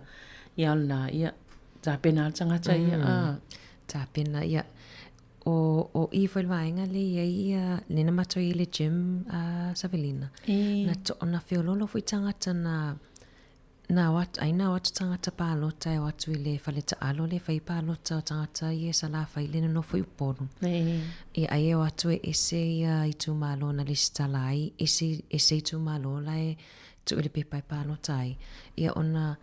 Ia alna, ia tāpena tangata ia. Tāpena ia. O i whai vaenga le ia nena mato i le gym Savelina. Na to'ona whiololo fui tangata na watu tangata pālota e watu i le whaleta alo le whai pālota o tangata i e sa la whai le no whai uporu. I ai e watu e ese i tu malo na le stalai, ese i tu malo la e tu ili pepai pālota ai. Ia ona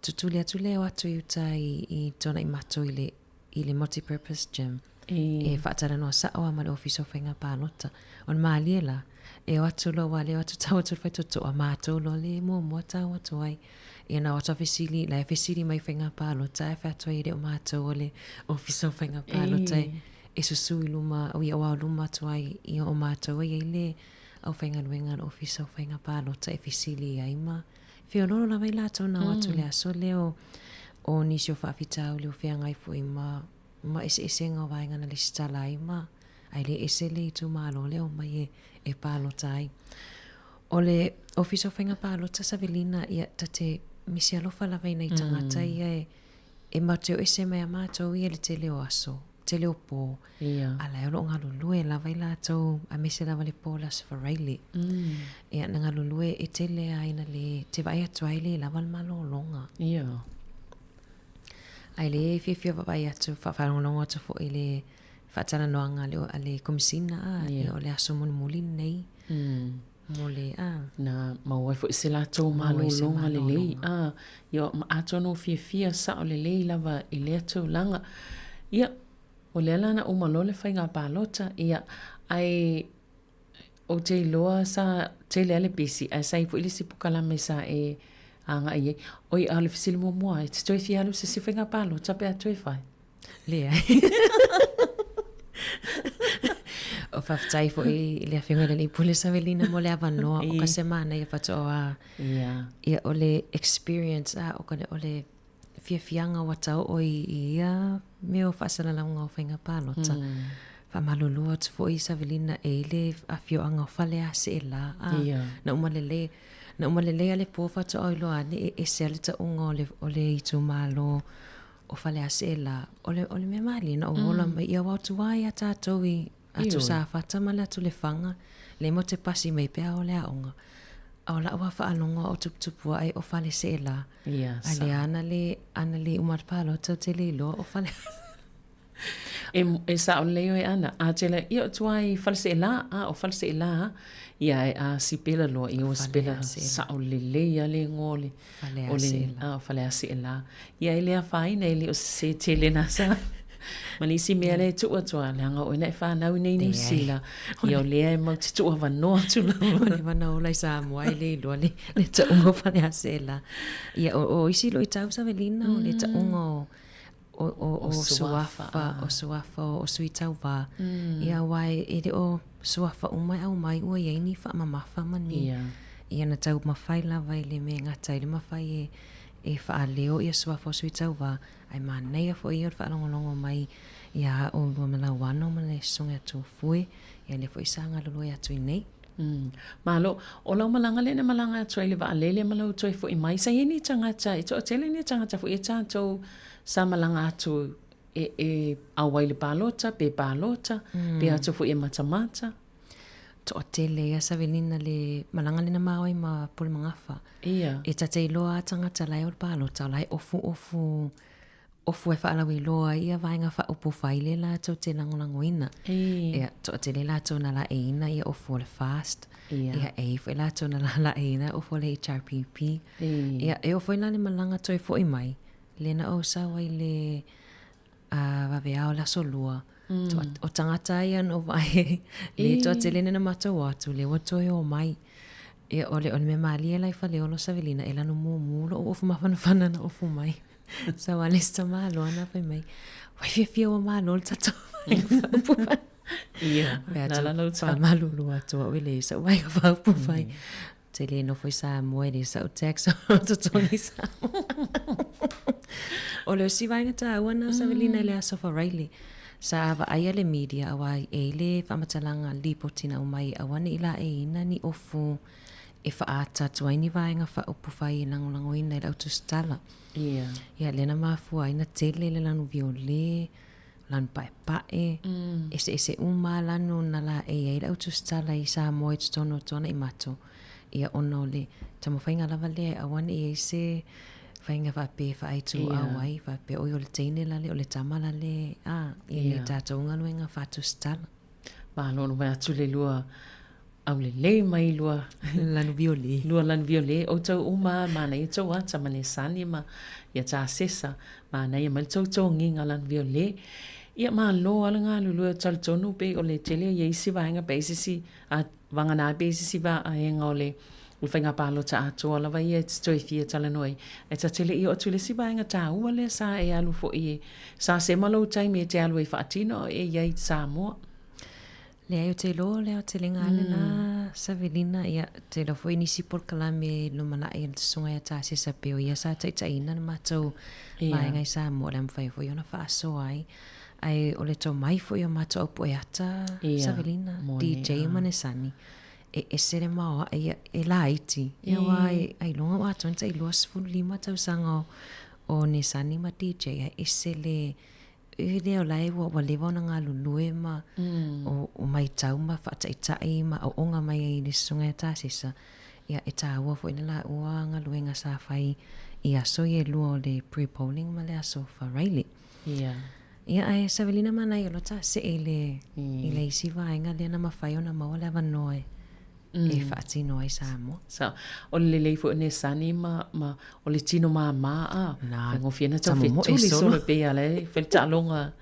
tutuli atu le watu i uta i tona i mato i le multi-purpose gym. E whaatara noa Sāmoa ma le ofiso whainga pālota. On maalia la. E watu lo wale watu tau atu whai toto a mātou lo le mua tau atu ai. E na watu fesili, la e fesili mai whainga pālota e whatua i re o mātou o le ofiso whainga pālota e susu i luma, o i awa luma atu ai i o mātou i le au whainga nuenga o ofiso whainga pālota e fesili ai ma. Whiololo la wai lātou na watu le aso leo o nisi o whaafitau leo whiangai fui ma ese ngā wainga na le stalai ma Ai le ese le tu malo le o mai e pālota ai. O le ofiso whainga pālota Savelina ia tate misi alofa lawa ina i tangata ia e mateo ese mea mātou ia le tele o aso, tele o pō. Ala e lo ngā lulue lawa i lātou a mese lawa le pōlas wharaile. Ia na ngā lulue e tele a ina le te vai atu ai le lawa le malo longa. Ai le fia vai atu whawharongonga atu fo i le whaatana noanga leo a le komisina ia o le aso muli nei. Mole na mau fo se la to malo longa le lei yo ato no fia sa o le lei lava i le to langa ia o le lana o malole fainga palota ia ai o te loa sa te le bisi ai sai fo ile si pukala mesa e anga ia o i ale fisili mo mo ai te fia lu se si fainga palota pe atu fai le ai o whaftai fo i le awhenga le pule Savelina mo le awanoa o ka semana ia whatoa ia o le experience o ka o le fianga watau o ia me o whaasalaunga o whainga pālota whamalulua tu fo i Savelina e le awhioanga o whale a se e la na umalele ale po whatoa i loa e se ale ta unga o le itu malo o whale a se e la o le me mali na o wola mai ia watu wai a tātou i atu sa fata mala tu le fanga le mo te pasi mai pea o le aonga o la wa fa alonga o tupu ai o fale se la ale ana le umar palo te le lo o fale e sa o leo e ana a tele io tuai fale se la o fale se la ia a sipela lo i o spela sa o le ia le ngole o le fale a se la ia ile a fai nei le o se tele na sa Manisi mea le tua langa o ina fa na nei ni sila yo le mo tua va no tu le va no lai Sāmoa le lo le ta ungo fa le asela ia o isi lo itau Savelina o le ta ungo o suafa o suitau va ia wai e de o suafa o mai o ia ni fa mamafa mani ia na tau mafai la vai le me ngata le mafai e fa leo ia suafa o suitau va ai manei fo ia fa longo mai ia o mala wano male songa tu fui ia le foi sanga lo ia tu nei malo o la malanga le na malanga tu le va lele malo tu fo i mai sa ni tanga chai to tele ni tanga fo ia to sa malanga tu e awai le palota pe atu fo i mata to tele ia Savelina le malanga le na mai ma pul mangafa ia e tatei loa tanga lai o palota lai ofu o fue fa la loa ia vainga fa upu faile la to te langoina ia to te la to na la ina ia o for fast ia e foi la to na la ina o for le HRPP ia e o foi la le malanga to foi mai le na o sa wai le va vea la solua o tangata ia no vai le to te le na mata watu le o to o mai ia o le me mali la fa le o Savelina ela no mu o fu mafana na o fu mai sa wale sta malo ana pe mai wai fia o malo tato ia la lo sa malo lo ato wele sa wai fa pu fai te le no foi Sāmoa le sa o tax to toni sa o le si vai ngata wana Savelina le aso fa Riley sa va ai le media wa ele fa matalanga lipotina o mai awana ila e ina ni ofu e fa ata tuaini vaenga fa upu fai lango ina i auto stala ia lena mafua ina tele le lanu viole lanu pae ese uma lanu na la e auto stala i Sāmoa i tono tona i mato ia ono le tamo fainga lava le awane i ese fainga fa pe fa ai tu awai fa pe o le teine la le o le tamala le i le tatonga luenga fa tu stala ba lo no va tu le lua au le mai lua lanu viole o tau uma mana i tau ata mane sani ma ia ta sesa mana ia mal tau nginga lanu viole ia ma lo ala nga lulu tal tonu pe o le tele ia isi vaenga pe isi a vangana pe isi va a henga o le ulfenga palo ta ato ala va ia stoi fia tala noi e ta tele i o tu le si vaenga ta ua le sa e alu fo i sa se malo tai me te alu e fatino e ia i Sāmoa Le te lo le te linga le na Savelina ia te lo foi nisi por kalame lo mana ia songa ia ta se sa pe ia sa tai ina ma to mai ngai sa mo le fai foi ona fa so ai o le to mai foi o ma to po ia ta Savelina DJ Manesani e sere ma ia e laiti ia wai ai longa wa ton tai los fu lima tau sanga o Nesani ma DJ e sele Ide o lai wa lewa na ngā lulue ma o mai tau ma whaataitai ma o onga mai i le sunga e tāsisa ia e tā ua fo ina la ua ngā luenga sa whai i aso i e lua o le pre-polling ma le aso wharaile. Ia ai Savelina mana i o ta se e le isi vaenga le na mawhai o na maua le avanoe e whaatino ai Sāmoa. So, o le leifo ne sani ma o le tino ma a ngo fiena tau fetuli so le pe ale fel talonga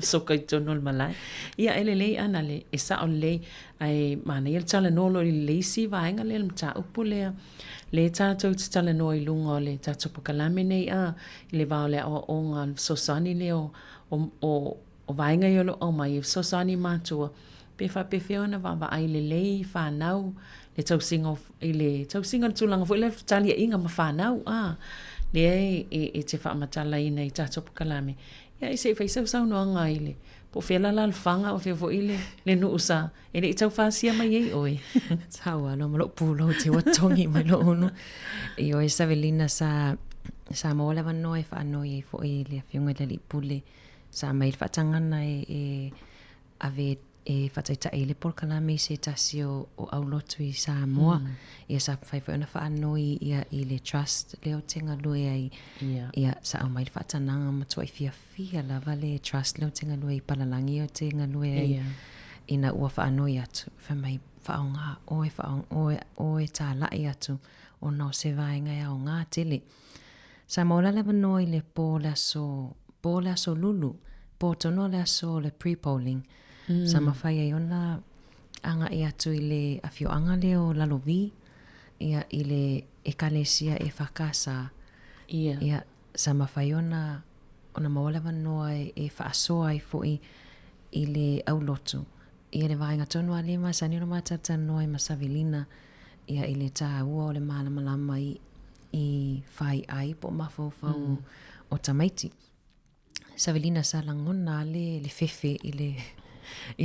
soka i tono le malai ia ele ana le e sa o le ai mana il tala no lo le si vaenga le mta upo le tatou te tala no i lunga o le tatou pakalame nei le va le o nga sosani le o vaenga i o mai sosani matua pe ona va ai le whanau le tausinga le tūlanga fo le talia inga ma whanau le e te whaamatala ina i tato pukalame ia i se whaisau no anga i le po whela la whanga o whea le nu usa e le i tau whasia mai ei oe Taua no malo pulo te watongi mai lo ono i oe Savelina sa mola vanoe whanoi e fo i le whiunga le li pule sa mai whatangana e ave e whataita e le polkalame se tasi o aulotu i Sāmoa. Ia sa whaiwhana whaanoi ia i le trust leo tenga lue ai. Ia sa au mai le whatananga matua i fia lava le trust leo tenga lue i Palalangi o tenga lue ai. Ina ua whaanoi atu. Whamai whaonga oe tā lai atu o nao se vaenga ia o ngā tele. Sa maula lewa noi le pō le aso lulu. Pō tono le aso le pre-polling. Sa mawhai ai ona anga i atu i le awhio anga leo lalovi ia i le ekalesia e whakasa ia sa mawhai ona mawalewa noa e whaasoa i fo i le aulotu ia le vaenga tonu a lema sa niro matata noa i Savelina ia i le tā ua o le malamalama i whai ai po mawhau o tamaiti Savelina sa langona le fefe i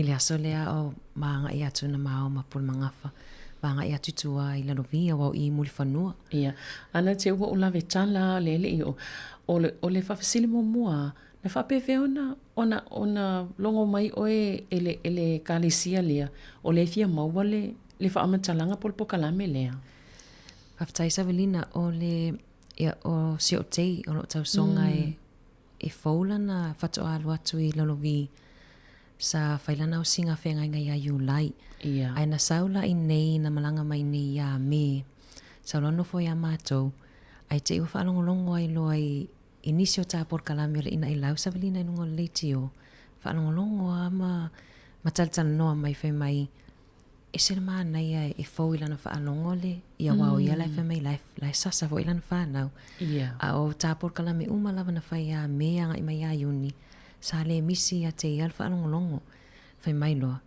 le aso lea o maanga i atu na mao mapul mangafa maanga i atu tua i lalovia wau i muli whanua ana te ua o lawe tala lele i o le whawhasili mua na whapewe ona longo mai oe ele kalisia lea o le fia maua le whaamatalanga polpokalame lea Whaftai Savelina o le o si o tei o lo tau songa e faulana whatoa alu atu i lalovi sa whailana o singa whenga ngai a iulai. Ai na saula i nei na malanga mai nei a me. Saulano fo ia mātou. Ai te iwa whaalongolongo ai loa i inisi o tā porkalame o le ina i lau Savelina i nungo leiti o. Whaalongolongo a mataltana noa mai whai mai. E sena maa nei ai e fau ilana whaalongo le. Ia wau ia lai whai mai lai sasa fo ilana whanau. A o tā porkalame umalawa na whai a me anga i mai a iuni. Sa le misi a te ial whaalongolongo. Whai mai loa.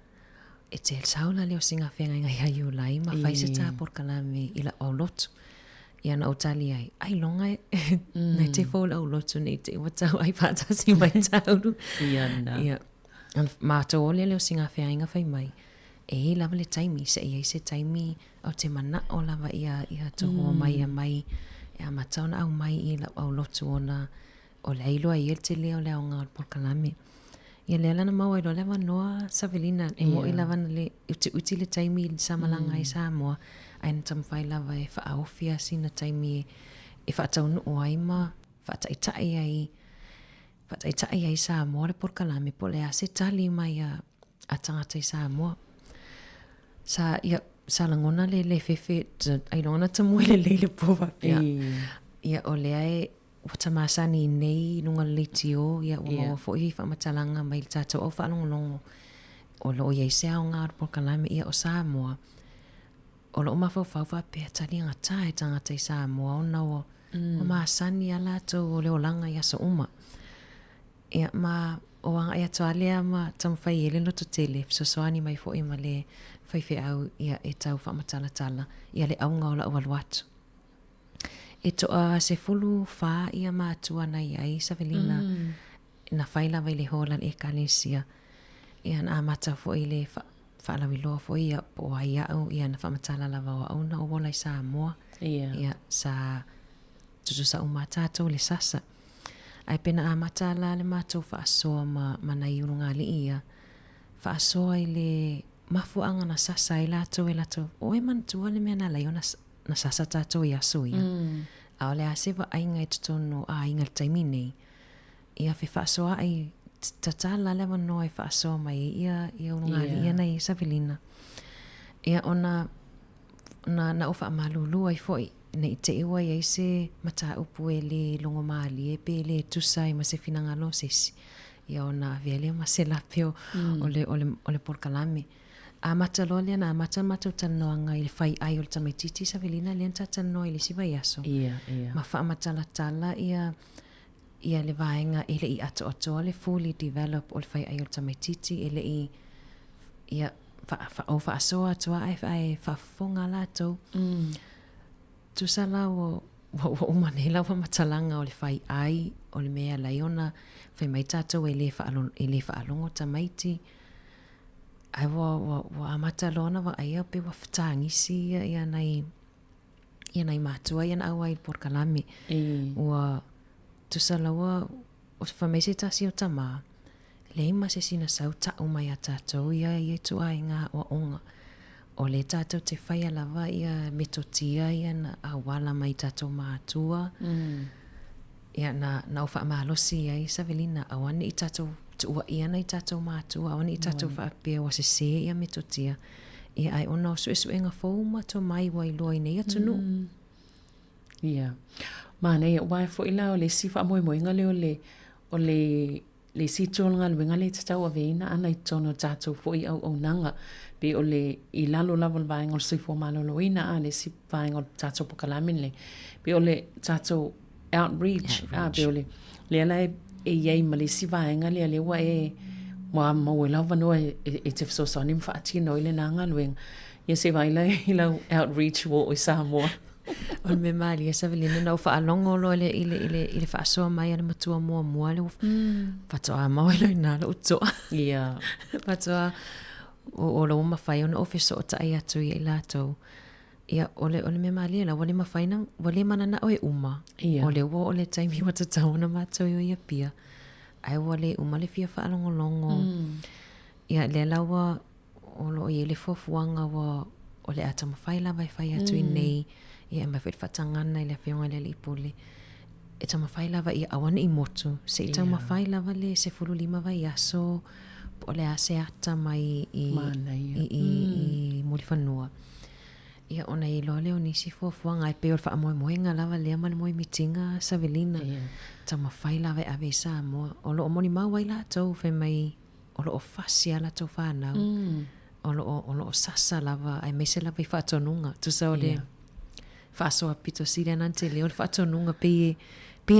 E te saula leo singa whenga ngai a iulai. Ma whai se tā porkalame ila o lotu. Ia na o tali ai. Ai longa e. Nei te whaula o lotu nei te watau ai pātasi mai tauru. Ia na. Ia. Mātou ole leo singa whenga whai mai. E lava le taimi. Se ia se taimi au te mana o lava ia toho mai a mai. Ia matauna au mai ila au lotu ona. O le ailo a iel te leo leo ngā polkalame. Ia lea lana maua ilo lewa noa Savelina. E mo i lava le uti le taimi i samalanga i Sāmoa. Aina tamwhai lava e whaawhia sina taimi e whaataunu o aima. Whaataitai ai Sāmoa le polkalame. Po le a se tali mai a tangata i Sāmoa. Sa langona le fefe. Ailona tamue le pova pia. Ia o lea e wata masani nei nunga liti o ia o fo i whamatalanga mai tato o whalongolongo o lo iei sea o ngā polkalame ia o Sāmoa o lo mawhau whauwha pēr tali anga tae tangata i Sāmoa o nao o masani a lato o leo langa ia so uma ia o anga ia toalea ma tamwhai ele no to tele, so soani mai fo ima le whaiwhi au ia e tau whamatala ia le aunga o la ualuatu. E toa se fulu wha ia mātua nei ai Savelina na whaila vai le hola e kalesia ia na amata fo i le whaalawi loa fo ia po ai au ia na whamatala lava o auna o wola i Sāmoa ia sa tutu sa umatato le sasa. Ai pena amata la le mātou whaasoa ma na iurunga li ia whaasoa i le mafuanga na sasa i lato e lato o e mantua le mea na lai o na sasa tato i aso ia. A ole a sewa ainga i tutono a inga taimine ia fi whaasoa ai tatala le manoa i whaasoa mai ia urunga li ia nei Savelina. Ia ona na uwha amalulu ai foi nei te iwa i se mata upu e le longo maali e pe le tusai ma se finanga lo sesi. Ia ona vele ma se lapio ole porkalame. A mata lo le na mata utanoanga i le whai ai o le tamaititi Savelina le tatanoa i le siwa iaso. Ma wha amatala tala ia le vaenga ele i ato le fully develop o le whai ai o le tamaititi ele i ia o whaasoa atua ai whafonga lato. Tusala o umanela wa matalanga o le whai ai o le mea laiona whai mai tātou e le whaalongo tamaiti ai wa amata lona wa aia pe wa whatangisi ia nei mātua ia na awa i porkalame wa tusala wa o whamaise tasi o tama le ima se sina sau tau mai a tātou ia i tu ainga o onga o le tātou te whaia lava ia metotia ia na awala mai tātou mātua ia na uwha amalosi ia i Savelina awane i tātou tua ia na i tātou mātua awane i tātou whaapea wa se ia metotia ia ai ona o suenga fau mato mai wa i loa i nei atunu ia mana ia wai fo ila o le sifa moinga le o le sitolanga le ngale tatau aveina ana i tono tātou fo i au nanga pe o le i lalo lava vaenga o le sifo maloloina a le sifa vaenga o tātou pokalamin le pe o le tātou outreach pe o le ala e iei ma le sifa vaenga le wa e mo lava no e te fso ni mfaatino ile nanga luenga ia se vaila i lau outreach wo i Sāmoa. O me mali esa Savelina na ufa alongo lo ile fa so mai ana matua mua le fatoa mau ile na lo to ia fatoa o lo ma fai ona office o ta ia tu i lato ia ole me mali la wale ma fai na wale mana na o uma ole time wa ta tauna ma to ia pia ai wale uma le fia fa alongo longo ia le lawa o lo ile fofuanga wa ole ata ma fai la vai fai atu nei ia ma fet fatangana ile fionga le lipule e tama fai lava ia awana i motu se tama fai lava le se fulu lima vai aso ole ase ata mai i molifanua ia ona i lole o nisi fofuanga ai pe o fa moenga lava le mal moi mitinga Savelina tama fai lava ave Sāmoa o lo moni mau ai la tau fe mai o lo fasia la tau fa nau o lo sasa lava ai mese lava i fatonunga tu sa ole fasoa pito sile nante le o fatonunga pe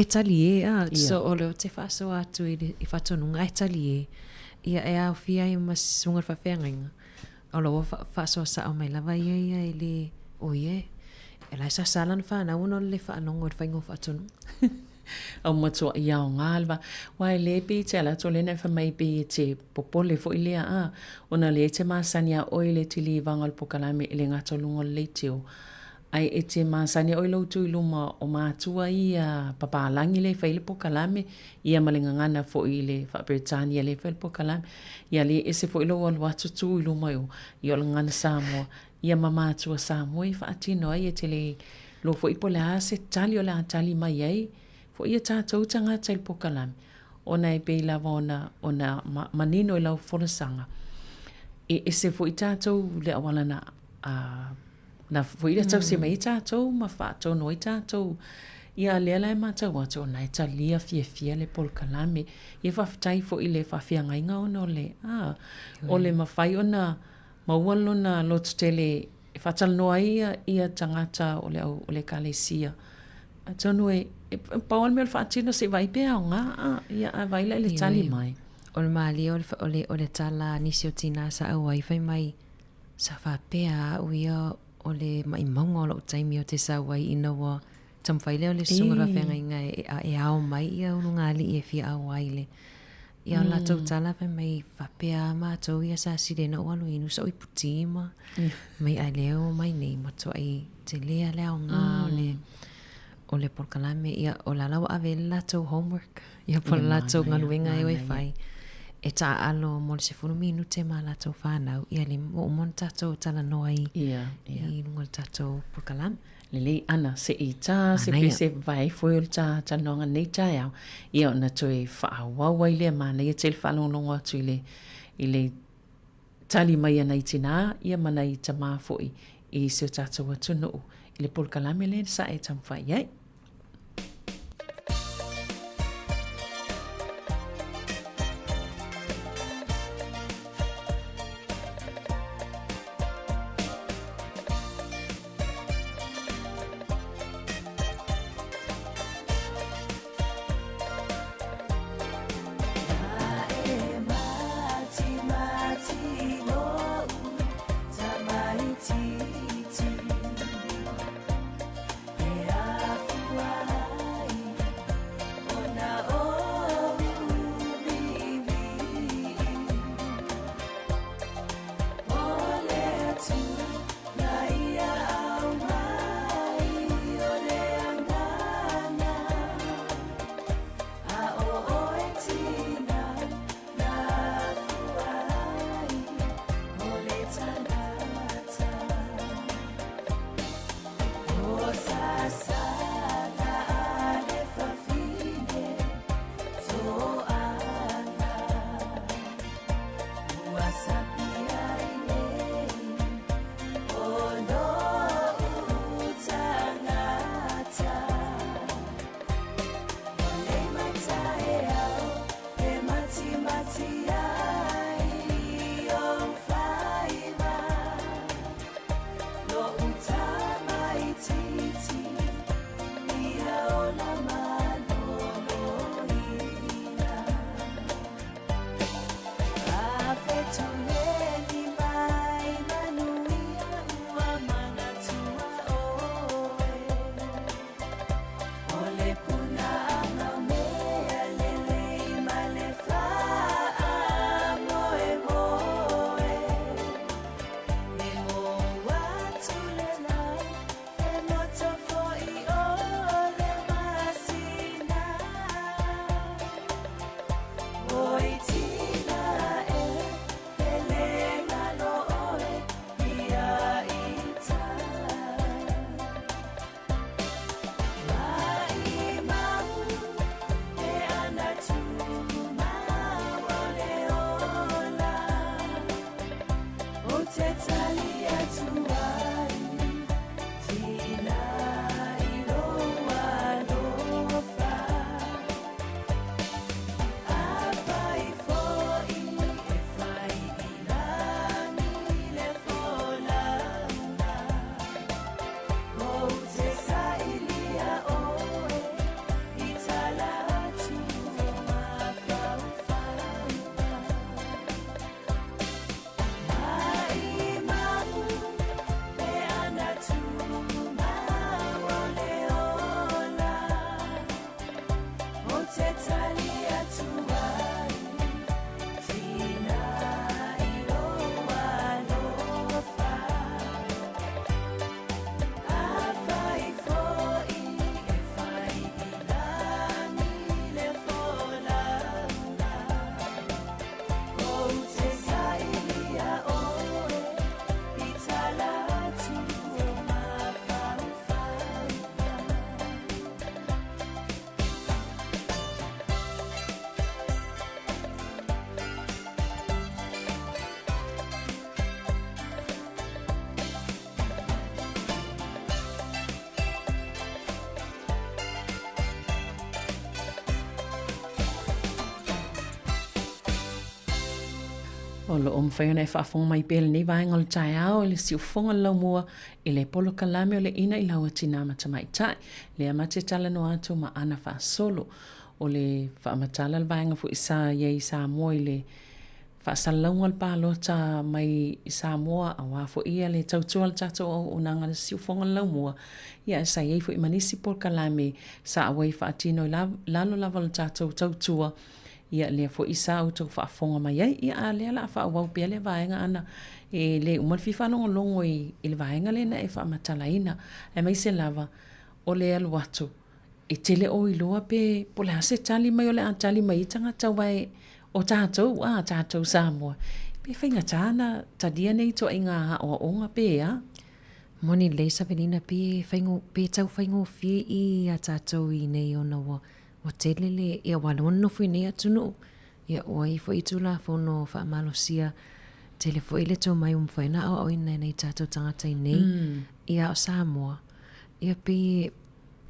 talie so o te fasoa atu i fatonunga e talie ia e au fia i masunga whawhenga o lo fasoa sa o mai lava ia ili oie e lai sa salan whana uno le whanongo i whaingo fatonunga au matua ia o ngalva wai le pe te ala to le na fa mai pe te popole fo ilea ona le te masania o ile tili vangal pokalame ile ngato lungo le teo ai e te masania o ilo tu iluma o matua ia papalangi le fa ile pokalame ia malinga ngana fo ile fa Britania le fa pokalame ia le ese fo ilo wal watu tu iluma yo ia ngana Sāmoa ia mamatua Sāmoa fa atino ai e te le lo fo ipola se tali o la tali mai ai fo ia tātou tanga tail pokalame. Ona e pei lava ona manino i lau wholasanga. E se fo i tātou le awala na fo i tau se mai tātou, ma whātou no i tātou. Ia leala e mātou atu ona e talia fia le pokalame. Ia whaftai fo i le whawhia ngainga ona o le. O le mawhai ona maualo na lotu tele e whatal noa ia tangata o le kalesia. Atonu e paol me fa tino se vai pe nga ia vai le tali mai O le mali o le tala nisi o tina sa awai fai mai sa whapea o ia o le mai maunga o lo taimi o te sa awai ina wa tamwhaile o le sungara whenga inga e ao mai ia ununga li e fia awai le. Ia o la tau tala fai mai whapea mātou ia sa sirena o alu inu sa oi putima. Mai ai leo mai nei mato ai te lea leo ngā o le porkalame ia o la lawa ave la tau homework. Ia po la tau ngaluenga e wai fai. E ta alo mo le se funu minute ma la tau whanau. Ia le mo mon tatou tala noa i nunga le tatou porkalame. Lele ana se i tā, se pese vai foi o tā tanonga nei tai au. Ia ona toi whaawawai lea mana, ia tele whalongonga atu i le tali mai ana i tina, ia mana i tamā foi i se o tātou atu nuu. I le polkalame le sa e tamwhai ai. O lo omwhaiona e whaafonga mai pēle ni vaenga le tai ao le si ufonga lau mua i le polo kalame o le ina i laua tina matamai tai. Le amate tala no atu ma ana wha solo. o le whaamatala le vaenga fu isa ye Sāmoa i le whaasalaunga le pālota mai i Sāmoa a wafo ia le tautua le tato o nanga le siufonga laumua ia sa ye fu i manisi por kalame sa awai whaatino lalo lava le tato tautua ia le fo isa o tau whaafonga mai ia a le ala whaawau pia le vaenga ana e le umal whiwhanongo longo i le vaenga le na e whaamatala ina e mai se lava o le alu atu e tele o iloa pe po le hase tali mai o le a tali mai tanga tawai o tātou Sāmoa. Pe whainga tāna, tadia nei to inga o onga pe a? Moni le Savelina pe tau whaingo fie i a tātou i nei ona wa tele le ia walono fui nei atunu. Ia oi fo i tula fono whaamalosia tele fo i le tō mai whaina au ina nei tātou tangata i nei ia o Sāmoa. Ia pe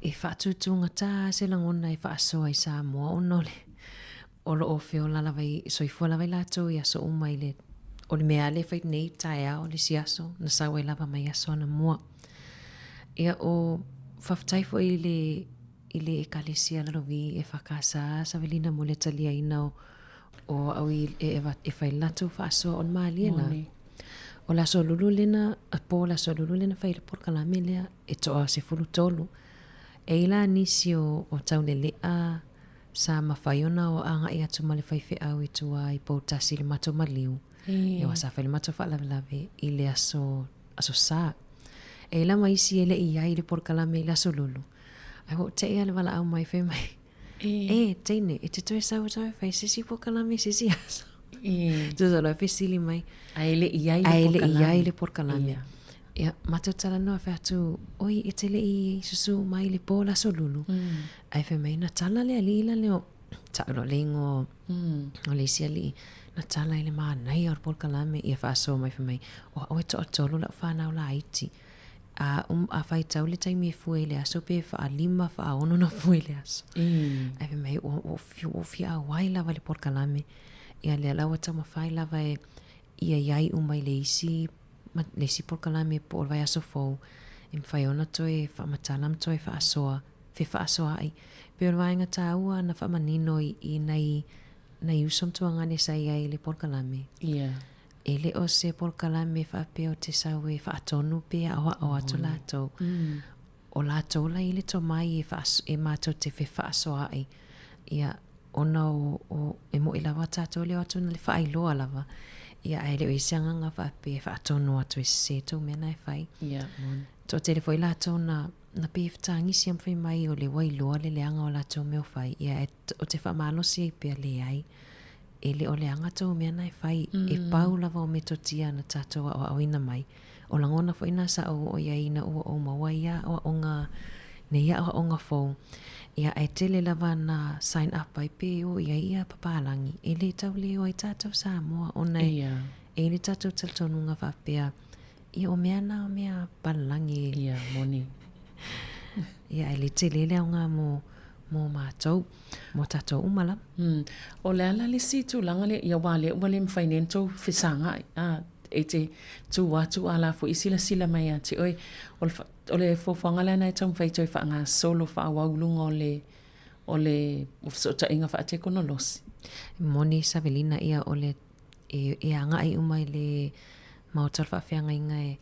e whaatutunga tā se langona e whaasoa i Sāmoa ono le olo o feo lalawai soifua lawai lato i aso umai le o le mea le whai nei tae au le siaso na sawa i lawa mai aso na mua. Ia o whaftaifo i le ekalesia lalovi e whakasa Savelina mo le talia ina o au i e whai lato whaasoa o le maaliena. O la so lulu lena, a po la so lulu lena whai le porkalame lea e toa se fulu tolu. E ila nisi o tau le lea sa mawhaiona o anga i atu male whaiwhi au i tua i pautasi le mato maliu. E wa sa whai le mato whalavelave i le aso sā. E ila maisi e le ia i le porkalame i le aso lulu. Ai ho te ea le wala au mai whai mai. E teine, e te toe sa o tau whai sisi porkalame sisi aso. Tuzo lo whi sili mai. Ai le ia i le porkalame. Ia mato tala noa whi atu, oi e te le i susu mai le po la so lulu. Ai whi mai na tala le ali ila leo, talo le ingo o le isi ali, na tala ile maa nai ar porkalame, ia wha aso mai whi mai, o e to atolo la whanau la aiti. A whai tau le taimi e fue le aso pe wha lima wha ono na fue le aso. Ai whi mai, o fia a wai lava le porkalame, ia le alawa tau mawhai lava e ia iai umai le isi, le si porkalame po vai aso fou im whaiona toi whaamatalam toi whaasoa ai pe o vaenga tāua na whaamanino i nei usom tua ngane sai ai le porkalame e le o se porkalame whaapeo te saue whaatonu pe awa o atu lato o lato la i le to mai e mato te whaasoa ai ia ona o e mo ilawa tātou leo atu na le whaailoa lava ia ai le isianga nga whaape whaatono atu e se tau mena e whai. Tō te le fwoi lato na pe whatangi siam whai mai o le wailoa le leanga o lato meo whai. Ia o te whaamalosi e pia le ai. E le o leanga tau mena e whai. E pau lava o metotia na tātou o awina mai. O langona fwoi na sa o ia ina o maua ia o nga ne ia o nga fau. Ia ai tele lava na sign up ai pe o ia papalangi. E le tau leo ai tātou Sāmoa o nei. E le tātou taltonunga whapea. Ia o mea na o mea palangi. Ia, moni. Ia ai le tele leo ngā mo mātou. Mo tātou umala. O le ala le si tu langa le ia wale wale mwhainento whisanga. E te tu watu ala fu isila sila mai ati. Oi, o le fofanga le na tau whaitoi wha ngā solo wha awaulunga o le ufsota inga wha ate kono losi. Moni Savelina ia o le e anga ai umai le mautal wha whianga inga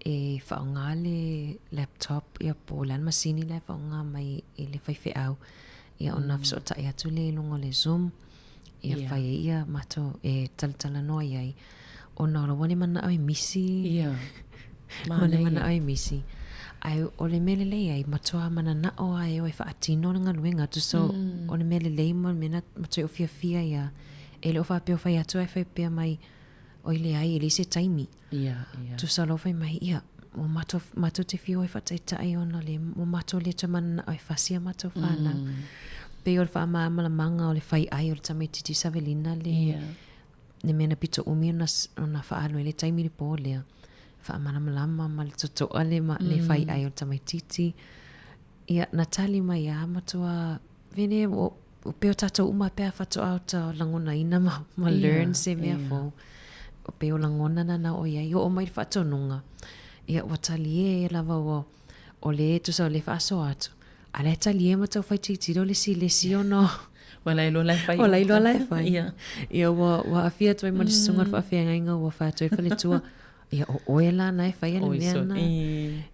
e wha ngā le laptop ia po lan masini le wha ngā mai e le whaiwhi au. Ia o na ufsota ia tu le lungo le Zoom. Ia whai ia mato e talatala noa iai. O nā rawane mana au e misi. Ia. Mana au e misi. Ai o le mele lei ai matoa mana na o ai o e whaatino na ngaluenga tu so o le mele lei mo mena matoi o fia ia e le o whapeo whai atu ai whai pia mai o ile ai e le se taimi tu sa lo whai mai ia o mato te fio e whatai tai ona le o mato le tamana o e whasia mato whana pe o le wha maamala manga o le whai ai o le tamai titi Savelina le mena pito umi ona whaalo e le taimi le po lea whaamalama ma le totoa le whai ai o tamai titi. Ia natali mai a matua vene o peo tatou uma pea whatoa o ta langona ina ma learn se mea fo. O peo langona na o ia i o mai whatonunga. Ia watali e lava o le tu sa o le whaaso atu. Ale tali e matau fai titiro le si ono. Wala ilo lai fai. Wala ilo lai fai. Ia. Ia wa afia toi mo sunga fa afia ngainga wa fa toi fa le tua. Ia o oela nai fai ale meana.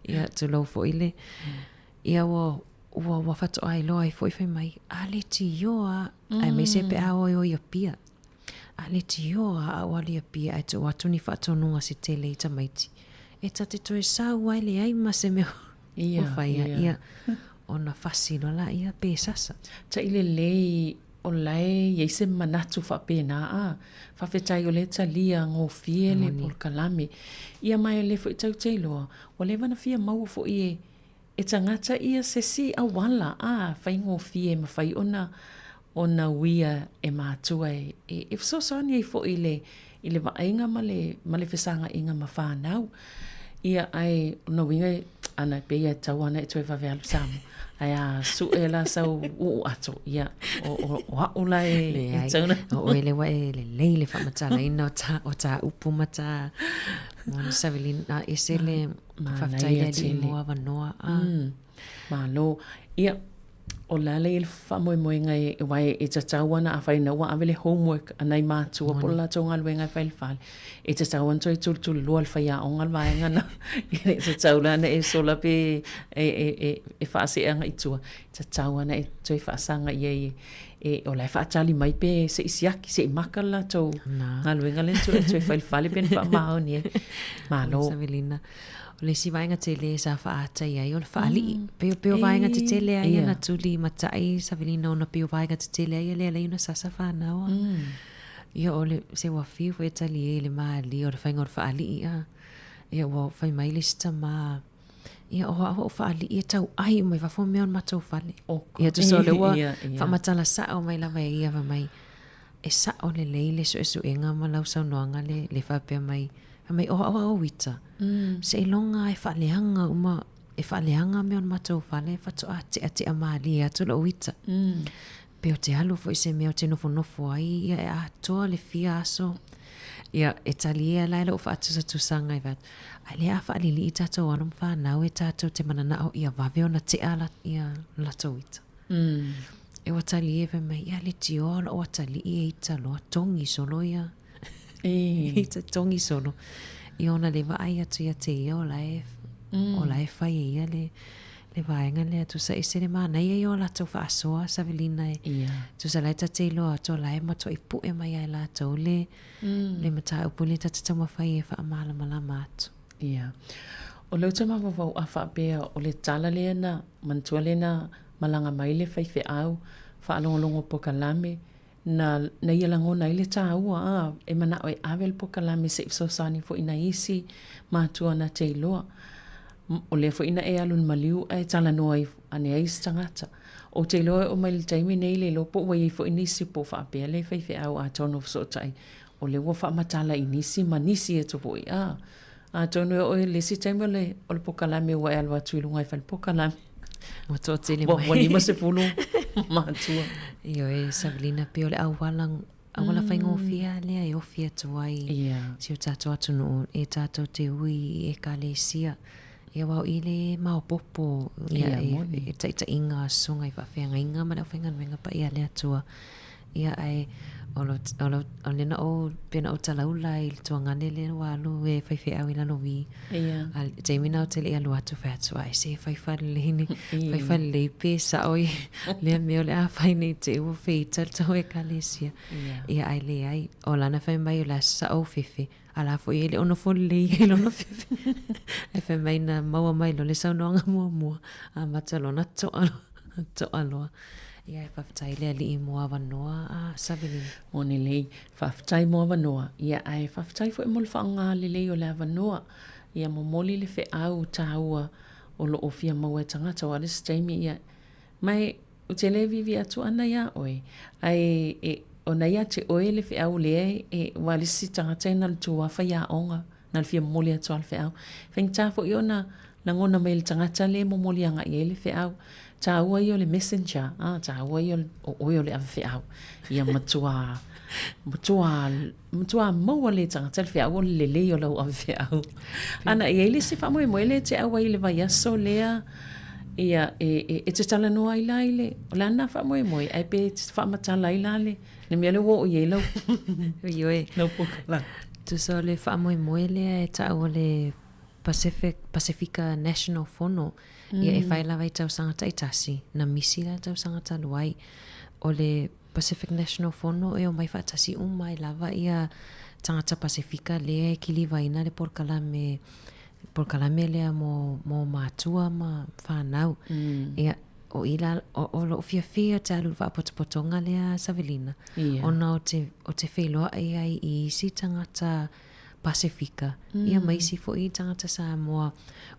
Ia tu lo fo ile. Ia wa fa to ai lo ai foi fai mai. Ale ti yo a ai me se pe a o ia pia. Ale ti yo a wali ia pia ai tu watu ni fa to nunga se tele ita maiti. E tate toi sa wai le ai ma se me. Ia fai ia. Ona fasino la ia pe sasa. Ta ile lei o lai ye se manatu fa pena a. Fa fetai o le talia ngo fiele por kalame. Ia mai le fo tau telo. O le vana fia mau fo ie e tangata ia se si a wala a fai ngo fie ma fai ona wia e matua e so ni fo ile va inga male fesanga inga ma fa nau. Ia ai no winga ana pe ia tawana e toi fa ve Sāmoa. Ai su ela sau ato ia o la e tauna o ele wa ele le fa matala ina o ta upu mata mon savelina esele fa taile di mo avanoa malo ia o la le fa mo ngai e wai e tawana a fai na wa avele homework anai matu o pola tonga luenga fai fai e tawan toi tul lo al fai a ongal vai ngana e tawana na e sola pe e fa se anga itua tawana e toi fa sanga ye e o la fa tali mai pe se isiaki se makala to ngaluenga len toi fai fai pen fa ma oni malo savelina le si vainga tele sa fa ata ia o fa ali pe vainga tele ia na tuli matai savelina ona pe vainga tele ia le na sa fa na ia ole se wa fiu e tali le ma li o fa ngor fa ali ia wa fa mai le sta ma ia o fa ali ia tau ai mai va fo me on matou fale ia tu so le wa fa matala sa o mai la mai ia va mai e sa o le leile so enga ma lau sa noanga le fa pe mai mai o wita se longa e fa leanga uma e fa leanga me on matou fale fa to ate amali atu lo wita pe o te alu fo se me o te nofo ai ia a to le fiaso ia italia la lo fa tu sanga va ale a fa li tato anum fa na o tato te manana o ia va ve ona te ala ia la to wita e o tali ve mai ia le tio o tali e italo tongi solo ia ita tongi solo i ona le vai atu ia te ia o la fai ia le vaenga le atu sa ese le mana ia o la tau fa asoa sa velina tu sa lai ta te lo atu la e mato i pu e mai ai la tau le mata upu le tata tama fai e fa amala malama atu o leo tama vavau a fa apea o le tala le na mantua le na malanga mai le fai fe au fa alongolongo po kalame na ia langona ile taua e mana o e avel po kalame se so sani fo ina isi matua na te loa o le fo ina e alun maliu e tala noa ane ai stangata o te loa o mai taimi nei le lopo wa i fo inisi po fa apea le fai fe au a tono so tai o le wa fa matala inisi manisi e to foi a tono o le si taimi le o po kalame wa alwa tuilunga i fal po kalame o to tele mai wa ni ma se fulu matua io e Savelina pe ole awala fai ngofia le ai ofia tuai si o tato atu no e tato te ui e kalesia ia wau ile mau popo ia e taita inga sunga i whawhenga inga mana whenga nwenga pa ia lea tua ia ai o lena o pena o talaula i tua ngane le walu e whaiwhi au ila no vi Jamie nao te le alu atu whatua e se whaiwhale le pe sa oi lea meo le a whaine te ua whita tau e kalesia ia ai le ai o lana whai mai o la sa o whiwhi ala fo ele ono fo le ele ono whiwhi e whai mai na maua mai lo le sau noanga mua a matalo na to aloa ia e whaftai lea li i mua wanoa a Savelina. O ni lei, whaftai mua wanoa. Ia ai whaftai fo e mol whaanga le lei o lea wanoa. Ia momoli le whe au tāua o lo ofia maua e tangata o alis Jamie ia. Mai o te le vivi atu ana ia oe. Ai o na ia te oe le whe au lea e walisi tangata e nal tua whaia onga. Nal fia momoli atu al whe au. Wheng tāfo i ona langona mai le tangata le momoli anga i le whe au. Tāua i o le messenger, tāua i o le awhi au. Ia matua maua le tangata le whiau o le le o lau awhi au. Ana i eile se whamoe moe le te awa i le vai aso lea Ia e te tala noa i lai le. O lana wha moe moe. Ai pe te wha matala i lai le. Ne mea le wo o ye lau. Ioe. Lau pukala. Tu sa le wha moe moe lea e ta o le Pacifica National Fono. Ia e whailawa i tau sangata i tasi. Na misi la tau sangata luai. O le Pacific National Fono e o mai whaatasi umai lava ia tangata Pacifica lea e kili waina le porkalame lea mo mātua ma whanau. Ia o ila o lo fia te alu whaapotopotonga lea Savelina. Ona o te wheloa ia i isi tangata Pacifica. Ia maisi fo i tangata Sāmoa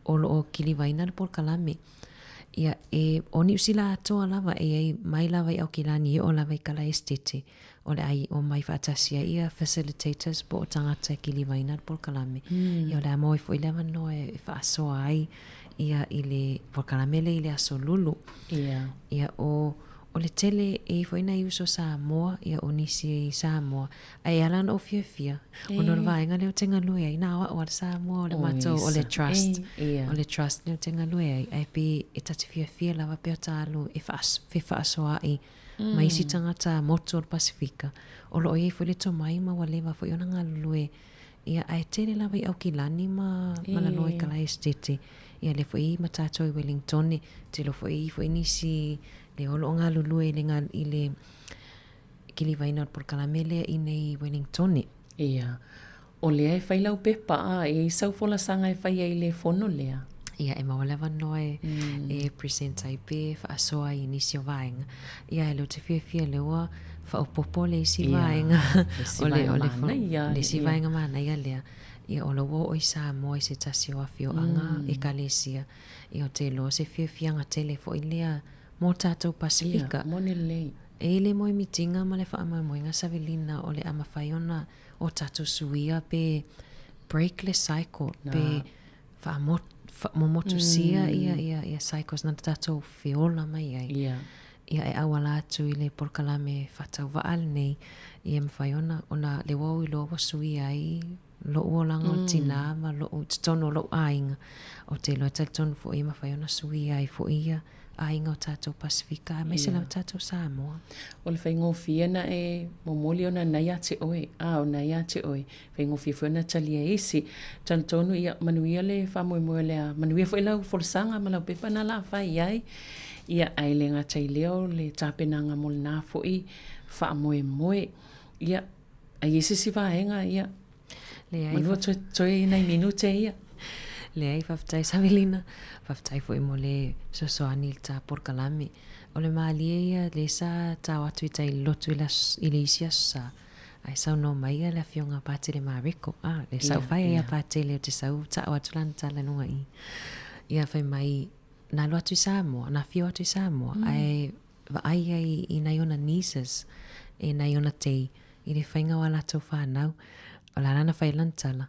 o lo o kili waina le porkalame. Ia e oni usila atoa lava e mai lava i au kilani o lava i kala estete o le ai o mai whaatasia ia facilitators po o tangata ki li waina por kalame. Ia o le amoi fo i lewa no e whaasoa ai ia i le por kalame le i le aso lulu. Ia o le tele e fo ina i uso Sāmoa ia o nisi Sāmoa ai alan o fia o no vaenga le o tenga lue ai na o le Sāmoa o le mato o le trust o le trust le o tenga lue ai pe e tati fia lava pe o talu e whaasoa ai mai si tangata moto o Pasifika o lo e fo le to mai ma wale ma fo i ona ngā lue ia ai tele lava i au kilani ma la loe kala estete ia le fo i matato i Wellington te lo fo i nisi le olo ngā lulue i le kili waina por kalamele i nei Wellington. Ia. O lea e whailau pepa e sau fola sanga e whaia i le fono lea. Ia e mawalewa noe e presenta i pe whaasoa i nisi o vaenga. Ia e leo te fia lewa whaopopo le isi vaenga. Le si vaenga mana ia lea. Ia o lawo o i Sāmoa i se tasi o awhio anga e kalesia. Ia o te lo se fia nga tele fo i lea mo tātou Pasifika. Ia, mone lei. E le moi mitinga ma le whaamoemoenga Savelina o le amawhaiona o tātou suia pe break le cycle. Pe whaamomotu sia ia cycles na tātou whiola mai ai. Ia e awala atu i le porkalame whatau waal nei i amawhaiona o na le wau i loa suia ai lo uolanga o tina ma lo tono lo ainga o te loa talitono fo i amawhaiona suia ai fo ia ainga o tātou Pasifika, mai se lau tātou Sāmoa. O le whaingofia na e momoli o na nai ate oe, o nai ate oe, whaingofia fo na talia esi, tantonu ia manuia le whamoemoe lea, manuia fo i lau forsanga ma lau pepa na la whai ai, ia aile ngā tai leo le tāpenanga mo le nā fo i whamoemoe, ia a esi si whaenga ia, manua toi nei minute ia. Le ai whaftai Savelina, whaftai fo i mo le sosoani i tā porkalame. O le maalia ia le sa tā watu i tai lotu i le isi asa. Ai sau no mai ia le fionga pāte le mareko. Le sau whai ia pāte le o te sau tā watu lana tā lanua i. Ia whai mai nā lo atu i Sāmoa, nā fio atu i Sāmoa. Ai ai ai i nai ona nieces, e nai ona tei, i le whainga wa lato whanau. O la rana whai lantala.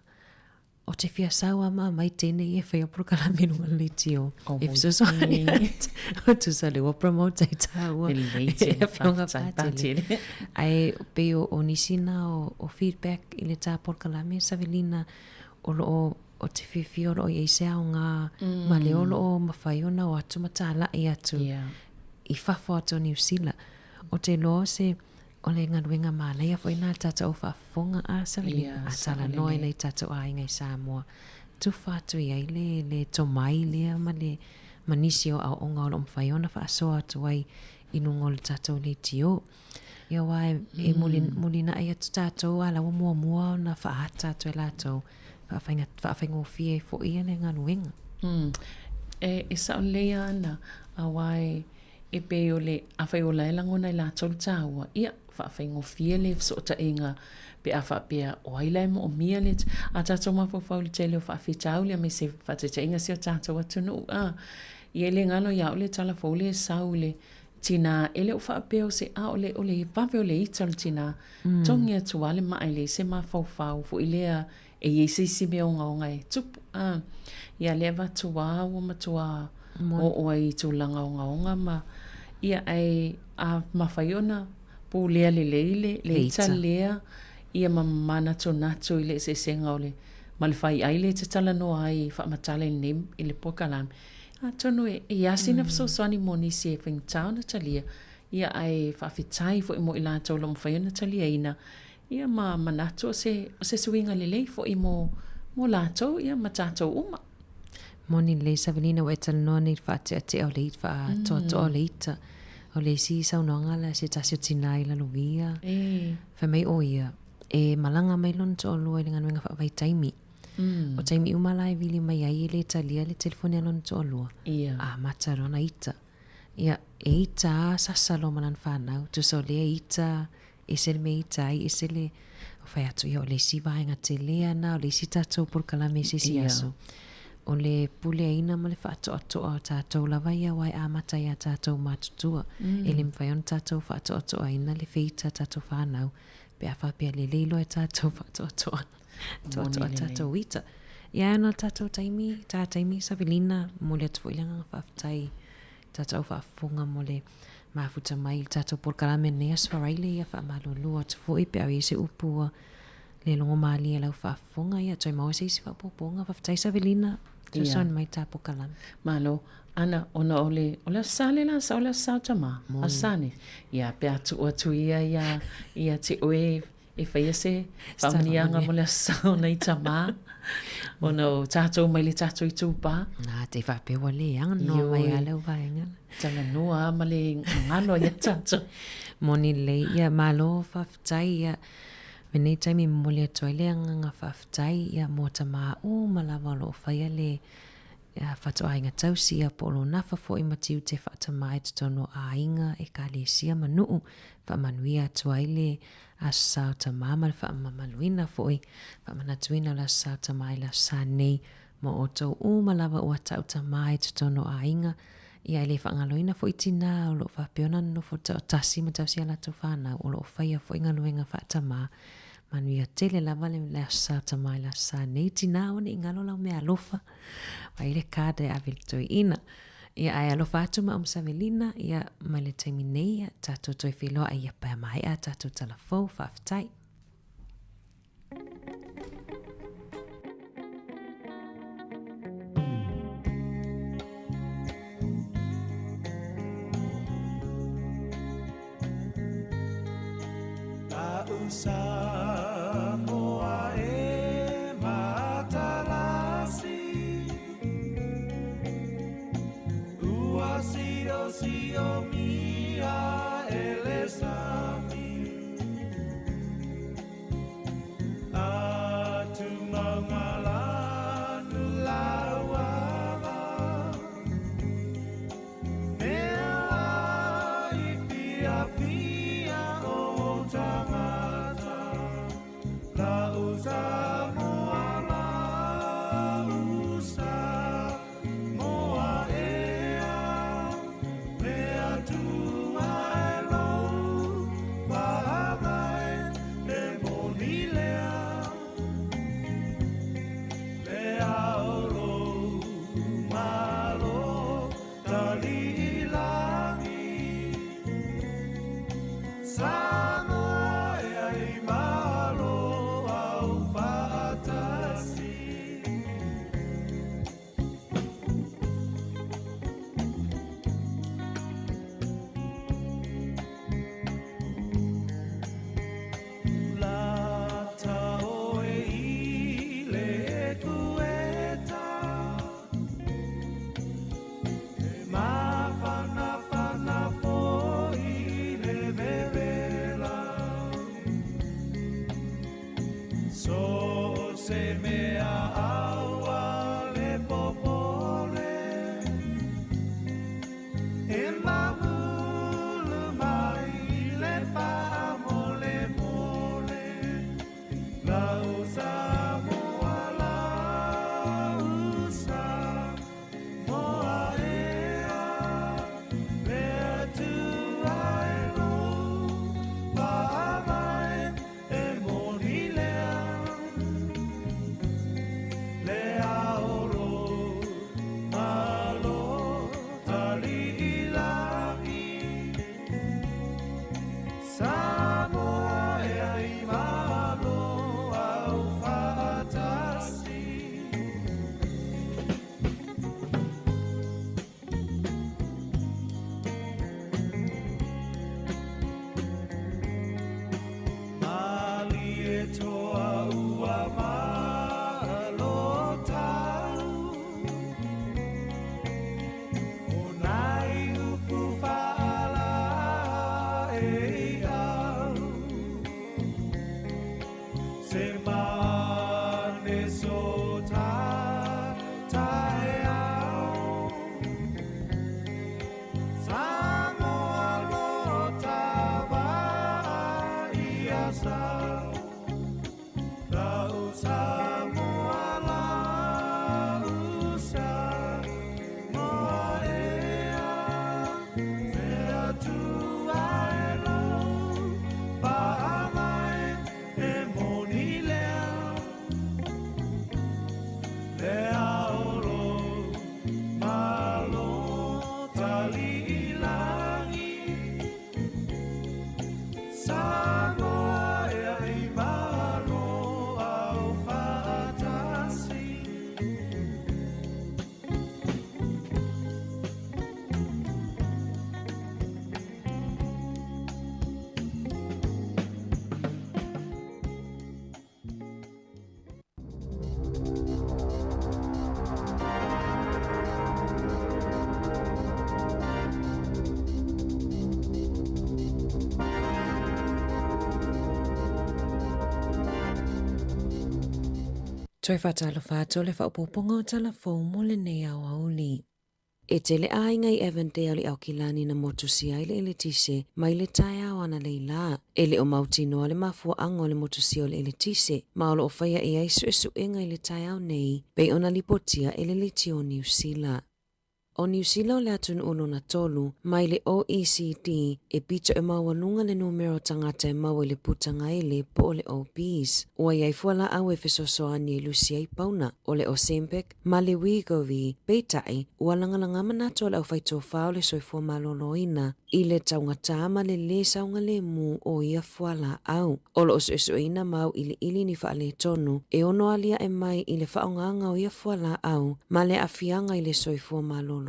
O te fia sawa ma mai tēne i e whaia prokalame nunga le tio. E fisosoani at. O tu sa le wa promote ai tāua. E whionga pātele. Ai pe o nisina o feedback i le tā prokalame Savelina o te fia o i eise au ngā ma le olo o mawhaiona o atu matala i atu. I whafo atu o New Zealand. O te loa se o le ngaruenga mālei a whaina tata o whaafonga a Savelina. A tala noe nei tata o ainga i Sāmoa. Tu whātu i ai le tomai lea ma le manisi o au onga o lo mwhaiona whaasoa atu ai inungo le tata o le tio. Ia wai e mulina ai atu tata o ala o mua na whaata atu e lato. Whaafaingo fie fo ia le ngaruenga. E sa o lea ana a wai e pe o le awhai o lailango nei lato le tāua. Ia whaafengo fie le sota inga pe a whaapea o ailai mo o mia le a tātou mawhawhau le tele o whaafitau le me se whaatete inga si o tātou atunu. I ele ngalo ia o le talafo le sau le tina ele o whaapea o se o le pape o le ital tina tongi atu wale mai le se mawhawhau fo ilea e isi me o ngaonga e tupu. Ia le watua o matua o ai tūlanga o ngaonga ma ia ai a mawhaiona po lea le ita lea ia mamana to natu i le se senga o le malwhai ai le te tala no ai whaamatale nem i le pokalame. Tonu e asina fesosani mo nisi e whaingtau na talia. Ia ai whawhitai fo i mo i lātou lo mwhai na talia ina. Ia manatu o se suinga lelei fo i mo lātou, ia ma tātou uma. Moni le Savelina o etal noni whaatea te o leit wha toto o leita. O le si saunonga la se tasio tinai la lovia. Whamei o ia. E malanga mai lon to o lua i linga nuenga whaavai taimi. O taimi umala e vili mai ai le talia le telefoni alon to o lua. A matarona ita. Ia e ita sasalo manan whanau. Tu so le ita e se me ita ai e se le o whai atu ia o le si vaenga te lea na o le si tatou por kalame se si aso. O le pule aina ma le whaatoa tātou lava ia wai a matai a tātou mātutua. E le mwhaion tātou whaatoa aina le feita tātou whanau. Pe a whapea le leilo e tātou whaatoa. Toa tātou ita. Ia ana tātou taimi Savelina mo le atu ilanga whaftai. Tātou whafunga mo le mafuta mai tātou por karame nea swaraile ia whamalo lua tufu i pe au i se upua. Le longo maali e lau whafunga ia toi maua se isi whapoponga whaftai Savelina. Tuson mai tāpo kalam. Malo, ana ona ole sale la sa ole sa tama. Asane. Ia pe atu ia te oe e whaia se whamanianga mo le sa nei tama. Ona o tātou mai le tātou i tūpā. Nā te whapewa le anga no mai alau vaenga. Tala noa ma le ngalo ia tātou. Moni le ia malo whaftai ia Venei taimi mole atoa le anga whaftai ia mo tama o malawa lo whaia le whatoa inga tausi ia polo nafa fo i matiu te whatama e tutono a inga e ka le sia manuu whamanuia atoa le a sao tama ma le whamamaluina fo i whamanatuina la sao tama i la sa nei mo o tau o malawa o atau tama e tutono a inga ia le whangaloina fo i tina o lo whapeona no fo tasi ma tausi ala tu whanau o lo whaia fo inga luenga whatama manuia tele lava le sa tamai la sa nei tina o ni ingalo lau me alofa wa ile kade a viltoi ina ia ai alofa atu ma Savelina ia ma le taimi nei ia tātou toi whiloa ia pa mai a tātou talafou whaftai. Sāmoa e matalasi Ua sio mia e le sami Atu mangalanu lauava Mea i pia o tangata La usa moa moa ea mea tua e lau pahavai e monilea lea olo malo talilangi Sāmoa e ai malo Toi whatalo whato le whaupoponga o talafou mo le nei au auli. E te le aingai Evandale li au kilani na motusia ile ele tise, mai le tai au ana leila. Ele o mauti noa le mafua ango le motusia o le ele tise, maolo o whaia e aisu e suenga ile tai au nei, bei ona lipotia ele le tio New Zealand. O New Zealand le atun uno na tolu, mai le OECD e pito e mawanunga le numero tangata e mawa le putanga ele po le OPs. Ua iai fuala au e fesosoani e lusia i pauna, o le Ozempic, ma le Wegovy, peitai, ua langalanga manato le au faito fao le soifua maloloina, i le taungata ma le le saunga le mu o ia fuala au. O lo osuesueina mau ili ni faale tonu, e ono alia e mai i le faonganga o ia fuala au, ma le afianga i le soifua maloloina.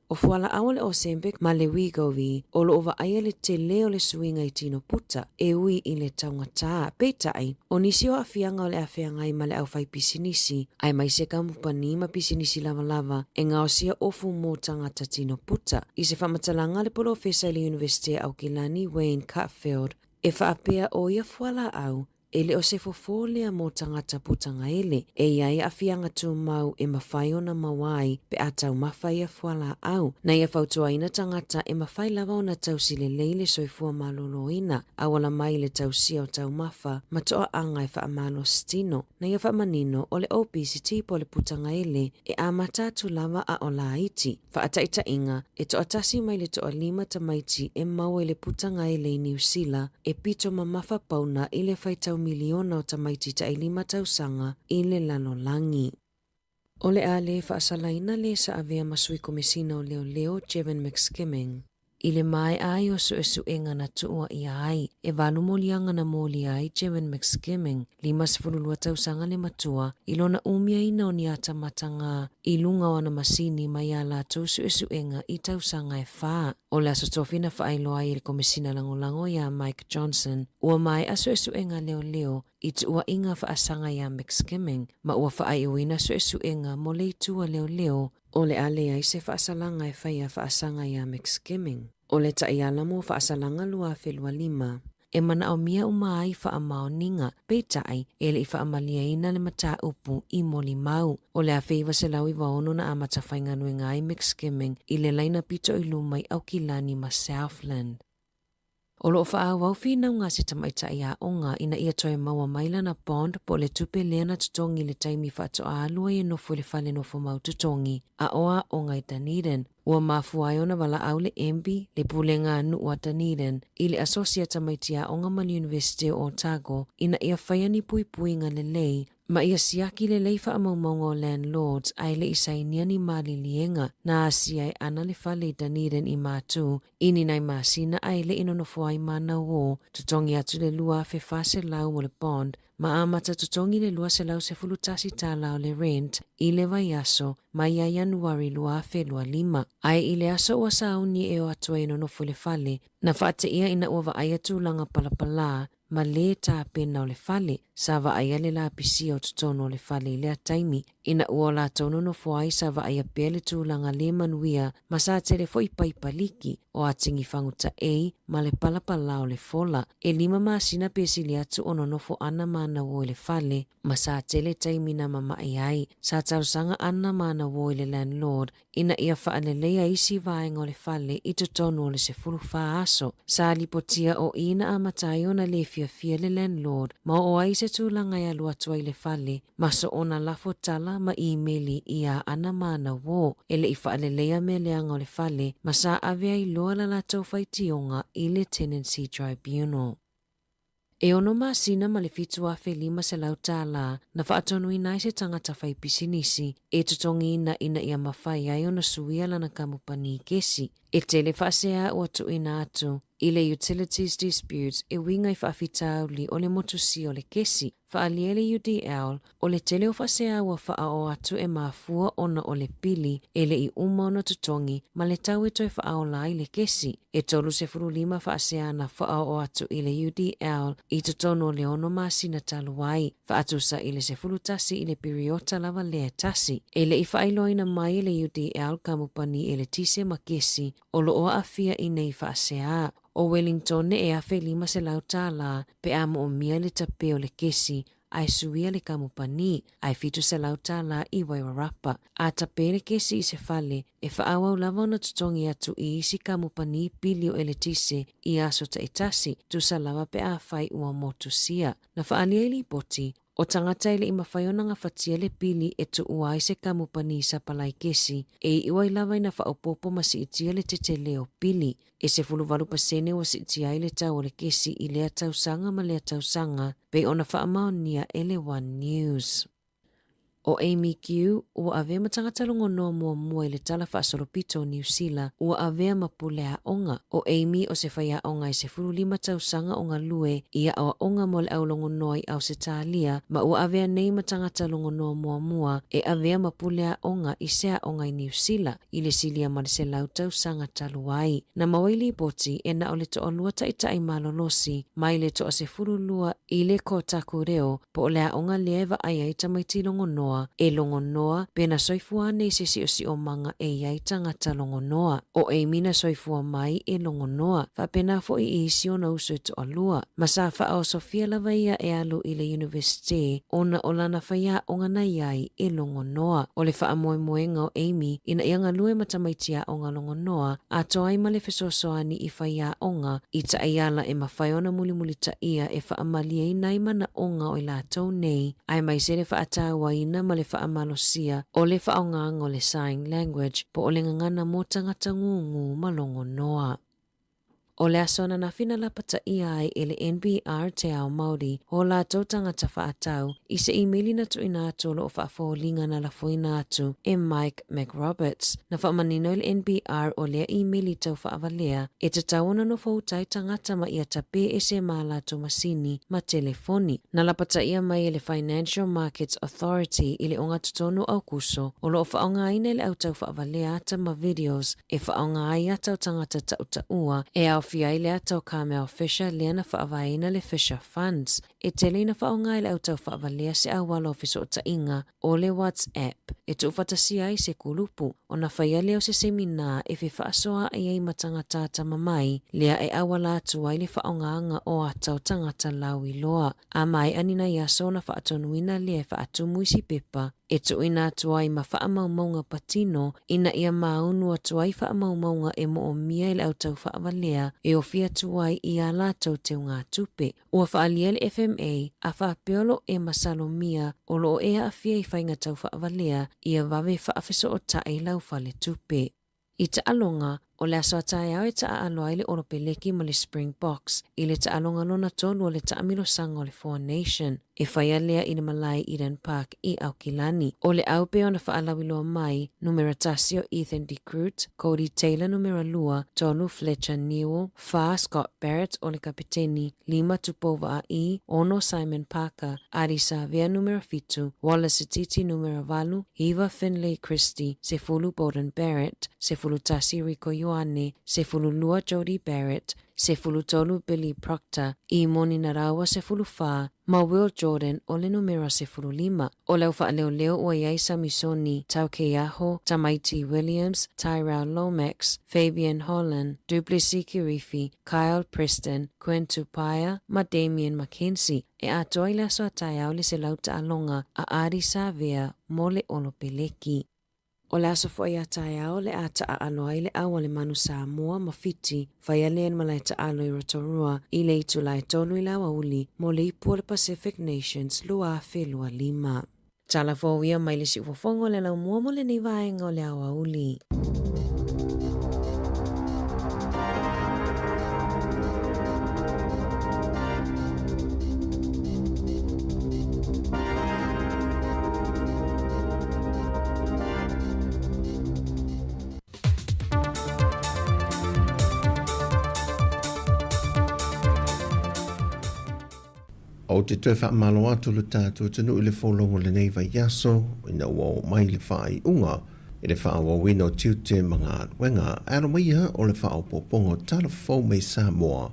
O fuala au le Ozempic ma le Wegovy, o lo ova aia le te leo le suinga i tino puta, e ui i le taungata, peitai, o nisi o afianga o le afianga i ma le au fai pisinisi, ai mai se kamupani ma pisinisi lava lava, e ngao sia ofu mo tangata tino puta, i se whamatalanga le polo fesa i le University au Kilani Wayne Cutfield, e whaapea o ia fuala au, ele o se fofolea mo tangata putanga ele, e iai afianga tu mau e mawhai ona mawai pe atau mawhai a fuala au. Na ia fautua ina tangata e mawhai lava ona tau sile leile soifua malolo ina, awala mai le tau sia o tau mafa, matoa anga e wha amalo stino. Na ia wha manino o le obesity po le putanga ele, e amatatu lava a ola iti. Wha ataita inga, e to atasi mai le toa 5 tamaiti e maua le putanga ele i New Zealand, e pito mamafa pauna ile faitau miliona o tamaiti ta 5 tausanga i le lanolangi. O le ale whaasalaina le sa avea masui komisina o leo Jevan McSkimming. I le mai ai o suenga na tuua i ai, e walu molianga na moli ai Jevan McSkimming, 5 tausanga le matua, i lona umia ina o niata matanga, i lunga wana masini mai ala tau suenga i tausanga e wha. O le asotofina whaailoa i le komisina langolango ya Mike Johnson, ua mai a suenga leo, i tuua inga whaasanga ya McSkimming, ma ua whaaiuina suenga mo le tua leo, o le ale ai se whaasalanga e whaia whaasanga ya McSkimming. O le taiala mo whaasalanga lua whelua 5. E mana o mia umai whaamao ninga, peitai, e le i whaamalia ina le mata upu i moli mau. O le a wheiva se lau i waono na amata whainganui ngai McSkimming, i le laina pito i lumai au kilani ma Southland. O lo wha wau whina ngā se tamaita ia onga ina ia toi maua maila na pond po le tupe lea na tutongi le taimi whato a alua i nofo le whale nofo mau tutongi a oa o ngai Dunedin. Ua mafua ona wala au le embi le pulenga nu ua Dunedin i le asosia tamaitia onga ma University o Otago ina ia whaiani pui ngā le lei ma ia siaki le leifa amaumaunga landlords ai le isainia ni mali lienga na asia ai ana le whale Dunedin i mātu ini nai masina ai le inonofo ai mana wo tutongi atu le lua whewhase lau mo le bond ma amata tutongi le lua se lau se fulutasi tā lau le rent i le vai aso mai a Januari lua whelua 5. Ai i le aso ua sauni e o atua inonofo le whale na whaate ia ina ua wa ai atu langa palapala ma le ta pena o le fale, sa va aia le la pisi o tutono o le fale lea taimi. Ina ua la tono no fuai sa va aia pele tūlanga le manuia, ma sa tele foi paipaliki o atingi fanguta ei, ma le palapala o le fola. E 5 masina pesili atu ono nofo ana mana wo le fale, ma sa tele taimi na mama ai, sa tausanga ana mana wo le landlord, ina ia whaalelea isi vaenga o le fale i tutono o le se fulu wha aso. Sa lipotia o ina amatai ona le fia le landlord, ma o ai se tūlanga ia lua tua i le fale, ma so ona lafo tala ma emaili ia ana mana wo, ele i whaalelea me leanga o le fale, ma sa avea i loa la latou whaitionga i le tenancy tribunal. E ono masina ma le fitu a felima se lau tāla na whaatonu ina se tangata whai pisinisi e tutongi ina ia mawhai ai ona suia lana kamupani kesi. E tele whaasea o atu ina atu i le utilities disputes e winga i whaafitau li o le motusi o le kesi. Whaalia le UDL o le tele o whaasea ua wha o atu e mafua ona o le pili e le i uma ona tutongi ma le tau e toi wha o lai le kesi. E tolu se 5 whaasea na wha o atu i le UDL i tutono le ono masina taluai. Whaatusa i le se 10 tasi i le periota lava lea tasi. E le i whaailoina mai le UDL kamupani e le tise ma kesi o lo oa afia i nei whaasea. O Wellington e afe 5 se lau tāla pe amo o mia le tape o le kesi ai suia le kamupani ai fitu se lau tāla i Wairarapa. A tape le kesi i se fale e whaawa ulava ona tutongi atu i isi kamupani pilio e le tise i aso ta itasi tu sa lava pe a whai ua motusia. Na whaalia ili poti o tangata ile i mawhaiona ngā whatia le pili e tu uai se kamupani sa palai kesi e iwa ilava ina whaopopo ma si itia le tete leo pili. E se 10% wa si itia ile tau o le kesi i lea tausanga ma lea tausanga pe ona whaamaonia ele One News. O Amy Q, ua avea matangata longonoa mua le tala whaasolopito New Zealand, ua avea mapule a onga. O Amy o se whaia onga i se 15 tausanga onga lue, ia awa onga mo le au longonoa i au se tālia, ma ua avea nei matangata longonoa mua, e avea mapule a onga i sea onga i New Zealand, i le silia ma le se lau tausanga taluai. Na mawaili poti, e na o le toa lua taitai malolosi, mai le toa se 10 i le ko taku reo, po le a onga leeva ai ai tamaiti longonoa, e longonoa pena soifua nei se si o manga e iai tangata longonoa. O e mina soifua mai e longonoa, fa pena fo i isi ona uso to alua. Masafa o Sofia Lavaia e alu i le university, ona o lana whaia o ngana iai e longonoa. O le wha moenga o Amy, ina ianga lue matamaitia o ngā longonoa, a toai ma le fesosoani i whaia onga, i ta aiala e mawhaiona mulimuli ta ia e wha amalia i naimana onga o i la tau nei, ai mai se le wha atawa ina ma le whaamalosia o le whaongang o le sign language po o le ngangana mo tangata ngungu malongo noa. O le asona na fina lapata ia ai e le NBR te ao Māori o la tau tangata whaatau i se emaili na tuina atu lo o whaafolinga na la foina atu e Mike McRoberts. Na whaamanino le NBR o lea emaili tau whaavalea e te tauna no whautai tangata ma ia tape e se maala tu masini ma telefoni. Na lapata ia mai e le Financial Markets Authority i le onga tutono au kuso o lo o whaonga aina le au tau whaavalea ata ma videos e whaonga ai atau tangata tautaua e au fia ile atau Carmel Fisher lea na whaavaina le Fisher Funds. E tele na whaonga ile au tau whaavalea se awala ofiso o tainga o le WhatsApp. E tu whatasia ai se kulupu o na whaia leo se semina e whi whaasoa e ei matanga tata mamai lea e awala atu ai le whaonga o atau tangata lau i loa. A mai anina ia so na whaatonuina lea whaatumu isi pepa e tu ina atuai ma whaamaumaunga patino ina ia maunu atuai whaamaumaunga e mo o mia ile au tau whaavalea e o fia tuai i a lātou te ngā tupe. Ua whaalia le FMA a whaapeolo e masalomia o lo e a fia i whainga tau whaavalea i a wawe whaafeso o tae lau whale tupe. I ta alonga, o le aso atai au e ta aloa ile oropeleki ma le Springboks, i le ta alonga lona tolu o le ta amilo sanga o le Four Nation, e whaia lea i le Malai Eden Park i Aukilani. O le aupe o na whaalawiloa mai, numera tasio Ethan DeCrute, Cody Taylor numera lua, tolu Fletcher Newell, Fa Scott Barrett o le kapiteni, 5 Tupova a i, ono Simon Parker, Arisa Vea numera 7, Wallace Titi numera 8, Eva Finlay Christie, Sefulu Bowden Barrett, Sefulu Tasi Rico Ioane, Sefulu Lua Jody Barrett, Sefulu tolu Billy Proctor, I Moni Narawa sefulu fa, ma Will Jordan o le numero sefulu lima. O leo fa leo o Yaisa Misoni, Tau Keaho, Tamaiti Williams, Tyrell Lomax, Fabian Holland, Duplessis Kirifi, Kyle Preston, Gwen Tupaya, ma Damien Mackenzie, e a toila so atayao le se lauta alonga a Ari Savea mole olopeleki. O le aso fo ia taiao le ata a aloa i le awa le manu Sāmoa mawhiti, whai alean ma le ta alo i Rotorua i le itu lai tonu i lawa uli mo le ipu o le Pacific Nations lua whelua lima. Tala fo ia mai le si ufofongo le lau mua mo le ni vaenga o le awa uli. O te tue wha malo atu le tātou tunu i le wholongo le nei vai yaso, ina ua o mai le wha i unga, i le wha o wino tiute mga wenga, aro mai ha o le wha o popongo tala fau mei Sāmoa.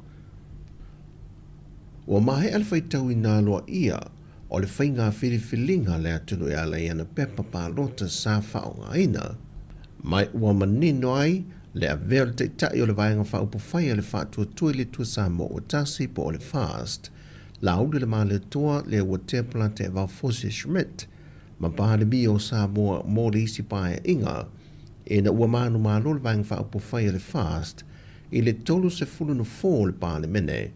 Ua mahe alwhai tau i nā loa ia, o le whainga whiriwhilinga le atunu i ala i ana pepa pālota sā wha o ngaina. Mai ua manino ai, le a veo te tai o le vaenga wha upo whai le wha tua tui le tua Sāmoa o tasi po o le fast, la ude le male toa le ua te plante e Valfosia Schmidt, ma pāle mi o Sāmoa mō le isi pae inga, e na ua manu malo le vaenga wha upo whai le fast, i le tolu se fulu no fō le pāle mene,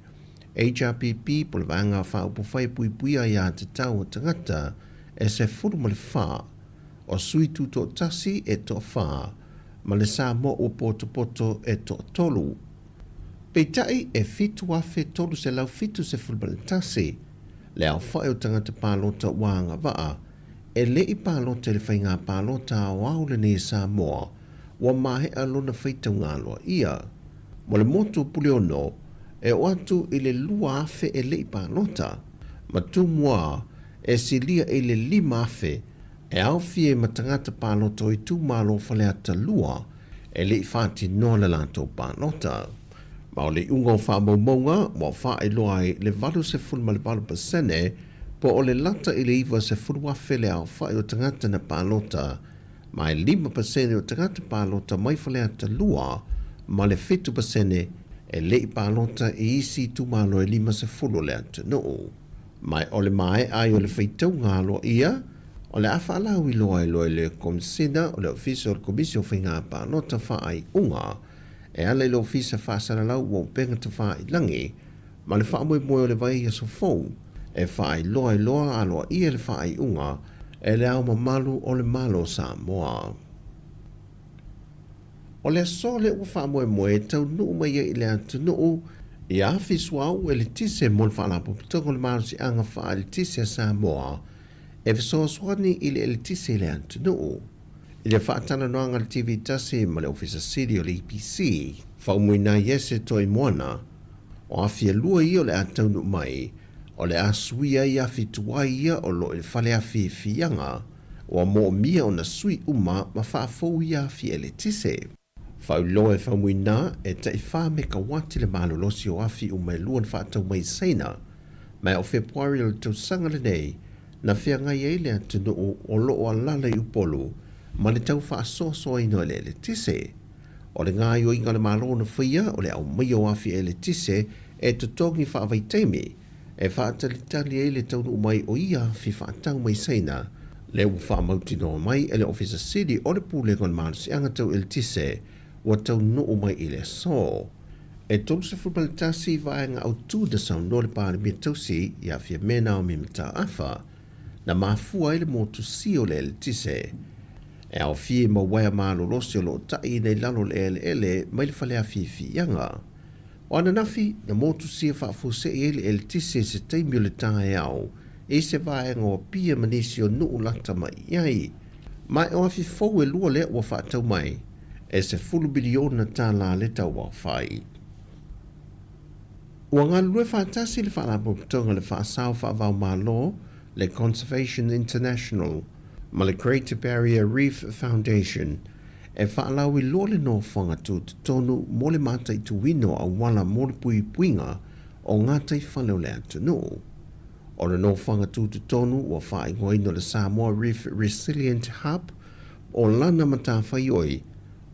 HRPP po le vaenga wha upo whai pui pui a ia te tau o tangata, e se fulu ma le wha, o sui tu to tasi e to wha, ma le Sāmoa o poto e to tolu. Peitai e fitu afe tolu se lau fitu se fulbalantasi, le au whae o tangata pālota wāanga waa, e le i pālota le whainga pālota au au le ne Sāmoa, wa mahe alona whaitau ngāloa ia. Mo le motu puli ono, e o atu i le lua afe e le i pālota, ma tu mua e silia e le lima afe, e au fie ma tangata pālota o i tu malo whale ata lua, e le i whāti noa le lanto pālota. Ma o le unga o wha maumaunga, mo wha e loa ai le valu se fulu ma le valu pasene, po o le lata i le iwa se fulu wafele au wha o tangata na pālota, ma e 5% o tangata pālota mai whale ata lua, ma le 5% e le i pālota e isi tu malo e 5 se fulu le ata noo. Mai o le mai ai o le whaitau ngalo ia, o le awha alau i loa le komisina o le ofisa o le komisio whainga pālota wha ai unga, e ala i lo ofisa whaasara lau o penga ta wha i langi, ma le wha moe o le vai so fau, e wha i loa aloa ia le wha i unga, e le au malu o le malo Sāmoa. O le aso le ua wha moe tau nuu mai i le atu nuu, i awhi suau e le tise mo le wha lapo pitoko le malo si anga wha le tise a Sāmoa, e visoa swani i le tise le atu nuu. I le whaatana noanga le TV tasi ma le ofisa siri o le EPC, whaumuina yese toi moana, o awhia lua i o le ataunu mai, o le asuia i awhi tuai ia o lo i le whale awhi fianga, o a mo mia o na sui uma ma whaafou i awhi e le tise. Whauloa e whaumuina e tai wha me ka wati le malolosi o awhi uma e luan whaatau mai seina, mai o Februari o le tausanga le nei, na whia ngai e le atunu o lo o alala i upolu, ma le tau wha soa ino le tise. O le ngā i o inga le malo na whia o le au mai o awhi e le tise e tutongi wha avai teimi, e wha atalitali e le taunu mai o ia awhi wha atau mai seina, le u wha mauti no mai e le ofisa siri o le pule kon manusi anga tau e le tise, wa tau no mai i le so. E tolu se fulpalitasi vaenga au tu da sau no le pāne mia tausi i awhi mena o mi mta awha, na mafua e le motu si o le tise, e au fie ma wea malo losi o lo tai nei lalo le ele mai le whale a fi yanga. O ana nafi, na motu sia whaafuse e ele tise se teimi o le tae au, e se vaenga o pia manisi o nuu lata mai iai. Mai o afi fau e lua le ua whaatau mai, e se 10 biliona tā la le tau wa whai. Ua ngā lue whaatasi le whaalapo putonga le whaasau whaavau malo, le Conservation International, ma le Greater Barrier Reef Foundation, e whaalau I loa le no whanga tu tonu mo le mātai tu wino a wala mo le pui puinga o ngātai whaleo le atunu. O le no whanga tu tonu wa whaai ngoi no le Sāmoa Reef Resilient Hub o lana matawhai oi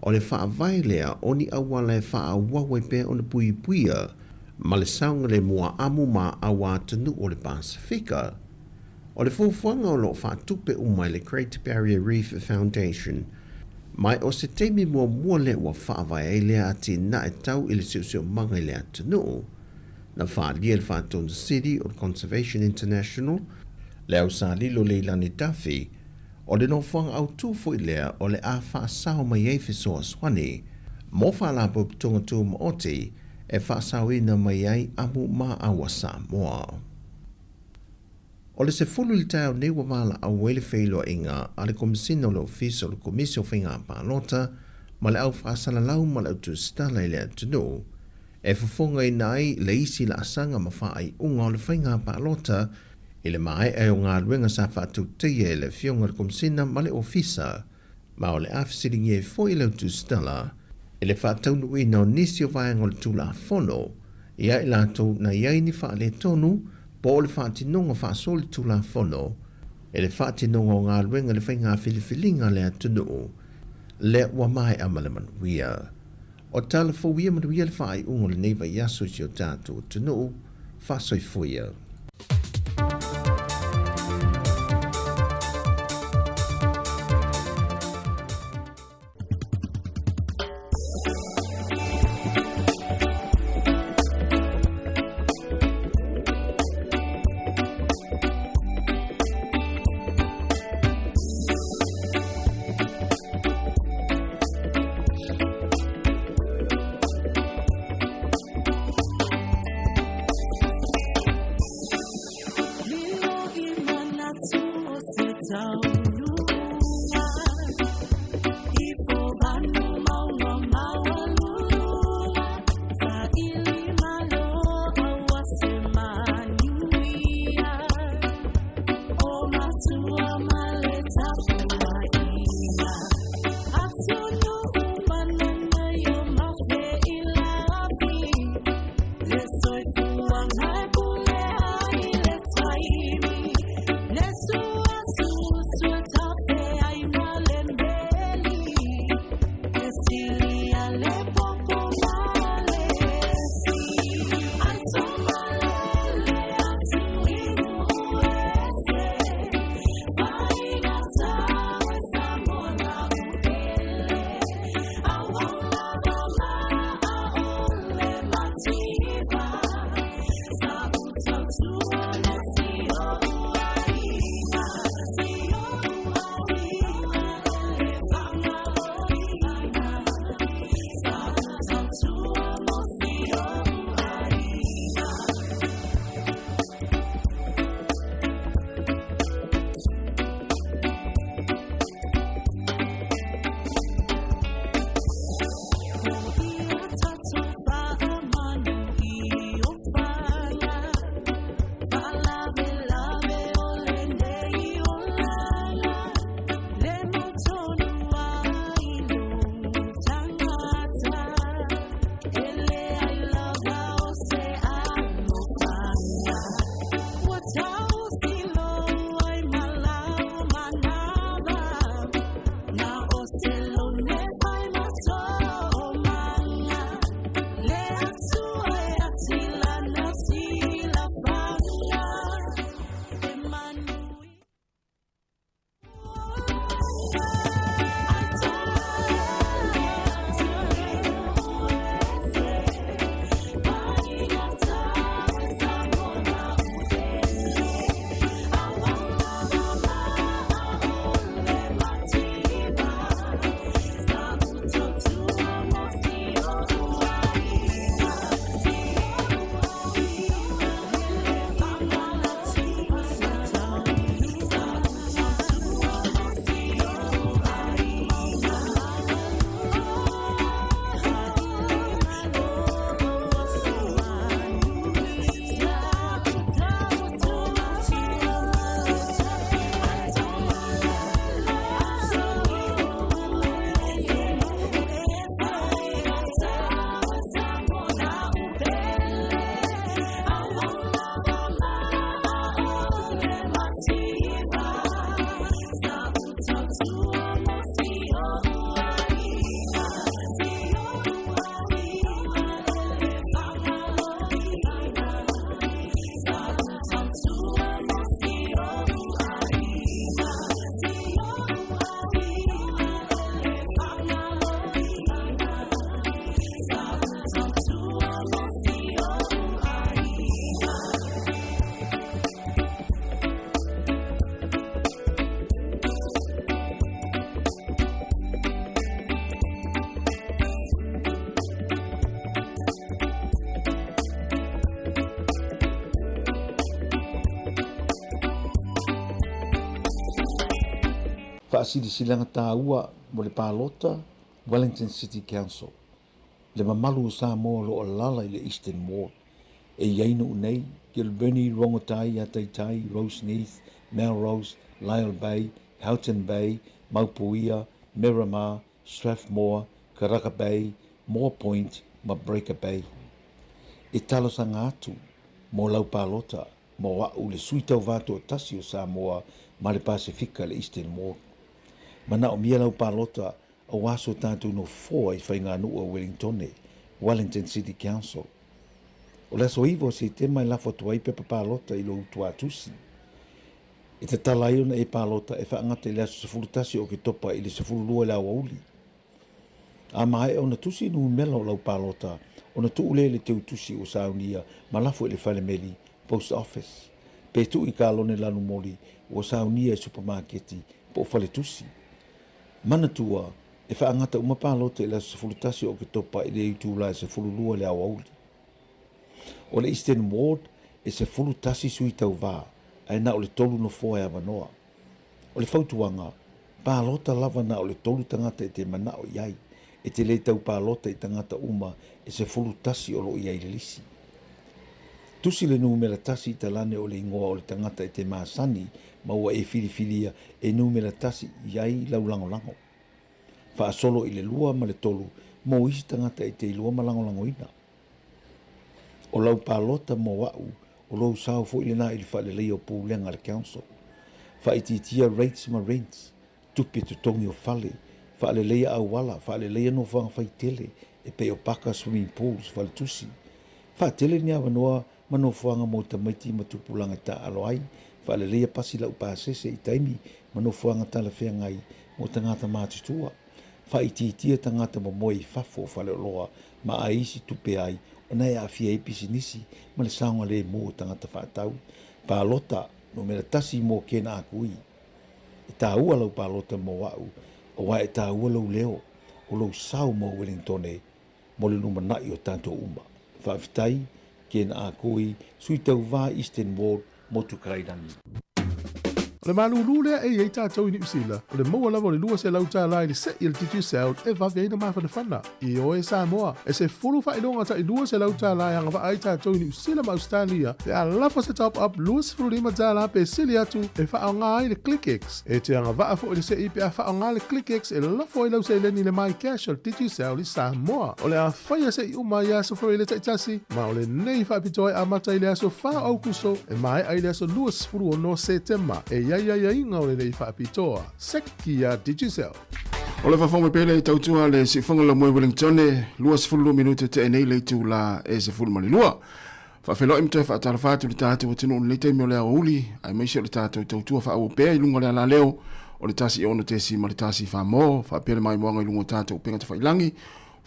o le whaavai lea o ni awala e whaawawai pe o le pui puia ma le saunga le mua amu ma awa atunu o le Pasifika. O le fufuanga o lo whaatupe umai le Great Barrier Reef Foundation mai o se teimi mua le wa whaavai e lea ati na e tau I le siusio manga I le atunu. Na whaalia le Whaatona City o Conservation International, le au sa lilo le ilani Duffy, o le no whanga au tūfo I lea o le a whaasao mai e whisoa swani, mo whaalapo tonga tū maoti e whaasao ina mai ai amu ma awa Sāmoa. O le se fulu li tau ne wa wala au wele whailo inga a le komisina o le ofisa o le komisio whinga pālota, ma le au whaasalalau ma le au tu stala I le atunu, e fufonga I nai le isi la asanga ma whaai unga o le whainga pālota I le mai e o ngā ruenga sa whaatu teie le fionga le komisina ma le ofisa ma o le afisiringi e fo I le tu stala e le whaataunu I na o nisi o vaianga o le tula fono ia I lato na iai ni wha le tonu po o le whaatinonga whaasoli tula fono e le whaatinonga o ngā ruenga le whainga whiliwhilinga le atunu le wa mai amale manuia. O tala fōwia manuia le whaai ungo le neiva yaso si o tātou tunu whaasoi fuia. Let's Faasilisilanga tāua mo le palota Wellington City Council. Le mamalu o Sāmoa lo o lala i le Eastern Ward. E iainu unei, Gilbert Rongotai, Ataitai, Roseneath, Melrose, Lyle Bay, Houghton Bay, Maupuia, Miramar, Strathmore, Karaka Bay, Moore Point, ma Breaker Bay. E talosanga atu, mo lau palota, mo wa'u le suitau vato o tasi o Samoa, ma le Pasifika le Eastern Ward. Mana o mia lau palota, a waso tātou no foa i whainga nua Wellingtone, Wellington City Council. O le so iwo se te mai lafo tuai pepa palota i lo utua tusi. E te talai ona e palota e whaangata i le aso sefurutasi o ke topa i le sefurulua le awauli. A mai ona tusi nu mela o lau palota, ona tu ule le teu tusi o saunia, ma lafo i le whale meli, post office. Pe tu i kalone lanu moli, o saunia i supermarketi, po whale tusi. Mana tua, e whaangata uma palota i le aso sefurutasi o ke topa i le utula i sefurulua le awauli. O le Eastern Ward, e se fulu tasi sui tau vā, ai na o le tolu no foa e avanoa. O le fautuanga, pālota lava na o le tolu tangata e te manao iai, e te le tau pālota i tangata uma e se fulu tasi o lo iai le lisi. Tusi le numera tasi i talane o le ingoa o le tangata e te māsani, maua e filifilia e numera tasi iai laulangolango. Whaasolo i le lua ma le tolu, mo isi tangata e te lua malangolango ina. O lau palota mo wa'u, o lau sao fo ile na ili whaalelei o pūlenga le council. Whaititia rates ma rents, tupi tutongi o whale, whaalelei au wala, whaalelei no whanga whaitele, e pe o paka swimming pools, whale tusi. Whaatele ni awa noa, mano whanga mo tamaiti ma tupulanga ta aloai, whaalelei a pasi lau pāsese i taimi, mano whanga tala whea ngai, mo tangata mātutua. Whaititia tangata mo moi whafo whale loa, ma aisi tupe ai, ona e afia e pisinisi, ma le saunga le mo tangata whaatau. Pālota, no mera tasi mo kena akui. E tā ua lau pālota mo wau, o wa e tā ua lau leo, o lau sau mo Wellingtone, mo le numa nai o tanto uma. Whaafitai, kena akui, sui tau vā Eastern Ward, mo tukairangi. Le malulu lea e ei tātou i New Zealand. O le maua lava o le lua se lau tā lai le se i le titi sound e wawe eina mawhana whana. I o e Sāmoa. E se furu wha inonga ta i lua se lau tā lai anga wa ai tātou i New Zealand ma Australia. E a lafa se top up lua se furu lima tā la pe sili atu e wha o ngā i le ClickX. E te anga wa afo i le se i pe a wha o ngā le ClickX e lafo i lau se leni le mai cash o le titi sound i Sāmoa. O le a whaia se i uma i aso furu i le taitasi. Ma o le nei wha pitoa a mata i le aso wha au kuso e mai ai le aso lua se furu o no September. E ia inga o le nei whaapitoa. Seki a Digicel. O le whawhonga pele i tautua le si whanga la moe Wellingtone, lua sifulu minute te enei le tu la e se fulu mani lua. Whawhelo imtoe whaatara whātu le tātou tino le teimi o le auli, ai meisi o le tātou tautua whaau pēa i lunga le ala leo, o le tasi ono tesi ma le tasi whamō, whaapele mai moanga i lunga tātou penga te whailangi,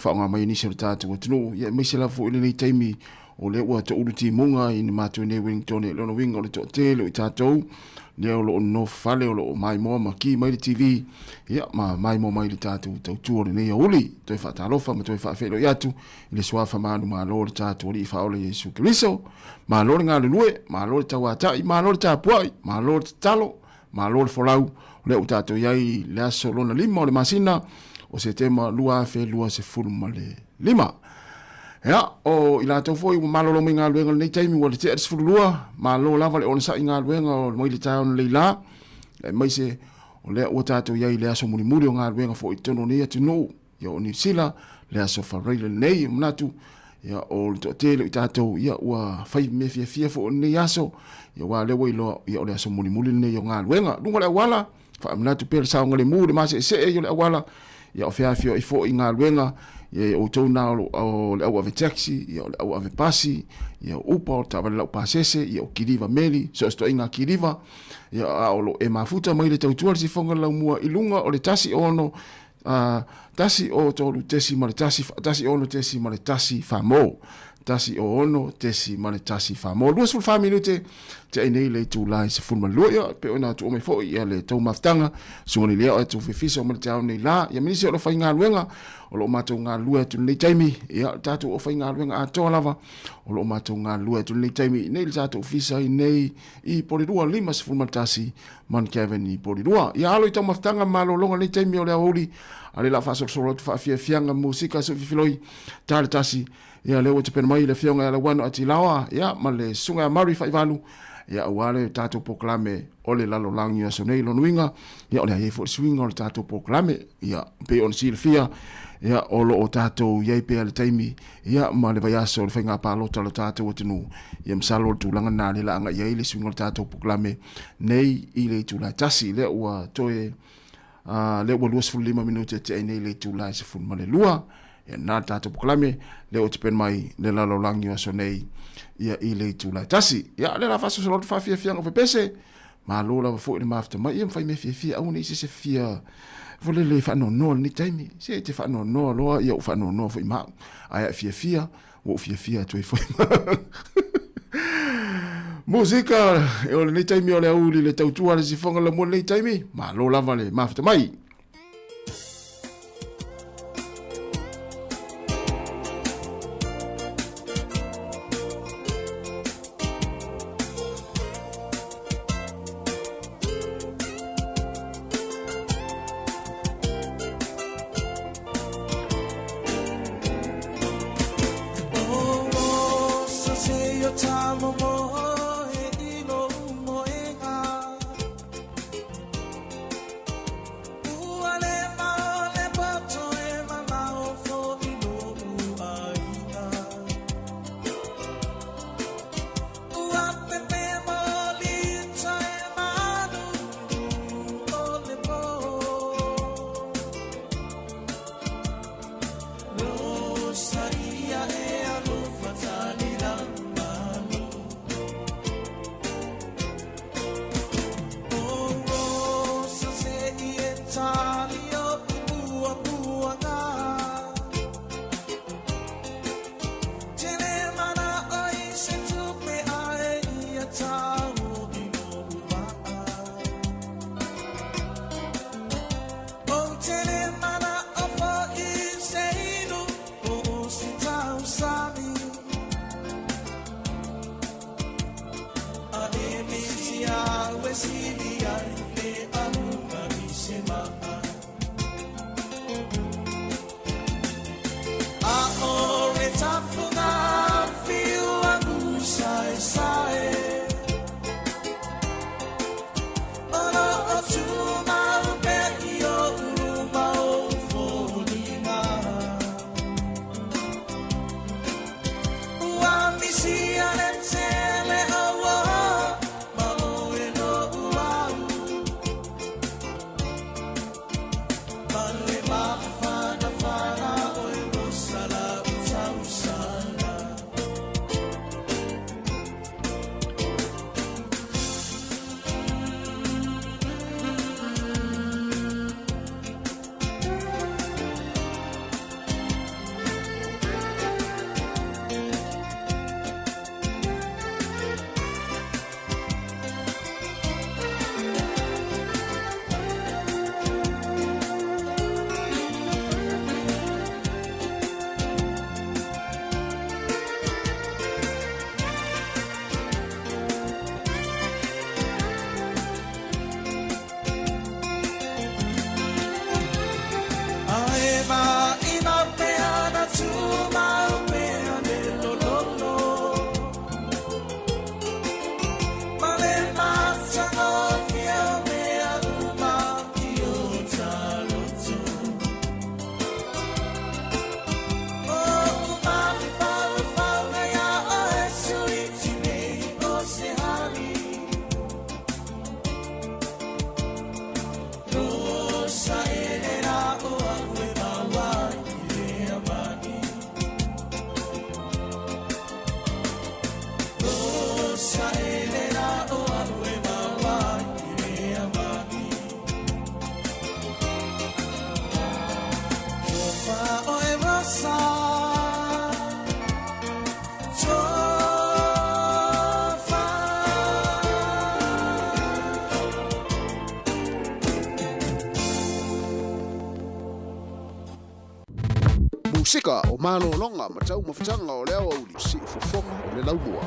whaonga mai nisi o le tātou tino, ia meisi la fo i le nei teimi o le ua te uru ti munga i ni mātua nei Wellingtone, le ono winga o le to te leo i tātou, leo lo no fale o lo mai mo ma ki mai le TV ia ma mai mo mai le tatu tau le nei uli toi fa talofa ma toi fa felo yatu le swafa manu ma lo le tatu li fa ole Yesu Kristo ma lo nga le lue ma lo le tawata ma lo le tapuai ma lo le talo ma lo le folau le utato yai le aso lo na lima o le masina o se tema lua fe lua se fulu ma le lima ya o ila to foi malo lo minga luenga nei taimi o le te es fulua malo lava le ona sa inga luenga o mo le taun le la mai se o le o tato ia le aso muri muri o nga luenga fo itono ni atu no yo ni sila le aso fa rele nei mnatu ya o to te le tato ia wa fai me fia fo ni aso ya wa le lo ya o le aso muri muri nei o nga luenga lunga le wala fa mnatu pe sa ngale muri ma se yo le wala ya o fia fio i fo inga luenga ye o tau na o le au ave taxi, ye o le au ave pasi, ye o upa o tawa le lau pasese, ye o kiriva meli, so sto inga kiriva, ye o lo e mafuta mai le tau tuar si fonga lau mua ilunga o le tasi ono, tasi o tolu tesi ma le tasi ono tesi ma le tasi famo, tasi o ono, tesi mane tasi whamau. Lua sulu whaminute, te ai nei le tu lai se fulma loia, pe ona tu ome fo ia le tau maftanga, sungani lea o tu whiwhisa o mane te au nei la, ia minisi o lo whai ngā luenga, o lo matou ngā lua tu nei taimi, ia tātou o whai ngā luenga a toa lava, o lo matou ngā lua tu nei taimi, nei le tātou whiwhisa i nei, i porirua lima se fulma tasi, man Kevin i porirua. Ia alo i tau maftanga malo longa nei taimi o le auli, ale la fa solo fa fianga musika so filoi tale tasi ya leo te pen mai le fionga la wano ati lawa ya male sunga mari fa ivalu ya wale tato proclame ole la lolang ya so nei lo nuinga ya ole ai fo swinga ole tato proclame ya pe on silfia ya olo o tato ye pe le taimi ya male va so le fenga pa lo tato o tinu ya msalo tu langa na le langa ya ile swinga tato proclame nei ile tu la tasi le wa toe le wa luas fulu 5 minute te ai nei le tūlai se fulu male lua e nā tātou pukalame le o te pen mai le lalo langi o so nei ia i le tūlai tasi ia le la faso solotu whawhia fianga pepese ma lola wa fo i le mafta mai ia mwhai me fia au nei se fia vole le whano noa ni taimi se te whano noa loa ia u whano noa fo i maa aia fia o fia tu i fo i maa Musika, e ole nei taimi ole auli le tautua le sifonga la mo nei taimi, ma lo lava le mafta mai. Sidi, I, Musika o malo longa ma tau mawhitanga o leo au li si ufofonga o le laumua.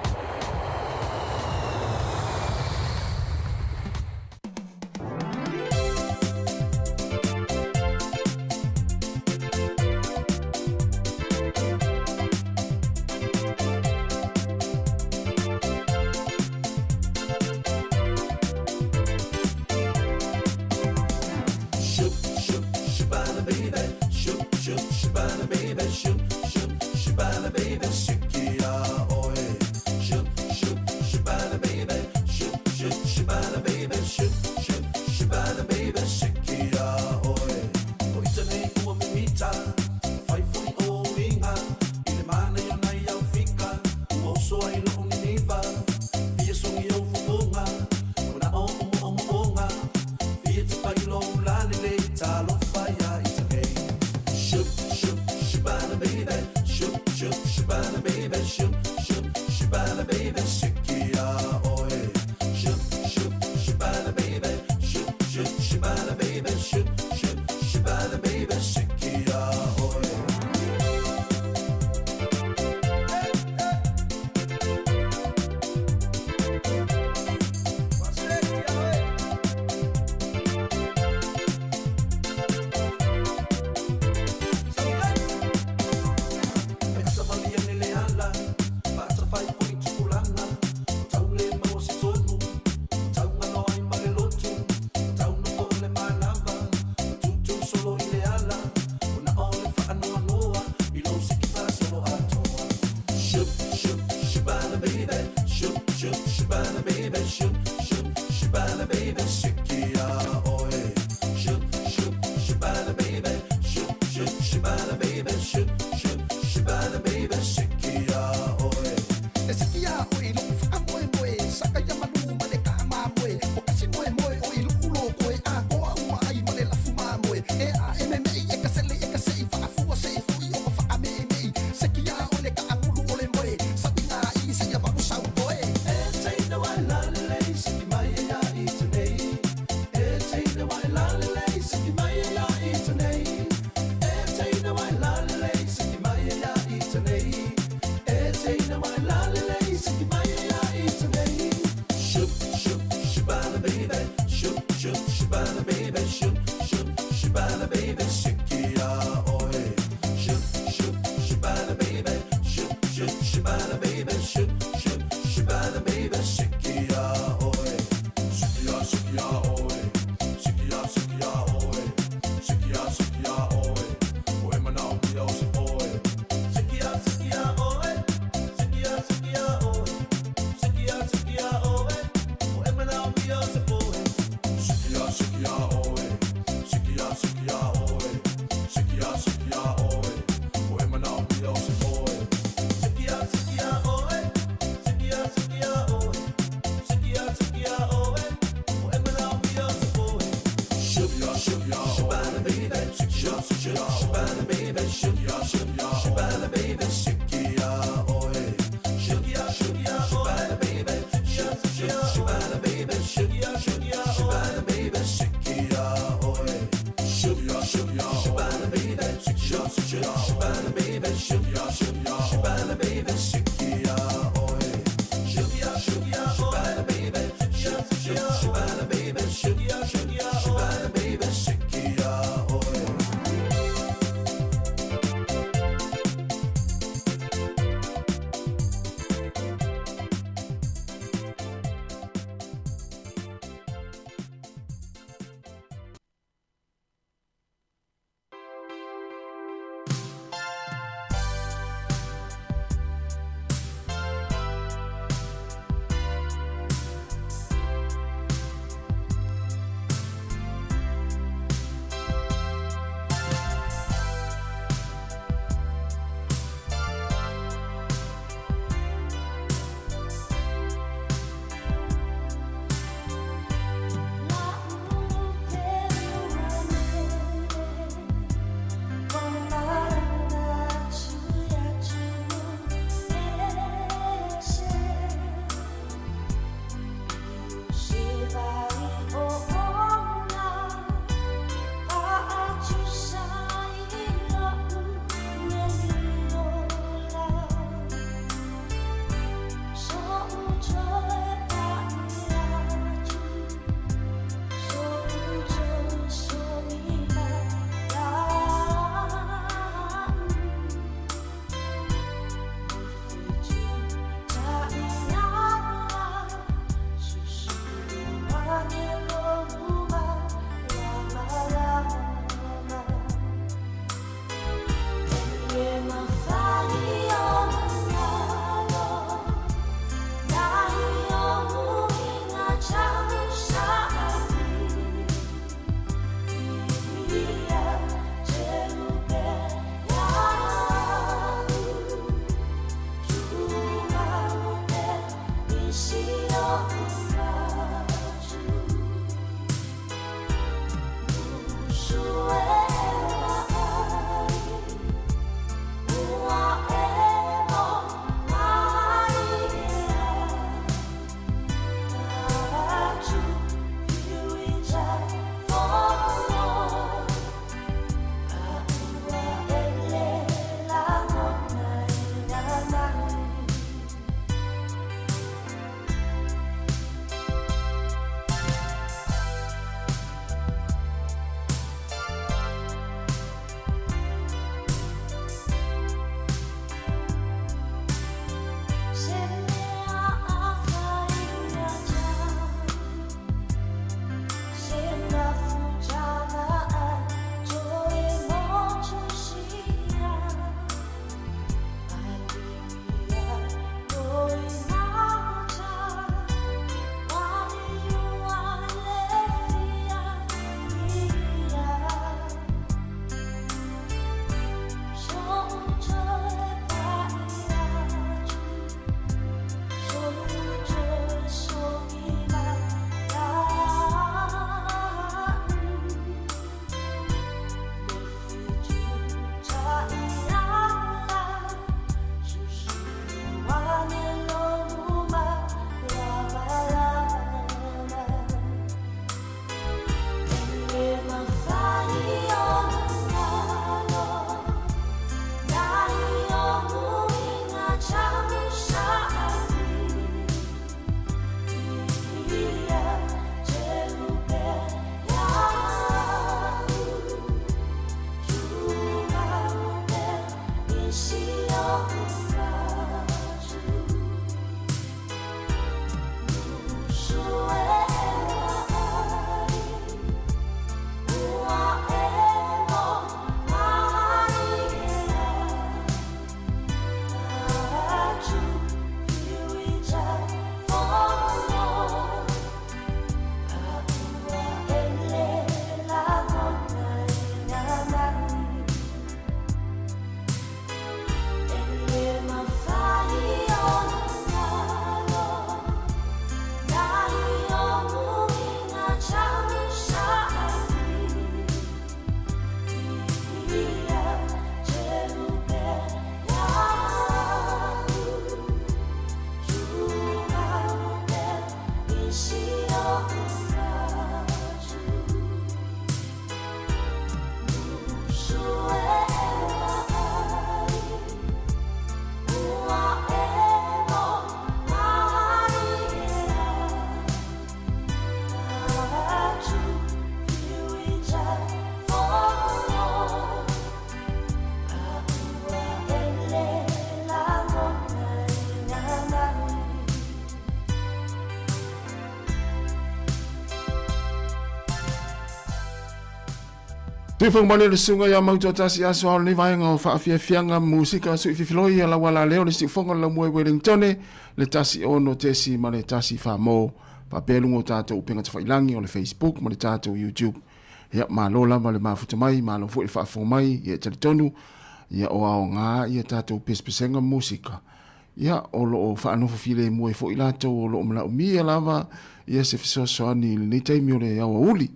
Tui whang mani le sunga ia mautua tasi aso au ni vaenga o whaafia fianga musika sui fifiloi ala wala leo le si whonga la mue Wellingtone le tasi ono tesi ma le tasi Sāmoa pa pelungo tātou upenga te whailangi o le Facebook ma le tātou YouTube ia malola ma le mafuta mai malo fu i whaafo mai ia tali tonu ia o ao ngā ia tātou pespesenga musika ia o lo o whaanofu file mue fo i lātou o lo o mala umia lava ia se fisosoani le nei taimi o le awa uli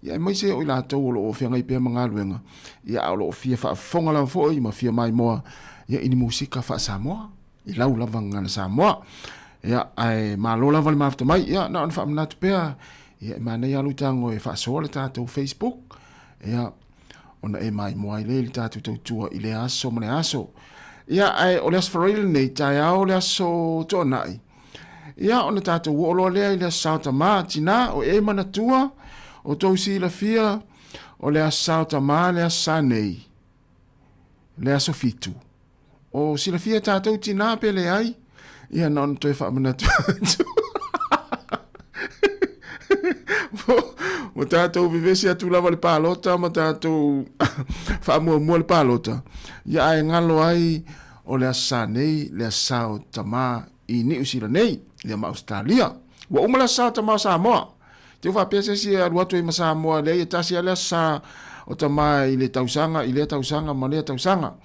ia mai se o i lātou o lo o whianga i pēr mga luenga ia o lo o fia whaafonga lava fo i ma fia mai moa ia ini musika wha Sāmoa i lau lava ngana Sāmoa ia ai malo lava le mafuta mai ia na ona wha manatu pēr ia ma nei alu tango e wha soa le tātou Facebook ia ona e mai moa i le tātou tautua i le aso ma le aso ia ai o le aso whareile nei tai au le aso tō nai ia ona tātou uolo lea i le aso Sāmoa tina o e manatua o tau si la fia o le aso Sāmoa le aso Sanei le aso fitu o si la fia tātou tina pe le ai ia na ona toi wha manatua mo tātou vivesi atu lava le pālota ma tātou whaamua le pālota ia ai ngalo ai o le asa nei le asao tama i ni usila nei le ma Australia wa umala asao tama Sāmoa te uwa pese si alu atu i ma Sāmoa le ia tasi le asa o tama i le tausanga ma le tausanga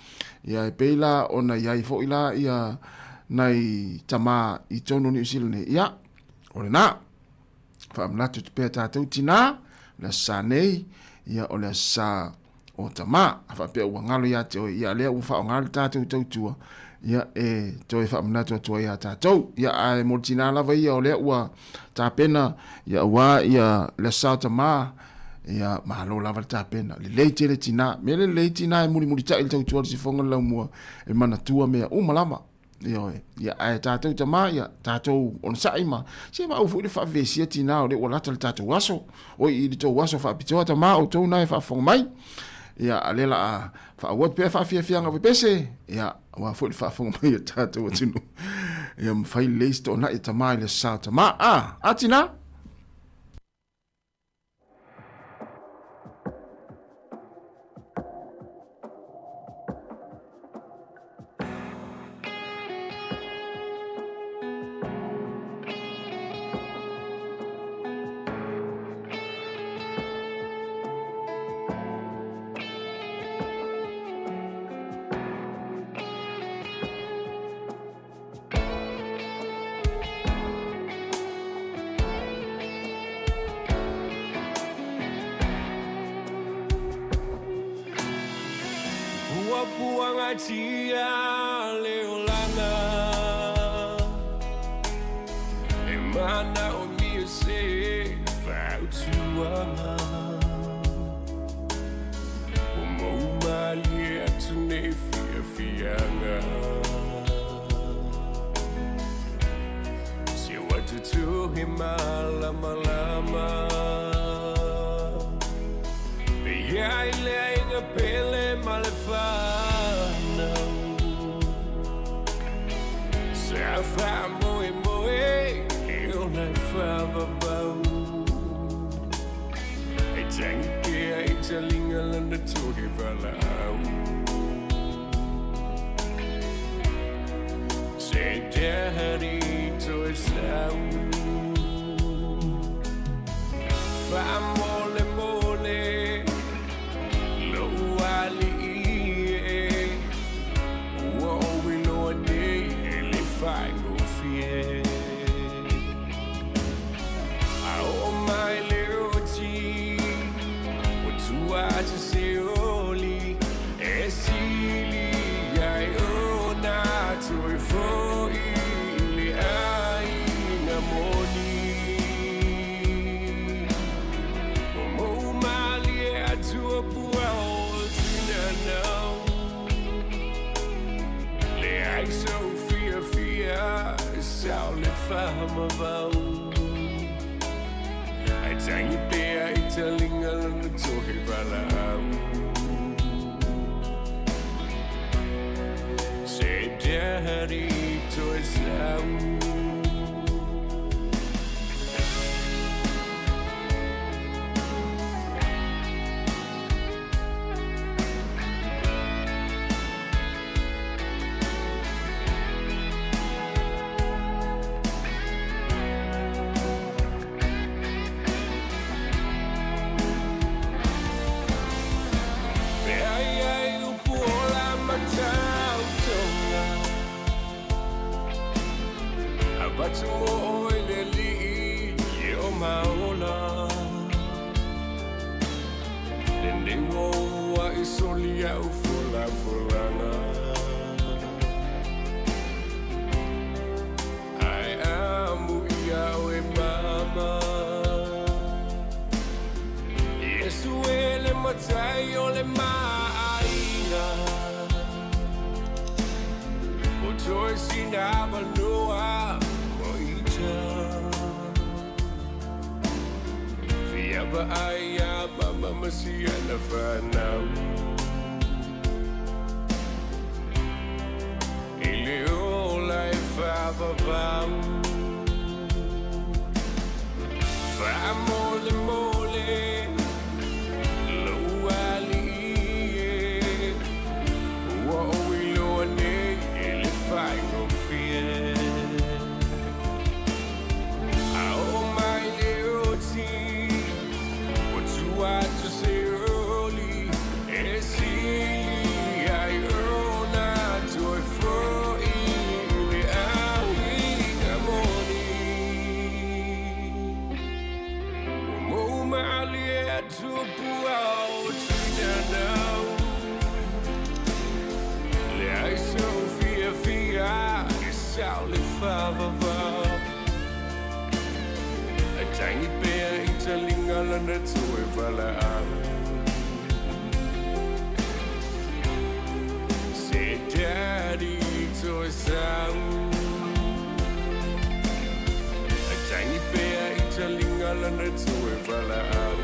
ia e peila ona iai fo ila ia nai tama i tonu ni usila nei ia o le na whaamnatu te pēr tātou tina, le sa nei, ia o le sa o tama, a whapea ua ngalo ia te oi, ia lea ua wha o ngalo tātou tautua, ia e toi whaamnatu atua ia tātou, ia ai mo tina lava ia o lea ua tāpena, ia ua ia le sa o tama, ia mahalo lava le tāpena, le leite le tina, me le leite tina e muri tai le tautua le sifonga lau mua, e manatua mea umalama, ia ai tātou tama ia tātou on saima se ma ufu le whavesia tina o le walata le tātou aso o i le tau aso whaapitoa tama o tau nai whaafonga mai ia alela a whaawat pēr whaafiafianga vipese ia wa fu le whaafonga mai ia tātou atinu ia mwhai leist o na i tama i le sa tama atina Tia leolana e mana o mio se fautuana o maumalia tu ne fianga se watu tu himala malama be ya ile inga pele malefa Moe moe, eu não fava bom. E tangi que a italinga landa toge valau. Se derri to esau. Fa mole mole, lo ali. Fai go fie ao mai leoti o tua te se oli e sili ai ona tu foi le ai na moni o mali a tua pua o tina não le ai so Sao le fama vau Ai tangi pea i te linga lana tohe valau Se daddy to esau tu o le li e o maola le ne ua I soli au fula fulanga ai amu ia o e mama Yesu ele matai o le maina o toi sina valua o ita Fiaba aia mama masia na whanau Ile ola e whawawau Whamole mole Lauali e Ua o iloa nei e le whai no fie A o mai le oti O tua tu se oli E sili ai ona tu e foi Le ahi amoni O mo mali e tu pua o tina nau Le ai so fia fia E sao le whawawau A tangi pea I ta linga lana tu e wala au Se daddy to e sau A tangi pea I ta linga lana tu e wala au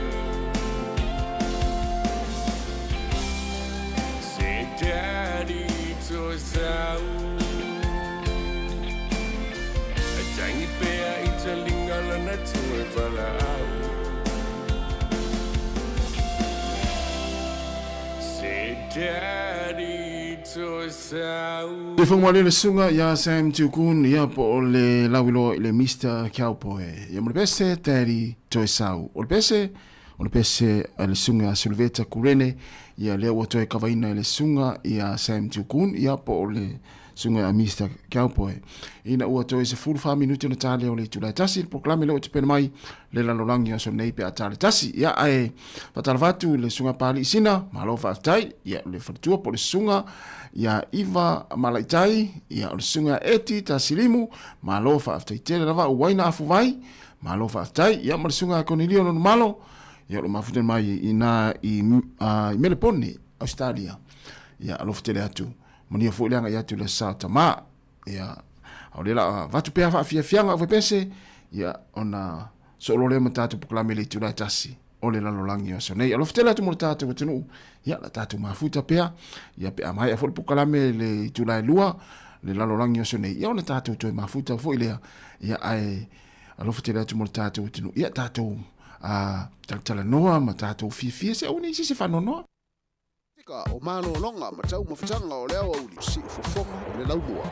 Se daddy to e sau A tangi pea I ta linga lana tu e wala au Se daddy to e sau Le whangwale le sunga ia Sam Tukun ia po o le lawilo I le Mr. Cowboy. Ia mo le pese Daddy Toi Sau. O le pese le sunga Silveta Kurene ia le ua toe kawaina I le sunga ia Sam Tukun ia po o le sunga ia Mr. Cowboy. Ina ua toe se full 5 minuti na tale o le tulai tasi. Le proklame le o te pena mai le lalolangi o so nei pe a tale tasi. Ia ae patalawatu le sunga pali isina malo whaftai ia le whatua po le sunga ia Iva Malaitai, ia o le sunga Eti Tasilimu, malo whaaftai tele rawa uwaina afu vai, malo whaaftai, ia ma le sunga Cornelio no malo, ia o mafuten mai I Melbourne, Australia, ia alofu tele atu, mania fuileanga ia tu le Sāmoa, ia au le la vatu pea whaafiafianga o pese, ia ona soolole matatu poklame le tulai tasi. O le lalolangi o sonei. Alo fitela tu mo tātou watinu. Ia la tātou mafuta pea. Ia pe amai a fol pukalame le tulai lua. Le lalolangi o sonei. Ia o le tātou toi mafuta fo ilea. Ia ai alo fitela tu mo tātou watinu. Ia tātou tala noa ma tātou fia se au ni si se whanonoa. Tika o malo longa ma tau mawhitanga o leo au li si ufofonga o le laumua.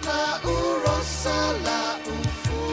La urosa la ufu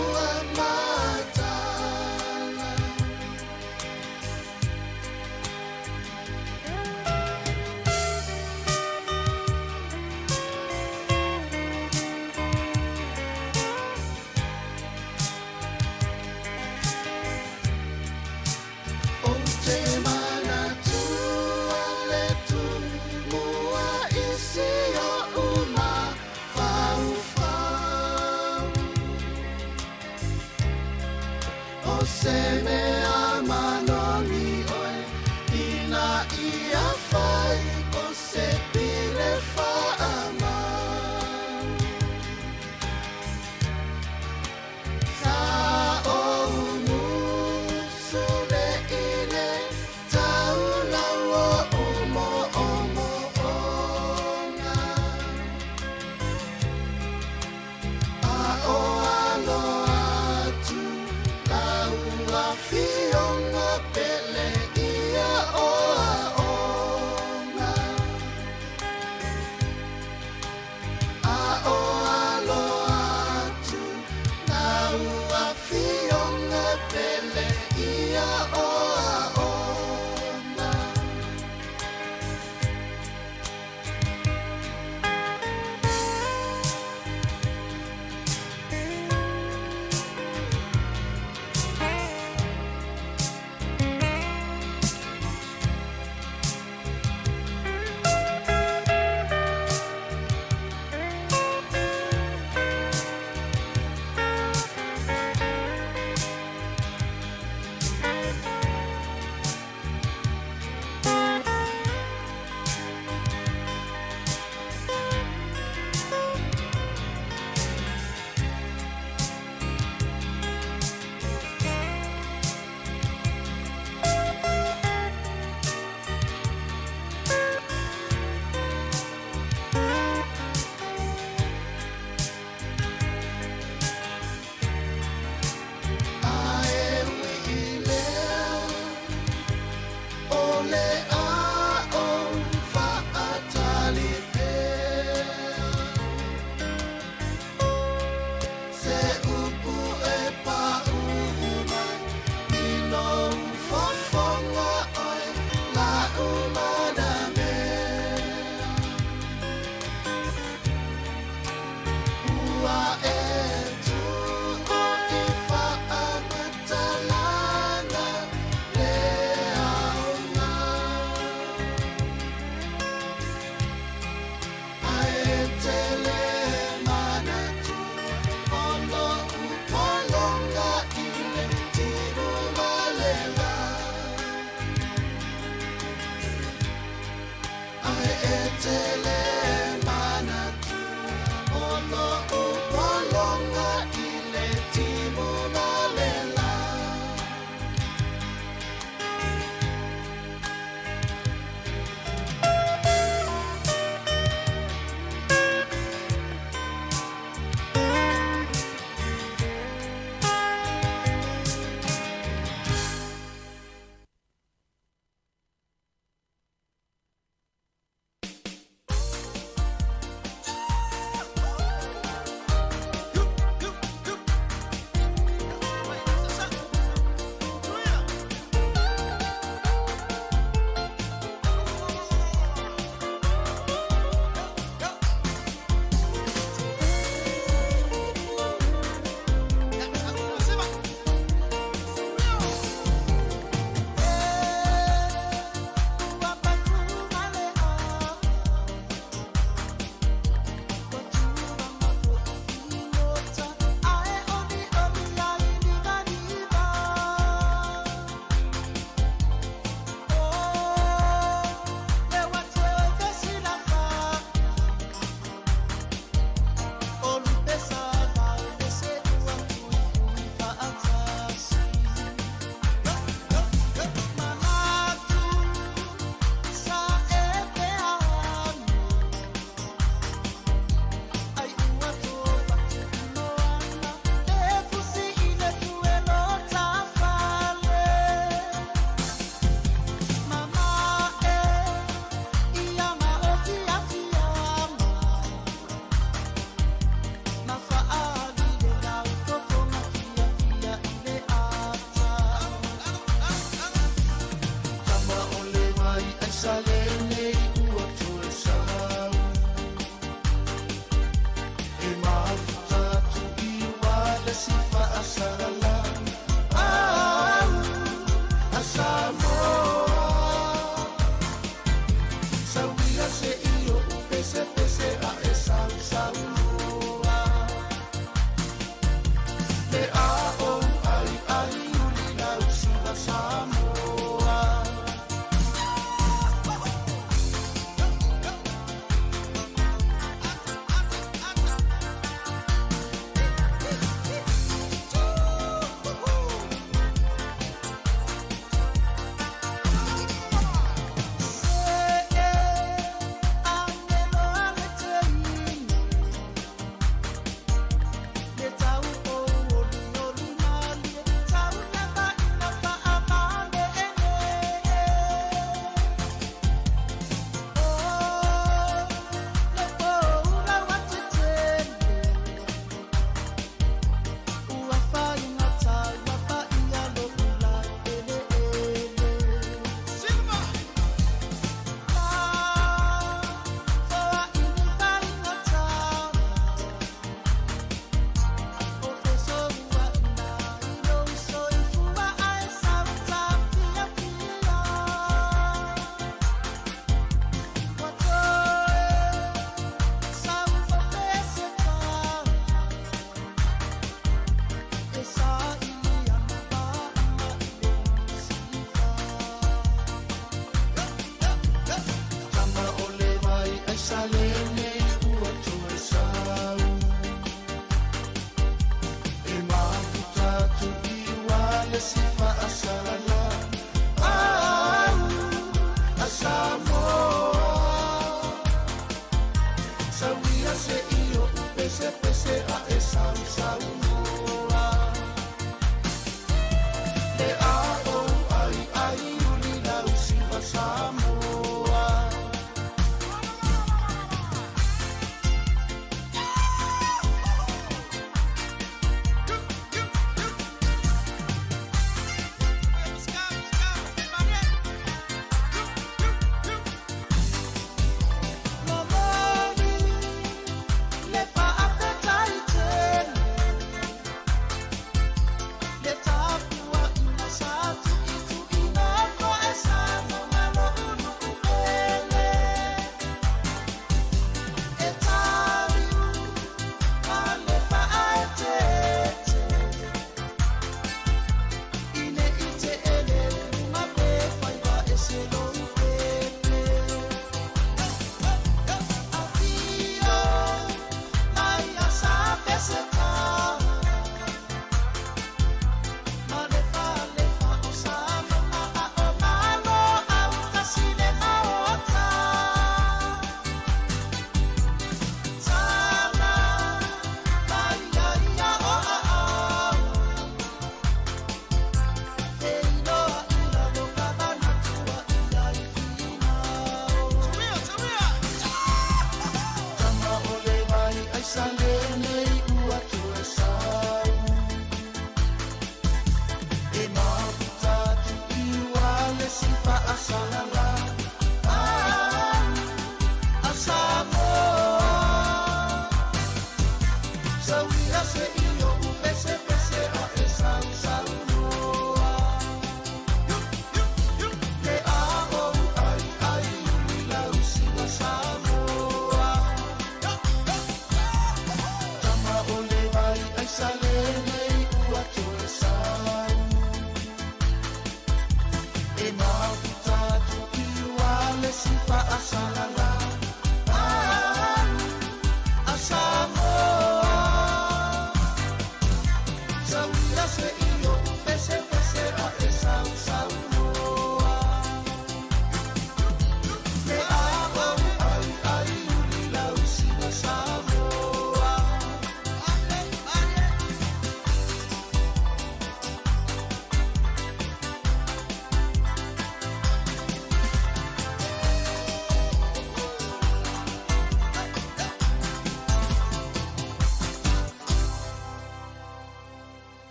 Sāmoa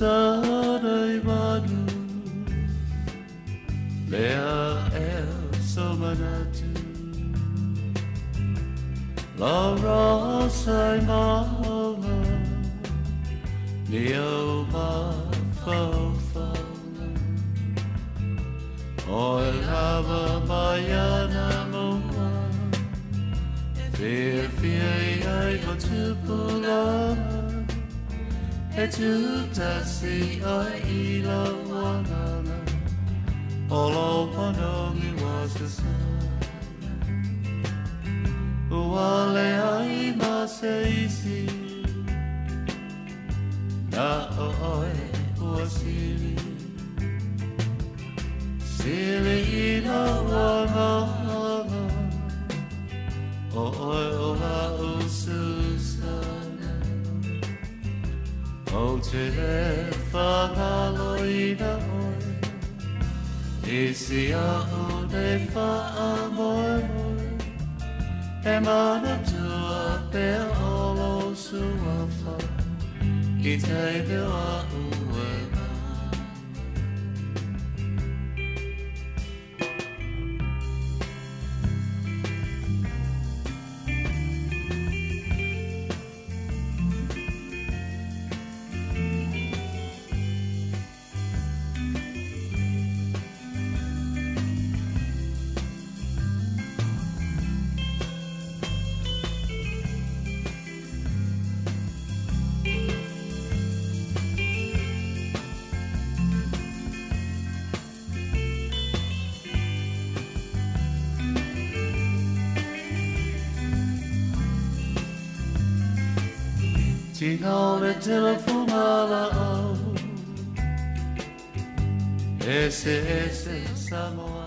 Sarai manu Lea somanatu La rosai mahala Neo ma faufa Oi lava mayana moa Fear I go to pula E tu tasi ai ila wanana Olo panogi was the sun Uale ai maseisi Na oi uasili Sili ila wanana Oi ola ususana O te he whakaloina oi Isi a o te whaamoe moe E mana tua pea olo suafa I te bewa ue Tino le telefona o Ese Sāmoa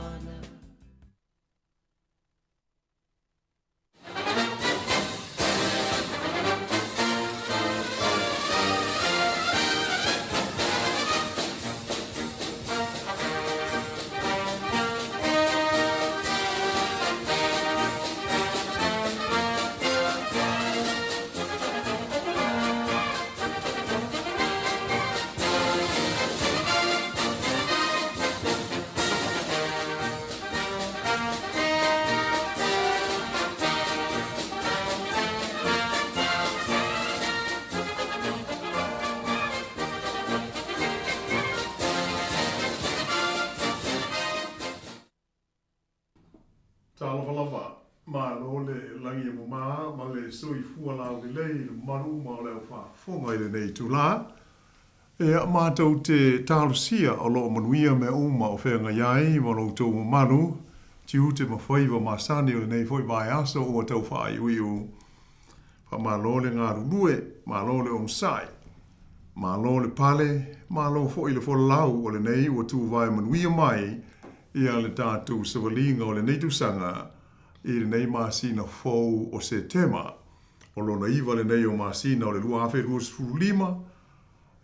Lava, ma lo le langi mo ma le sui fu la o le maru ma le fa fonga ile nei tu la e ma tau te talusia o lo manuia me uma o whenga iai ma lo tau manu tiu te mawhaiwa ma sani o nei foi vai aso o tau whai ui o pa ma lo le ngā rulue ma lo le onsai ma lo le pale ma lo fo ile fo lau o le nei o tu vai manuia mai ia le tātou sawalinga o le nei tu sanga I le nei masina fou o se tema. O lona iwa le nei o masina o le lua awhi lua sifuru lima.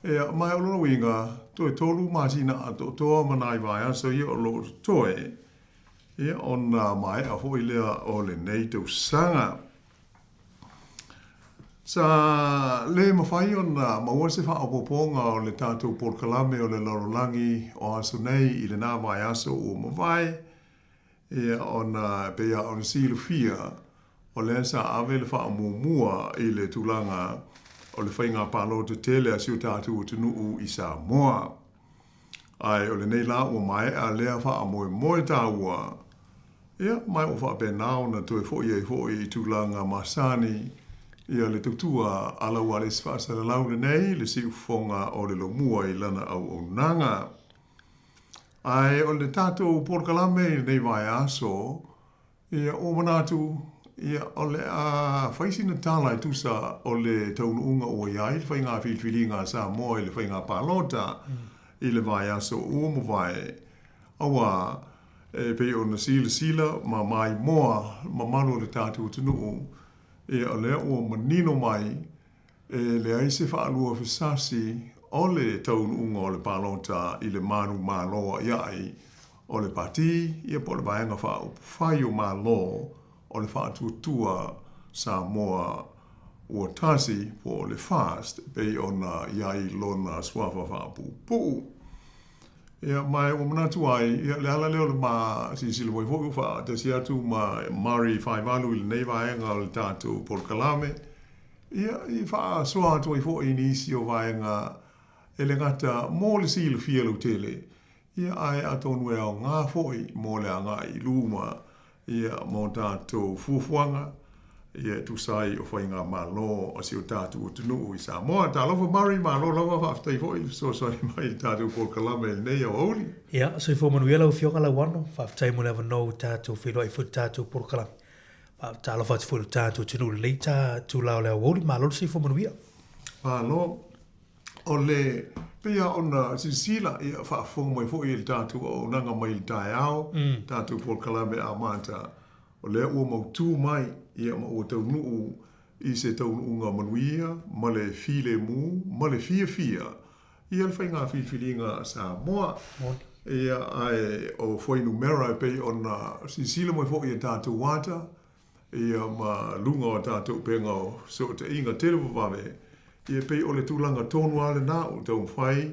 E mai o lona winga, toe tolu masina a toa manai vai aso ia o lo toe. E ona mai a hoi lea o le nei tau sanga. Sa le mawhai ona maua se wha apoponga o le tātou porkalame o le larolangi o aso nei I le nā vai aso o mawai. E ona pea ona silu fia o le sa ave le wha mua I le tulanga o le whainga palo te tele a siu tātou o tunuu I Sāmoa. Ai o le nei la o mai a lea wha moe tāua. Ia mai o wha penao na toe foi I tulanga masani ia le tutua ala wale sfasa le laune nei le siu fonga o le lomua I lana au nanga. Ai o le tātou porkalame nei vai aso, ia o manatu, ia o le a whaisina tālai tusa o le taununga o iai, le whainga whilwhilinga Sāmoa I le whainga pālota, I le vai aso o mo vai. Awa, pe o na sila, ma mai moa, ma mano le tātou tunu, ia o le o manino mai, le aise whaalua whisasi, o le taununga o le palota I le manu māloa iai o le pati, ia po le vaenga whai o mālo o le whaatutua Sāmoa ua tasi po le fast pe ona iai lona swafa whaapupu. Ia mai o manatu ai, ia le ala leo le ma si le moi foku wha te si atu ma Mari Whaivalu i le nei vaenga o le tātou Porkalame. Ia i wha soa atu ai fo i nisi o vaenga e le ngata mō le si le fia lau tele. Ia ai atonu e au ngā foi mō le anga i luma ia mō tātou fuafuanga. Ia tu sai o whai ngā malo o si o tātou o tunu i Sāmoa. Tā lofa Mari malo lawa whaftai foi so sai mai tātou Porkalame le nei au auri. Ia, so i fo manuia lau fionga lau wano, whaftai mo lewa no tātou whiro i fut tātou Porkalame. Tā lofa te furu tātou tunu le tātou lau leo auri, malo si fo manuia. Malo, o le pia ona sisila ia whaafonga mai fo i le tātou o nanga mai le tae au, tātou Porkalame a mata. O lea ua mautu mai, ia ma ua tau nuu i se tau nuu ngā manuia, ma le file mu, ma le fia. Ia le whai ngā whiwhiringa Sāmoa. Ia ai o whainu mera e pei ona sisila mai fo i tātou wata, ia ma lunga o tātou penga o so te inga telewa wawe, ia pei o le tūlanga tonu ale nā o tau whai,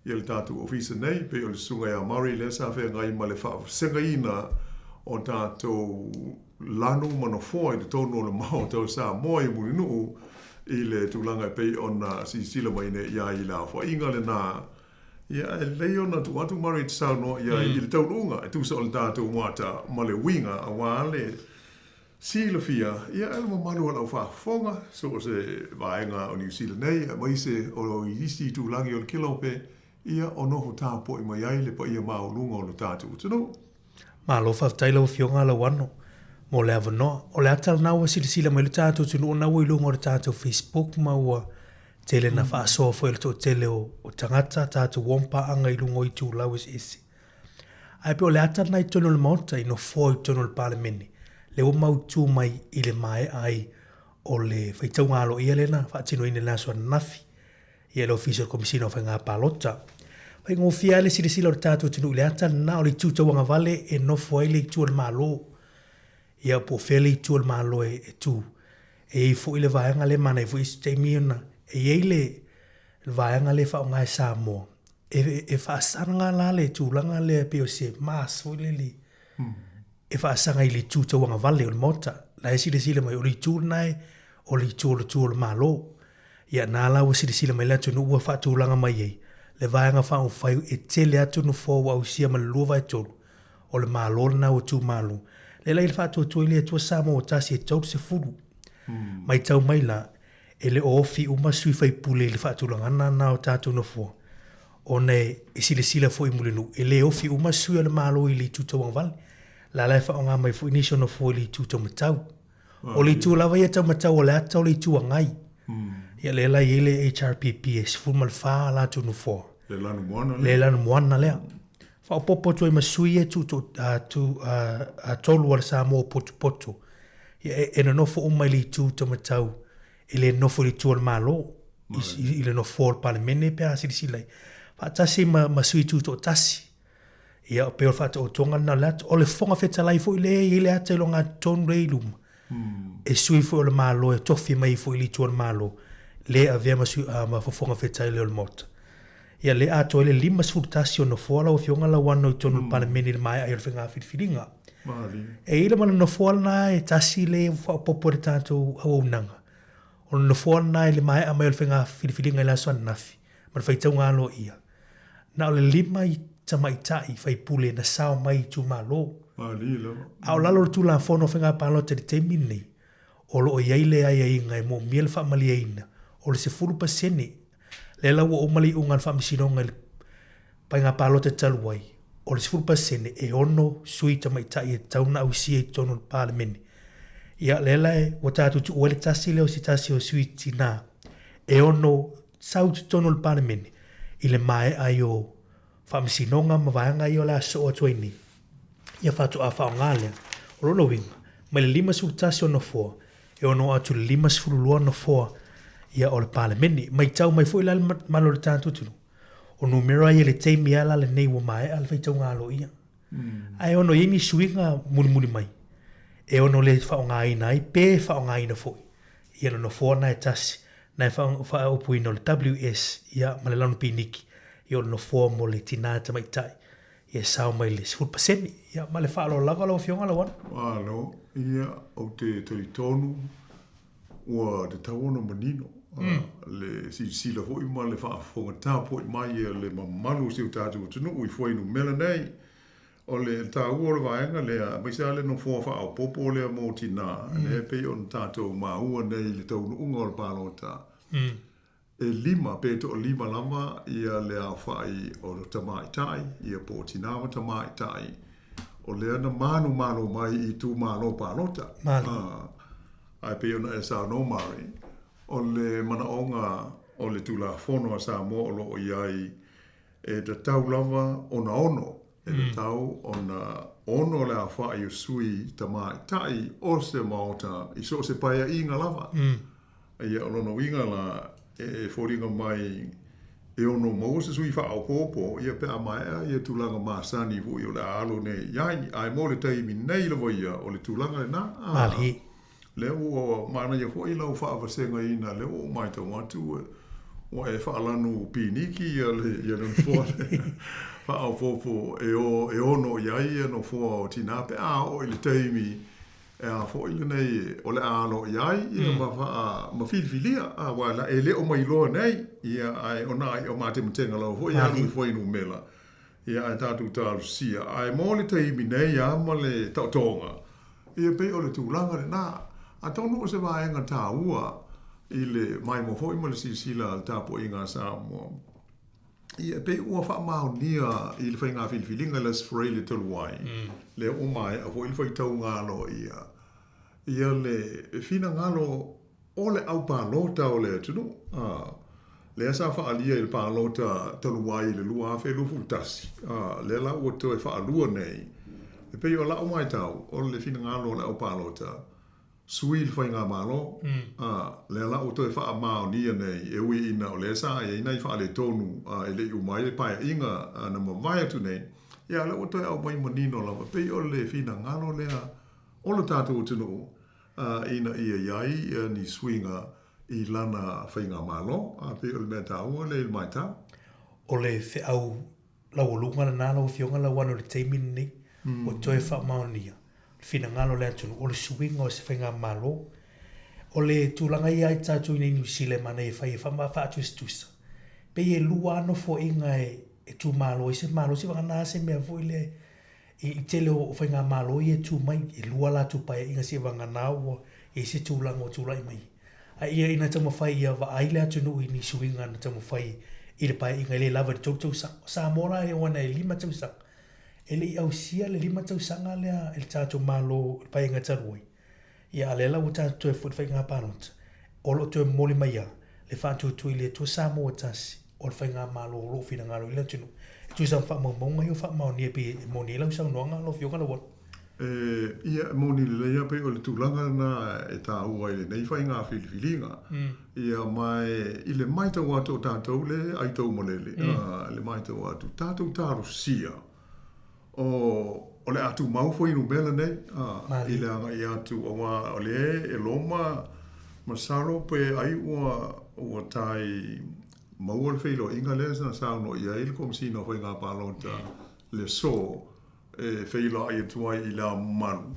ia le tātou ofisa nei, pei o le sunga ia Mari le sa whea ngai ma le wha senga ina o tātou lanu manofoa i te tonu o le mao tau Sāmoa i muri nuu i le tūlanga pei ona sisila mai ne ia i la wha inga le nā. Ia e lei ona tu atu Mari te sauno ia i le tau runga e tūsa o le tātou wata ma le winga a wale sila fia. Ia elma malu ala whafonga so se vaenga o New Zealand nei mai se o i isi tūlangi o le kilope ia o noho tāpo i mai ai le pa ia maulunga o le tātou tunu. Ma lo whaftai lau fionga lau wano. Mo le avanoa. O le atal naua sila mai le tātou tunu o naua ilunga o le tātou Facebook maua tele na whaasoa fo le tō tele o tangata tātou wompa anga ilunga o i tū lau isi. Ai pe o le atal nai tono le maota i no fo i tono le palemeni. Le o mau tū mai i le mai ai o le whaitau ngalo ia lena whaatino ine lasua nafi. Ia le official komisina o whainga palota. Pai ngō fia le sila o tātou tunu le ata na o le tūtawanga vale e nofo ai le tū al malo. Ia po fea le tū al malo e tū. E i fo i le vaenga le mana i fo i steimiona. E i le vaenga le wha o ngai Sāmoa. E whaasanga la le tūlanga le pe o se maas fo i le li. E whaasanga i le tūtawanga vale o le mota. La e sila mai o le tū nai o le tū al malo. Ia nā la o sila mai la tunu ua wha tūlanga mai ei. Le vaenga whao whai e tele atu no fō wa usia ma le lua vai tolu. O le mālo na o tū mālo. Le lai le whātua tui le atua Sāmoa o tasi e tau se furu. Mai tau mai la, e le ofi uma sui whai pule le whātua langana na o tātou no fō. O nei e sila fo i mulinu. E le ofi uma sui ale mālo i li tūtau ang vale. La lai whao ngā mai fo inisio no fō i li tūtau matau. O li tū lawa i atau matau o le atau li tū angai. Ia le lai ele HRPP e sifu malwha la tu no fō. Le lanu moana le lanu moana lea. Wha o popo tu e masui e tu tolu ala Sāmoa potu. E na nofo umai li tu tamatau. I le nofo li tu ala malo. I le nofo ala palemene pe a siri silai. Wha tasi masui tu to tasi. Ia o peo wha o tonga na lat. O le fonga feta lai fo i le ata ilo ngā tonu rei luma. E sui fo ala malo e tofi mai fo i li tu ala malo. Le a vea masui ma fonga feta i le ala mota. Ia le ato ele lima sfurtasi o no foala o fionga la wano i tonu palemeni le mai ai rwhenga whiriwhiringa. E ila mana no foala na e tasi le whaopopo re tātou au nanga. O no foala na e le mai a mai rwhenga whiriwhiringa i la soan nafi. Mana whaitau ngalo ia. Na o le lima i tamaitai whai pule na sao mai i tu malo. A o lalo tu la fono whenga palo te te mini. O lo o iaile ai ai ngai mo miel whamali aina. O le se furu pasene. Le la wa umali ungan whamisinonga pai ngā pālota taluai. O le 10% e ono sui tamaitai e tauna au sia i tonu palemeni. Ia le la e wa tātu tu uele tasi leo si tasi o sui tina. E ono sau tu tonu palemeni. I le mae ai o whamisinonga mawaianga i o la so o tuaini. Ia whatu a whao ngālea. O rono winga. Mai le 5 tasi o no fua. E ono atu le 5 no fua. Ia o le palemeni, mai tau mai fo ila malo le tātu tunu. O numero ai le teimi ala le nei wa mai ala fai tau ngalo ia. Ai ono ini suinga muni mai. E ono le whao ngā ina ai, pe whao ngā ina foi. ia no fo na tasi na fa upu ino le WS ia ma le lanu piniki ia no fo mo le tina ta mai tai ia sao mai le 10% ia ma le fa lo lava lo fionga lo wana Alo, ia o te tonu ua te tauona manino. Le si la hoi ma le wha fonga tā poi mai le mamalu si o tātou tunu ui whainu mela nei. O le tā ua le vaenga lea, mai sa le no fua wha au popo lea mō tina. Le pe on tātou maua nei le taunu unga o le pālota. E lima, pe to lima lama ia lea whai o le tamai tai, ia po tinawa tamai tai. O lea na manu mai i tū mano pālota. Ai pe ona e sa no mari. O le manaonga o le tula fono a Sāmoa o loo iai e te tau lava ona ono. E te tau ona ono le a whae o sui tamai tai o se maota i so se paia inga lava. Ia olono inga la e whoringa mai e ono mau se sui wha au popo ia pea mai ia tulanga masani vui o le alo nei iai ai mo le taimi nei la voia o le tulanga le na. Mali. Leo o mana ia hoi lau whaawasenga ina leo mai tau watu o e whaalanu piniki ia le fōre whaau fōpō e ono iai no fōa o tinape o ile teimi e a fō ile nei o le alo iai ia ma whilwhilia wala e leo mai loa nei ia ai ona ai o mate mtenga lau fō ia nui fōi nu mela ia ai tātou tālu sia ai mō le teimi nei ia ma le tautonga ia pe o le tūlanga le nā a tonu o se vaenga tā ua i le mai mo foi mo le sisila al tapo inga Sāmoa. Ia pe ua wha mao nia i le whainga whilwhilinga le sfrei le toluai. Le o mai a foi le whai tau ngalo ia. Ia le fina ngalo o le au pālota o le atunu. Le asa wha alia i le pālota toluai le lua awhi lufu tasi. Le la ua toi wha alua nei. E pe o la o mai tau o le fina ngalo o le au pālota. Sui le whainga malo, le la o toi wha mao nia nei, e ui ina o le sa, e ina i wha le tonu, e le umai le paia inga na mawai atu nei, ia le o toi au mai manino lava, pei o le fina ngalo lea, o le tātou tunu, ina ia iai ni suinga i lana whainga malo, pei o le mea tāua le mai tā. O le whi au lau lunga na nālau fionga lau anu le teimin nei, o toi wha mao nia. Fina ngalo le atu o le suinga o se whainga malo o le tūlanga i ai tātou nei New Zealand mana e whai e whama whaatu se tusa pe e lua ano fo inga e tū malo i se malo se wanga nā se mea voi le i tele o whainga malo i e tū mai e lua la tū pai inga se wanga nā o e se tūlanga o tūlai mai a ia ina tamu whai ia wa ai le atu nui ni suinga na tamu whai i le pai inga le lava tau tau sang Sāmoa e wana e 5 tau sang ele i au sia le 5 tau sanga lea el tātou malo pai inga tarui. Ia alela o tātou e fut whainga pānota. Olo tue moli mai a le whātou tui le tue Sāmoa tasi o le whainga malo o lo fina ngalo ila tunu. E tui sam wha maunga i o wha mauni e pi moni lau sau noanga lo fionga la wot. Ia moni le leia pe o le tūlanga na e tā ua i le nei whainga whiliwhilinga. Ia mai i le mai tau atu o tātou le ai tau molele. Le mai tau atu tātou tāru sia. O le atu mau foi no bela nei i le anga i atu o le e loma masaro pe ai ua tai mau le feilo inga le sa sauno i ai le komsino foi ngā pālota le so e feilo ai tuai i la manu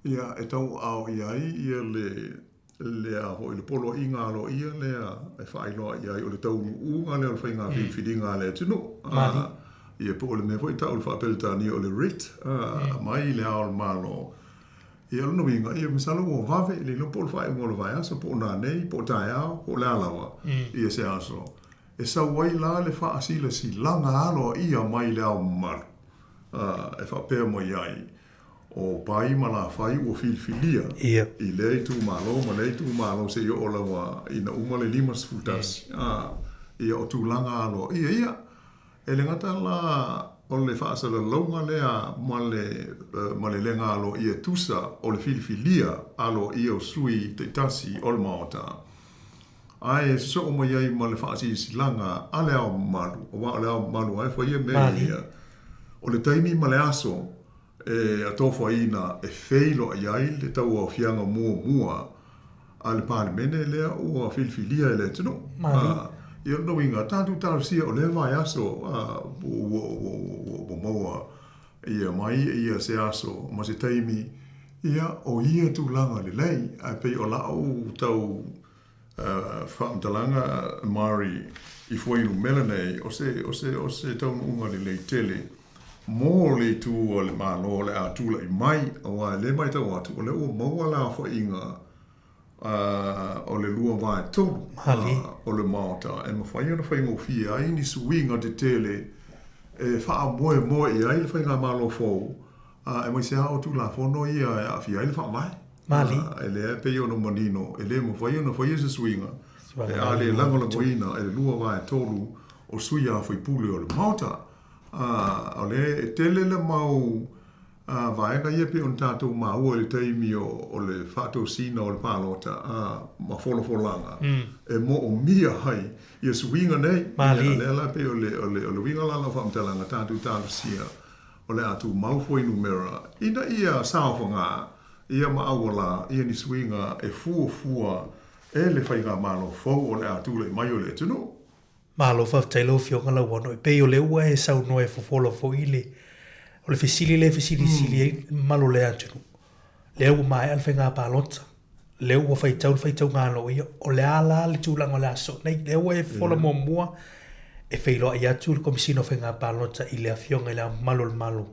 ia e tau au i ai ia le a hoi le polo inga alo ia le e whailo i ai o le tau unga le o le whainga whiwhiringa le tunu ia po le me foi tau le whaapeltani o le writ, mai le ao le malo. Ia luna winga, ia misalo o vave, le lupo le whae ngolo vai aso, po nā nei, po tai ao, po le alawa, ia se aso. E sa wai la le wha asila si langa alo ia mai le ao maru. E whaapea mo iai. O pai ma la whai ua whilwhilia. I le tu malo, ma le tu malo se i o lawa, ina uma le 5 futasi. Ia o tu langa alo, ia. E le ngata la o le whaasala launga lea ma le lenga alo ia tusa o le whilwhilia alo ia o sui te tasi o le maota. Ai e so o mai ai ma le whaasi silanga a le ao malu. O wa le ao malu ai whaia mea ia. O le taimi ma le aso e a tofa ina e feilo ai ai le tau au fianga mua a le palemene lea ua filifilia e le tino. Mali. Ia no inga tātu tārusia o le vai aso o maua ia mai ia se aso ma se taimi ia o ia tūlanga le lei a pei o lau tau whaamtalanga Māori i fuainu melanei o se tau unga le lei tele mō le tū o le mālo le a tūla i mai o le mai tau atu o le ua maua la fo inga o le lua vai tolu o le maota e mawhai ana whai ngōwhi ai ni suinga te tele e wha moe i ai le whai ngā mālo fōu e mai se hao tu la whono ia e a fi ai le wha mai e le e pei ono manino e le mawhai ana whai se suinga e a le langoina e le lua vai tolu o sui a whai pule o le maota o le e tele le mau vaenga ia pe on tātou maua le taimi o le whātou sina o le pālota ma wholawholanga. E mo o mia hai, ia suinga nei, le ala pe o le winga lana whamtalanga tātou tālusia o le atu maufoi numera. Ina ia sāwhanga, ia maawala, ia ni suinga e fua e le whainga mālo fau o le atu le mai o le tunu. Mālo whaftailo fionga la wano, e pei o le ua e sau noe fofola fo ile. O le fesili sili malo le atunu. Le ua mai alfe ngā pālota. Le ua whaitau ngālo ia. O le ala le tūlanga le aso. Nei, le ua e whola mua e whailoa i atu le komisino whai ngā pālota i le afionga le malo le malo.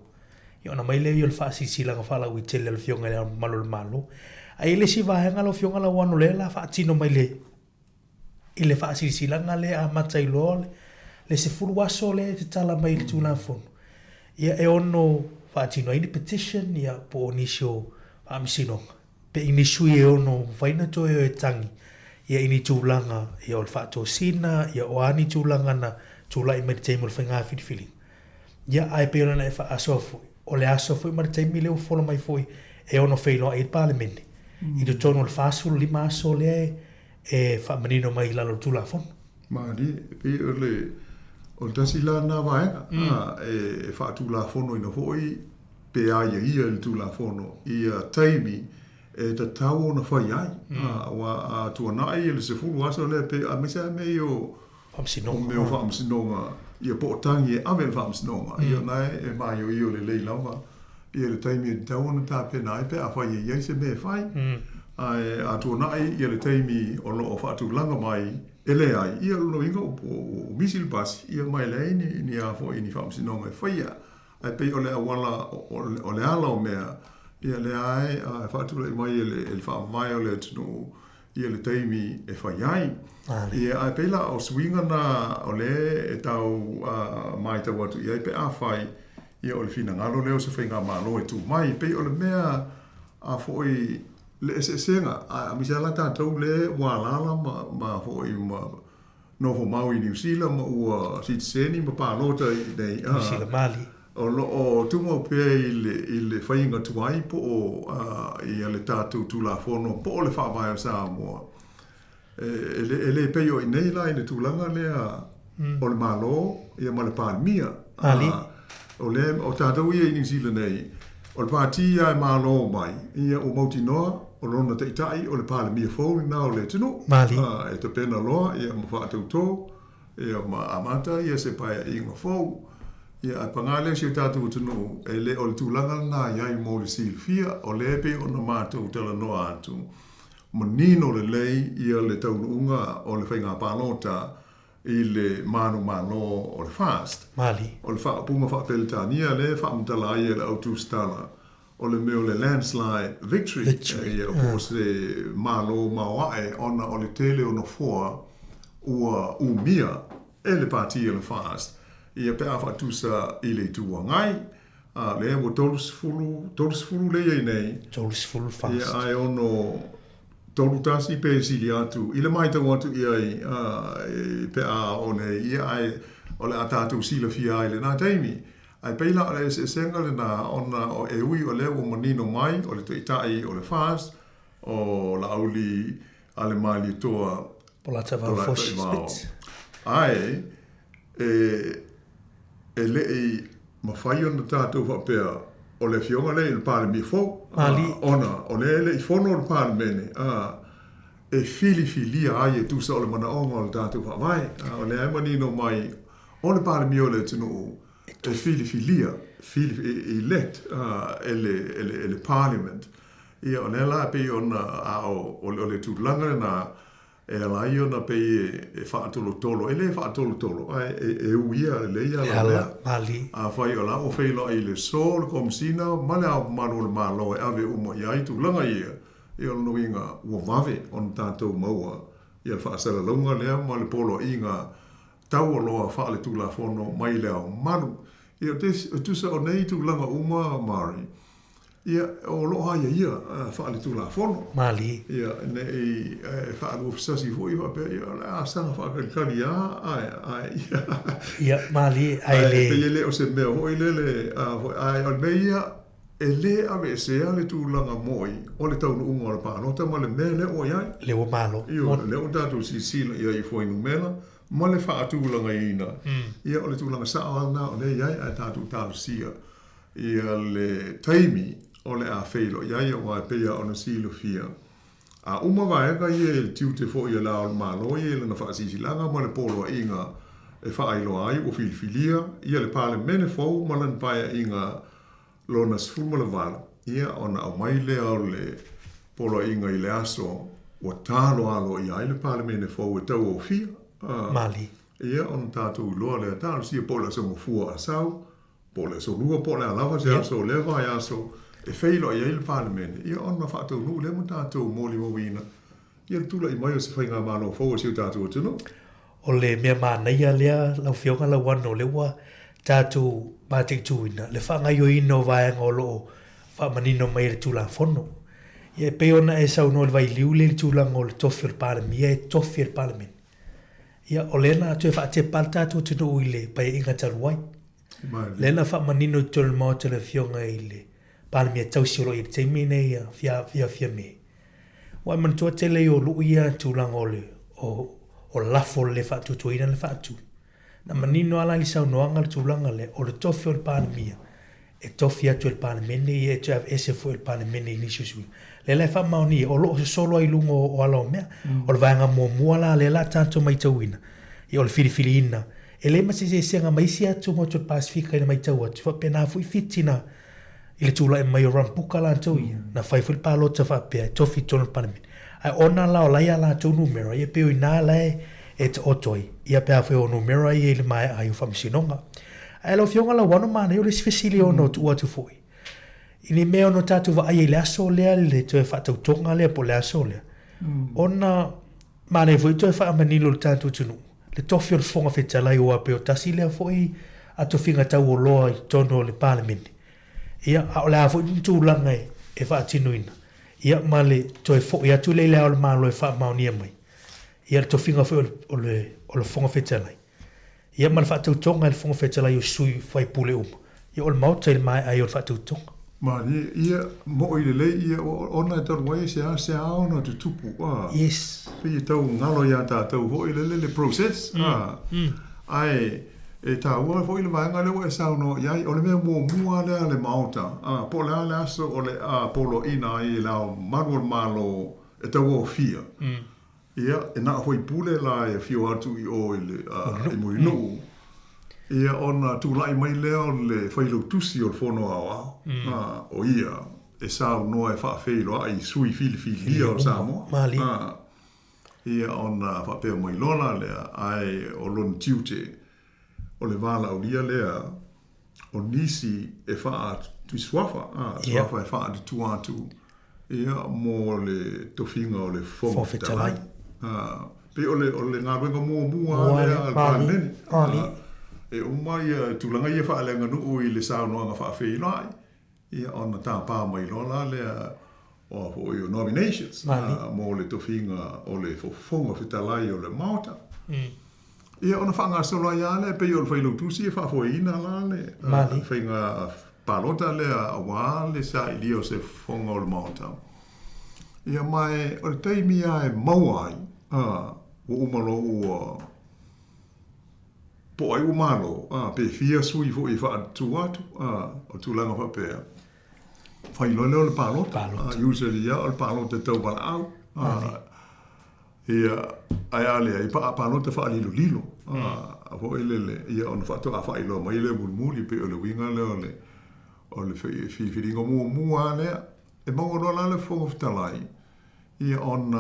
I ona mai le i o le whaasisilanga whala ui tele le fionga le malo le malo. A i le si vahenga lo fionga la wano le la whaatino mai le. I le whaasisilanga le a matai loa le se furu aso le te tala mai le tūlanga fono. Ia e ono whaatino ai ni petition ia po onisio whaamisinonga. Pe inisui e ono waina toi o e tangi. Ia ini tūlanga ia o le whaato sina, ia o ani tūlanga na tūla i mari teimo le whainga whiriwhiri. Ia ai pe ona e wha aso fui. O le aso fui mari teimi leo whola mai fui e ono whailoa e palemene. I tu tono le whaasulu lima aso le e whaamanino mai lalo tūla fono. Maari, pe ole o tasi la na vaenga e whaatu la fono ina hoi pe aia ia le tu la fono ia taimi e ta tau na whai ai a tua nai le se fulu asa le pe a misa me o whamsinonga ia po tangi e awe whamsinonga ia nai e mai o ia le lei lawa ia le taimi e tau na ta pe nai pe a whai e iai se me whai a tua nai ia le taimi o lo o whaatu langa mai ele ai ia lo inga o misil bas ia mai le ni a fo ini fam sinonga faia ai pe ole wala ole ala o mea ia le ai a fa tu le mai ele fa mai ole no ia le taimi e faiai ia ai pe la o swinga na ole e tau mai tau atu ia pe a fai ia ole fina ngalo leo se fainga malo e tu mai pe ole mea a fo le senga a misala ta tau le wala ma foi ma no fo mau i New Zealand ma ua sitseni ma palota nei New Zealand Mali o tu mo pe il fainga tu ai po i le tatu tu la fono po le fa vai Sāmoa ele pe yo nei la in tu langa le o le malo ia ma le palmia ali o le o tatu i New Zealand nei o le patia malo mai ia o mautinoa o lona te itai o le pāle mia fōu na o le tino. Mali. E te pena loa, ia ma whaatau tō, ia ma amata, ia se paia inga fōu. Ia a pangale si o tātou tino, e le o le tūlanga na iai mō le silfia, o le pe o na mātou tala noa atu. Manino le lei, ia le taununga o le whainga pānota, i le manu mano o le fast. Mali. O le whaapunga whaapelitania, le whaamtala ai e le autustala. O le meo le landslide victory. O po se malo mawae ona o le tele o no foa ua umia e le pati e le fast. Ia pe a whatusa i le tua ngai. Le mo tolus fulu le ei nei. Tolus fulu fast. Ia ai ono tolu tasi pe sili atu. I le mai tau atu iai pe a one ia ai o le atatu sila fia ai le nā teimi. Ai peila o le senga le na ona o e ui o le o manino mai o le tuitai o le fast o la auli ale mali toa polata va fosi spits. Ai e le i mawhai ona tātou whapea o le fionga le il pāle mi fo ona o le i fono o le pāle mene e fili ai e tu sa o le mana onga o le tātou whawai. O le ai manino mai, o le pāle mi o le tunu e fili elect ele parliament. Ia o le la pe ona o le tūlanga na e la i ona pe e whaatolo, ele whaatolo, e uia le ia la mea. Mali. A whai o la o whaila i le so, le komsina, male au manu le malo e ave uma i ai tūlanga ia. Ia o no inga ua mave on tātou maua. Ia le whaasara launga lea, ma le polo inga tau o loa wha le tūla whono mai lea o manu. Ia o tusa o nei tūlanga uma Mari. Ia o loa ia wha le tūla whono. Mali. Ia nei wha alu fisasi fo i wapea ia le asanga wha kalikari ia Mali ai le. Pe le o se mea hoi le ai o me ia e le ave se ale tūlanga moi o le taunu unga o le pānota ma le mea le o iai. Le o malo. Ia le o tātou sisila ia i whoinu mena ma le wha tūlanga ina. Ia o le tūlanga sao na o le iai a tātou tālu sia. Ia le taimi o le a wheilo iai o mai pea o na silo fia. A uma vaega ia le tiute fo ia la o le malo ia le na wha sisilanga ma le polo inga e wha ailo ai o filifilia ia le pāle mene fau ma lan paia inga lona sfuma le vala. Ia ona au mai lea o le polo inga i le aso o talo alo i ai le pāle mene fau e tau o fia. Mali. Ia on tātou loa lea talo sia pola sa mofua a sau, pola so lua pola alava se aso leva i aso e whailo i ai le pāle mene. Ia on na whātou nu le mo tātou moli wawina. Ia tula i mai o se whainga mālo fau o siu tātou o tino. O le mea mānaia lea lau whionga lau wano lewa tātou mātik tūina. Le whangai o ino vāenga o loo whamanino mai le tūla whono. Ia pe ona e sau no le vai liu le tūlanga o le tofi o le pālemi. Ia e tofi o le pālemi. Ia o lena atu e whaate pal tātou tino ui le pai inga taruai. Lena whamanino i tōle mao te le whionga i le pālemi e tausi o lo i le teimine ia fia me. Wai mantua te lei o luu ia tūlanga o le o lafo le whaatutuina le whaatu. Na manino ala li sau noanga le tūlanga le o le tofi o le pālemia. E tofi atu le pālemene i e tu av SEP o le pālemene i nisusui. Le lai wha maoni o loo se solo ai lungo o ala o mea. O le vaenga mua la le la tanto mai tauina. I o le fili ina. E le masi se senga maisi atu mo tu Pasifika ina mai tau atu. Fa pena fui fitina i le tūla e mai o rampuka la tau ia. Na whaifu le pālota wha pia tofi tono le pālemene. Ai ona la o laia la tau numero. Ia peo i nā lai e te otoi. Ia pea whai o numero i le mai ai o whamisinonga. Ai lo fionga la wano mana i o le sifesili o no tu atu fui. I ni mea no tatu wa ai le aso lea le toe whatau tonga lea po le aso lea. Ona mana i fui toe wha amanilo le tatu tunu. Le tofi o le fonga whetalai o apeo tasi lea fui ato finga tau o loa i tono le parliament. Ia a o le a fui nitu langa e wha atinuina. Ia ma le toe fo i atu le lea o le malo e wha maunia mai. Ia le tofinga fui o le fonga whetalai. Ia ma le wha tonga le fonga whetalai o sui whai pule uma. Ia o le mauta i le mai ai o le wha tonga. Ma ia mo i le ia ona e tau wai se a ona tu tupu. Yes. Pe tau ngalo ia tātou ho i le process. Ai e tā ua fo i le vaenga lewa e sauno iai o le mea mua lea le mauta. Po lea le aso o le polo ina i lao manual malo e tau o fia. Ia e nā hoi pule la e fio atu i o i le mui nuu. Ia ona tūlai mai lea o le whailau tusi o le whono au. O ia e sau noa e whaafeilo a i sui fili o Sāmoa. Mali. Ia ona whapea mai lona lea ai o lon tiute o le wala o lia lea o nisi e wha tu swafa. Swafa e wha tu atu. Ia mo le tofinga o le whongwhetalai. Pe o le ngā ruenga mua lea al pāneni. E umai tūlanga ia whaalenga nuu i le saunoanga whaafeino ai. Ia ona tā pā mai lola lea o i nominations. Mo le tofinga o le whonga whetalai o le mauta. Ia ona whanga solo ai ale pe o le whailau tusi e whaafoina la le. Whainga palota lea awa le sa i lio se whonga o le mauta. Ia mai o le teimi ai mauai. O umalo ua po ai umalo pe fia sui fo i fa tu atu o tu langa fa pe fai lo le palota usually ya o palota tau bala au Ia ai ale ai pa no te fa lilo. A fo ile ia on fa to fa ilo mai le muli pe o le winga le o le fi ringo mu ale e mo no la le fo talai. Ia on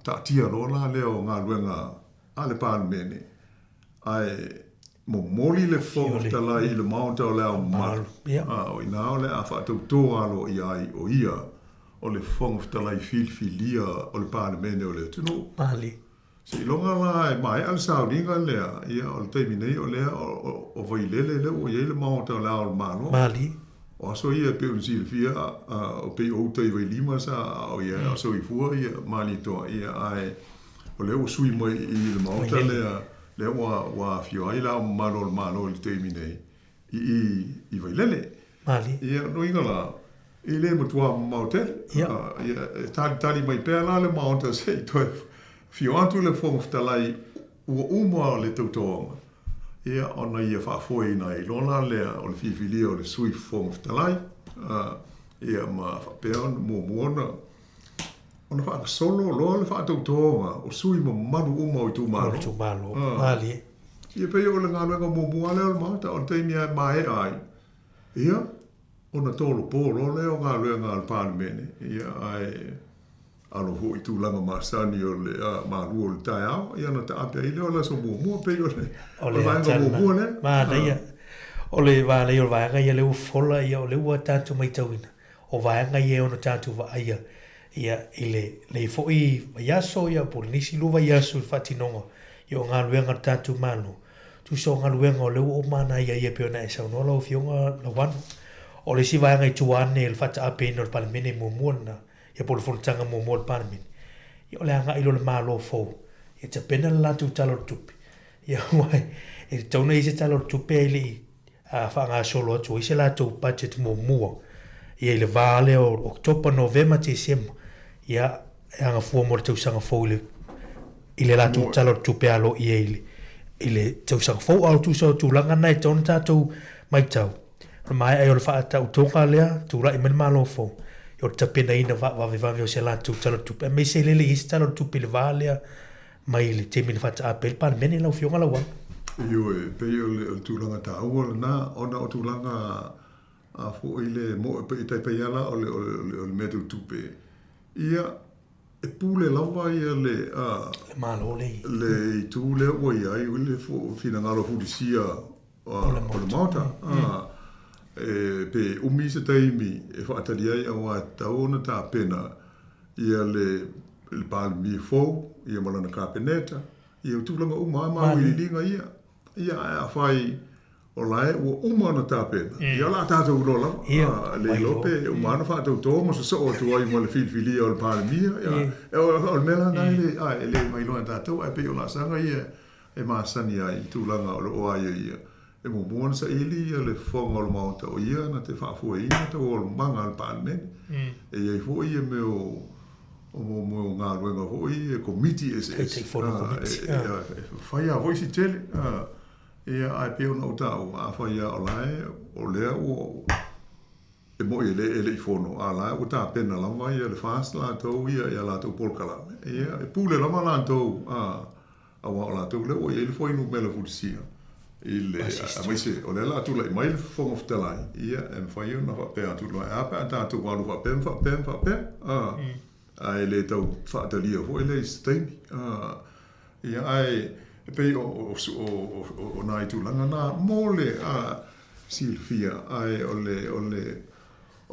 ta tia lo la le o nga luenga ale pa mene. Ai mo moli le fo talai le mount o le o mal. O ina ole a fa to alo ia o ia. O le fong of talai filia o le parlemene o le tunu. Mali. Si longa la e mai al sauringa lea ia o le teimine o lea o vailele le o iele maota o lea o le mano. Mali. O aso ia pe un silfia o pe o tei vai lima sa o ia aso i fua ia mali toa ia ai o lea o sui mai i le maota lea wa fio ai la mano o le mano le teimine i vailele. Mali. Ia no inga la i le matua maotele. Ia tali mai pēr la le maota se i toi fio atu le fong of talai ua uma le tautoanga. Ia ona ia whaafoe ina i lona lea o le fifilia o le sui fong of talai. Ia ma whapea muona. Ona whaaka solo loa le whaatautoanga o sui ma manu uma o i tu malo. O i tu malo. Mali. Ia pei o le ngānuenga mua leo le maata o le teimia mai ai. Ia ona tolo polo leo ngānuenga al parlemene. Ia ai alo ho i tūlanga masani o le maru o le tai au, ia na ta apea i leo la so mua pe o le vaenga mua le. Mana ia, o le vaenga i o le vaenga ia leu fola ia o leu a tātu mai tauina. O vaenga ia o na tātu va aia, ia i le fo i yaso ia po nisi luva yaso i whatinonga, i o ngā luenga tātu manu. Tu so ngā luenga o leu o mana ia peona e sau nola o fionga la wanu. O le si vaenga i tuane il whata ape ino le palemene mua na, ia po le fonatanga mua le palemene. Ia o le anga ilo le malo fou. Ia ta pena la latu talo tupi. Ia wai, e tauna i se talo tupi e li whaanga solo atu. I se latu budget mua. Ia i le vale o Oktopa, Novema, Tisema. Ia e anga fua mo le tausanga fou i le latu talo tupi alo ia i le tausanga fou au tu sa tu langa nai tauna tātou mai tau. Mai ai o le whaata utonga lea, tu rai mani malo fou. O te pena ina vawe o se latu talo tupi. Me se lele isi talo tupi le vālea mai le te mina whata apel pane mene lau fionga lau wan. Iyo e, pei o le tūlanga tā ua le nā, ona o tūlanga a fo i le mo e tai pei ala o le metu tupi. Ia e pūle lawa ia le malo le i tū le ua ia i le fina ngalo fudisia o le mauta. Pe umi se taimi e whaatari ai au a taona tā pena ia le palmi fou, ia malana kāpeneta, ia utulanga umama i linga ia a whai o lae ua umana tā pena. Ia la tātou rola, le lope umana whaatau tōma sa so o tu ai ma le filfilia o le palmia, o le mela nai le mailoa tātou, ai pe o la sanga ia e maasani ai tūlanga o le oaia ia. E mo mona sa ili ia le fonga o le mauta o ia na te whaafua ina ta o le manga al parlemene. E iai fo ia me o ngā ruenga fo ia komiti SS. Whai a voisi tele. Ia ai peo na utau a whai a o lae o lea o e mo i le i fono a lae o tā pena lama ia le fast la tau ia la tau polkalame. Ia e pule lama la tau a wa la tau le o ia le fo inu mele futisia. Il a se o le la tu le mai fong of the line ia en fa yo na fa pe atu lo a pa ta tu wa fa pe ai le tau fa ta lia fo le stein ia ai pe o nai tu langa na mole Silvia ai o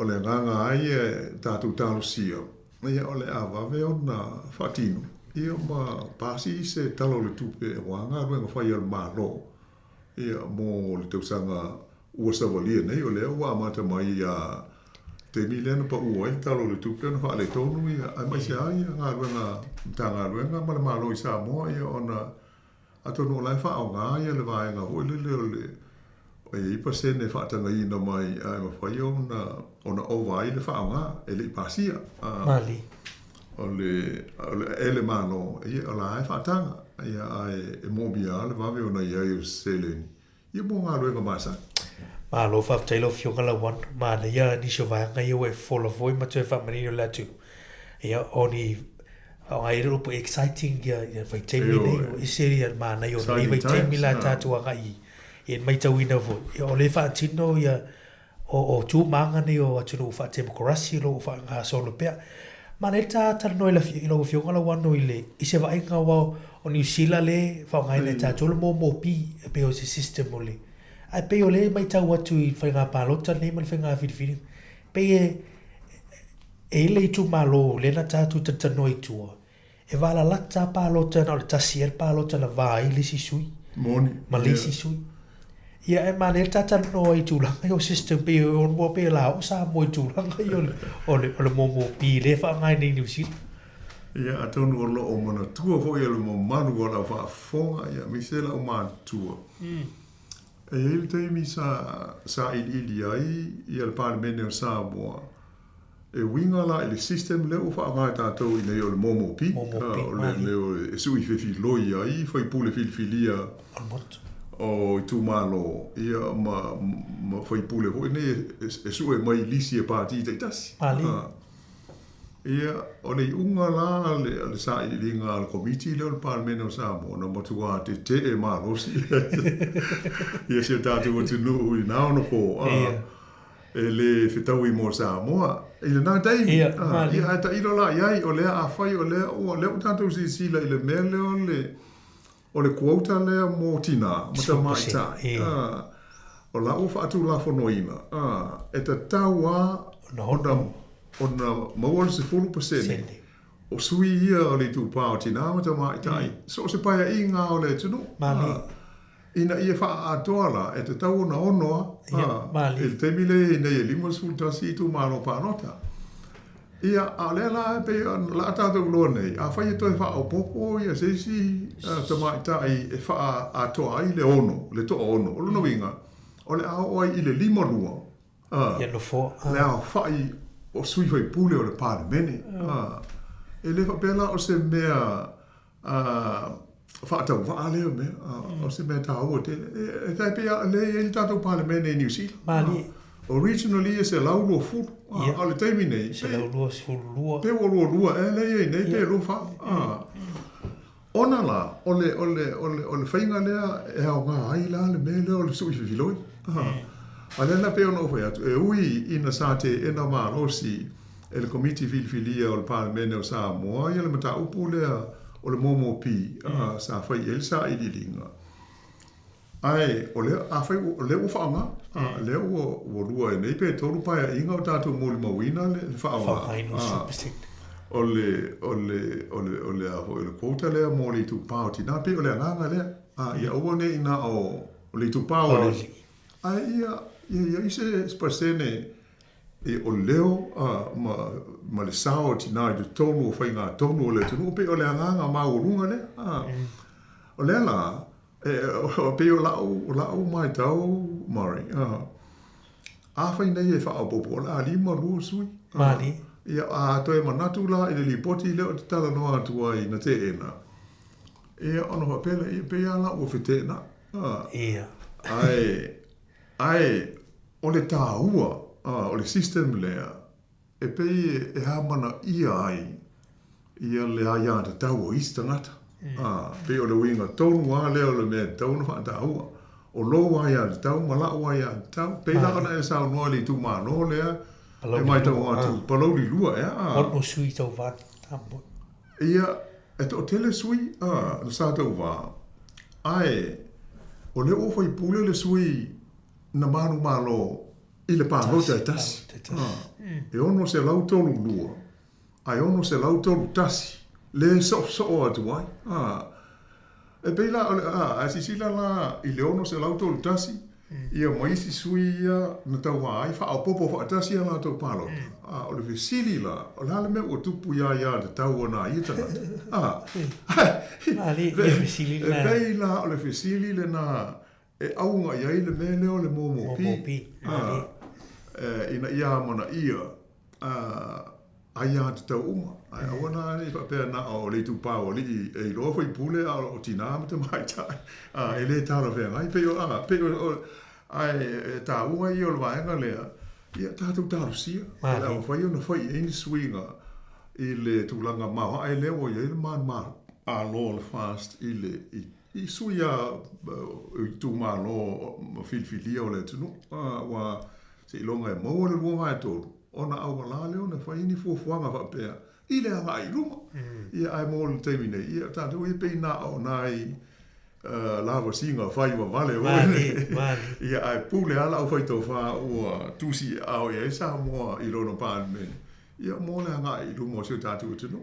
le ranga ai ta tu ta sia ia o le ava ve ona fatino ia ma pasi se talo le tupe wa nga ro fa yo ma lo ia mo le tausanga ua savalia nei o lea ua amata mai ia te milena pa ua i talo le tupe na wha le tonu ia ai mai se ai ngā ruenga ta ngā ruenga ma le malo i Sāmoa ia ona atonu o lai wha au ngā ia le vaenga hoi le leo le o ia ipa sene wha atanga ina mai ai ma whai ona o vai le wha au ngā e le i pasia Mali o le ele mano ia o la ai wha atanga ia ai e mobia le vave ona ia i seleni. Ia mo ngā ruenga masa. Ma lo fa tailo fionga la wan. Ma na ia ni so vanga ia e fola voi ma te fa manino la tu. Ia oni Ai ro exciting ya vai temi nei I seria ma na yo nei vai temi la tatu ai e mai tau ina vo o le fa tino ya o tu manga nei o atu fa democracy lo fa nga solo pe ma ne ta no la fi lo fi ngala wano ile I se vai nga wa o New Zealand le fa nga ne ta tolo mo pi pe o se system ole ai pe o le mai tau atu I fa nga pa lo ta nei mal fa nga fi pe e le tu malo le na ta tu ta noi tu e vala la ta pa lo ta no ta sier pa lo ta la vai le si sui moni ma le si sui ia e ma le ta noi tu la o system pe o mo pe la o sa mo tu la o le mo pi le fa ngai ni New Zealand ia atonu o lo o mana tua fo ia le mo manu o la fa fonga ia mi se la o man tua e il te mi sa ili ai ia le parlamento o Sāmoa e winga la il system le o fa ga ta to I le o momo pi o le o sui fe fi loia I foi pule filia o tu malo ia ma foi pule o ne e su e mai lisi e parti te tasi ia o le unga la le sa I linga al committee le o parlamento Sāmoa no motua te e malo si ia se tatu tu no I na no ko e le fitau I mo Sāmoa I le nā tei ia ta ilo la iai o lea a fai o lea o lea tātou si la I le mea leo o le quota lea mō tina ma ta mai tai o la o whaatu la whanoina e ta tau a ona maua se 4% o sui ia o le tūpā o tina ma ta mai tai so se paia I ngā o le tunu ina ia wha atoa la e te tau ona onoa e te mile nei e lima sultasi I tu malo pānota ia a le la pe la tātou loa nei a whai e toi wha o popo ia seisi ta mai tai e wha atoa ai le ono le toa ono o luna winga o le ao ai I le lima lua ia no fo le ao whai o sui whai pule o le pāremene e le whapela o se mea whaatau wha leo me o se mea tā ua te e tai pia le e tātou pāremene New Zealand originally e se laulua furu a le teimi nei se laulua furu pe o lua e le e nei pe lo fa ona la o le whainga lea e au ngā ai la le me leo le sui whiwhiloi a le na pe ono whai atu e ui ina sa te ena maa rosi e le komiti whiwhilia o le pāremene o Sāmoa ia le mata upu lea o le momo pi sa whai el sa I lilinga ai o le a fai o le ufanga le o lua e nei pe tolu pai inga o tātou mōli mawina le whaanga o le a ho le quota le mōli tu pāo tina pe o le anganga le ia ua ne ina o le tu pāo le ai ia ise spasene e o leo ma le sao tina I tu tonu o whainga tonu o le tunu pe o le anganga ma urunga le o le la o pe o lau mai tau mari a whai nei e wha popo la lima rua sui ia a toi manatu la I le lipoti leo te tala noa atua I na te ena ia ono hapela I pe ala o whetena ia ai o le tā ua o le system lea e pe e hamana ia ai ia le aia te tau o istangata pe o le winga tonu a leo le mea tonu wha ta ua o lo wa ya tau mala wa ya tau pe la na e sa no le tu ma no le e mai tau atu palo li lua o sui tau va tambo ia e to tele sui no sa tau va ai o le o foi pule le sui na manu malo I le pa no te tas e ono se lau tolu lua ai ono se lau tolu tasi le so atu ai e pe la a si la I le ono se lau tolu tasi ia mai si sui ia na tau ai fa o popo fa tasi la tau palo o le visili la o la me o tupu ia de tau ona ia tana ali le visili la e pe la o le visili le na e aunga ia le me leo le momo pi ina ia mana ia aia te tau uma ai awana ni fa pe na o le tu pa o li e lo foi pule o tina te mai tai e le tala ve ai pe o ai ta uma i o va nga le ia ta tu ta sia la o foi no foi in swinga i le tūlanga mau ai lewa i le man a lo le fast i le i suia i tū malo filfilia o le tunu wa se ilonga e mau le luanga e tōru ona au la leo na whaini fuafuanga whapea i le anga i runga ia ai mo le teimi nei ia tātou i peina o nai lava singa whai wa vale ia ai pule ala au whai tau wha ua tusi au ia Sāmoa i rono pāne ia mo le anga i runga o seo tātou tunu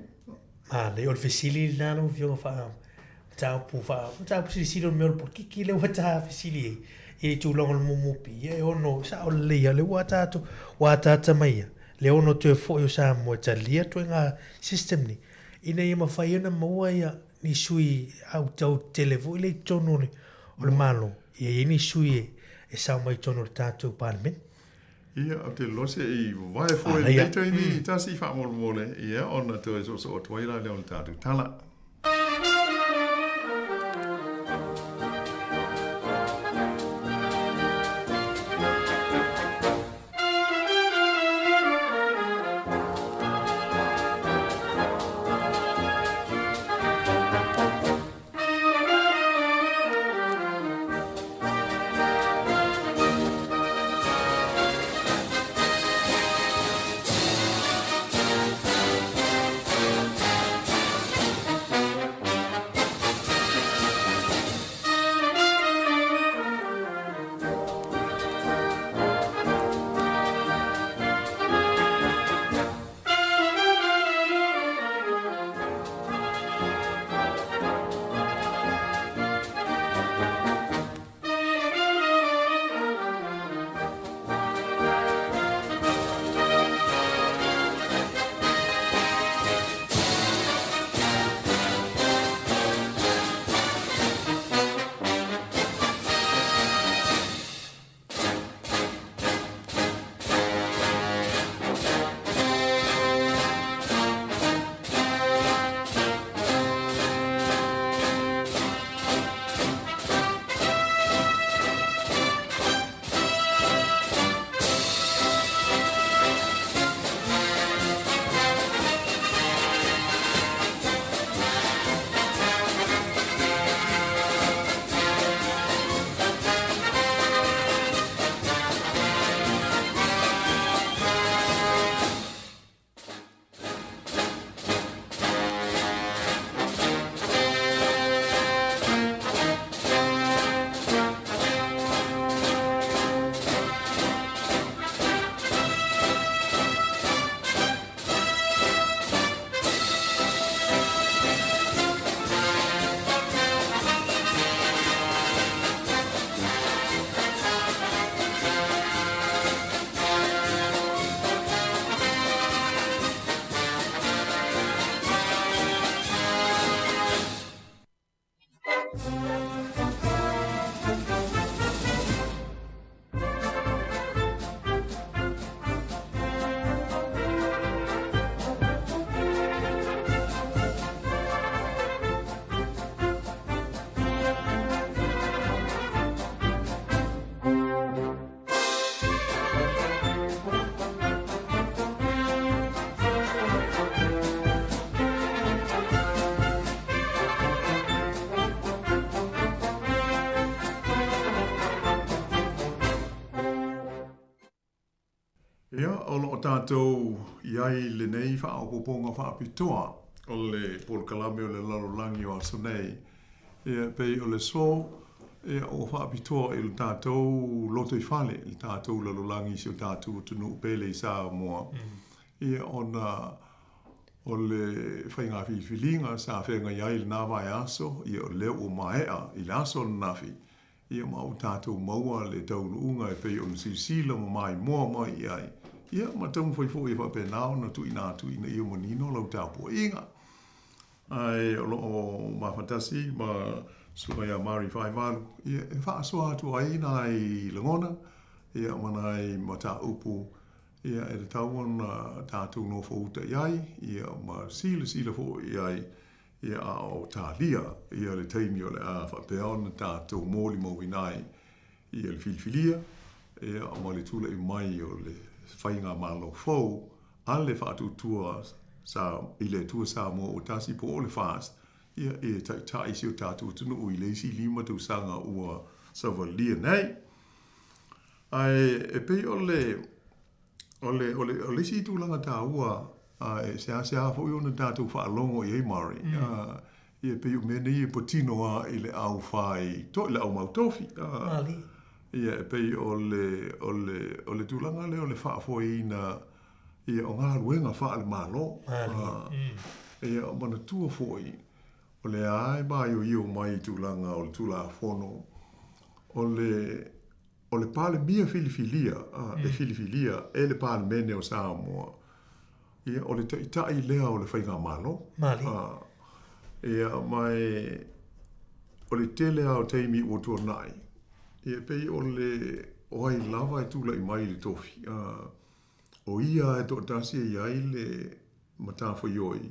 le o le fesili nano fionga wha tau pu sili me o le kiki le wata fesili e tūlonga le mumupi e ono sa o leia le wata maia le ono te fo yo Sāmoa ta lia to nga system ni ina ia mawhai ana maua ia ni sui au tau televo le tono ni o le malo ia ni sui e Sāmoa i tono le tātou parliament ia o te lose i vai foi le teito ni tasi wha mole ia ona to e so o twaila le o le tātou tala Ia, o tātou iai le nei wha o poponga wha apitoa o le polkalame o le lalolangi o asanei. Ia, pei o le so, ia o wha apitoa i le tātou loto i whale, le tātou lalolangi si o tātou tunu pele i Sāmoa. Ia, o le whainga whiwhilinga sa whainga iai le nāwai aso, ia o leo o maea i le aso le nafi. Ia mau tātou maua le taunu unga e pei o le sisila mo mai moa mai iai. Ia, ma tamu whaifo i whape nao na tu ina ia manino lau tāpua inga. Ai, o loo mawhatasi, ma sumai a Mari Whaivaru. Ia, e whaasua atu ai nai langona. Ia, manai ma tā upu. Ia, e te tauan tātou no whauta iai. Ia, ma sila fo iai. Ia, a o tā lia. Ia, le teimi o le a whapeona tātou mōli mau inai. Ia, le filfilia. Ia, o ma le tula i mai o le whainga malo fau, ale whaatutua sa i le tua Sāmoa o tasi po o le fast. Ia e tai si o tātou tunu o i le si lima tu sanga ua savalia nei. Ai e pei o le si tūlanga tā ua e se fo i ona tātou whaalongo i ei mari. Ia pei o mene i potino a i le au whai to i le au mautofi. Ia e pei o le tūlanga le o le whaafo i na ia o ngā ruenga wha le malo. Ia o mana tua fo i o le ai mai o io mai tūlanga o le tūla fono. O le pale mia filifilia, filifilia e le pale mene o Sāmoa. Ia o le tai lea o le whainga malo. Ia mai o le tele au teimi o tua nai. Ia pei o ai lava e tūla i mai le tofi. O ia e tō tasi e iai le matawha ioi.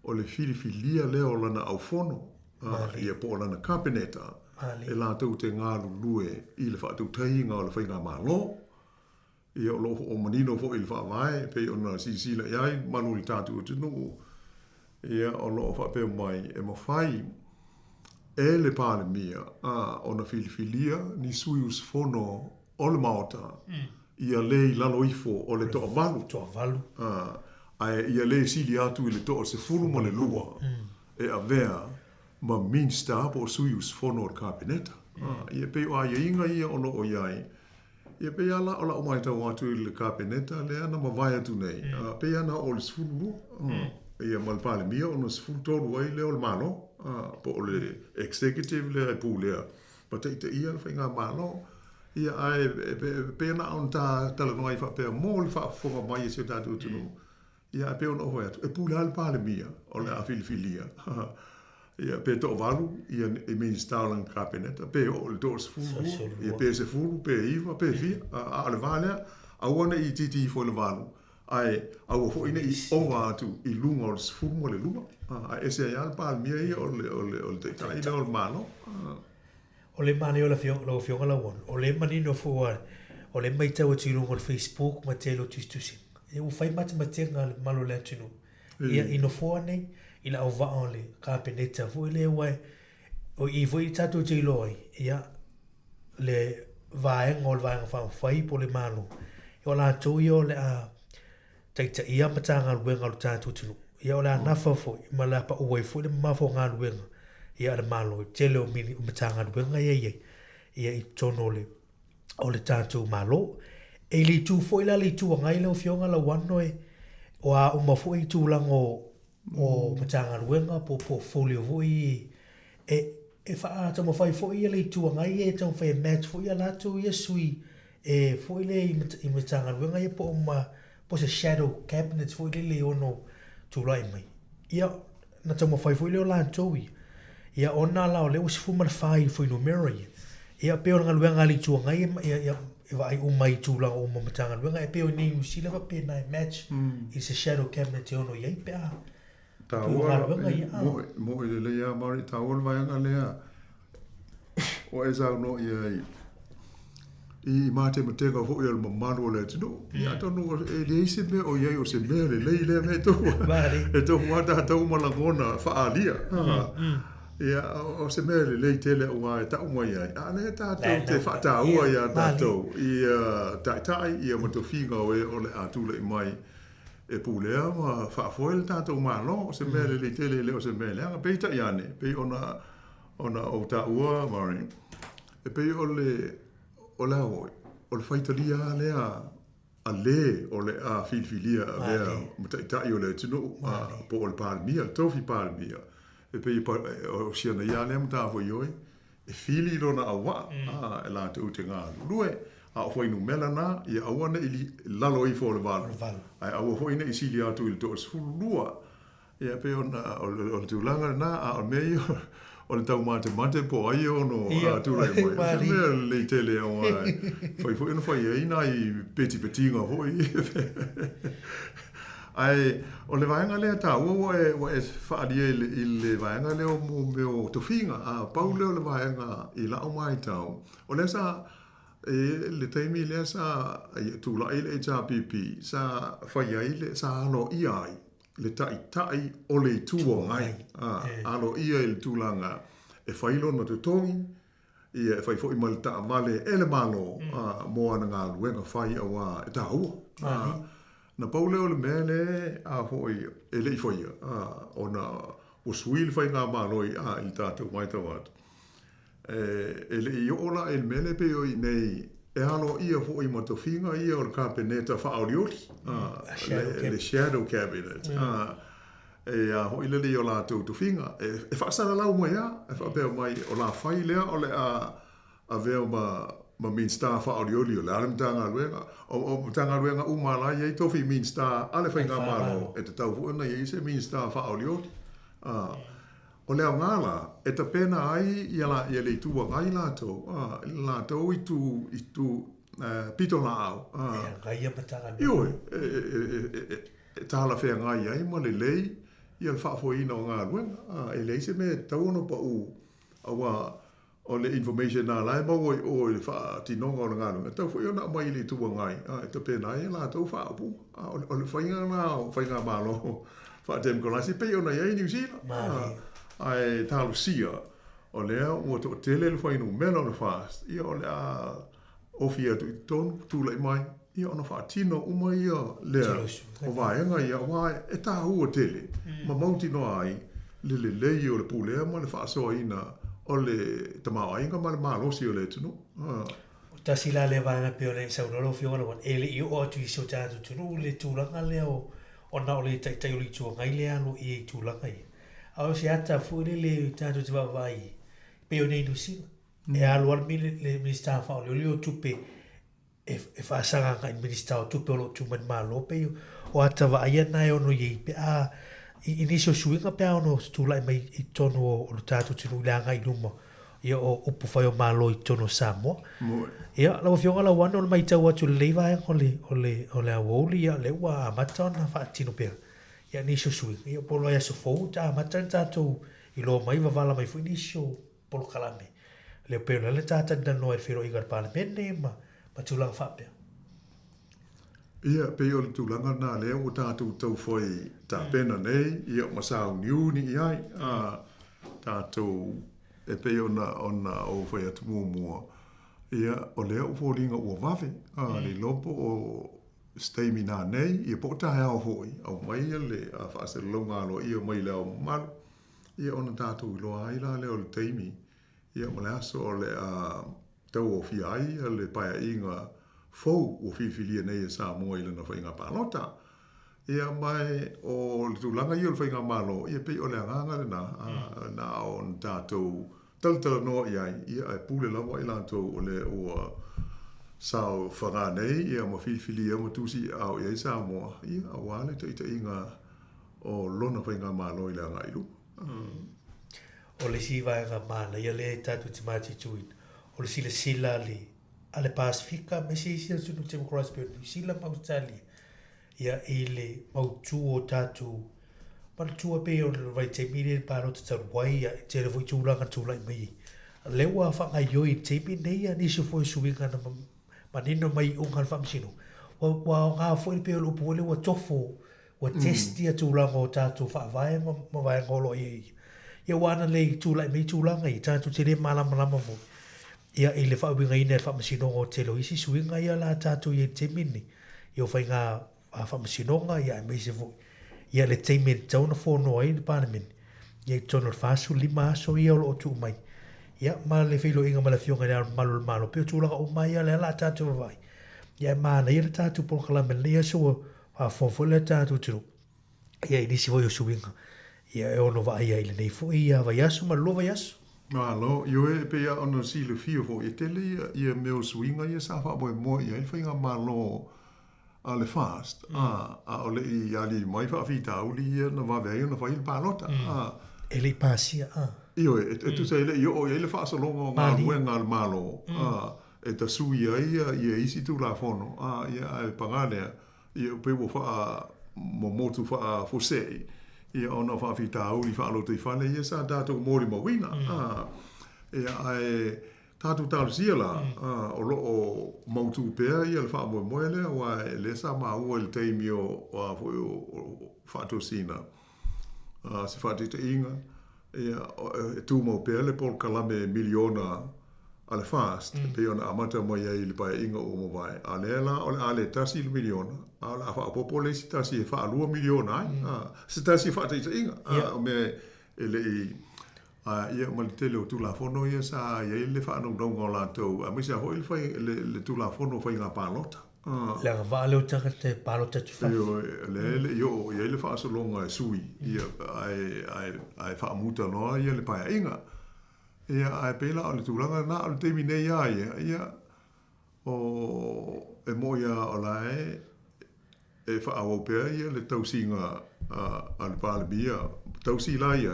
O le filifilia lea o lana au fono. Ia po o lana kapeneta. E la tau te ngā lulue i le whaatau tahinga o le whainga malo. Ia o lofo o manino fo i le whaavai. Pei o na sisila iai manu li tātu o tunu. Ia o lofo whapeo mai e mawhai. E le pāle mia o na filifilia ni suius fono o le maota. Ia le i lalo ifo o le toa valu. Ia le sili atu i le toa se fulu ma le lua. E a vea ma minsta po suius fono o le kabineta. Ia peo a ia inga ia ono o iai. Ia pe ala o la o mai tau atu i le kabineta le ana ma vai atu nei. Pe ana o le sfulu lua. Ia ma le pāle mia o na sfulu tolu ai le o le malo. Po o le executive le ai pū lea. Pa te ia le whainga malo. Ia ai pe ana on ta talanoa i whapea mō le whaafonga mai e se tātou tunu. Ia pe ona oho atu. E pū le ale pāle mia o le a filifilia. Ia pe to valu ia e ministaulang kabineta pe o le dos fulu ia pe se fulu pe iva pe fi a le vale a ona i titi fo le valu ai au fo ina i ova atu i lunga o fulu mo le lunga a ese ia pa mia i o le te tai le o malo o le mani o la fionga la won o le mani no fo o le mai tau atu lunga o Facebook ma te lo tustusi e u fai mat matenga malo le tunu ia ino fo nei ila o va on le kapeneta fu le wai o i fu i tatu te loi ia le vai ngol vai fa fai po le manu o la to yo le a taita ia matanga luenga o tatu tunu ia o la nafa fo ma la pa o fu le ma fo nga luenga ia le malo te le o mini matanga luenga ia i tono le o le tatu malo e li tu fo ila li tu ngai le fionga la wano e o a uma fo i tu lango o matanga ruenga po portfolio voi e fa tamo fai foi le tu ngai e tamo fai match foi la tu ye sui e foi le i matanga ruenga e po se shadow cabinet foi le ono tu lai mai ia na tamo fai foi le la tu ia ona la le us fu mal fai foi numero ia pe ona ruenga li tu ngai ia vai mai tu la o matanga ruenga e pe ni usila va pe na match is a shadow cabinet ono ia pe mo i le ia mari tawol vaianga lea o e zau no i mate matega fo i al mamano le tino ia tonu e le ise me o iai o se me le me to e to wata tau malangona faalia ia o se me le tele o ai ta mo iai ale ta te fata ua ia tatou ia tai ia motofinga o le atule mai e pulea ma whaafoel tātou malo se mele le tele leo se mele anga peita iane pe ona o ta ua mari e pe o le whaitalia lea a le o le a filfilia a lea mutaitai o le tino po o le palmia le tofi palmia e pe o siana iane mutafo ioi e fili rona awa e la te ute ngā lue a foi no melana ia awana ili lalo i fo le val ai a foi ne isili atu il to sfulua ia pe ona o tu langa na a me o le tau mate po ai ono tu le mai me le tele o foi no foi ai na i peti nga foi ai o le vaenga le ta o e fa dia il vaenga le o mo to finga a paulo le vaenga i la o mai tau o le sa le taimi le sa tu la ile HRPP sa fai ai le sa no iai le tai o le tua ngai. Alo ia il tūlanga e whailo na te tongi, ia e whai fo i mali ta male ele malo moa na ngā luenga whai awa e ta hua. Na paule o le mele a fo i e le i whai o na o suil whai ngā malo i il tātou mai tawat. E le i ola e mele pe o i nei e alo ia fo i matofinga ia o le kapeneta whaolioli. Le shadow cabinet. E ho i lele o la tau tufinga. E whaasara lau mai e whapea mai o la whai lea o le a veo ma min star whaolioli o le ale mtanga luenga. O mtanga luenga umalai e tofi min star ale whai ngā malo e te tau fuana i se min star whaolioli. O leo ngala, e ta pena ai i le tua ngai lātou i tu pito la au. Ngai a matanga. Ioi, e tāla whea ngai ai, ma le lei, i al whaafoina o ngā ruenga. E lei se me tauano pa u, awa o le information nā lai, mau o le wha tinonga o ngā ruenga. Tau whai ona mai le tua ngai, e ta pena ai lātou whaapu. O le whainga nā, o whainga mālo, wha demkolasi, pei ona iai New Zealand. Ai talo sia o lea o to tele le fainu melo le fast ia o le o fia tu le mai ia ona fa tino uma ia le o vai nga ia vai e ta o tele ma mauti no ai le o le pule ma le fa so ina o le tama ai nga ma lo si o le tunu ta sila le va na pe o le sa no lo fio lo ele i o tu so ta tu le tu la le o ona o le tai o le tu ngai le alo i tu la ngai au se ata furi le tātou te wawai pe o nei nusi e aluar mi le minister fa o le o tupe e whaasanga ka i minister o tupe o lo tuman malo pe o ata wa aia nai ono ye pe a iniso suinga pe a ono stula mai i tono o lo tātou tinu leanga i luma ia o upu whai o malo i tono Sāmoa ia lau fionga la wana o le mai tau atu le leiva e o le awoli ia le ua amata ona wha tino pea ia niso sui ia polo ia so fou ta mata tatou i lo mai vala mai fu niso polo kalame le pelo le tata da no e fero i gar parlamento ma tulang fa pe ia pe o tulanga na le o tatou tau foi ta pena nei ia masau niu ni ai tatou e pe ona o foi atu mo ia o le o folinga o vave le lopo o stay mina nei i pota ha hoi au mai le a fa se longa lo i mai le mal i ona tatu lo ai la le o teimi i o la so le a tau o fi ai le pa inga fo o fi filia nei sa mo ile na fa inga palota i mai o le tulanga i o fa inga malo i pe o le anga na on tatu tal no i ai i pule la mo ila to o le o sao whanga nei ia ma whiwhili ia ma tusi au ia Sāmoa ia awale te inga o lona whainga mālo i lea ngairu. O le siwa e ngā mana ia le tatu te mati tuin o le sila ale Pasifika me si sunu te mokroas pe o sila mautali ia i le mautu o tatu mautua pe o le vai te mire paro te tau wai ia te le voi tūranga tūlai mai lewa whanga ioi te mine ia nisi foi suinga na manino mai unga whamsino. Wa ngā fwoi peo lupu wale wa tofo, wa testi a tūlanga o tātou whaavae ma vai ngolo i. Ia wana lei tūlai mei tūlanga i tātou te re malama fo. Ia i le whaubinga ina whamasino o te lo isi suinga ia la tātou i te mini. Ia whai ngā whamasinonga ia mei se fo. Ia le te mini tauna whono ai ni pānemini. Ia i tono whāsu lima aso ia o lo tu mai. Ia ma le filo inga ma le fionga rea malo peo tūlanga o mai ia le ala tātou vai. Ia ma na ia le tātou polo kalame le ia so a fonfo le tātou tiro. Ia i nisi voi o suinga. Ia e ono va ia i le nei fo ia vai aso ma lo vai aso. Ma lo, io e pe ia ono si le fio fo i tele ia meo suinga ia sa wha boe mo ia il whainga ma lo a le fast. A o le i ali mai wha fita uli ia na va vei na wha il palota. E le pasia, Io e tu sei le io o le fa so longo nga buenga al malo e ta sui ia isi tu la fono ia al pagane ia pe wo fa mo motu fa fo sei ia ona fa fita u fa lo te fa le ia sa dato mori mo wina ia ai tātou tālusia la, o lo o mautu pēa ia le wha moe lea, wa e le sa maua le teimi o whātou sina. Se whātita inga, e tū mau pēa le pol kalame miliona ale fast, pe ona amata mo ia i le pai inga o mo vai. A le la, o le ale tasi le miliona, a la wha popo le si tasi e wha alua miliona ai, se tasi whātita inga, o me e le i, ia ma le tele o tulafono ia sa ia le whaanong o lātou. A misa hoi le tulafono whai ngā pālota. Le va le utaka te pālota tu wha. Le ia le whaasolonga e sui. Ia ai whaamuta noa ia le paia inga. Ia ai pēla o le tūranga nā o le teimi nei ia o e mo ia o lae e whaawau pēa ia le tausinga a le pālebia. Tausi la ia,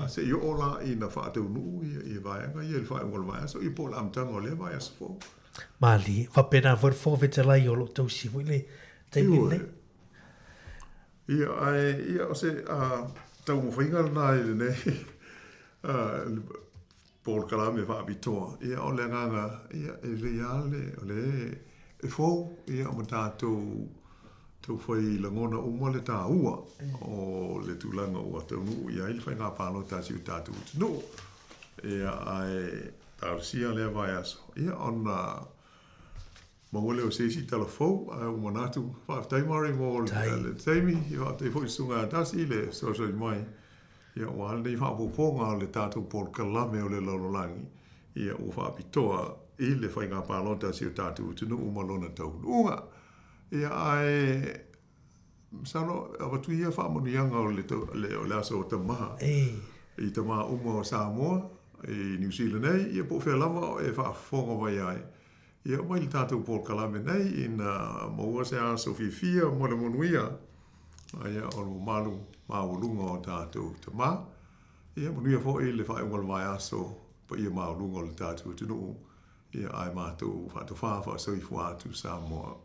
se i o la i na whaatau nuu i vaianga, i le whae vai so i pōla amtanga o le vai asa fō. Mali, whapena whare vete lai o lo tausi wile, teimi nei? Ia o se tau mo whainga na i le nei, pōla kalame whaabitoa, ia o le nganga, ia e le ale, o le e fō, ia o ma tātou tau whai langona uma le tā ua o le tūlanga ua tau nuu ia ili whai ngā pālo tāsi u tātou tunu. Ia ai tārusia lea vai aso. Ia ona mawale o seisi telefou o manatu whaaftaimare mo le teimi i whaaftai fo i sunga tasi le sosai mai. Ia o alnei whaapoponga le tātou pōl kalame o le lololangi. Ia o whaapitoa i le whai ngā pālo tāsi u tātou tunu umalona tau nuunga. Ia ai sano avatu ia whaamonianga o le aso o tamaha. I tamaha uma o Sāmoa, i New Zealand nei, ia po whea lava e whaafonga vai ai. Ia mai le tātou pōl kalame nei, ina maua se aso whiwhia mo le monuia. Ia o lo malu maulunga o tātou tamaha. Ia monuia fo i le whaeungal vai aso, pa ia maulunga o le tātou tunu. Ia ai mātou whātou whāwha so i fuātu Sāmoa.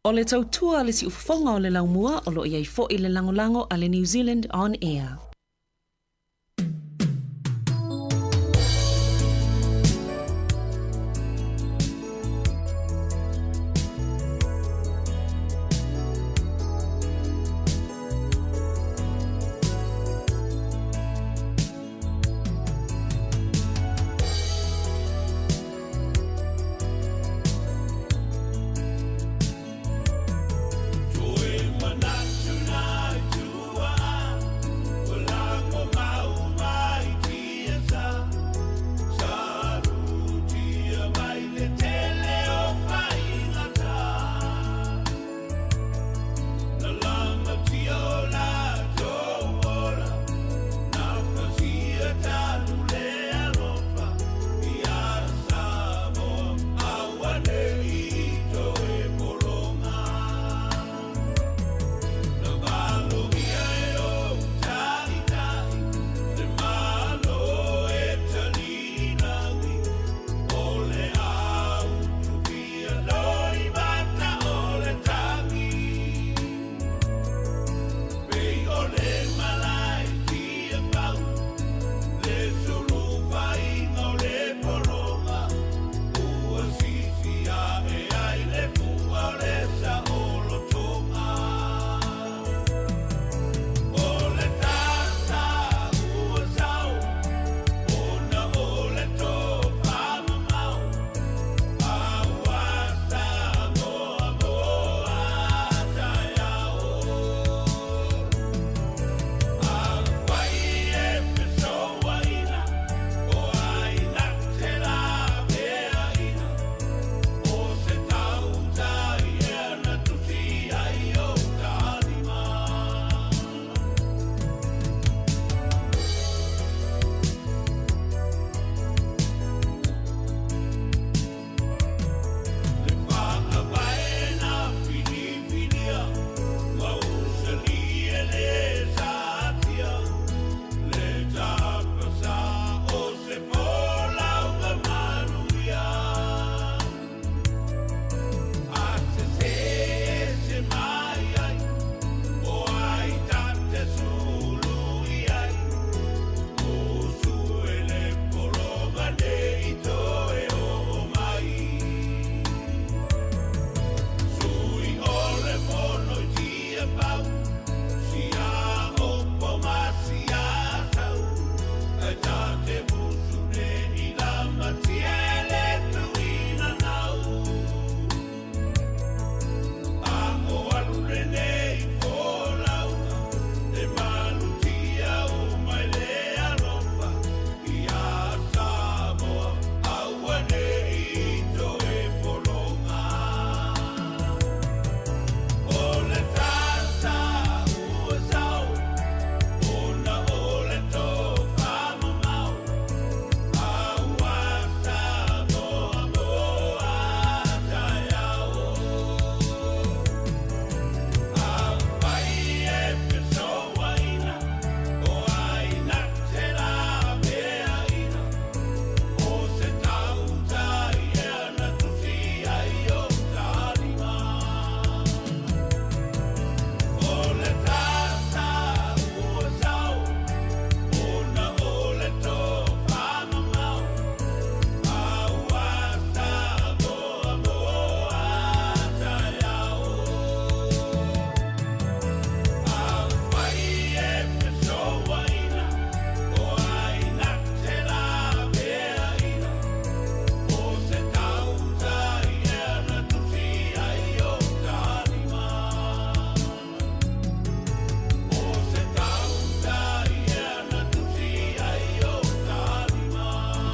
O le tautua le si ufafonga o le laumua o lo iai fo i le langolango a le New Zealand On Air.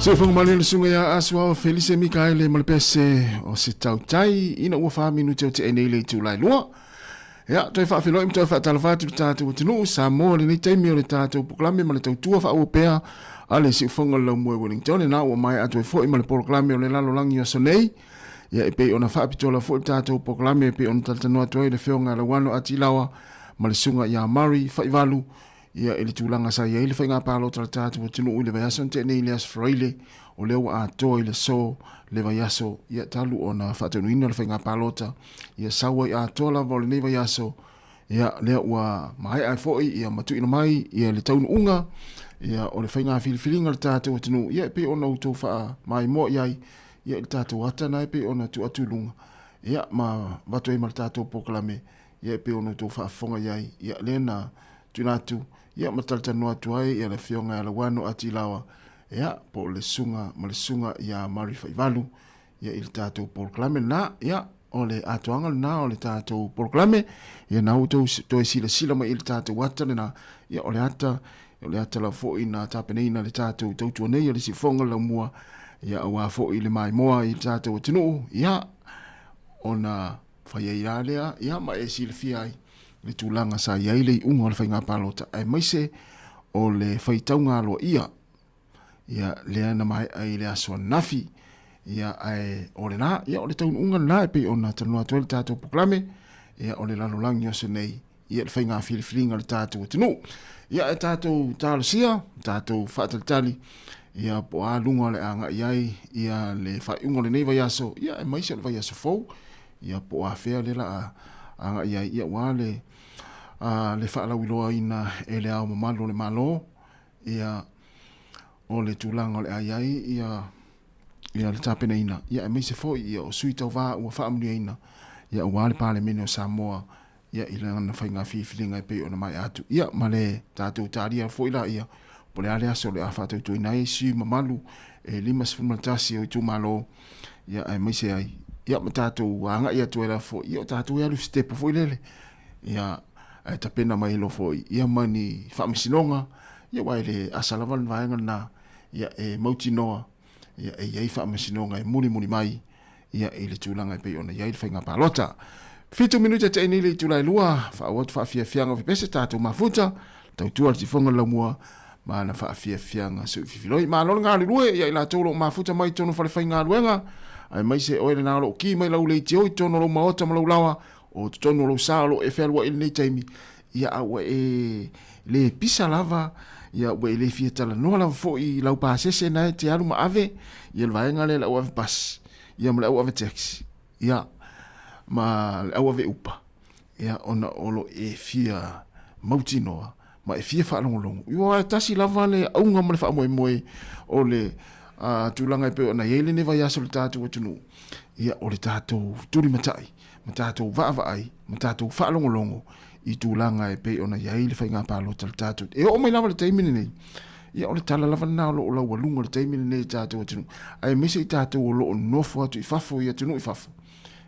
Se fonga male le sunga ya aswa Felice Mikaele malpese o se tau tai ina ua wha minu te o te enei le tu lai lua. Ya, toi wha whiloi mtoi wha talawhatu le tātou tinu, Sāmoa le nei teimi o le tātou proklame ma le tau tua wha ua pēa a le si fonga lau mua Wellington e nā ua mai atu e fōi ma le proklame o le lalo langi o sonei. Ya e pei ona wha apitola fōi le tātou proklame e pei ona taltanua toi le whionga la wano ati lawa ma le sunga ya Mari whaivalu ia ele tūlanga sa ia ile whainga pālo tala tātou tinu ui le vaiaso te nei le as freile o leo a toa ile so le vaiaso ia talu o na whatanuina le whainga pālota ia sawa i a toa lava o le nei vaiaso ia lea ua mai ai foi ia matu ina mai ia le taunu unga ia o le whainga filifilinga le tātou tinu ia pe ona utou wha mai mo iai ia le tātou atana pe ona tu atulunga ia ma watu e mal tātou poklame ia pe ona utou wha fonga iai ia lena tunatu ia matalta noa tuai ia le fionga ala wano ati lawa ia po le sunga ia mari whaivalu ia il tātou poklame na ia o le atoanga na o le tātou poklame ia na utou toi sila ma il tātou watane na ia o le ata la fo ina tapeneina le tātou tautua nei le sifonga la mua ia awa fo i le mai moa il tātou tinu ia ona whaiaira lea ia ma e sila fiai le tūlanga sa iai le unga le whainga pālota ai maise o le whaitaunga aloa ia lea na mai ai le aswa nafi ia ai o le nā ia o le taun unga nā e pe o na tanua tuele tātou poklame ia o le lalolangi o se nei ia le whainga filifilinga le tātou tinu ia e tātou tālasia tātou whaatalitali ia po a lunga le anga iai ia le whaiunga le nei vaiaso ia e maise le vaiaso fau ia po a whea le la anga iai ia wale le whaalawiloa ina e le au mamalo le malo ia o le tūlanga le aiai ia le tāpena ina ia e meise fo ia o sui tau wā ua whaamunia ina ia ua le pāle mene o Sāmoa ia i le ngana whainga whiwhilinga e pe o na mai atu ia ma le tātou tāria fo ila ia po le ale aso le a whātou tui nai sui mamalu e lima sifumatasi o i tū malo ia e meise ai ia ma tātou anga ia tuela fo ia o tātou ia lu stepo fo ilele ia e tapena mai lo fo ia mani whaamisinonga ia wai le asalawan vaenga na ia e mauti noa ia e iei whaamisinonga e muni mai ia i le tūlanga e pe ona iei le whainga pālota 5 minuta te eni le tūlai lua whaawat whaafiafianga vipese tātou mafuta tau tua ti fonga lamua ma na whaafiafianga su fifiloi ma lona ngā lue ia i la tōlo mafuta mai tono whale whainga luenga ai mai se oere nā lo ki mai lau le tio i tono lo maota ma lau lawa o tono lo salo e whelua ili nei taimi ia awa e le pisa lava ia ua e le fia tala noa lava fo i lau pāsese na te alu ma ave ia le vaenga le lau ave pas ia ma lau ave taxi ia ma lau ave upa ia ona olo e fia mauti noa ma e fia whaalongolongo ia tasi lava le aunga ma le whaamoe o le tūlanga e pe ona iele ne vai aso le tātou atunu ia o le tātou turi matai ma tātou vaavaai ma tātou whaalongolongo i tūlanga e pe ona iai le whainga pālota le tātou e o mai lava le teimine nei ia o le tala lava nā lo o lau walunga le teimine nei tātou atunu ai mese i tātou o lo o nofo atu i fafo i atunu i fafo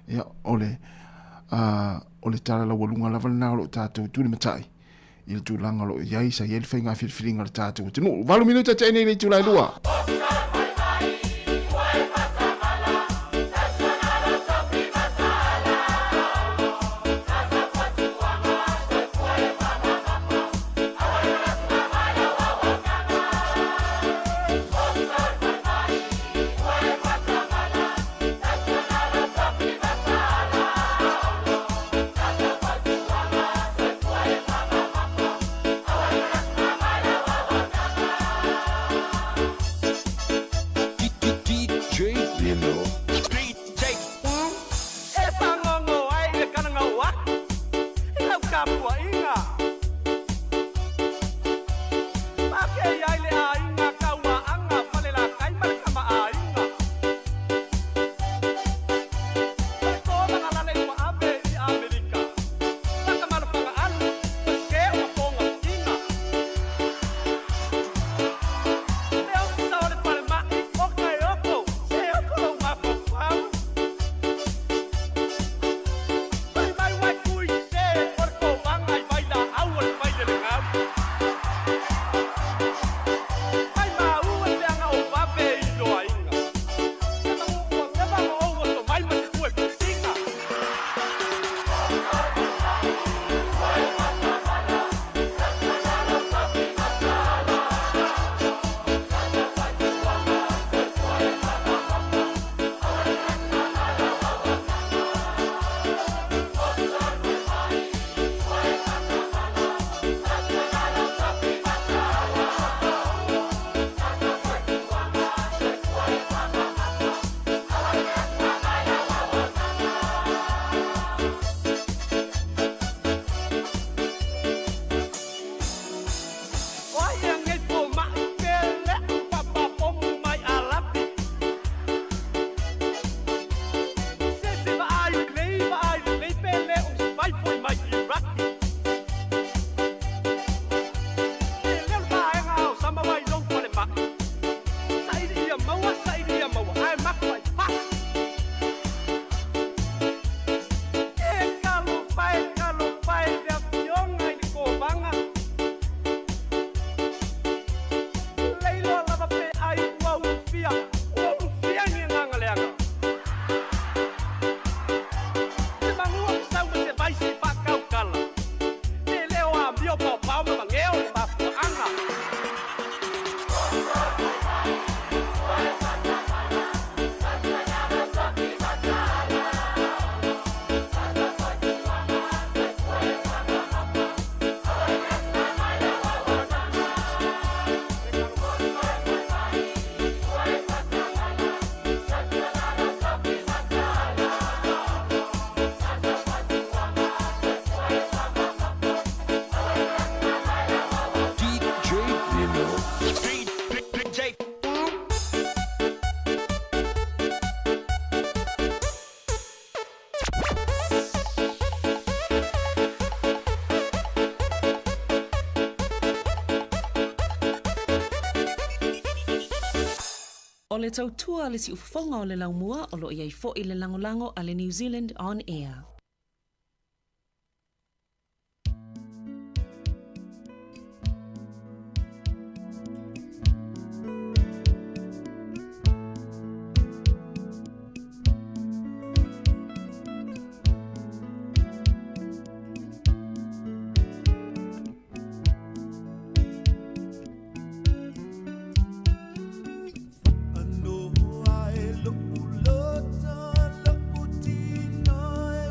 ia o le tala lau walunga lava nā lo tātou turi matai i le tūlanga lo iai sa iai le whainga whiriwhiringa le tātou atunu 8 minuta te nei le tūlai lua O le tautua le si ufafonga o le laumua o lo iai fo i le langolango a le New Zealand On Air. Ano ai lo ulota lo utina e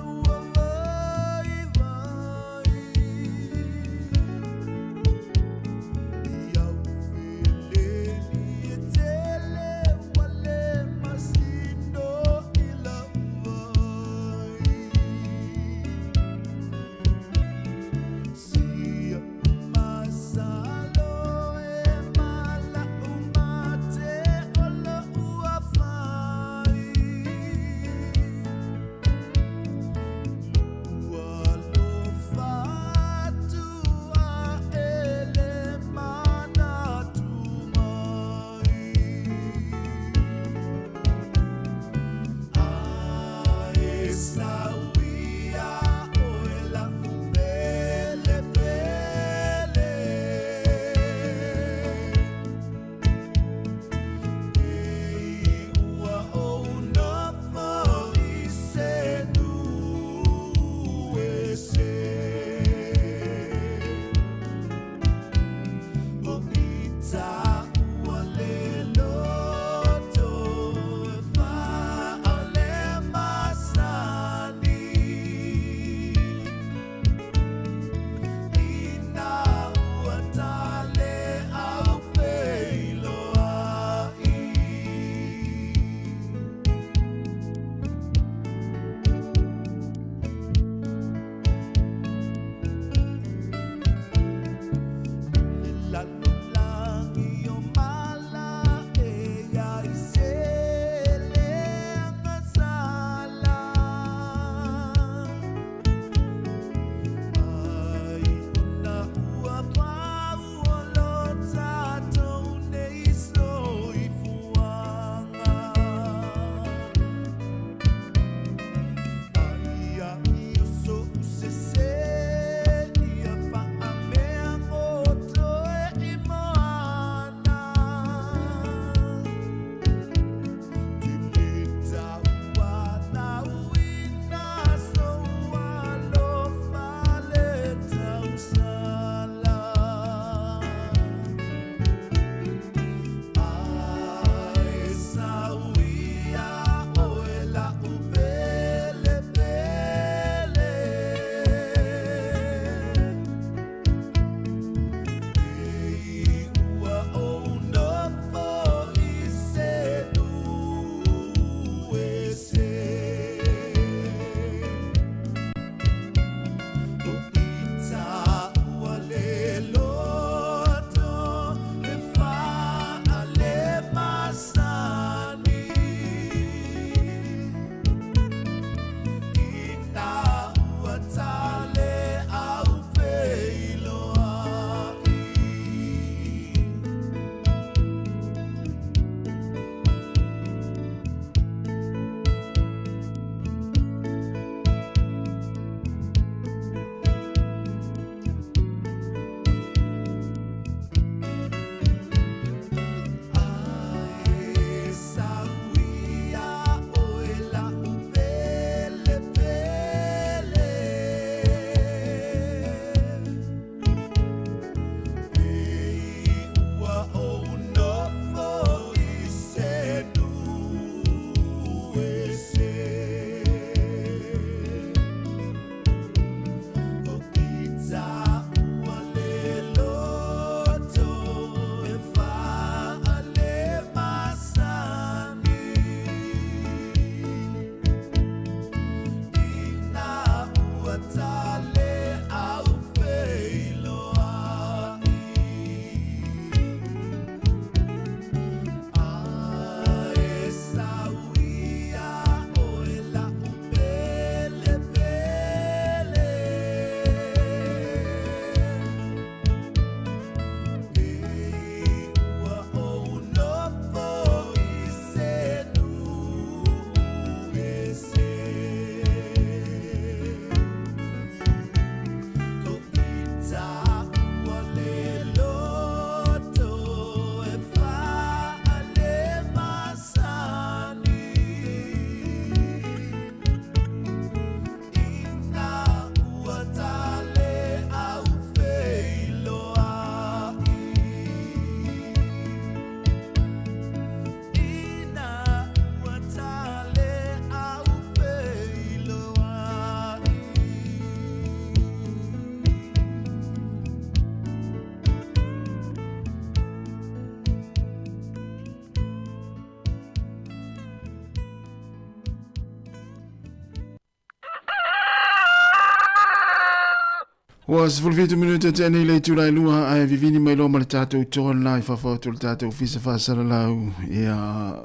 Was fulvitu minuta tēnei le tūrai lua ai vivini mai lo mara tātou tōna lai whawhautu le tātou fisa whasara lau ia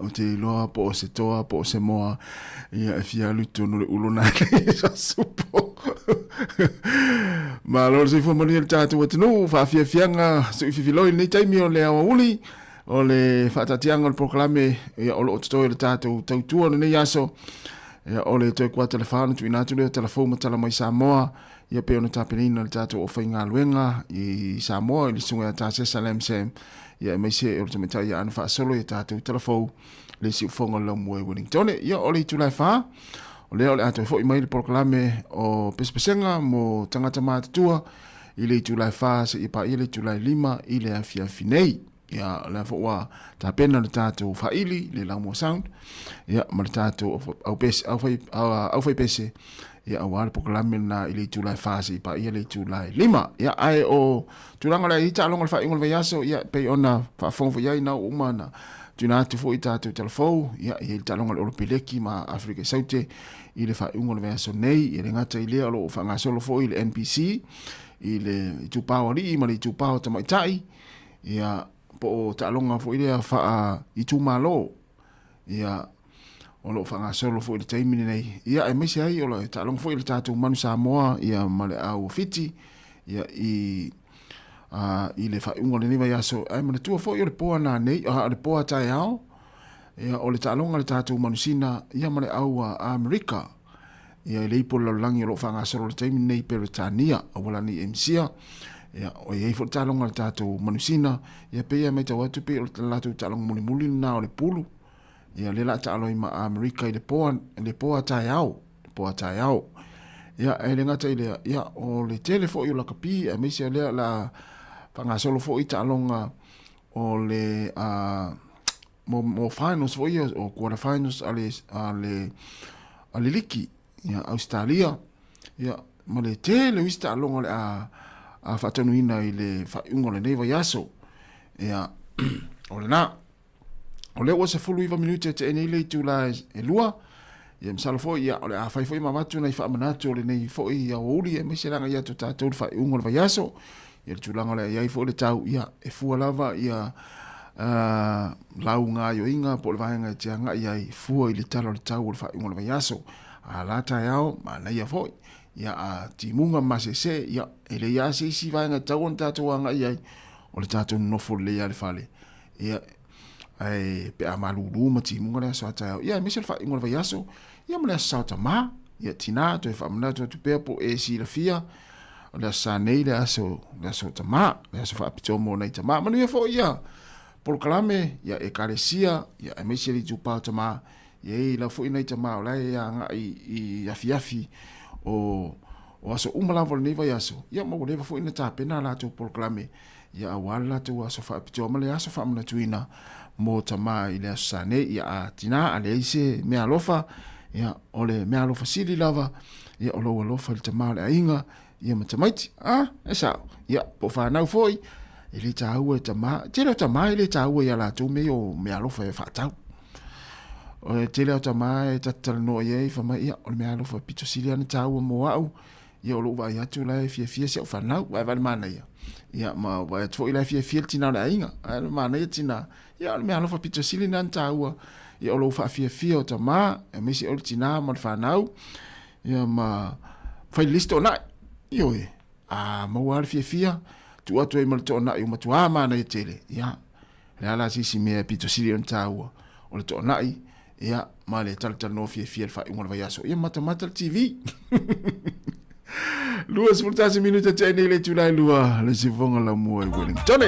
o te loa po o se toa po o se moa ia e fia luto no le ulona le sa supo ma lor se fo mani le tātou atinu whawhia fianga su i whiwhiloi nei taimi o le awa uli o le whaatatianga le proklame ia o lo o tatoi le tātou tautua nei aso ia o le toi kua telefānu tu inatu leo telefou matala mai Sāmoa ia pe ona tapenina le tātou o whainga luenga i Sāmoa i le sunga tā se Salem Sam ia mai se o le tamita ia anu whaasolo i tātou telefou le si ufonga lau mua i Wellington ia o le tulai wha o leo le ato i fo i mai le proklame o pespesenga mo tangata mātatua i le tulai wha se i pa i le tulai 5 i le afia finei ia le fo wa tapena le tātou whaili le lau mua sound ia ma le tātou au fai pese ia awal proklame na ili tulai fase pa ia le tulai 5 ia ai o tulanga le ita longa fa ingol vayaso ia pe ona fa fon ia na umana tuna tu fo ita tu telefo ia ita longa le peleki ma Afrika Saute ile fa ingol vayaso nei ile ngata ile lo fa nga solo fo ile NPC ile tu pawali ma le tu paw ta tai ia po ta longa fo ile fa itu malo ia o lo fanga solo fo i taimini nei ia e mesi ai o lo ta long fo i tātou manu Sāmoa ia male au fiti ia i le whaunga le niwa iaso ai mana tua fo i o le poa nā nei o le poa tai ao ia o le tālonga le tātou manu sina ia male au Amerika ia i le ipo langi o lo fanga solo le taimini nei Peritania a wala ni MCA ia o iei fo le tālonga le tātou manu sina ia pe ia mei tau atu pe o le tātou tālonga muli muli na o le pulu ia le la talo i ma Amerika i le poa tai au ia e le ngata i le ia o le telefo i o la kapi e meisi le la whanga solo fo i talonga o le mo finals fo i o quarter finals ale liki ia Australia ia ma le tele wisi talonga le a whatanuina i le whaunga le neiva yaso ia o le na o le wasa fulu iwa minute te enei le tula e lua ia msala fo ia o le a fai fo i mamatu nei whaamanatu o le nei fo i a uri e meseranga ia to tātou whai ungo le vaiaso ia le tulanga le iai fo le tau ia e fua lava ia lau ngā yo inga po le vahenga e tia nga iai fua i le talo le tau o le whai ungo le vaiaso a lata iao ma na ia fo ia a timunga masese ia e le ia se isi vahenga tau on tātou anga iai o le tātou nofo le ia le fale ia ai pe amalulu mati munga sa ta ia misel fa ingol vayaso ia mala sa ta ma ia tina to fa mna to pe po e si la fia la sa nei la so ta ma la so fa pito mo nei ta ma manu ia fo ia por clame ia e carecia ia e misel tu pa ta ma ia la fo nei ta ma la ia nga i afi o aso umala vol nei vayaso ia mo le fo ina ta pena la to por clame ia wala to aso fa pito mo le aso fa mna tuina mo tama i le asane ia a tina ale ise me alofa ia ole me alofa sili lava ia o lo alofa le tama le ainga ia matamaiti esa ia po fa nau foi ele tau e tama tele tama ele tau ia la tu me o me alofa e fa tau o tele tama e tatal no ia fa mai ia o me alofa pito sili ana tau mo au ia o lo vai atu la fie se fa nau vai vai mana ia ma vai tu ila fie tina la ainga ai mana ia tina ia me alofa pito sili nan taua ia o lo fa fie o tama e misi o tina ma fa nau ia ma fai listo na io ma wa fie tu atu e mal to na i ma tu ama na tele ia la la si me pito sili on taua o le to na ia ma le tal no fie fa ngol va yaso ia mata TV Luas multasi minuta tene le tulai lua le sifonga la mua i Wellington.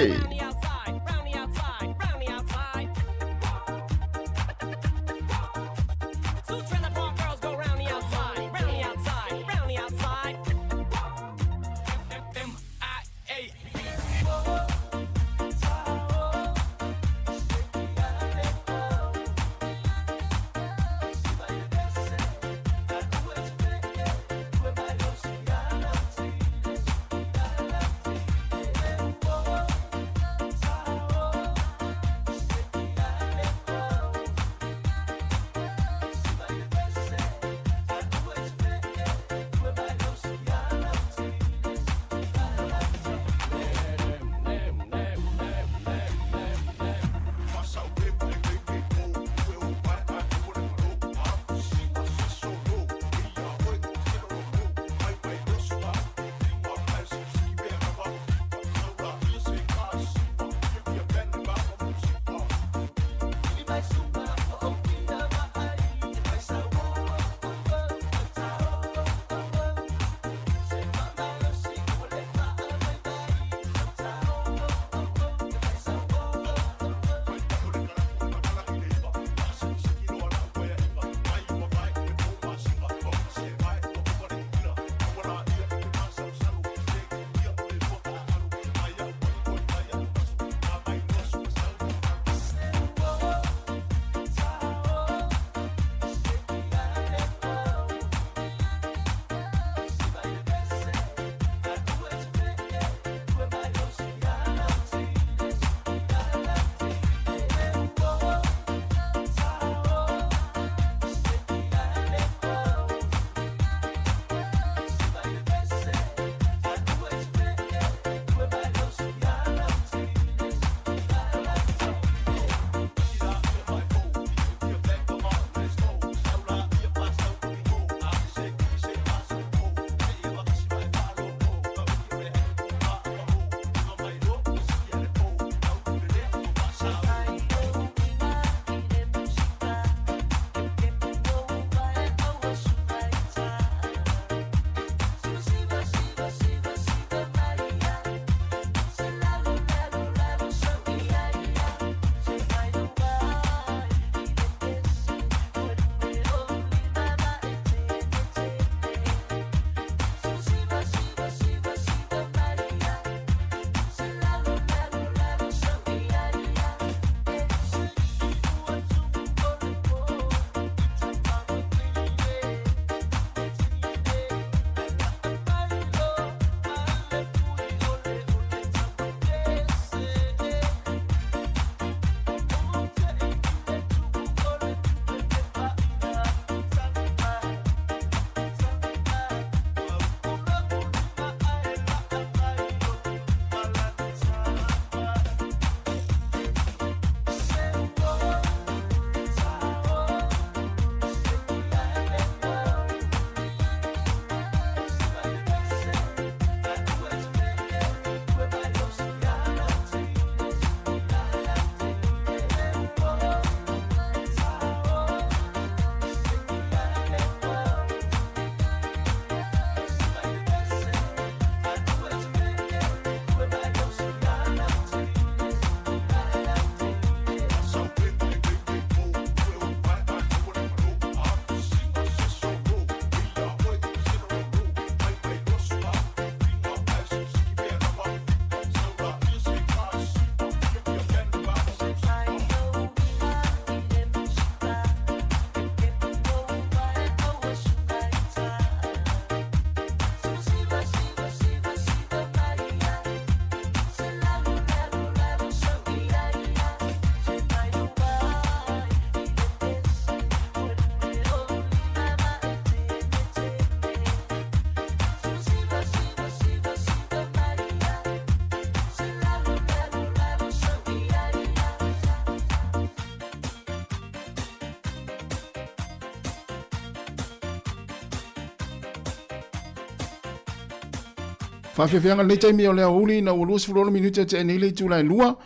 Whawhiawhianga nei taimi o lea uli na ua luas fulona minuta te nei le tūlai lua.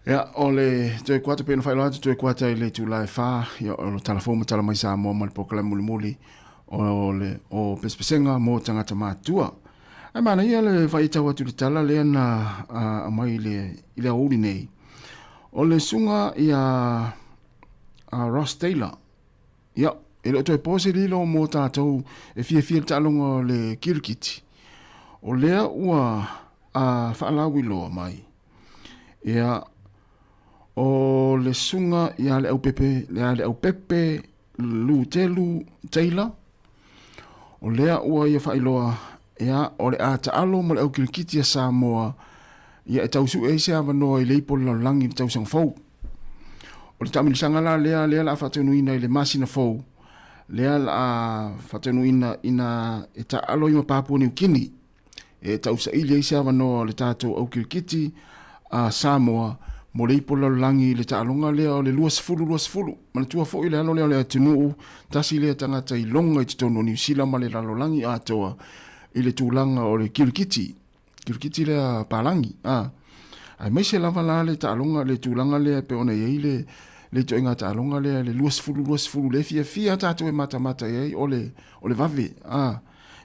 Ia, o le toi kuata pēna whailo atu, toi kuata i le tūlai wha, ia o le talafoma tala mai Sāmoa ma le pokala muli muli o pespesenga mō tangata mātua. Ai mana ia le whai tau atu le tala lea na mai i le uli nei. O le sunga ia Ross Taylor. Ia, e le toi pose lilo mō tātou e fia talonga le kirikiti. O lea ua whaalawi loa mai. Ia, o le sunga ia le au pepe lu telu Taylor. O lea ua ia whailoa ia o le ata alo ma le au kirikiti a Sāmoa. Ia e tausu e se awanoa i leipo la langi tausang fau. O le tamilisanga la lea la whatanuina i le masina fau. Lea la whatanuina ina e ta alo ima Papua New Guinea. E tausa ili e se awanoa le tātou au kirikiti a Sāmoa. Mo leipo la langi le taalonga lea o le luas fulu. Mana tua fo i le alo lea le atunuu. Tasi lea tangata i longa i titono New Zealand ma le lalo langi atoa. I le tūlanga o le kirikiti. Kirikiti lea palangi. Ai mai se lava la le taalonga le tūlanga lea pe ona iei le to inga taalonga lea le luas fulu le fia tātou e mata iei o le vave.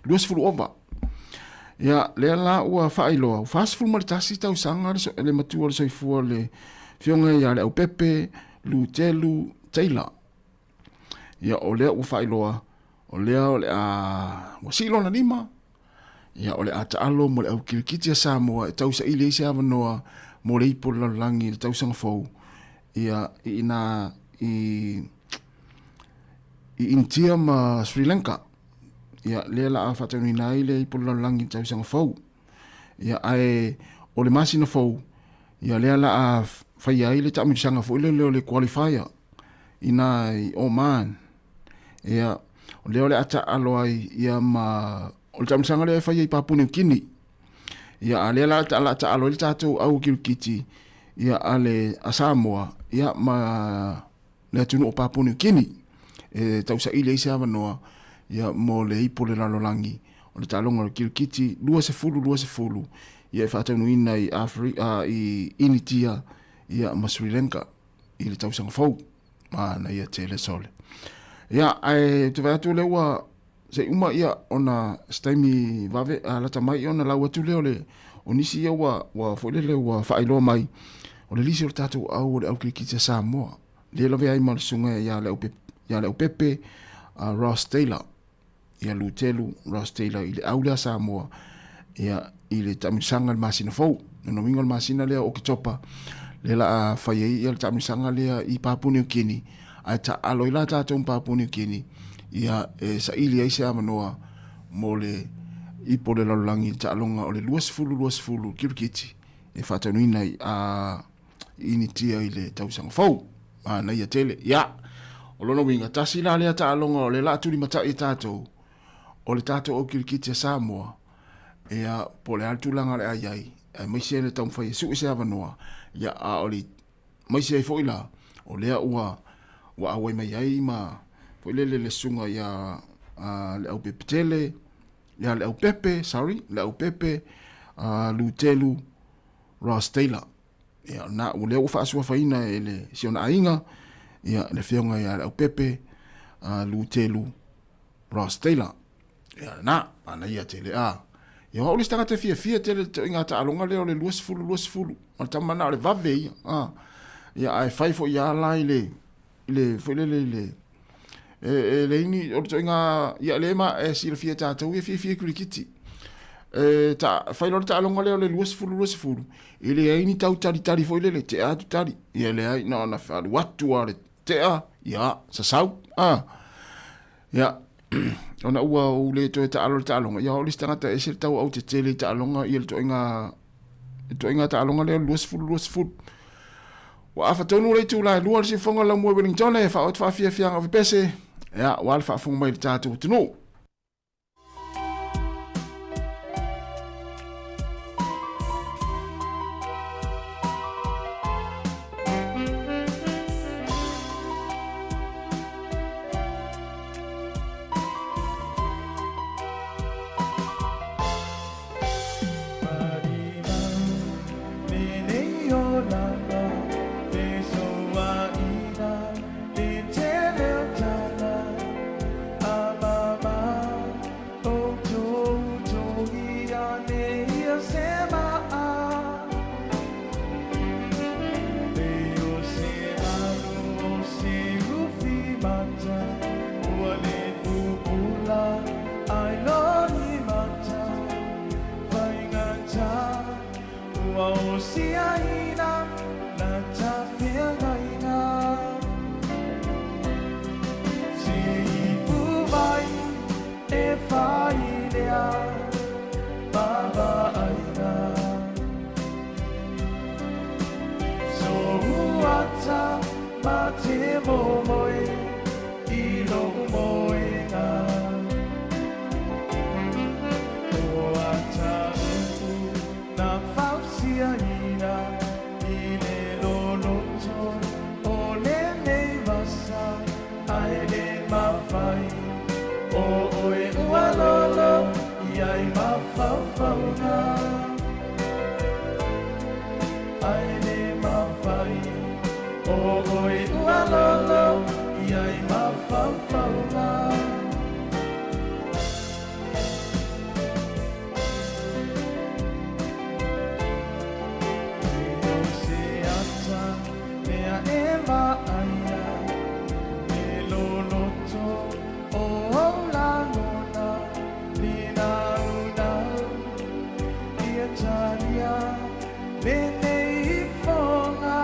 Luas fulu ova. Ia lea la ua whaailoa. Fast fulu maritasi tau sanga le matua le soifua le fionga ia le au pepe lu telu Taylor. Ia o lea ua whaailoa. O lea o le wasilo na lima. Ia o le ata alo mo le au kirikiti a Sāmoa e tausa ili eise awanoa mo le ipo la langi le tausanga fau. Ia i intia ma Sri Lanka. Ia lea la a whatanui nai le ipo la langi le tausanga fau. Ia ai o le masina fau. Ia lea la a whai ai le tamirisanga fau leo le qualifier. Ina i Oman. Ia o leo le ata alo ai ia ma o le tamirisanga lea whai ai Papua New Guinea. Ia a lea la ata alo le tātou au kirikiti. Ia ale a Sāmoa. Ia ma le atunu o Papua New Guinea. E tausa ile ise awanoa. Ia mo le ipo le lalolangi. O le talonga le kirikiti. Lua se fulu. Ia e whatanu ina i initia. Ia ma Sri Lanka. I le tausanga fau. Na ia te le sole. Ia ai te vatu le ua. Se uma ia ona staimi vave. Lata mai ona lau atu leo le. O nisi ia wa foilele ua whaailoa mai. O le lisi o le tātou au o le au kirikiti a Sāmoa. Le love ai ma le sunga ia le au pepe Ross Taylor. Ia lutelu Ross Taylor i le au lea Sāmoa. Ia i le tamisanga le masina fau. Nono mingo le masina lea o ki topa. Le la a whaiei ia le tamisanga lea i Papua New Guinea. Ai ta alo i la tātou Papua New Guinea. Ia sa ili aise amanoa mo le ipo le lalolangi ta alonga o le luas fulu kirikiti. E whatanuina i initia i le tausanga fau. Na ia tele. Ia. O lono winga. Tasi la lea ta alonga o le la tuli mata i tātou. O le tātou o kirikiti a Sāmoa. Ia po le altulanga le ai. Maise le taumwhai e su se avanoa. Ia a o le maise e foila. O lea ua awai mai ai ma foilele le sunga ia le au pepe tele. Ia le au pepe, le au pepe lutelu Ross Taylor. Ia na ule u whaasua whaina e le siona ainga. Ia le whionga ia le au pepe lutelu Ross Taylor. Ia na, ana ia tele a. Ia hau listanga te fia tele inga ta alonga leo le luas fulu. Ma tamana le vave ia. Ia ai whaifo ia lai le whailele le. Le ini o to inga ia le ma e sila fia tātou e fia kirikiti. Ta whailore ta alonga leo le luas fulu. Ile ai ni tau tari fo ile le te atu tari. Ia le ai na whalu watu a le te a. Ia, sa sau. Ia, ona ua u le to ta alore ta alonga. Ia o listanga ta esir tau au te tele ta alonga. Ia le to inga ta alonga leo luas fulu. Wa afa tonu le tu la lua si fonga la mo Wellington e fa fa fia nga pese. Ja, wal fa fonga mai tātou tunu. te momoe I loku moenga O ata upu na whausia ina I le loloto o le nei wasa ai le mawhai O oe ua lolo iai mawhauwhaunga ai le mawhai O oe ua lolo iai mawhauwhaunga E o se ata mea e maaia E loloto o oulangona Lina unau Ia taria Mene I whonga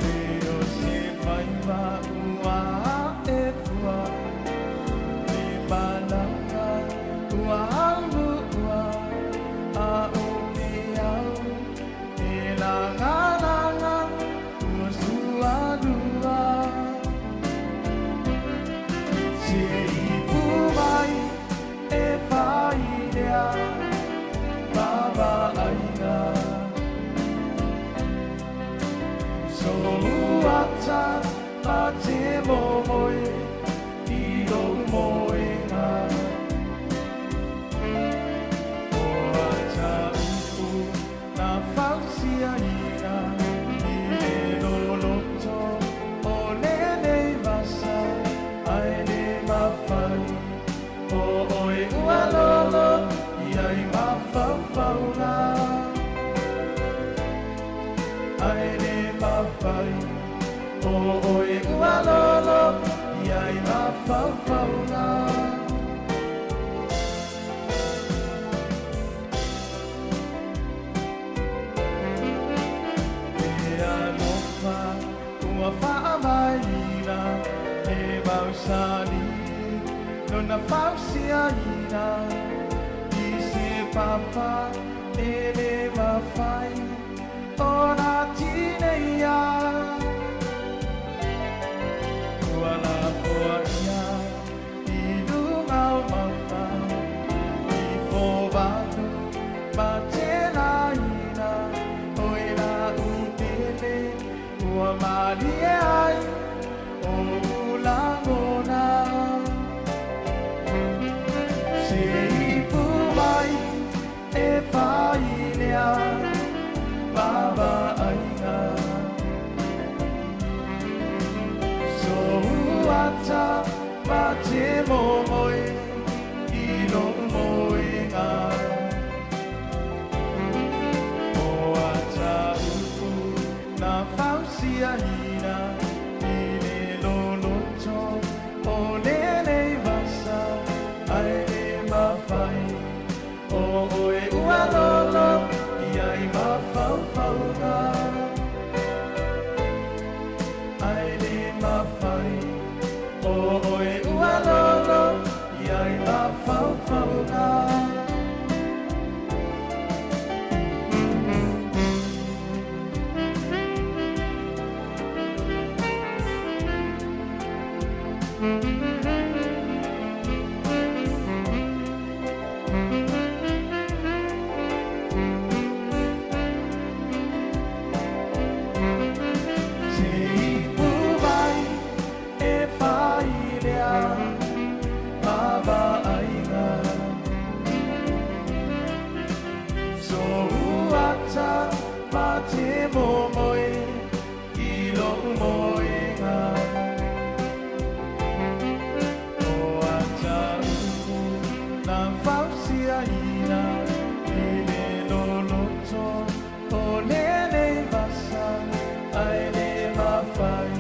E o se waiwa ua e fua E mananga ua alu ua A o me au E langa langa ua sua lua Se ipu mai e whaidea Baba aina So uata a te momoe I lo moenga O ata upu na whausia ina I le loloto o le nei wasa ai le mawhai O oe ua lolo iai mawhauwhaunga ai le mawhai O oe ua lolo iai mawhauwhaunga E alofa ua whaamaina E mausani Nona whausia ina I se papa e le mawhai O na tine ia Ua la poa ia I lunga o mawha I fōwatu ma tēnā ina Oi la utele Ua mali e ai O ulangona Se ipu mai e whainea Baba aina So uata ma te momoe I lo moenga O ata upu na whausia ina I le loloto o le nei wasa ai le mawhai O oe ua lolo iai mawhauwhaunga ai le mawhai O oe ua lolo iai mawhauwhaunga Se ipu mai e whailea Baba aina So uata ma te momoe I lo moenga O ata upu na whausia ina I le loloto o le nei wasa ai le mawhai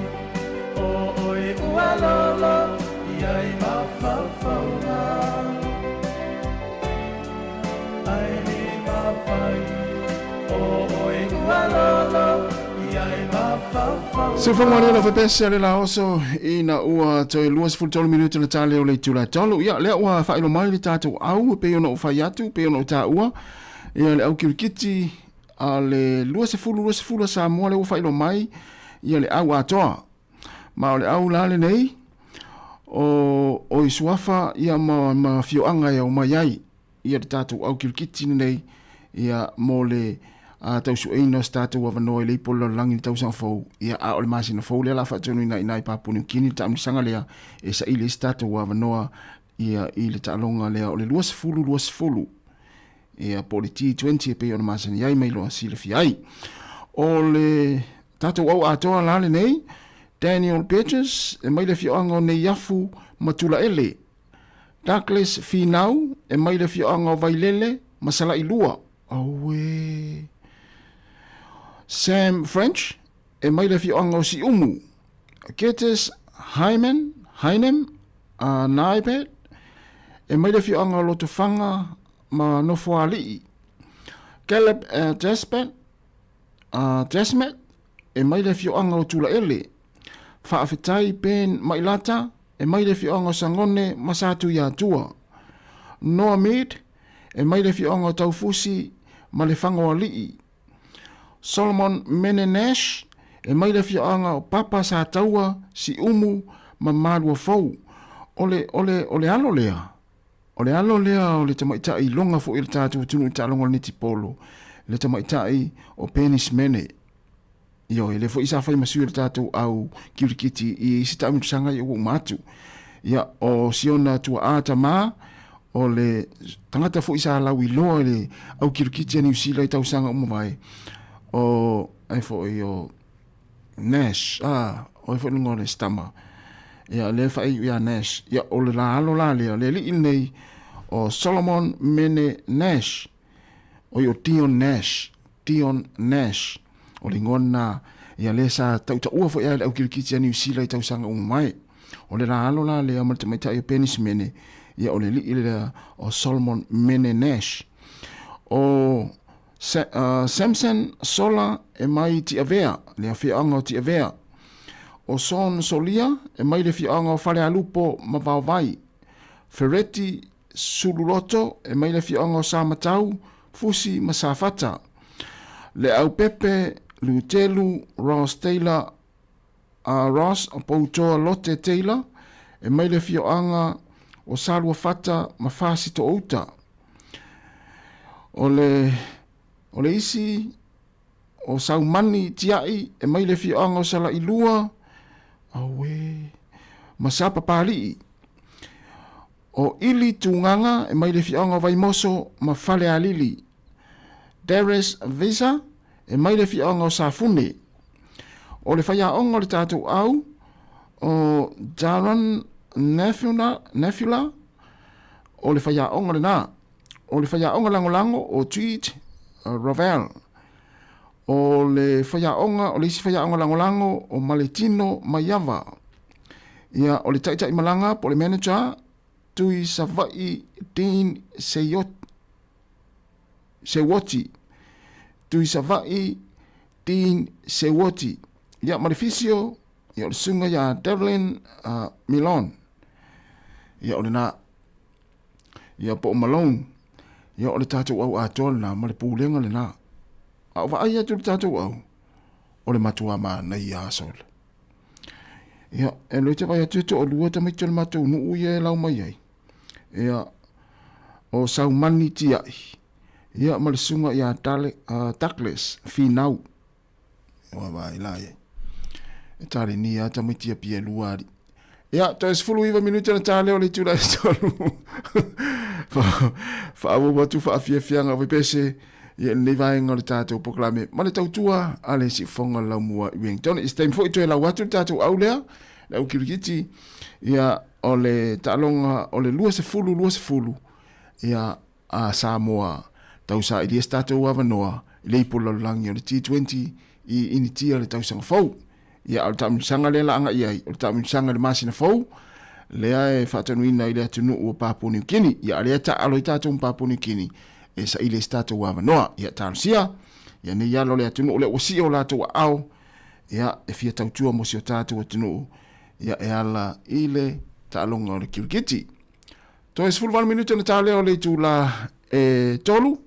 O oe ua lolo iai mawhauwhaunga ai le mawhai O oe ua lolo iai mawhauwhaunga Se whangwane la whapesa le la oso I na ua toi luas fultolo minuta na tā leo le tūla tolo. Ia, lea ua whaelo mai le tātou au, pe ono o whai atu, pe ono o tā ua. Ia le au kirikiti a le lua se fulu Samoa le ufa ilo mai ia le au atoa. Ma o le au la le nei o isuafa ia ma fioanga ia o mai ai ia le tātou au kirikiti nei ia mo le tau su eino tātou avanoa i le ipolo langi tau sang fau ia a o le masina fau le la whaatonu ina i Papua New Guinea ta amnisanga lea e sa i le tātou avanoa ia i le tālonga lea o le luas fulu ia po le T20 e pe o le masina iai mai loa si le fiai o le tātou au atoa la le nei Daniel Peters e mai le fioanga o ne iafu matula ele Douglas Finau e mai le fioanga o vailele masala i lua aue Sam French e mai le fioanga o si umu Ketes Hynem Naipet e mai le fioanga o loto fanga ma nofo alii Caleb Jasmet e mai le fioanga o tula ele whaafetai pen mailata e mai le fioanga o sangone masatu ia tua Noah Mead e mai le fioanga o taufusi ma le fanga o alii Solomon Menenash e mai le fioanga o papa sa taua si umu ma malua fau ole alo lea o le tamaitai longa fo il tatu tunu talonga ni tipolo le tamaitai o penis mene yo ele fo isa fai masu il tatu au kirikiti i sita mtsanga yo matu ya o siona tu ata ma o le tangata fo isa la wi lo le au kirikiti ni usila tau sanga o mai o ai fo yo Nash o fo ngone stama ya le fai ya Nash ya o le la le li nei o Solomon Mene Nash o yo Dion Nash o le ngona ya le sa tau ua fo ya au kirikiti ni usila tau sanga o mai o le la le amal mai tai penis mene ya o le li le o Solomon Mene Nash o Samson Sola e mai ti avea le afianga ti avea o Son Solia e mai le fianga o fale alupo ma vai Ferretti Sululoto e mai le fianga o Samatau Fusi Masafata le au Pepe Lutelu Ross Taylor Ross o Poutoa Lotte Taylor e mai le fianga o Salua Fata Mafasi to Outa o le isi o Saumani Tiai e mai le fianga o Sala Ilua awe Masapa Pali o Ili Tunganga e mai le fianga o Vaimoso Mafale Alili Darius Visa e mai le fianga o Safune o le whaia onga le tātou au o Daran Nefula o le whaia onga le nā o le whaia onga langolango o Tweet Ravel o le whaia onga o le isi whaia onga langolango o Maletino Maiava ia o le taitai malanga po le manager Tui Savai Dean Sewoti Tui Savai Dean Sewoti ia malefisio ia o le sunga ia Devlin Milon ia o le na ia po Malone ia o le tātou au atoa na ma le pūlenga le na a wa ai atu le tātou au o le matua ma nei a sol ia e loi te vai atu to o lua ta mai te le matou nuu ia e lau mai ai ia o Saumani Tiai ia ma le sunga ia Douglas Finau wa vai lai e tari ni a ta mai tia pia luari ia to es fulu iwa minuta na tale o le tula tolu fa awu watu fa fianga we pese ye nei vai ngol tātou proklame ma le tautua ale si fonga la mua Wellington is time for to la watu tātou aulea la ukirikiti ia o le talonga o le lua se fulu ia a Samoa tau sa i tātou avanoa le ipola langi o le T20 i initia le tau sanga fau ia o tamu sanga le la anga iai o tamu sanga le masina fau lea e whatanuina i lea tunu o Papua New Guinea ia lea ta alo i tātou Papua New Guinea e sa i le tātou avanoa ia tārusia ia ne ialo lea tunu o le osi o lātou au ia e fia tautua mo si o tātou o tunu ia e ala i le tālonga o le kirikiti to es fulvan minuto na tāleo le tū la e tolu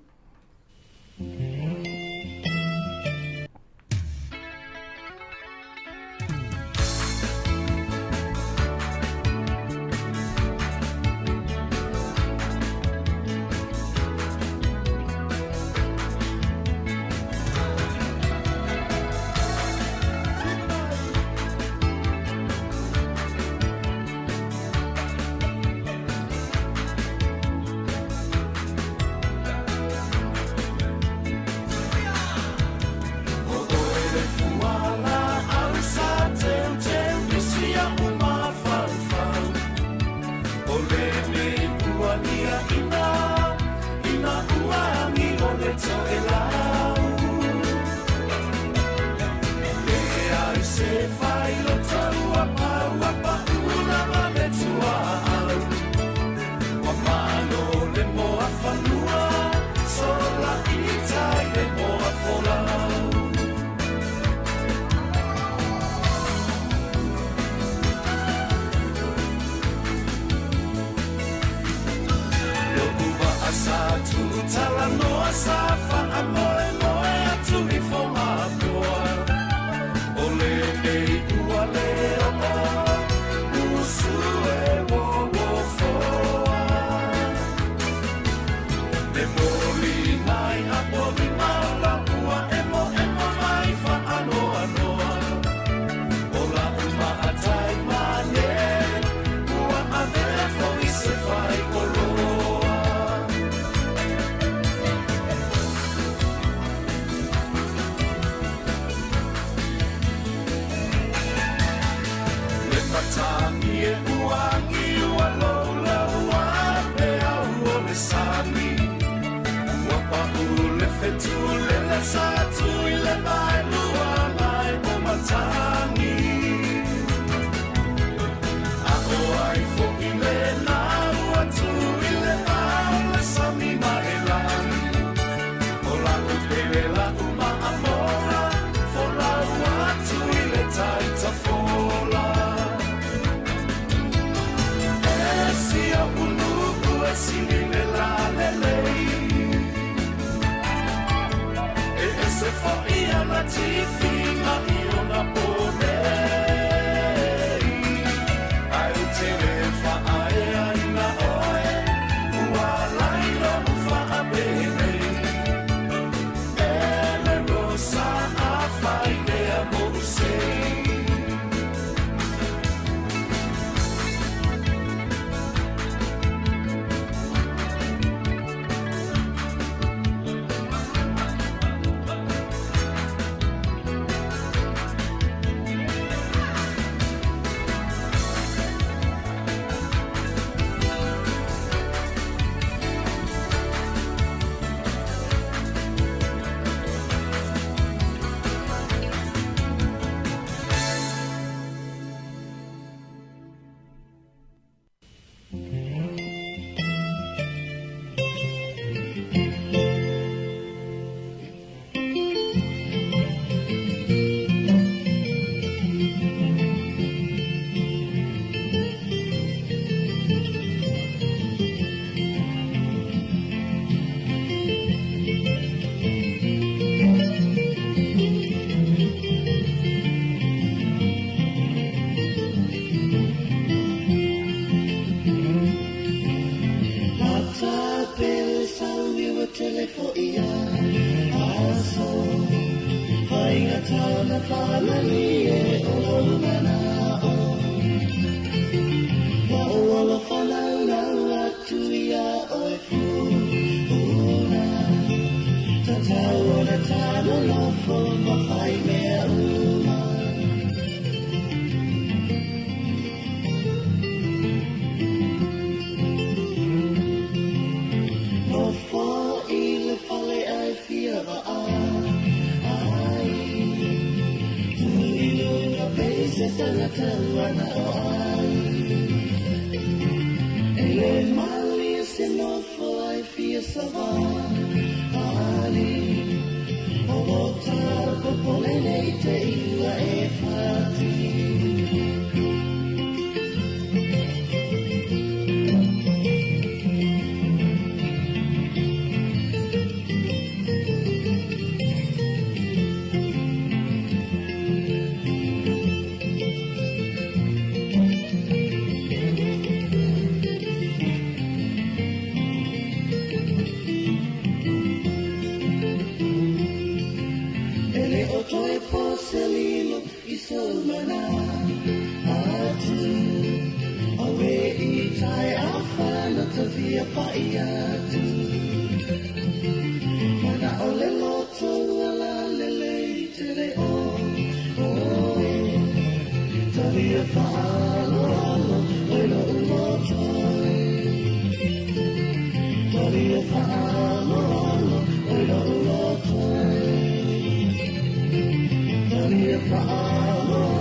se fai lo taua paua paula mametua au. Wa mano le moa whanua, sola itai le moa wholau. Asa tu tala no asa fa amoe moe atu i fonga poa. Ole e ua leo o usu e wo wo foa. Le moli nai a poli mala ua emo mai fa anoa noa. Ola uma atai mane ua avea fo i se fai koloa. Tangi e uangi ua lola ua pe au o le sani. Ua pa ule fetu le le satu i le mai lua mai o matangi. A o ai fo i le na ua tu i le au le sami ma e lani. O la upele la uma amora, fo la ua tu i le taita fola. Sia uluku e sinile la lelei. E se fo ia na tifi ma io na ponei. Ai te le fa ai ai na oe, ua lai no fa a benei. E le rosa a fai le amoru sei. Maria Paolo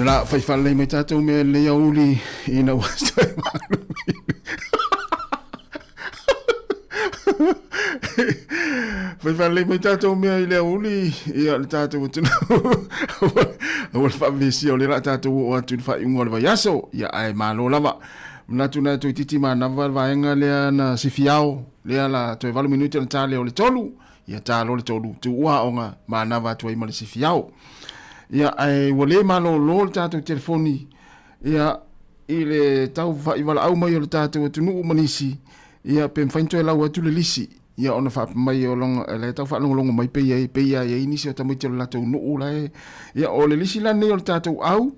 la whaifale mai tātou mea lea uli I na wasai malu. Whaifale mai tātou mea I lea uli Ia le tātou tunu. Awal whamesi o le la tātou o atu whai ungo le vai aso. Ia ai malo lava. Natu na toi titi ma na vaenga lea na sifiao. Lea la toi valu minuti na tāle o le tolu. Ia tālo le tolu. Tu ua onga ma na va toi ma le sifiao. Ia ai wale malo lo le tātou telefoni. Ia I le tau whai wala au mai o le tātou tunu manisi. Ia pe mwhainto e lau atu le lisi. Ia ona wha mai o longa. Le tau wha longa mai peia e inisi o tamiti o le latou nuu lai. Ia o le lisi lane o le tātou au.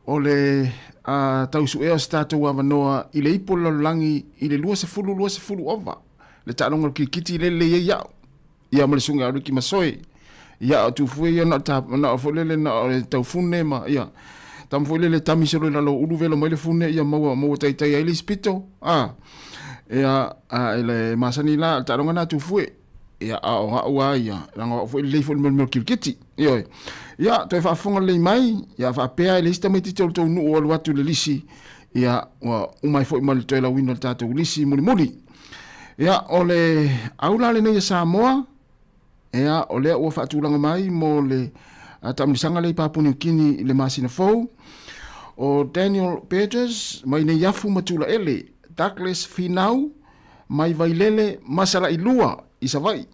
O le tau su ea o se tātou awanoa. I le ipo langi. I le lua se fulu ova. Le tālonga ki kiti le iau. Ia ma le sunga aru ki masoe. Ia tu fue ia na folele na tau fune ma ia tam folele tamiselo la lo ulu velo mai le fune ia mau tai ai le spito ia ele masani la taronga na tu fue ia o ia nga foi le fo me kirkiti ia to fa fonga le mai ia fa pea le sta meti to no o watu le lisi ia wa mai foi mal to la window tatu lisi muli ia ole aula le ne Sāmoa. Ea o lea ua whaatulanga mai mo le tamilisanga le Papua Kini le masina fau. O Daniel Peters mai ne yafu matula ele. Douglas Finau mai vailele masala ilua isawai.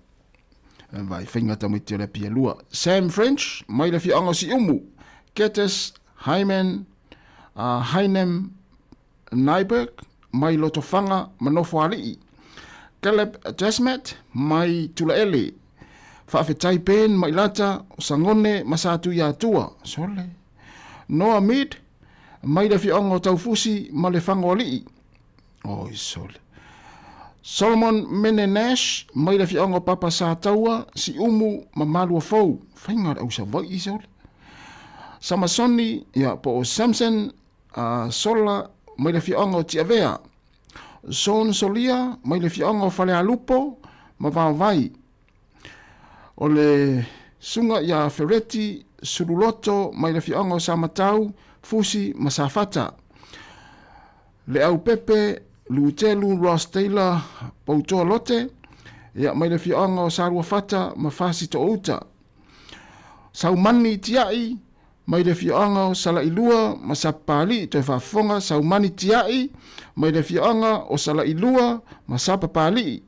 Vai whainga tamiti o le pia lua. Sam French mai le fianga si umu. Ketes Hyman Heinem Nyberg mai lotofanga manofo alii. Caleb Jasmet mai tula ele. Whaafetai pen mai lata sangone masatu ia tua. Sole. Noah Mead mai le fionga o taufusi ma le whango alii. Oi sole. Solomon Menenash mai le fionga o papa sa taua si umu ma malua fau. Whainga au sa vai I sole. Samasoni ia po o Samson Sola mai le fionga o Tiavea. Son Solia mai le fionga o Whale Alupo ma vai. O le sunga ia Ferretti, Suruloto, mai le fionga o Samatau, Fusi, Masafata. Le au Pepe, Lutelu, Ross Taylor, Pautoa Lote, ia mai le fionga o Sarua Fata, Mafasi to Uta. Saumani Tiai, mai le fionga o Sala Ilua, Masapali, to Fafonga, Saumani Tiai, mai le fionga o Sala Ilua, Masapali.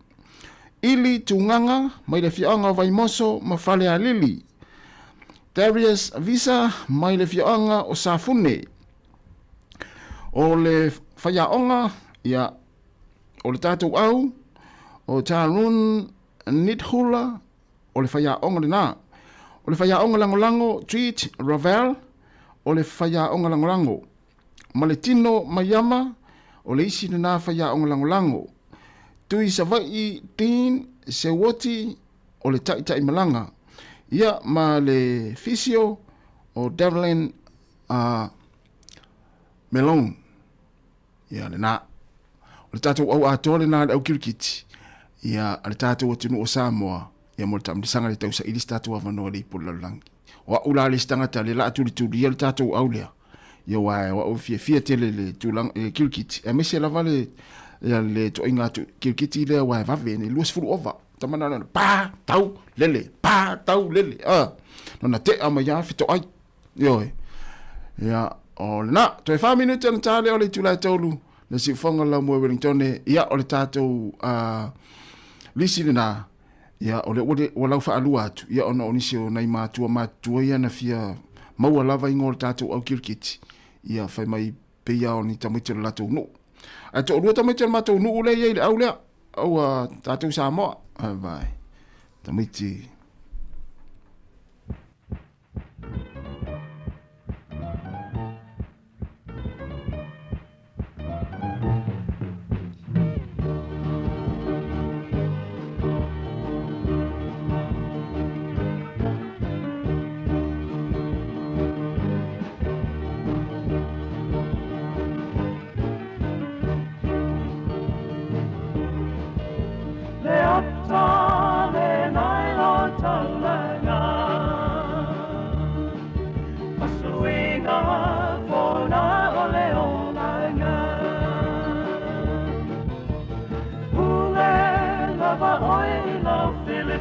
Ili tunganga mai le fianga vai moso ma fale a lili. Darius Visa mai le fianga o safune. O le whaiaonga ia o le tātou au o Tarun Nidhula o le whaiaonga le nā. O le whaiaonga langolango Treat Ravel o le whaiaonga langolango. Ma le tino Mayama o le isi na whaiaonga langolango. Tui savai tin se woti o le tai malanga. Ia ma le fisio o Devlin Melon. Ia le na. O le tātou au atole na le au kirikiti. Ia le tātou atunu o Sāmoa. Ia mo le tamilisanga le tausa ilis tātou avanoa le ipulalangi. O ula le stangata le la atuli tuli ia le tātou au lea. Ia wa o fia tele le tulang kirikiti. E mese lava ia le to inga tu kirkiti le wa va vene luas fulu ova tamana na pa tau lele no na te ama ya fito ai yo ya o na to 5 minutes na tale o le tula tolu le si fonga la mo Wellington ia o le tatou lisi na ia o le wala fa alu atu ia ona onisi o nai matua ia na fia mau lava ingol tatou au kirkiti ia fa mai pe ia oni tamite la tau no a to ruta mai tele matou nuu le ia au lea au tātou Sāmoa vai tamiti Le ata le nai lo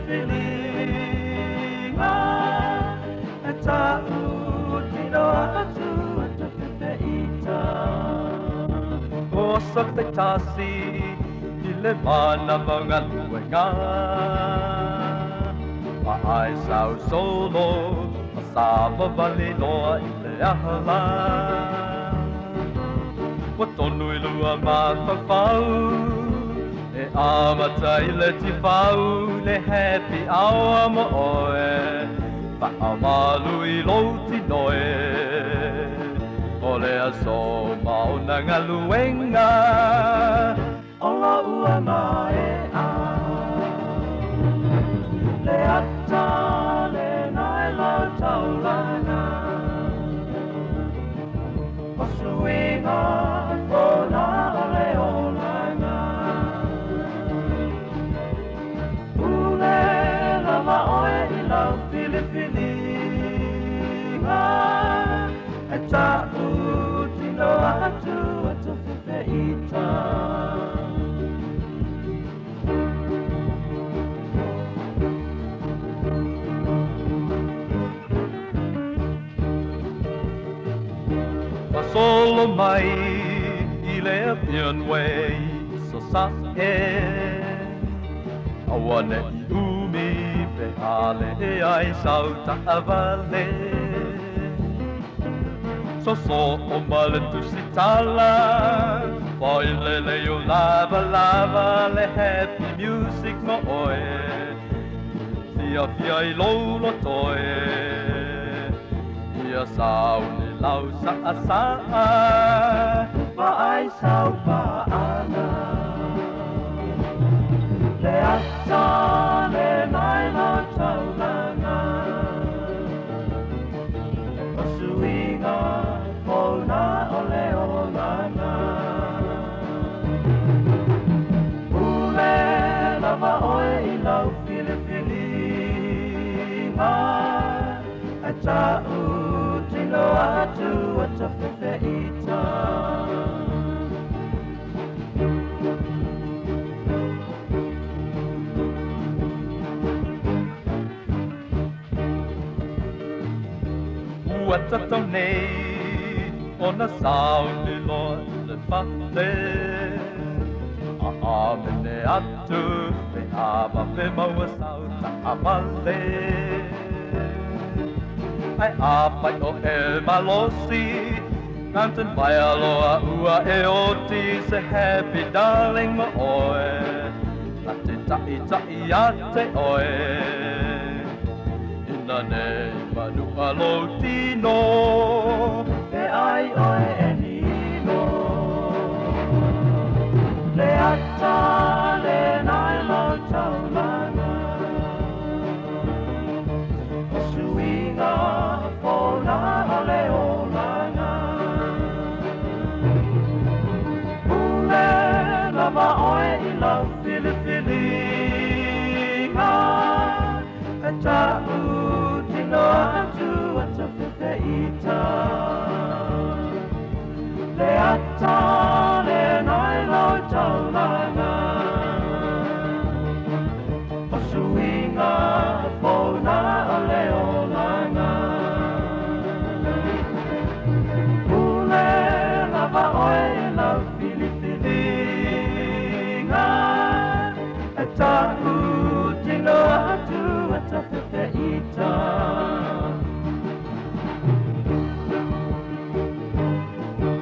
filifilinga e tau tino atu atu whiwhiita o sok te tasi I le mana mga luenga ai sao solo Sāmoa vali noa I le ahala Wa tonu I lua mātawhau E amata I le tifau Le happy hour mo oe Whaamalu I louti noe O le aso mauna ngā luenga Ola ua mai a Le ata le nai lau taulana O suinga o na ole olanga Ule lava oe I lau filifilinga E ta'u tino atu atu whiwhiita Solo mai I le apian wei so sa e Awane I umi pe ale e ai sau ta avale So o male tu si tala Poi le o lava lava le happy music mo oe Sia fia I lolo toe Ia sau ne lau sa Pa ai sau pa ana Le ata le nai lau taulana O suinga o na ole olana Ule lava oe I lau filifilinga E ta'u tino atu atu whiwhiita Ua tatau nei o na sauni loa le whate A amene atu me ama me maua sau ta amale Ai apai o e malosi Nantan vai aloha ua e oti Se happy darling mo oe Na te tai tai a te oe Ina nei manu alo tino E ai oe e nino Le ata le nai lau taulana O suinga Ona ole olana Ule lava oe I lau filifilinga E ta'u tino atu atu whiwhiita Le ata le nai lau taulana O suinga Ona ole olana Lava oe lau filifilinga E ta'u tino atu atu whiwhiita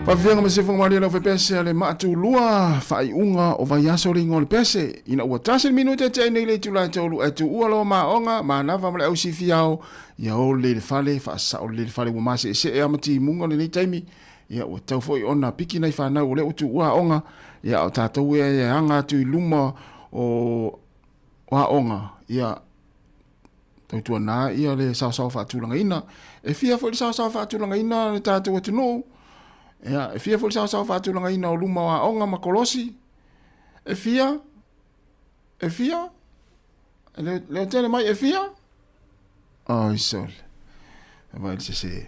Whawhianga me se whangaria lau whepese ale maatu lua whai unga o vai aso ringo le pese. Ina ua tase minute te nei le tula tolu e tu ua loa maonga ma nawa male au si fiao ia o le fale whaasa o le fale ua mase e se e amati munga le nei taimi ia ua tau foi ona piki nei whanau o le utu ua onga ia o tātou e anga tu I luma o onga ia tautua nā ia le sao whaatulanga ina e fia foi le sao whaatulanga ina le tātou atu nou ia e fia foi le sao whaatulanga ina o luma wa onga makolosi e fia le tele mai e fia ai sol vai se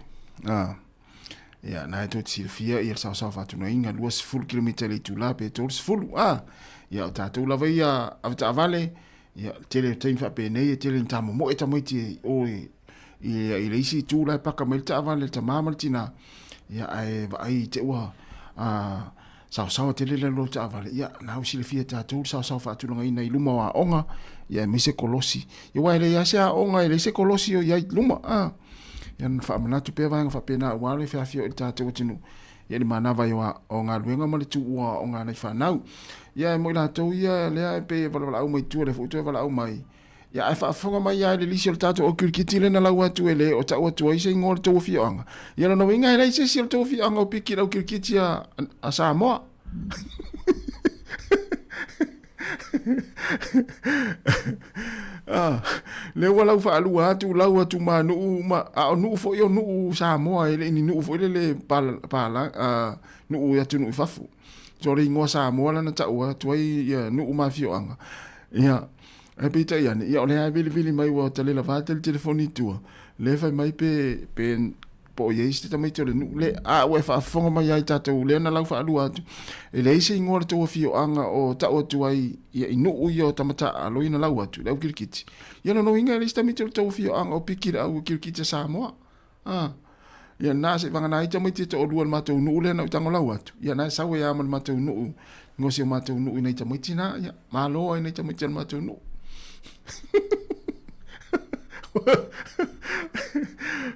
ia na to tsi fia ia sao whaatulanga ina luas full kilometer le tula pe tol full ia o tātou lava ia avita avale ia tele tain fa pe nei tele tamo mo eta mai ti o i le isi tu la paka mai ta vale ta mama tina ia ai te wa sao tele le lo ta vale ia na usi le fia ta tu sao fa tu ngai nei luma wa onga ia me se kolosi ia wa le ia sia onga le se kolosi ia luma ia fa mana tu pe va fa pe na wa le fa fio ta tu tinu ia ni mana vai wa onga luenga ma le tu wa onga nei fa nau ia mo la to ia le pe vala au mai tu le fu tu vala au mai ia ai fa fonga mai ia le lisi ta to o kirkiti le na la wa tu ele o ta wa tu ai se ngol to fi anga ia no winga le se sil to fi anga o piki la kirkiti a Sāmoa le wala fa alu atu la wa tu ma nu ma nu fo yo nu Sāmoa ele ni nu fo le pala nu ya tu nu fafu jori ngo Sāmoa la na ta wa tu ai ya nu ma fi anga ia e pita ia ni ia le ai vili mai wa tele la va tel telefoni tu le fa mai pe po ye iste tamai te nu le we fa fonga mai ai tata le na lau fa alu atu e le ise ngor to fi anga o ta o tu ai ia inu u yo tamata alo ina lau atu le kirkiti ia no inga le iste mi te to fi anga o pikira au kirkiti Sāmoa ia na se vanga nai tamai te o luan mato nu le na tango lau atu ia na sa we amal mato nu ngosi mato nu ina tamai tina ia malo ina tamai te mato nu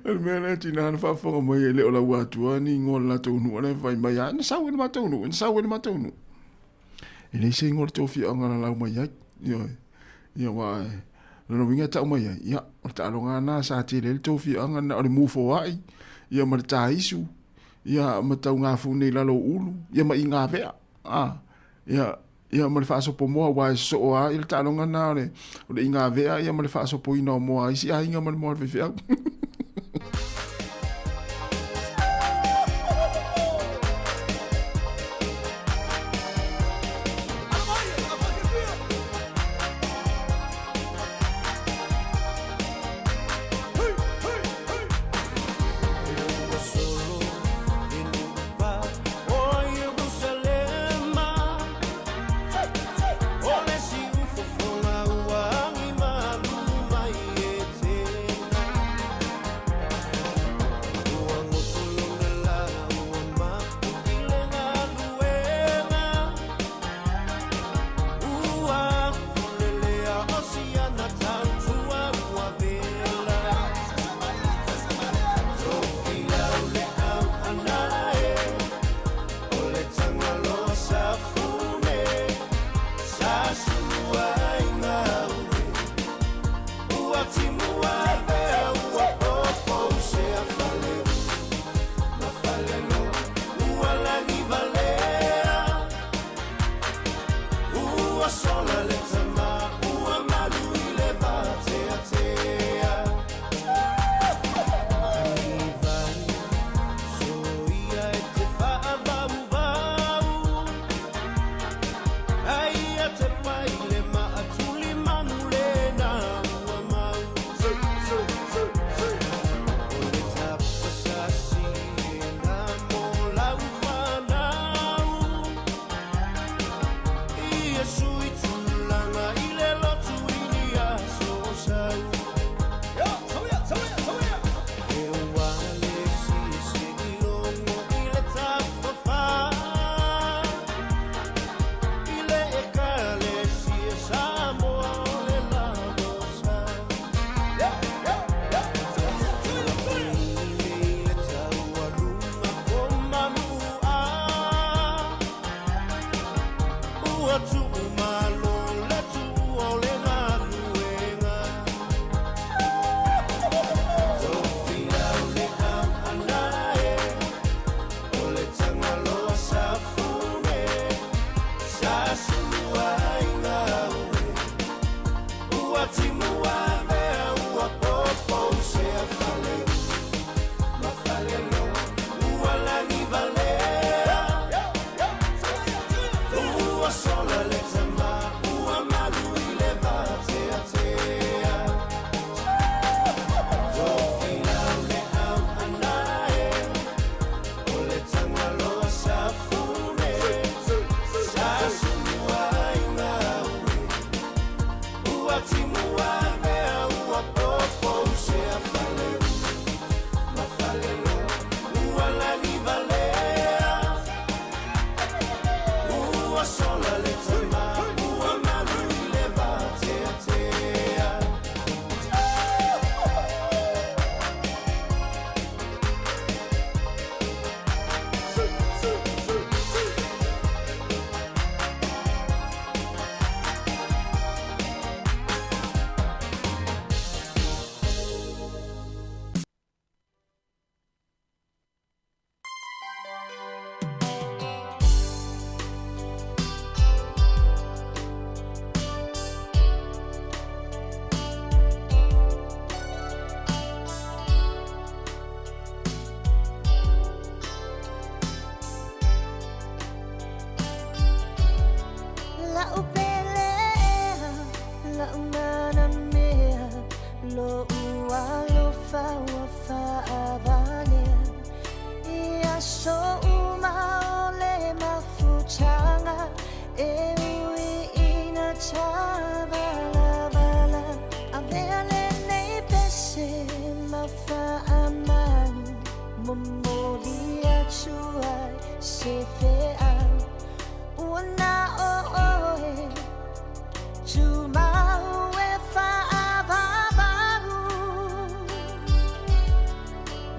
el mena tina na fa fonga mai le ola watu ni ngol la tonu ole vai mai na sawe ma tonu ele se ngol to fi anga la mai ya wa no vinga ta mai ya ta longa na sa ti le to fi anga na le mu fo ai ya ma ta isu ya ma ta nga fu ni la lo ulu ya ma inga ve ya ma le fa so po mo wa so a il ta longa na le inga ve ya ma le fa so po ino mo ai si ai nga ma mo ve fe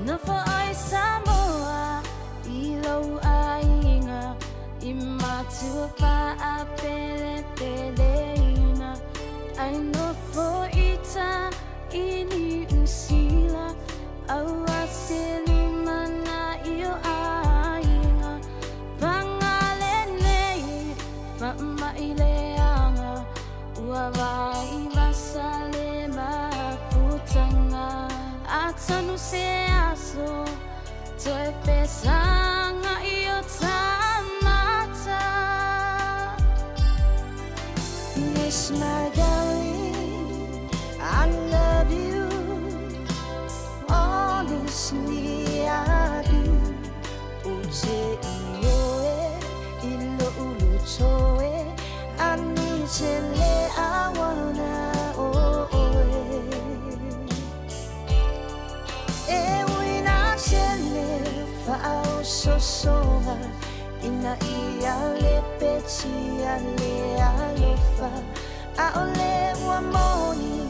Na fa'ai Sāmoa I lau ainga I matua fa'a pele peleina Ai no fo ita ini usila Aua selumana io ainga Vangalenei fa'maileanga Ua vai vasale mafutanga Atanu se aso Toi pesanga io tamata Miss my darling I love you Honestly I do Uje ioe Ilo ulu toe Ani chele awana Fa'au sosonga Ina ia le peti ale alofa A ole wa moni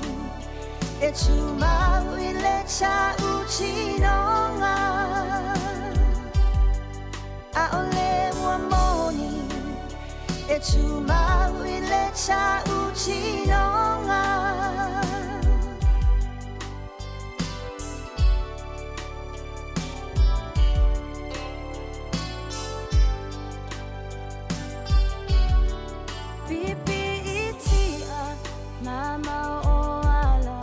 E tumau I le cha uchinonga A ole wa moni E tumau I le cha uchinonga Mama oala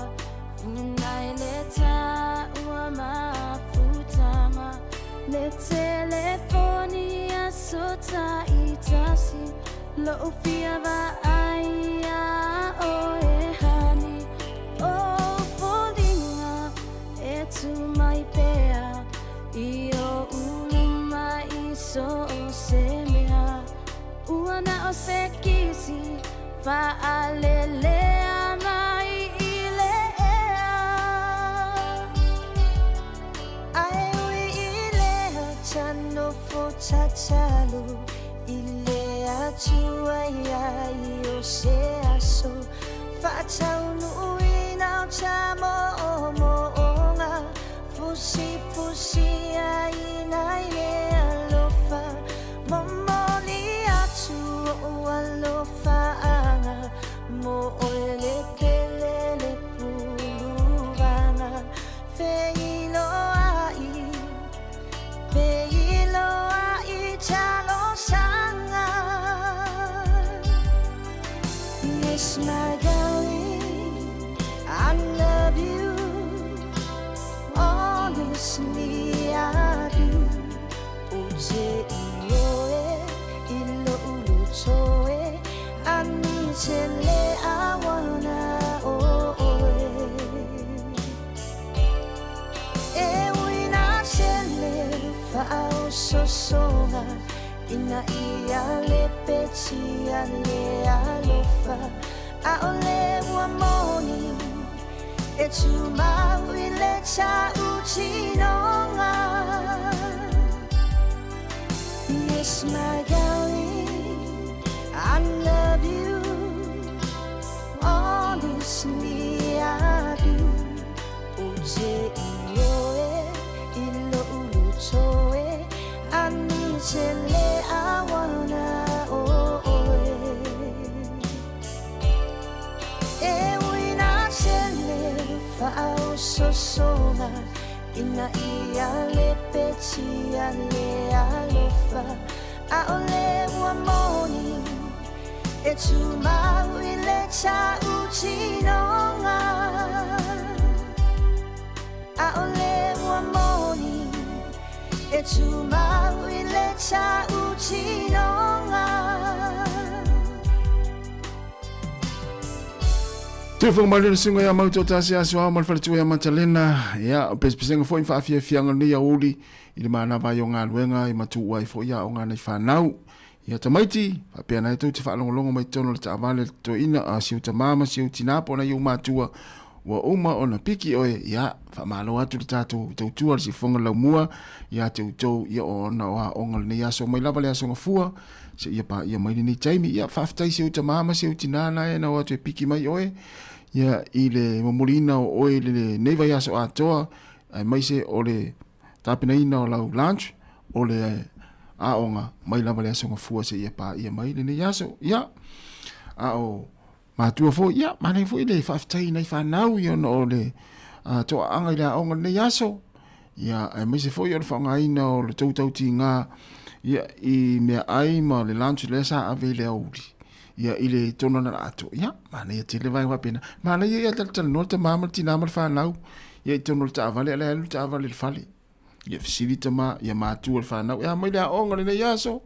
Funai leta ua mafutanga Le telefonia sota itasi Lo ufia va aia o e hani O folinga e tu mai pea Io uluma iso o semea Uana o se kisi Fa'alelea mai ilea Aiwi ilea chano fo chachalu Ilea chuaya io se aso Fa'chaunu inau chamo omoonga Fusi fusi aina ilea lofa Momoli atu alofa Mo ole pelele puluvanga Feilo ai chalo sanga Yes my darling I love you Honestly I do Uje ioe ilo ulu toe Ani chele awana oe E wina chele fa'au sosonga Ina ia le peti ale alofa A ole wa moni E tumau I le cha uchinonga Yes my darling I love you Honestly I do Uje ioe Ilo ulu toe Ani chele awana oe E wina chele fa'au sosonga Ina ia le peti ale alofa A ole wa moni E tumau I le cha uchinonga A ole wa moni E tumau I le cha uchinonga Tufang malin singa ya mauto tasi aswa mal faltu ya matalena ya pespesenga fo infa afia fianga ni ya uli ili mana va yonga luenga I matu wai fo ya onga na fanau ya tamaiti pa na tu te fa longo mai tono ta vale to ina a siu ta mama siu tinapo na yu matua Wa uma ona piki oe ia fa malo atu le tātou tau tua si fonga lau mua ia tau ia ona wa ongal ne yaso mai lava le aso ngafua se ia pa ia mai ni taimi ia faftai se uta mama se utinana e na watu e piki mai oe ia i le mamulina o oe le neiva yaso atoa ai mai se o le tapina ina o lau lunch o le aonga mai lava le aso ngafua se ia pa ia mai le yaso ia a o matua fo ia manai fo ile faftai nei fa nau yo no le to anga ia onga ne yaso ia ai mai se fo yo fa ngai no le tau tinga ia i me ai ma le lunch le sa ave le auli ia ile tona na ato ia manai te le vai wa pena manai ia tal no te mama tina mal fa nau ia tono ta vale le ta vale le fali ia facilita ma ia matua fa nau ia mai le onga ne yaso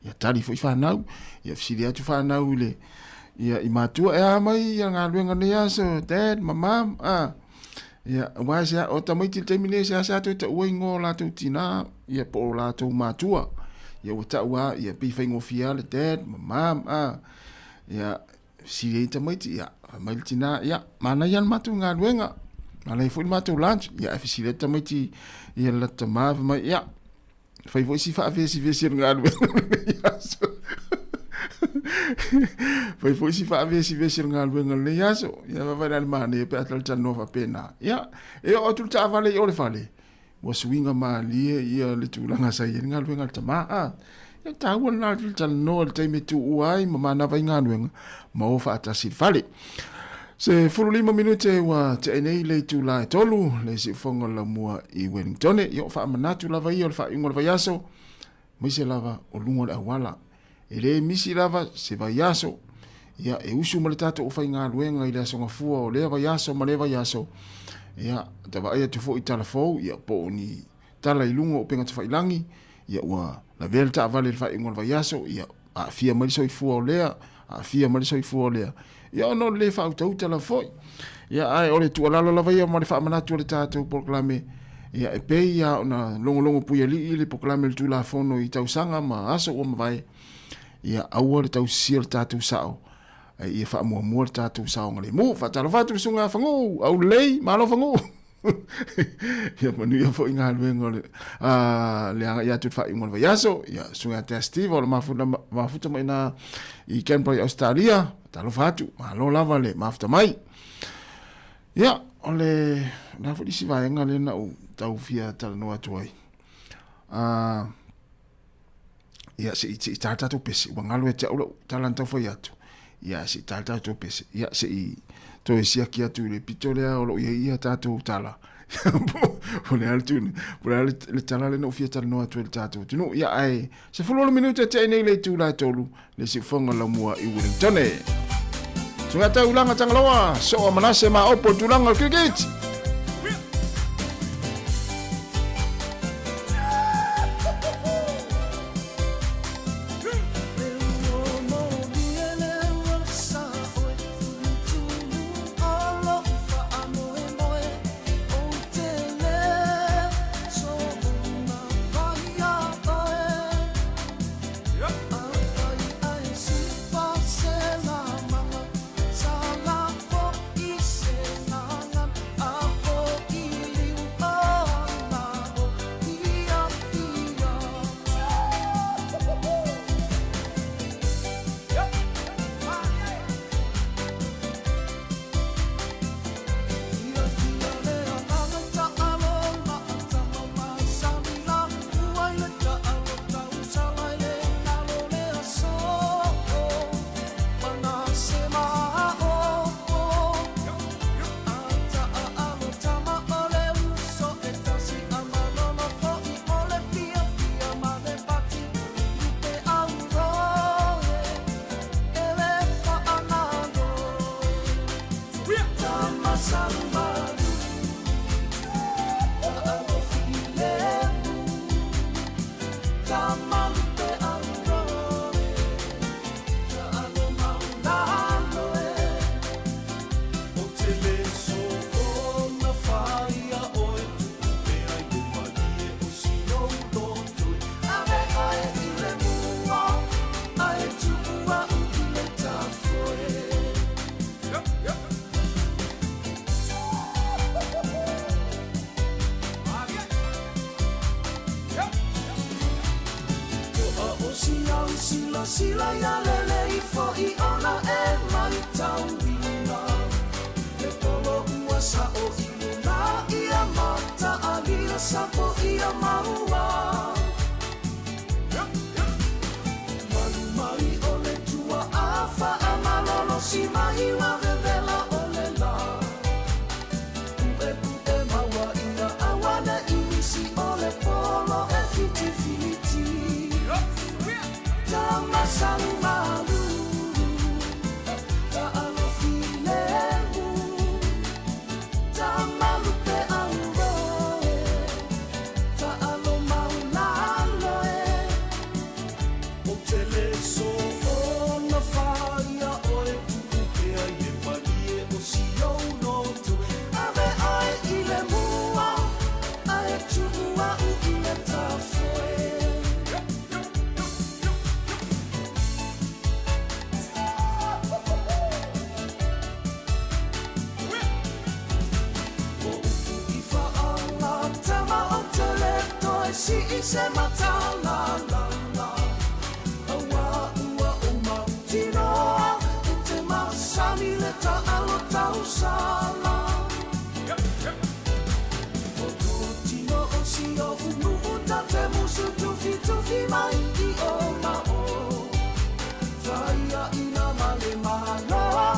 ia tali fo fa nau ia facilita tu fa nau le ia i matua e mai ia ngā luenga ne aso, dad, mamam, ia wai sea, o ta maiti te mine sea sea tu te ua ingo la tu tina, ia po la tu matua, ia o ta ua, ia pi whaingo fia le dad, mamam, ia sirei ta maiti, ia mai tina, ia mana ian matu ngā luenga, mana i fui matu lunch, ia e sirei ta maiti, ia la ta maafi mai, ia, whai voi si wha vesi ngā luenga ne aso. Vai foi si fa vesi ngā luenga le yaso ia vai na mane pe atal tano fa pena ia e o tu ta vale o le fale wa swinga mali ia le tu langa sai ngā luenga tama ia ta wa na tu tano le time tu uai mama na vai ngā luenga ma o fa ata si fale se fulu 5 minute wa te nei le tu la tolu le si fonga la mua i Wellington ia fa manatu lava ia fa ingol va yaso mai se lava o lungo le awala ele misi lava se vai yaso ia e usu mo le tatou o fai ngā luenga i le aso ngafua o le vai yaso ma le vai yaso ia te vai tu fo i telefou ia po ni tala i lungo o penga te whailangi ia ua la vele ta vale le fai ingol vai yaso ia a fia mari i fua o lea a fia mari i fua o lea ia ono le fa utau telefoi ia ai o le tualalo lava ia ma le wha manatu o le tatou proklame ia e pei ia ona longo puia li i le proklame le tula fono i tausanga ma aso o mawai ia aua le tau sia le tātou sao ia wha mua le tātou sao ngale mo wha talo whatu sunga whangu au lei malo whangu ia manu ia fo inga luenga le anga ia tut wha ingon wa yaso ia sunga te Steve o le mafuta mai na i Canberra Australia talo whatu malo lava le mafuta mai ia o le na fo disi vaenga le na u tau fia tala noa tuai ia se i tata to pese wa ngalo e te ulo talanta foi atu ia se tata to pese ia se i to e sia ki atu le pitolea o ia tata tala o le altu le tala le no fia tala no atu le tata tino ia ai se fulu minuto te nei le tu la tolu le se fonga la mua i Wellington tunga ta ulanga tangaloa so manase ma opo tulanga cricket Sila ya lele ifo I ona e mai tauina Le polo uasa o iluna ia mata alia sapo ia maua Malu mai ole tua afa amalolo si mai wa vevela ole la Ue maua ina awana inisi ole polo e fiti fiti Tama malu, ta alo filemu, ta malu pe auroe, ta alo maulaloe. O tele so o na faia oe tuku pe ai e palie o si o no tu. Ave ai ile mua, ai tuua u ile tafoe. Si se mata la la la Awa ua o mautinoa E te masani le ta alo tau sala O tō tino o si o unu uta te musu tufi tufi mai I o mao Taia ina male maloa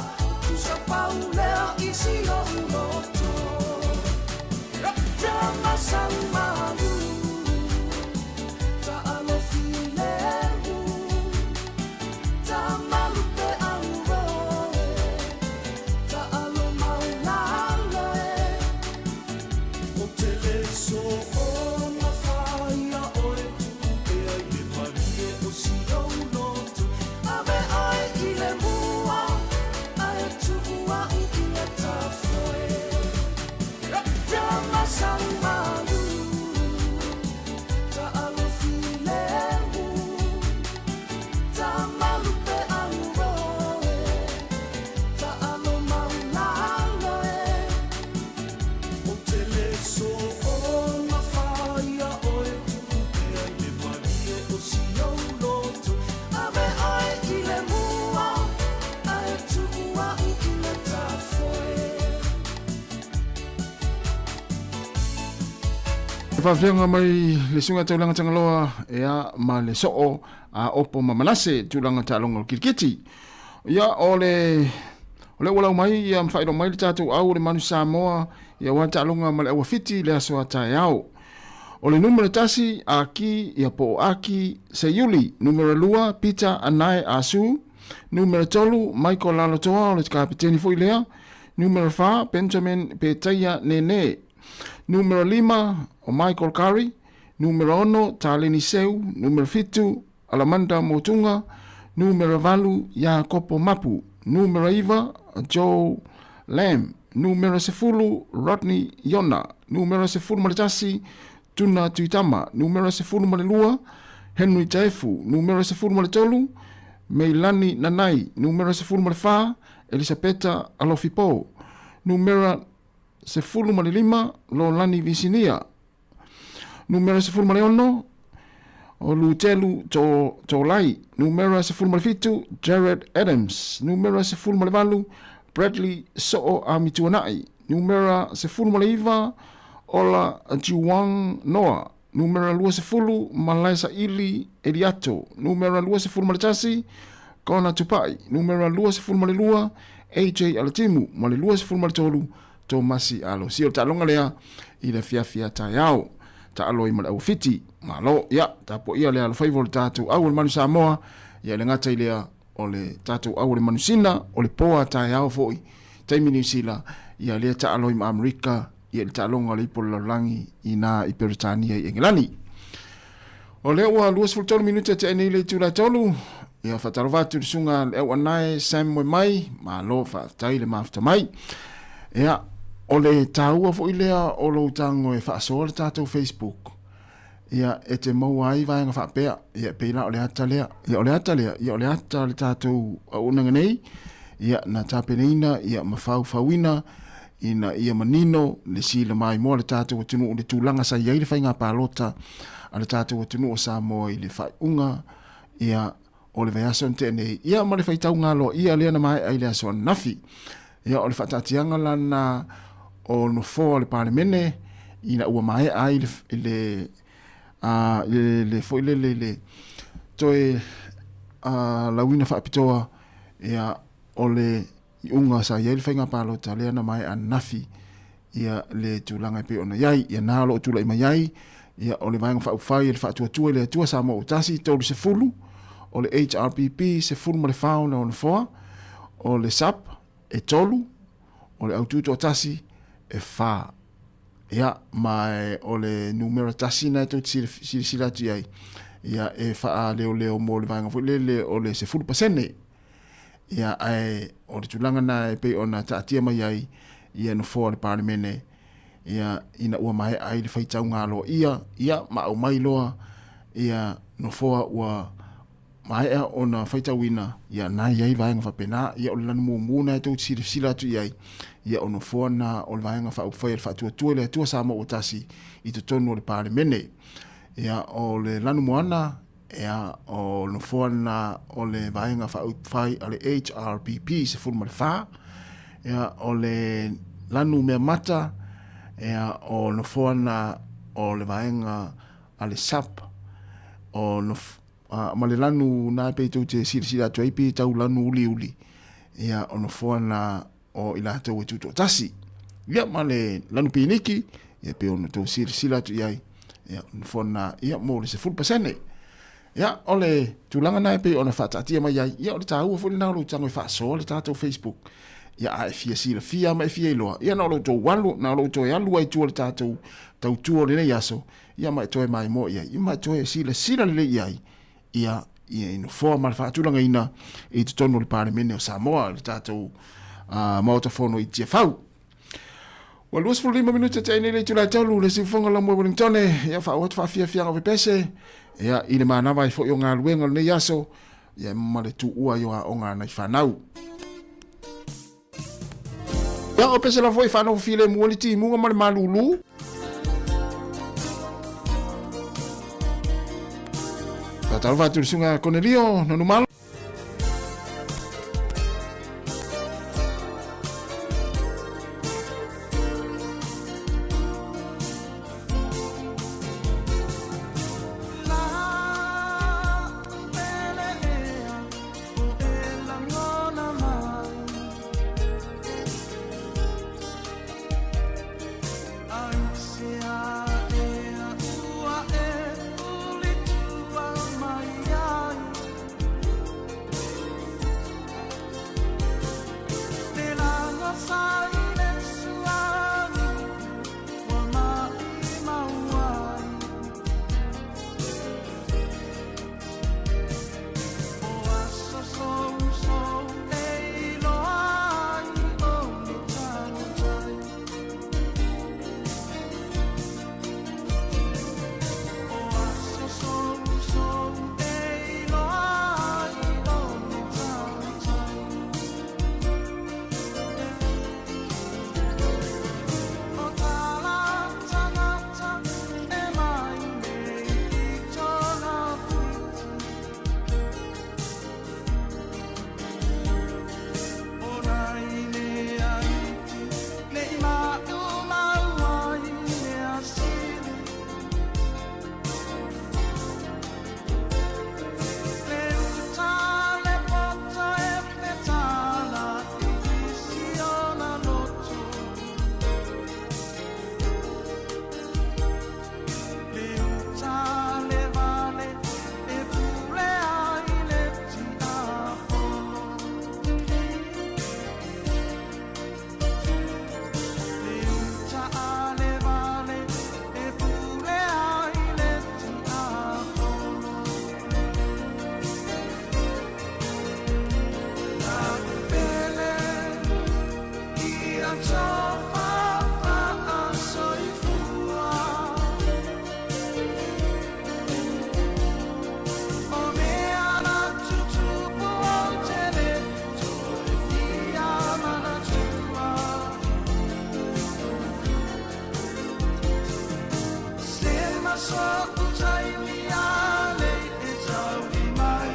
Tu sa paulea I si o unoto Te masani malu Whawhianga mai le sunga taulanga tangaloa ea ma le soo a opo mamanase tūlanga tālonga o kirikiti. Ia o le walau mai ia mwhairo mai le tātou au le manu Sāmoa ia wa tālonga ma le awa fiti le aso a tae au. O le numero tasi a ki ia po aki se yuli, numero lua Peter Anae Asu, numero tolu Michael Lalotoa o le kapiteni fui lea, numero 4 Benjamin Petaya Nene, numero 5 o Michael Curry, numero 1 Taleni Seu, numero 7 Alamanda Motunga, numero 8 Jacopo Mapu, numero 9 Joe Lamb, numero 10 Rodney Yona, numero 10 Maritasi Tuna Tuitama, numero 10 Malelua Henry Taifu, numero 10 Maletolu Meilani Nanai, numero 10 Malefa Elisabetta Alofipo, numero 10 Malelima Lolani Visinia, numero 10 Maleono o Lutelu Tolai, numero 10 Malefitu Jared Adams, numero 10 Malevalu Bradley So'o Amituanai, numero 10 Maleiva Ola Juwang Noah, numero 20 Malaisa Ili Eliato, numero 20 Maletasi Kona Tupai, numero 20 Malelua AJ Alatimu, male 20 Maletolu Tomasi Alo. Sio talonga lea i le fiafia taiao. Ta alo i male au fiti. Malo, ya, tapo ia lea lo faivol tatu au le manu Sāmoa, ia le ngata i lea o le tatu au le manu sina, o le poa taiao foi. Taimi New Zealand, ia lea ta alo i ma Amerika, ia le talonga le ipo langi i na i Peritania i Engilani. O lea ua 23 minuta te ene i le tūla tolu, ia whatarovatu le sunga le au anae Sam mai, malo whatai le mafta mai. Ia, o le tāua fo i lea o lo tango e whaasoa le tātou Facebook. Ia, e te mau ai vaenga whaapea, ia peila o le ata lea, ia o le ata lea, ia o le ata le tātou unanga nei, ia na tāpeneina, ia mawhauwhauina, ina ia manino, le sila mai moa le tātou atunu o le tūlanga sa iai le whainga pālota, a le tātou atunu o Sāmoa i le whaiunga, ia o le vea son tene ia ma le faitau ngalo ia le na mai ai le son nafi ia o le fatatianga lana o no fo le parlemene ina ua mai ai le foi le toi la wina fa pitoa ia o le unga sa ia le fainga palo ta le na mai an nafi ia le tulanga pe ona yai ia nalo tula ima yai ia o le vanga fa ufai le fa tua le tua Sāmoa utasi tolu se fulu o le HRPP se fulu mo le fauna o le foa o le SEP e tolu o le aututo tasi e fa ia mai o le numero tasi na to sila tu ai ia e fa leo mo le vanga le o le se fulu pasene ia ai o le tulanga na pe ona tatia mai ai ia no for le parlemene ia ina ua mai ai le faitau ngalo ia ma o mai loa ia no for ua mai ona faitau ina ia na ia vaenga fa pena ia o le lanu muna to sila tu ia ono for na o le vaenga fa fa fa tu le tu Sāmoa utasi i te tonu le parlemene ia o le lanu moana ia o no for na o le vaenga fa fai ale HRPP se fulu le fa ia o le lanu mea mata ia o no foana o le vaenga ale SEP o no ma le lanu na pe tu te sila tu ai pe tau lanu uli ia o no foana o ila tau tu tasi ia ma le lanu piniki ia pe ono tu sila tu ai ia no foana ia mo le se full percent ia o le tulanga na pe ona fatatia mai ia o le tau fo na lo tango fa so le tatu Facebook ia ai fia mai fia loa ia na lo to walu na lo to ya lu ai tu le tatu tau tu le yaso ia mai to mai mo ia mai to sila le ia no forma fa tu langa ina e to no le parlemene o Sāmoa le tatu motofono i te fau wa luas fu 5 minutos te nei tu la tau le si fonga la mo Wellington ia fa wat fa fia o pese ia ina mana vai fo yo nga luenga le yaso ia ma le tu ua yo o nga na fanau ia o pese la foi fa no file mo le ti mo ma le malulu ta va tu sunga Cornelio no mal so utai mi ale e tau i mai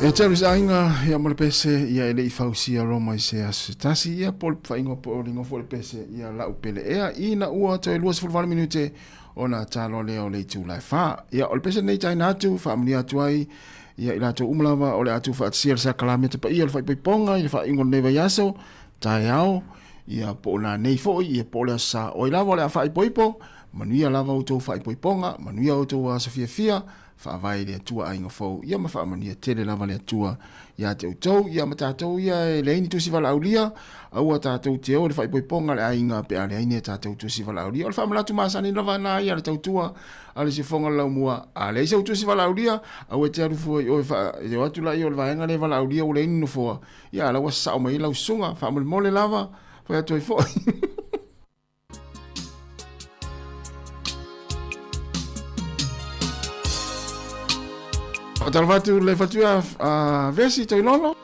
E James ainga ia mo le pese ia ele I fausia Roma I se as tasi ia pol faingo po ringo fo le pese ia la upele ea ina ua te luas fulvana minute ona talo leo le tu lai fa ia o le pese nei tai natu fa amni atu ai ia ila to umlava o le atu fa tsier sa kalamete pa ia le fa ponga ia fa ingo neva yaso tai au ia po na nei fo ia po le sa o ila le fa ipo manuia lava o to fa ponga manuia o to sa fia fa vai le tua ainga fo ia ma fa mania tele lava le tua ia te utou ia mata tau ia le ni tu si vala aulia au ta tau te o le fa ponga le ainga pe ale ni ta tau tu si vala aulia o fa mala tu masani lava na ia le tau tua ale si fonga la mua ale se tu si vala aulia au te aru o fa e watu la ia le vaenga le vala aulia o le ni no fo ia la wa sa o mai la sunga fa mole lava fa tu fo o talvatu le fatua a vesi toi lolo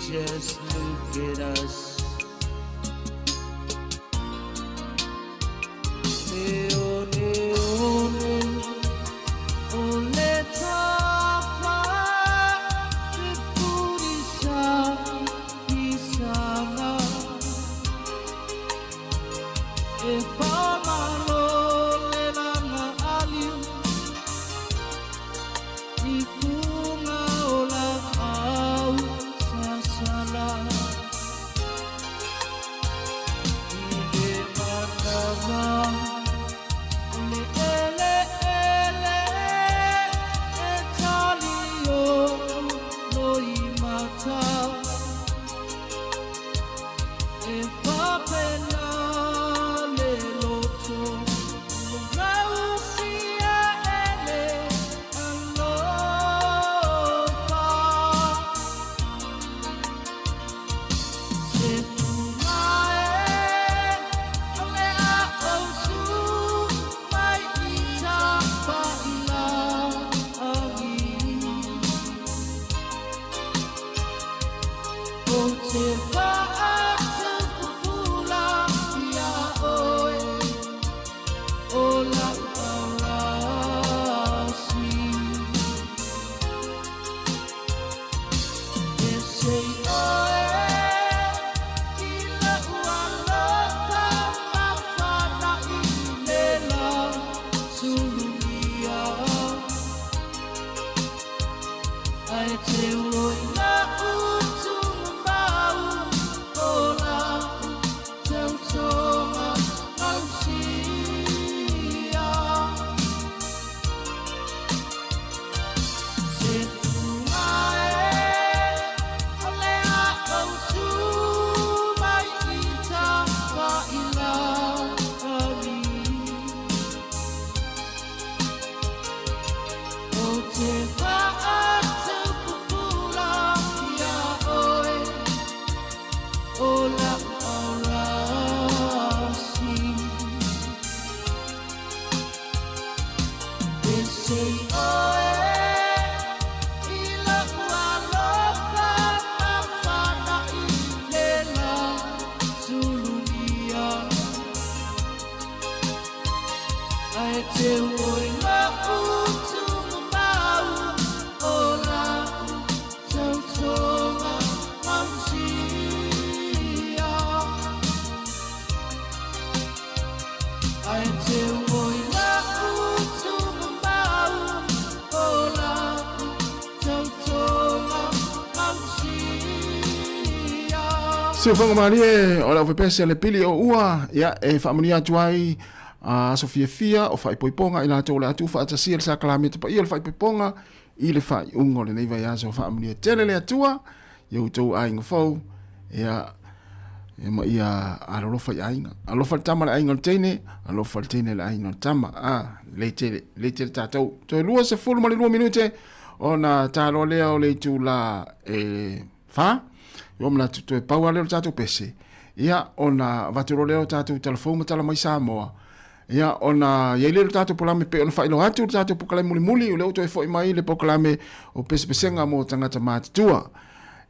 just look at us. Se fonga mari e o la pese le pili o ua ia e whaamania tuai a Sofia Fia o whaipoiponga i la tau le atu whaatasia le sakalamita pa ia le whaipoiponga i le whai ungo le neiva ia so whaamania tele le atua ia utou ainga fau ia e ma ia alofa i ainga alofa le tama le ainga le teine alofa le teine le ainga le tama le tele tātou to lua se fulu ma le 2 minute o na tālo lea o le tu la wha yo mla tu e pau ale o tātou pese ia ona vaturo leo tātou telefon matala mai Sāmoa ia ona ia le tātou polame pe ona whailo atu tātou pokale muli o leo to e foi mai le pokalame o pese pesenga mo tangata mātua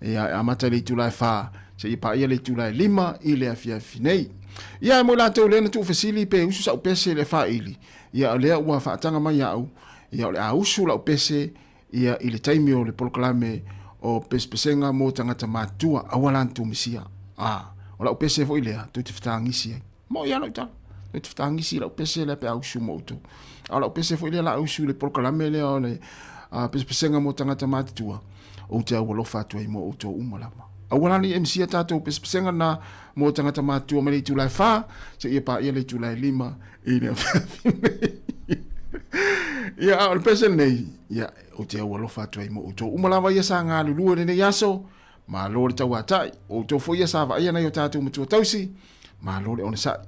ia amata le tūlai wha se i pa ia le tūlai 5 i le afia finei ia mo la tau lena tu fesili pe usu sa pese le wha ili ia o lea ua whaatanga mai au ia o le a usu la pese ia i le taimi o le pokalame o pespesenga mo tangata matua awalantu misia o la pese foi lea tu te ftangisi mo ia no ta tu te ftangisi la pese le pe au su moto o la pese foi lea la au su le proclame le o le pespesenga mo tangata matua o te awalo fatu ai mo o to umalama awalani msia tato pespesenga na mo tangata matua me le tu lai fa se ia pa ia le tu lai 5 i le ia o pese nei ia o te awalo fatu ai mo o to umalama ia sa ngā lulu ne yaso ma lo le tau atai o to foi ia sa va ia na yo tatu mo tausi ma lo le ona sa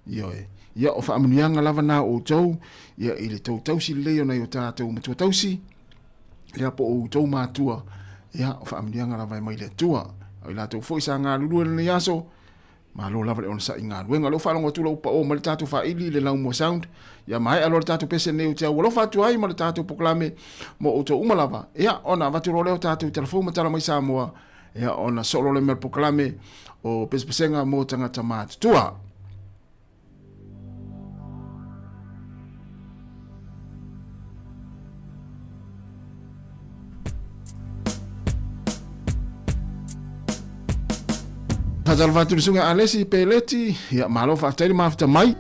ia o fa amunianga lava na o to ia i le tausi le ona yo tatu mo tausi ia po o to matua ia o fa amunianga lava mai le tua o la to foi sa ngā lulu ne yaso ma lo lava le ona sa inga luenga lo fa longo tu lo pa o mal tatu fa ili le laumo sound ia mai alo tatu pese ne utia lo fa tu ai mal tatu poklame mo o to umalava ia ona va tu lo tatu telefon matala mai Sāmoa ia ona solo le mer poklame o pespesenga mo tangata mātutua. Fatal vatu ni sunga alesi peleti ia malo fatari mafta mai.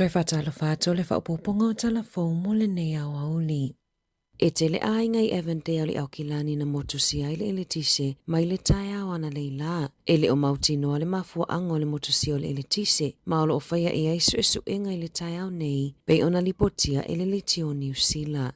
Toi whatalo whato le whaupoponga o talafou mo le nei au auli. E te le ainga i Evandale le au kilani na motusia ile tise, mai le tae au ana leila. Ele o mauti noa le mafua ango le motusia ile tise, maolo o whaia e aisu inga ile tae au nei, pe ona lipotia ele le tio New Zealand.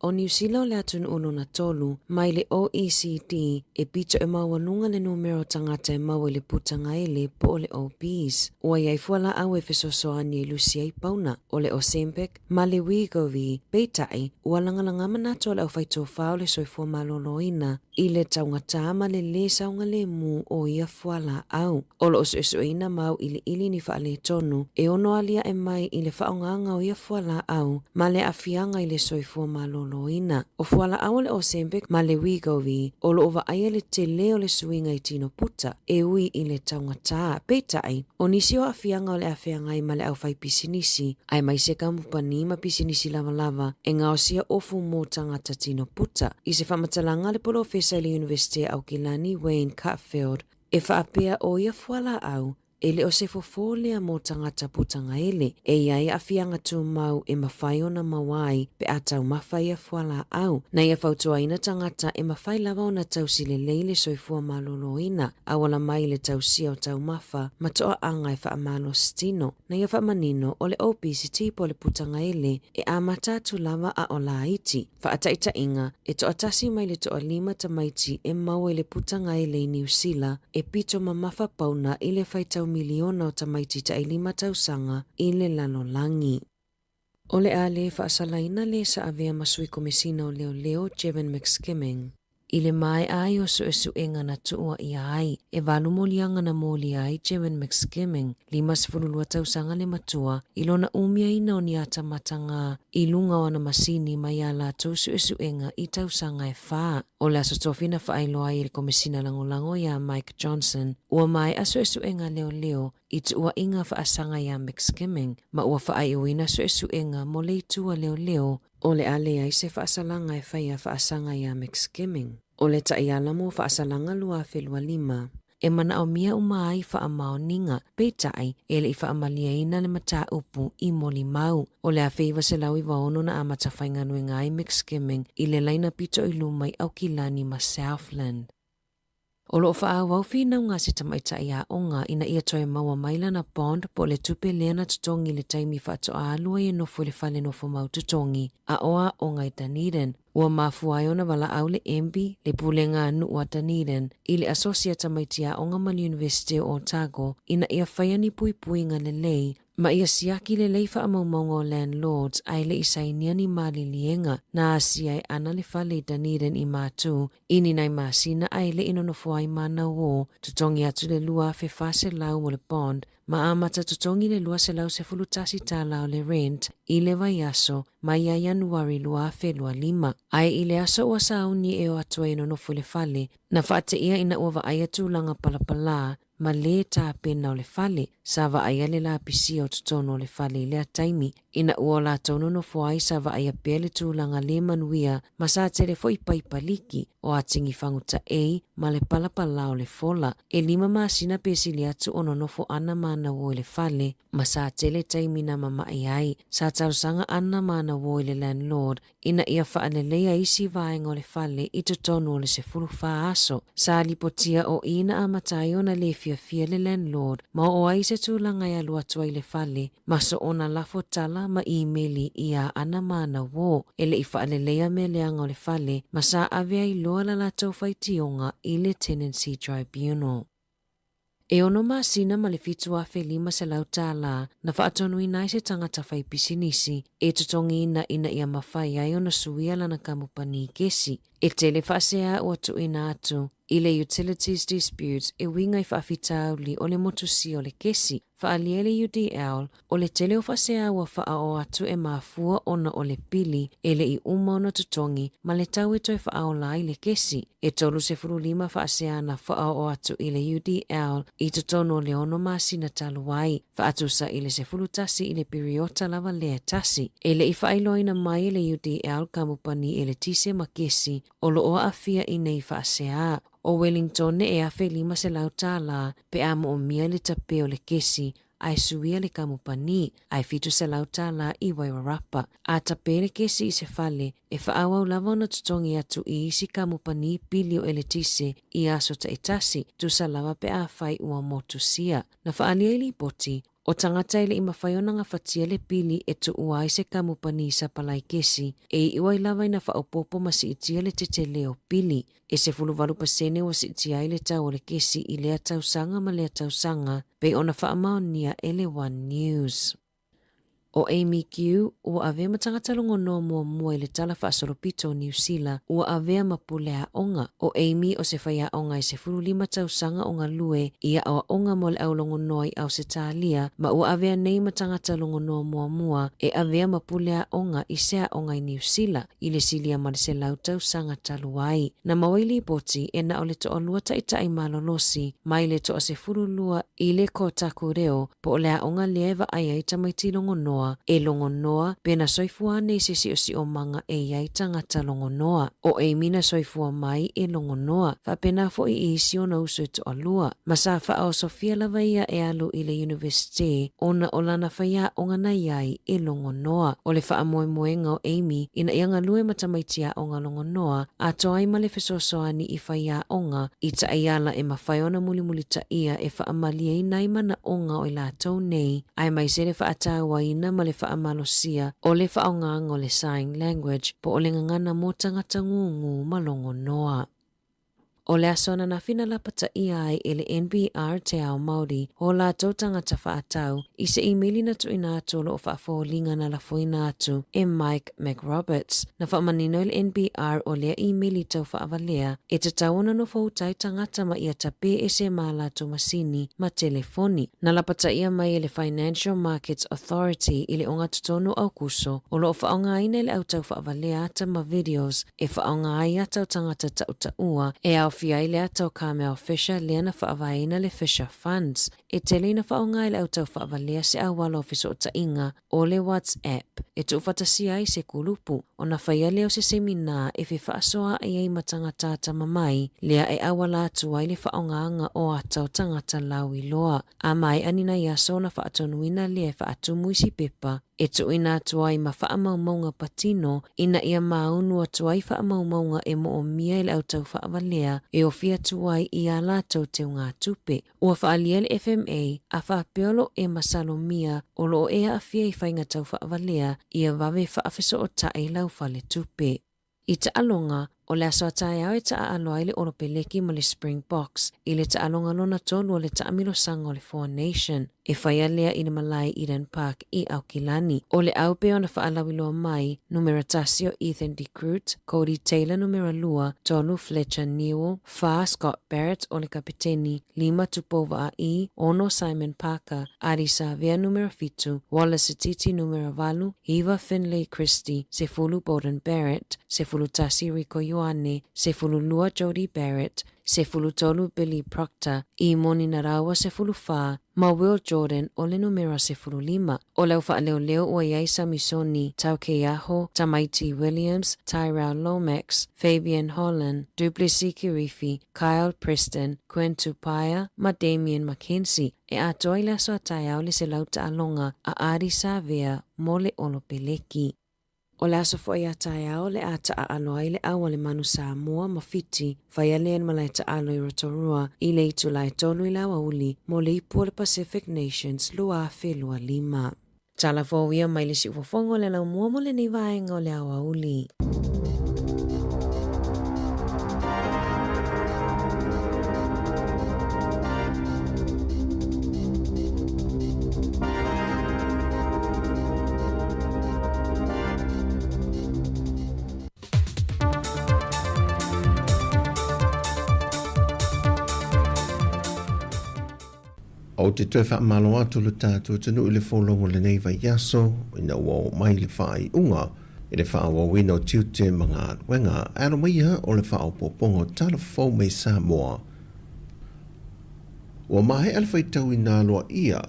O New Zealand le atun uno na tolu, mai le OECD e pito e mawanunga le numero tangata e mawa le putanga ele po le OPs. Ua iai fuala au e fesosoani e lusia i pauna, o le Ozempic, ma le Wegovy, peitai, ua langalanga manato le au faito fao le soifua maloloina, i le taungata ma le saunga le mu o ia fuala au. O le osuesueina mau ili ni faale tonu, e ono alia e mai i le faonganga o ia fuala au, ma le afianga i le soifua maloloina. O fuala au le Ozempic ma le Wegovy, o lo ova aia le te leo le suinga i tino puta, e ui i le taungata, peitai, o nisi o afianga o le afeangai ma le au fai pisinisi, ai mai se kampani ma pisinisi lava, e ngao sia ofu mo tangata tino puta, i se whamatalanga le polo fesa le University au Kilani Wayne Cutfield, e whaapea o ia fuala au, ele o se fofolea mo tangata putanga ele, e iai afianga tu mau e mawhai o na mawai pe atau mawhai a fuala au. Na ia fautua ina tangata e mawhai lava o na tausi le leile soifua malolo ina, awala mai le tausia o tau mafa, matoa anga e wha malo stino. Na ia wha manino o le OPCT po le putanga ele, e a matatu lava a o la iti. Wha ataita inga, e to atasi mai le toa 5 tamaiti e mau e le putanga ele i New Zealand, e pito mamafa pauna i le whaitau miliona o tamaiti ta 5 tausanga i le lanolangi. O le a le whaasalaina le sa avea masui komisina o leo Jevan McSkimming. I le mai ai o suesuenga na tuua i ai, e walu molianga na moli ai Jevan McSkimming, 5 tausanga le matua, i lona umia ina o niata matanga, i lunga wana masini mai ala tau suesuenga i tausanga e wha. O le asotofina whaailoa i le komisina langolango ya Mike Johnson, ua mai a suesuenga leo, i tuua inga whaasanga ya McSkimming, ma ua whaaiuina suesuenga mo le itua leo, o le ale ai se whaasalanga e whaia whaasanga ya McSkimming. O le taiala mo whaasalanga lua whelua 5. E mana o mia umai whaamao ninga, peitai, e le i whaamalia ina le mata upu i moli mau. O le a wheiva se lau i waono na amata whainganui ngai McSkimming, i le laina pito i lumai au kilani ma Southland. O lo wha au whina ngā se tamaita ia onga ina ia toi maua maila na bond po le tupe lea na tutongi le taimi whaato a alua i nofo le whale nofo mau tutongi a oa o ngai Dunedin. Ua mafuai ona wala au le embi le pulenga anu ua Dunedin i le asosia tamaiti a onga ma University o Otago ina ia whaiani pui ngā le lei ma ia siaki le lei wha maunga o landlords ai le isainia ni mali lienga na asia ai ana le whale Dunedin i mātu ini nai masina ai le inonofuai mana o tutongi atu le lua fe fase lau mo le bond ma amata tutongi le lua se lau se fulutasi tala o le rent i le vaiaso mai ia Januari lua fe lua 5 ai i le aso ua sauni e o atua inonofu le whale na whaate ia ina ua vaaya tūlanga palapala ma le tā pena o le whale, sa wa aia le la pisi o tutono o le whale i lea taimi, ina ua la tono no fuai sa wa aia pele tūlanga le manuia, ma sa te le fo paipaliki o atingi whanguta ei, ma le palapala o le fola, e 5 masina pesili atu ono nofo ana mana wo le whale, ma sa te le taimi na mama ai, sa tausanga ana mana wo le landlord, ina ia whaalelea isi vaenga o le whale i tutono o le se fulu wha aso, sa lipotia o ina amatai ona le fia le landlord, ma o ai se tūlanga ia lua tua i le whale, ma so ona lafo tala ma emaili ia ana mana wo, ele i whaalelea me leanga o le whale, ma sa avea i loa la latou whaitionga i le Tenancy Tribunal. E ono masina ma le fitu a whelima se lau tāla na whaatonu i nai se tangata whai pisinisi e tutongi ina ia mawhai ai ona suia lana kamupani kesi. E tele whaasea o atu ina atu i le utilities disputes e winga i whaafitauli o le motusi o le kesi. Whaalia le UDL o le tele o whaasea ua wha o atu e mafua ona o le pili e le i uma ona tutongi ma le tau e toi whaaola i le kesi. E tolu se 5 whaasea na wha o atu i le UDL i tutono le ono masina taluai. Whaatusa i le se 10 tasi i le periota lava lea tasi. E le i whaailoina mai le UDL kamupani e le tise ma kesi o lo o afia i nei whaasea. O Wellington e a 5 se lau tāla pe amo o mia le tape o le kesi ai suia le kamupani, ai fitu se lautala I Wairarapa. A tapere kesi I se fale, e whaawau lava ona tutongi atu I isi kamupani pilio eletise I aso ta etasi, tu sa lava pe a whai ua motusia. Na whaalia ili poti, o tangata ile I mawhaiona ngā whatia le pili e tu uai se kamupani sa palai kesi, e iwa I lava ina whaopopo ma si itia le te leo pili. E se fuluwalu pasene wa si itia ile tau le kesi I lea tau sanga ma lea tau sanga, pe ona whaamaonia ele One News. O Amy Q, ua avea matangata longono mua I le tala whaasoropito New Zealand, ua avea mapulea onga. O Amy o se whaia onga I se furulima tausanga onga lue, ia awa onga mo le au longono I au se talia, ma ua avea nei matangata longono mua, e avea mapulea onga I sea onga I New Zealand, I le silia ma le se lau tausanga taluai. Na mawaili poti, e na o le toa lua taitai malolosi, mai le toa se furulua I le ko taku reo, po o lea onga leeva ai tamaiti longonoa, e longonoa, pena soifua nei se si o manga e iai tangata longonoa. O e mina soifua mai e longonoa, fa pena fo I isi ona uso e to alua. Masa fa o Sofia lavaia e alu I le university, ona o lana whaia onga na iai e longonoa. O le faa moenga o Amy, ina ianga lue matamaitia onga longonoa, a toai ma le fesosoani I whaia onga, I ta aiala e mawhaiona muli ta ia e faa malia nai mana onga o la tau nei, ai mai se le faa tawa ina ma le whaamalosia o le whaongang o le sign language po o le ngangana mo tangata ngungu malongo noa. O le asona na fina lapata ai e le NPR te ao Māori o la tau tangata whaatau I se emaili na tu ina atu lo o whaafolinga na la foina atu e Mike McRoberts. Na whaamanino le NPR o lea emaili tau whaavalea e te tauana no whautai tangata ma ia tape e se mala tu masini ma telefoni. Na lapata ia mai e le Financial Markets Authority I le onga tutono au kuso o lo o whaonga ina le au tau whaavalea ata ma videos e whaonga ai atau tangata taua e au fia I le atau Carmel Fisher lea na whaavaina le Fisher Funds. E tele na whaonga le atau whaavalea se awala ofiso o tainga o le WhatsApp. E tu whatasia ai se kulupu. O na whaia leo se semina e fi whaasoa ai ai matangata tamamai lea e awala atu ai le whaonga o atau tangata lau I loa. A mai anina iaso na whaatonuina lea whaatumu isi pepa. E tu ina atu ai ma whaamaumaunga patino ina ia maunu atu ai whaamaumaunga e mo o mia le autau whaavalea e o fia tuai I a lātou te ngā tupe. Ua whaalia le FMA a whaapeolo e masalo mia o lo ea a fia I whainga tau whaavalea I a wawe whaafeso o tae lau whale tupe. I ta alonga, o le aso atai au e ta aloa I le oropeleki ma le Springboks, I le ta alonga lona tolu o le ta amilo sanga o le Four Nation, e whaia lea I le Malai Eden Park I Aukilani. O le aupe o na whaalawiloa mai, numera tasio Ethan DeCrute, Cody Taylor numera lua, tolu Fletcher Newell, Fa Scott Barrett o le kapiteni, 5 tupova ai, ono Simon Parker, Arisa Vea numera fitu, Wallace Titi numera valu, Eva Finlay Christie, Sefulu Bowden Barrett, Sefulu Tasi Rico Ioane, Sefulu Lua Jody Barrett, Sefulu Tolu Billy Proctor, I Moni Narawa Sefulu Fa, ma Will Jordan o le numera 05. O leo whaaleo o iai Samisoni, Tau Keaho, Tamaiti Williams, Tyrell Lomax, Fabian Holland, Duplessis Kirifi, Kyle Preston, Gwen Tupaya, ma Damien Mackenzie, e a toi la so atai au le se lauta alonga a Ari Savea mo le olopeleki. O le aso fwoi atai au le ata a aloa I le awa le manu Sāmoa ma fiti, whaia lean malai ta alo I Rotorua, I le itu lai tolu I lawa uli, mo le ipu o le Pacific Nations lua afe lua 5. Tala fwowia mai le si ufofongo le lau mua mo le ni vaenga o le awa uli. O te toe whaamalo atu le tātou tenu I le wholongo le nei vai yaso, ina wau mai le whaai unga, I le whaawa wino tiute mga wenga, aro mai ha o le whaao popongo tala whau mei Sāmoa. Ua mahe alwhai tau I nā loa ia,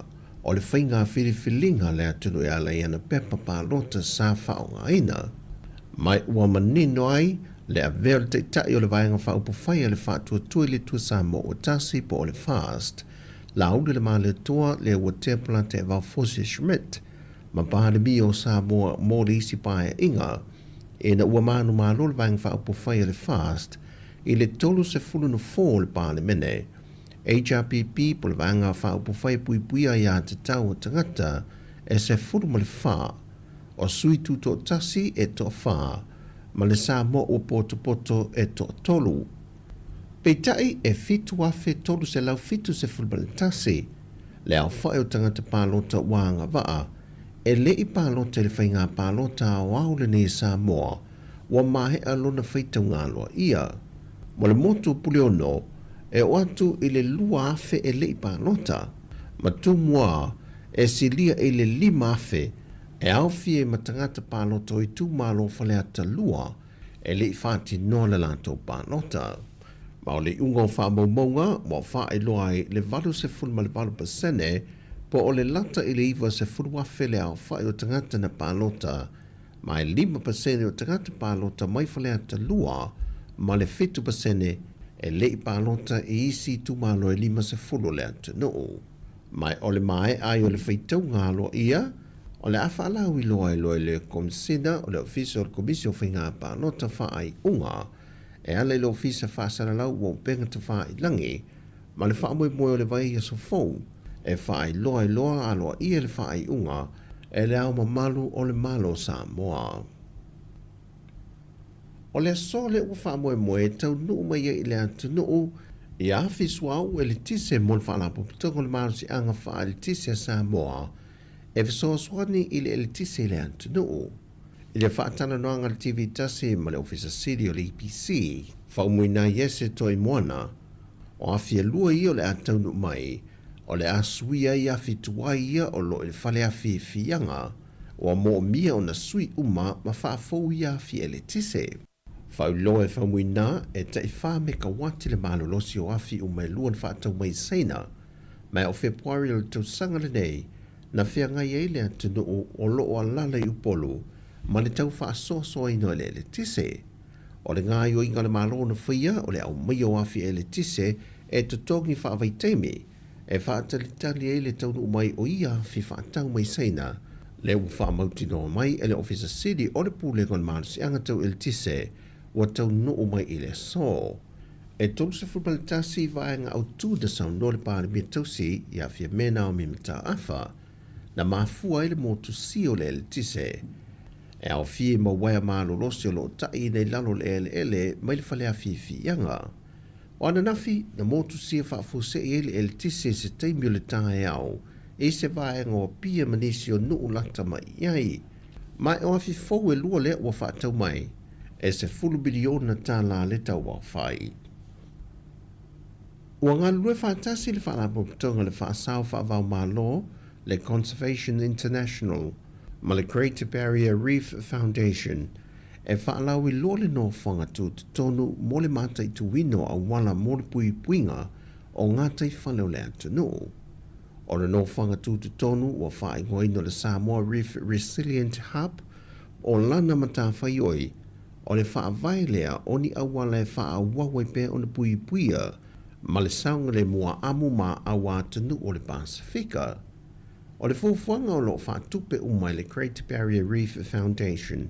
o le whainga whiriwhilinga le atunu e ala iana pepa pālota sā whaonga ina, mai ua manino ai, le a veo te tai o le vaenga whaupawhai le whaatua tui le tua Sāmoa o tasi po o le fast, lau le male toa le ua te plante va fosi Schmidt, ma pāle mi o Sāmoa mō le isi pae inga, e na ua manu mālo le vang wha upo whai le fast, i le tolu se fulu no fō le pāle mene, HRPP po le vanga wha upo whai pui pui a ia te tau o tangata, e se fulu ma le wha, o sui tu to tasi e to wha, ma le Sāmoa o poto e to tolu. Peitai e fitu afe tolu se lau fitu se fulu ma le tasi, le au whai o tangata pālota wanga waa, e le i pālota le whainga pālota o au le ne Sāmoa, wa mahe alona whaitau ngāloa ia. Mo le motu puli ono, e o atu i le lua afe e le i pālota, ma tumua e silia e le lima afe, e au fie matangata pālota o i tu malo whale ata lua, e le i whāti noa le lanto pālota. Ma o le unga o wha maumaunga, mo wha e loa e le valu se fulu ma le valu pasene, po o le lata i le iwa se fulu afe le au wha o tangata na pālota, ma e 5% o tangata pālota mai whale ata lua, ma le 5% e le i pālota e isi tu malo e 5 le ata noo. Mai o le mai ai o le whaitau ngalo ia, o le awha alau i loa e loa le komisina o le ofisa o le komisio whainga pālota wha ai unga, e ale le ofisa whaasara lau o penga te wha i langi, ma le wha moe moe o le vai a sofou, e wha ai loa aloa ia le wha ai unga, e le au mamalu o le malo Sāmoa. O le so le ua wha moe tau nuu mai i le atu nuu, i awhi suau e le tise mo le wha lapo pitongo le malo si anga wha le tise a Sāmoa, e visoa swani i le tise i le atu nuu. I le whaatana noanga le TV tasi ma le ofisa siri o le EPC, whaumui yese toi moana, o awhi lua i o le atau nuu mai, o le asuia i awhi tuai ia o lo i whale awhi fianga, o a mo mia o na sui uma ma whaafou i awhi e le tise. Whau loa e whaumui nā e tai wha me ka wati le malolosi o awhi uma e luan whaatau mai seina, mai o Februari o le tau sanga le nei, na whea ngai e le atu nuu o lo o alala i upolu, ma le tau wha so ino le tise. O le ngai o inga le malo na whia o le au mai o awhi e le tise e tutongi wha avai teimi, e whaatalitali e le tau nuu mai o ia awhi whaatau mai seina, le u wha mauti no mai e le ofisa siri o le pūle kon marusi angatau il tise, wa tau nuu mai i le so. E tolu se fulpalitasi vaenga au tu da sau no le pāre mia tausi i awhi mena o mimita awha, na mafua ele motu si o le tise, e au fie ma waia malo losi o lo tai nei lalo le ele mai le whale a fi yanga. O ana nafi, na motu si a whaafu se ele tise se teimi o le tae au, e se vaenga o pia manisi o nuu lata mai iai. Mai o afi fau e lua le ua whaatau mai, e se 10 biliona tā la le tau wau whai. Ua ngā lue whaatasi le whaalapo pitonga le whaasau whaavau malo, le Conservation International, ma le Great Barrier Reef Foundation, e whaalau i loa le no whanga tu tonu mo le mata i tuwino a wala mo le pui puinga o ngātai whaleo le atu nuu. O le no whanga tu tonu o whaai ngoino le Sāmoa Reef Resilient Hub o lana mata whaioi, o le whaavai lea o ni awala e whaawawai pe o le pui puia, ma le saunga le mua amu ma awa tunu o le Pasifika. O le fufuanga o lo whaatupe umai le Great Barrier Reef Foundation,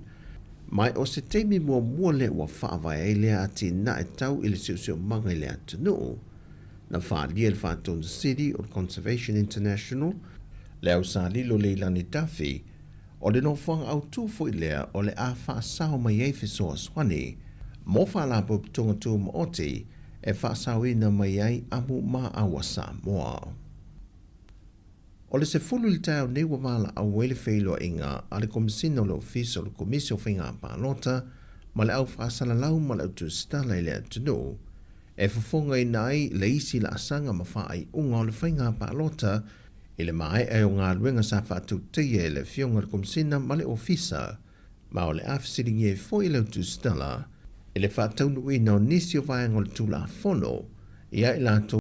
mai o se teimi mua le wa whaavai e lea ati na e tau i le siusio manga i le atunu. Na whaalia le Whaatona City o Conservation International, le au sa lilo le ilani tafi, o le no whanga au tūfo i lea o le a whaasao mai e fisoa swani, mo whaalapo pitonga tū maoti, e whaasao ina mai ai amu ma awa Sāmoa. O le se fulu li tau ne wala au wele whailo inga a le komisina o le ofisa o le komisio whainga pālota, ma le au whaasala lau ma le au tūstala i le atunu, e whafonga i nai le isi la asanga ma whaai unga o le whainga pālota, i le mai e o ngā ruenga sa whaatu teie le fionga le komisina ma le ofisa, ma o le afisiringi e fo i le au tūstala, i le whaataunu i nao nisi o vaenga o le tūla fono, ia i la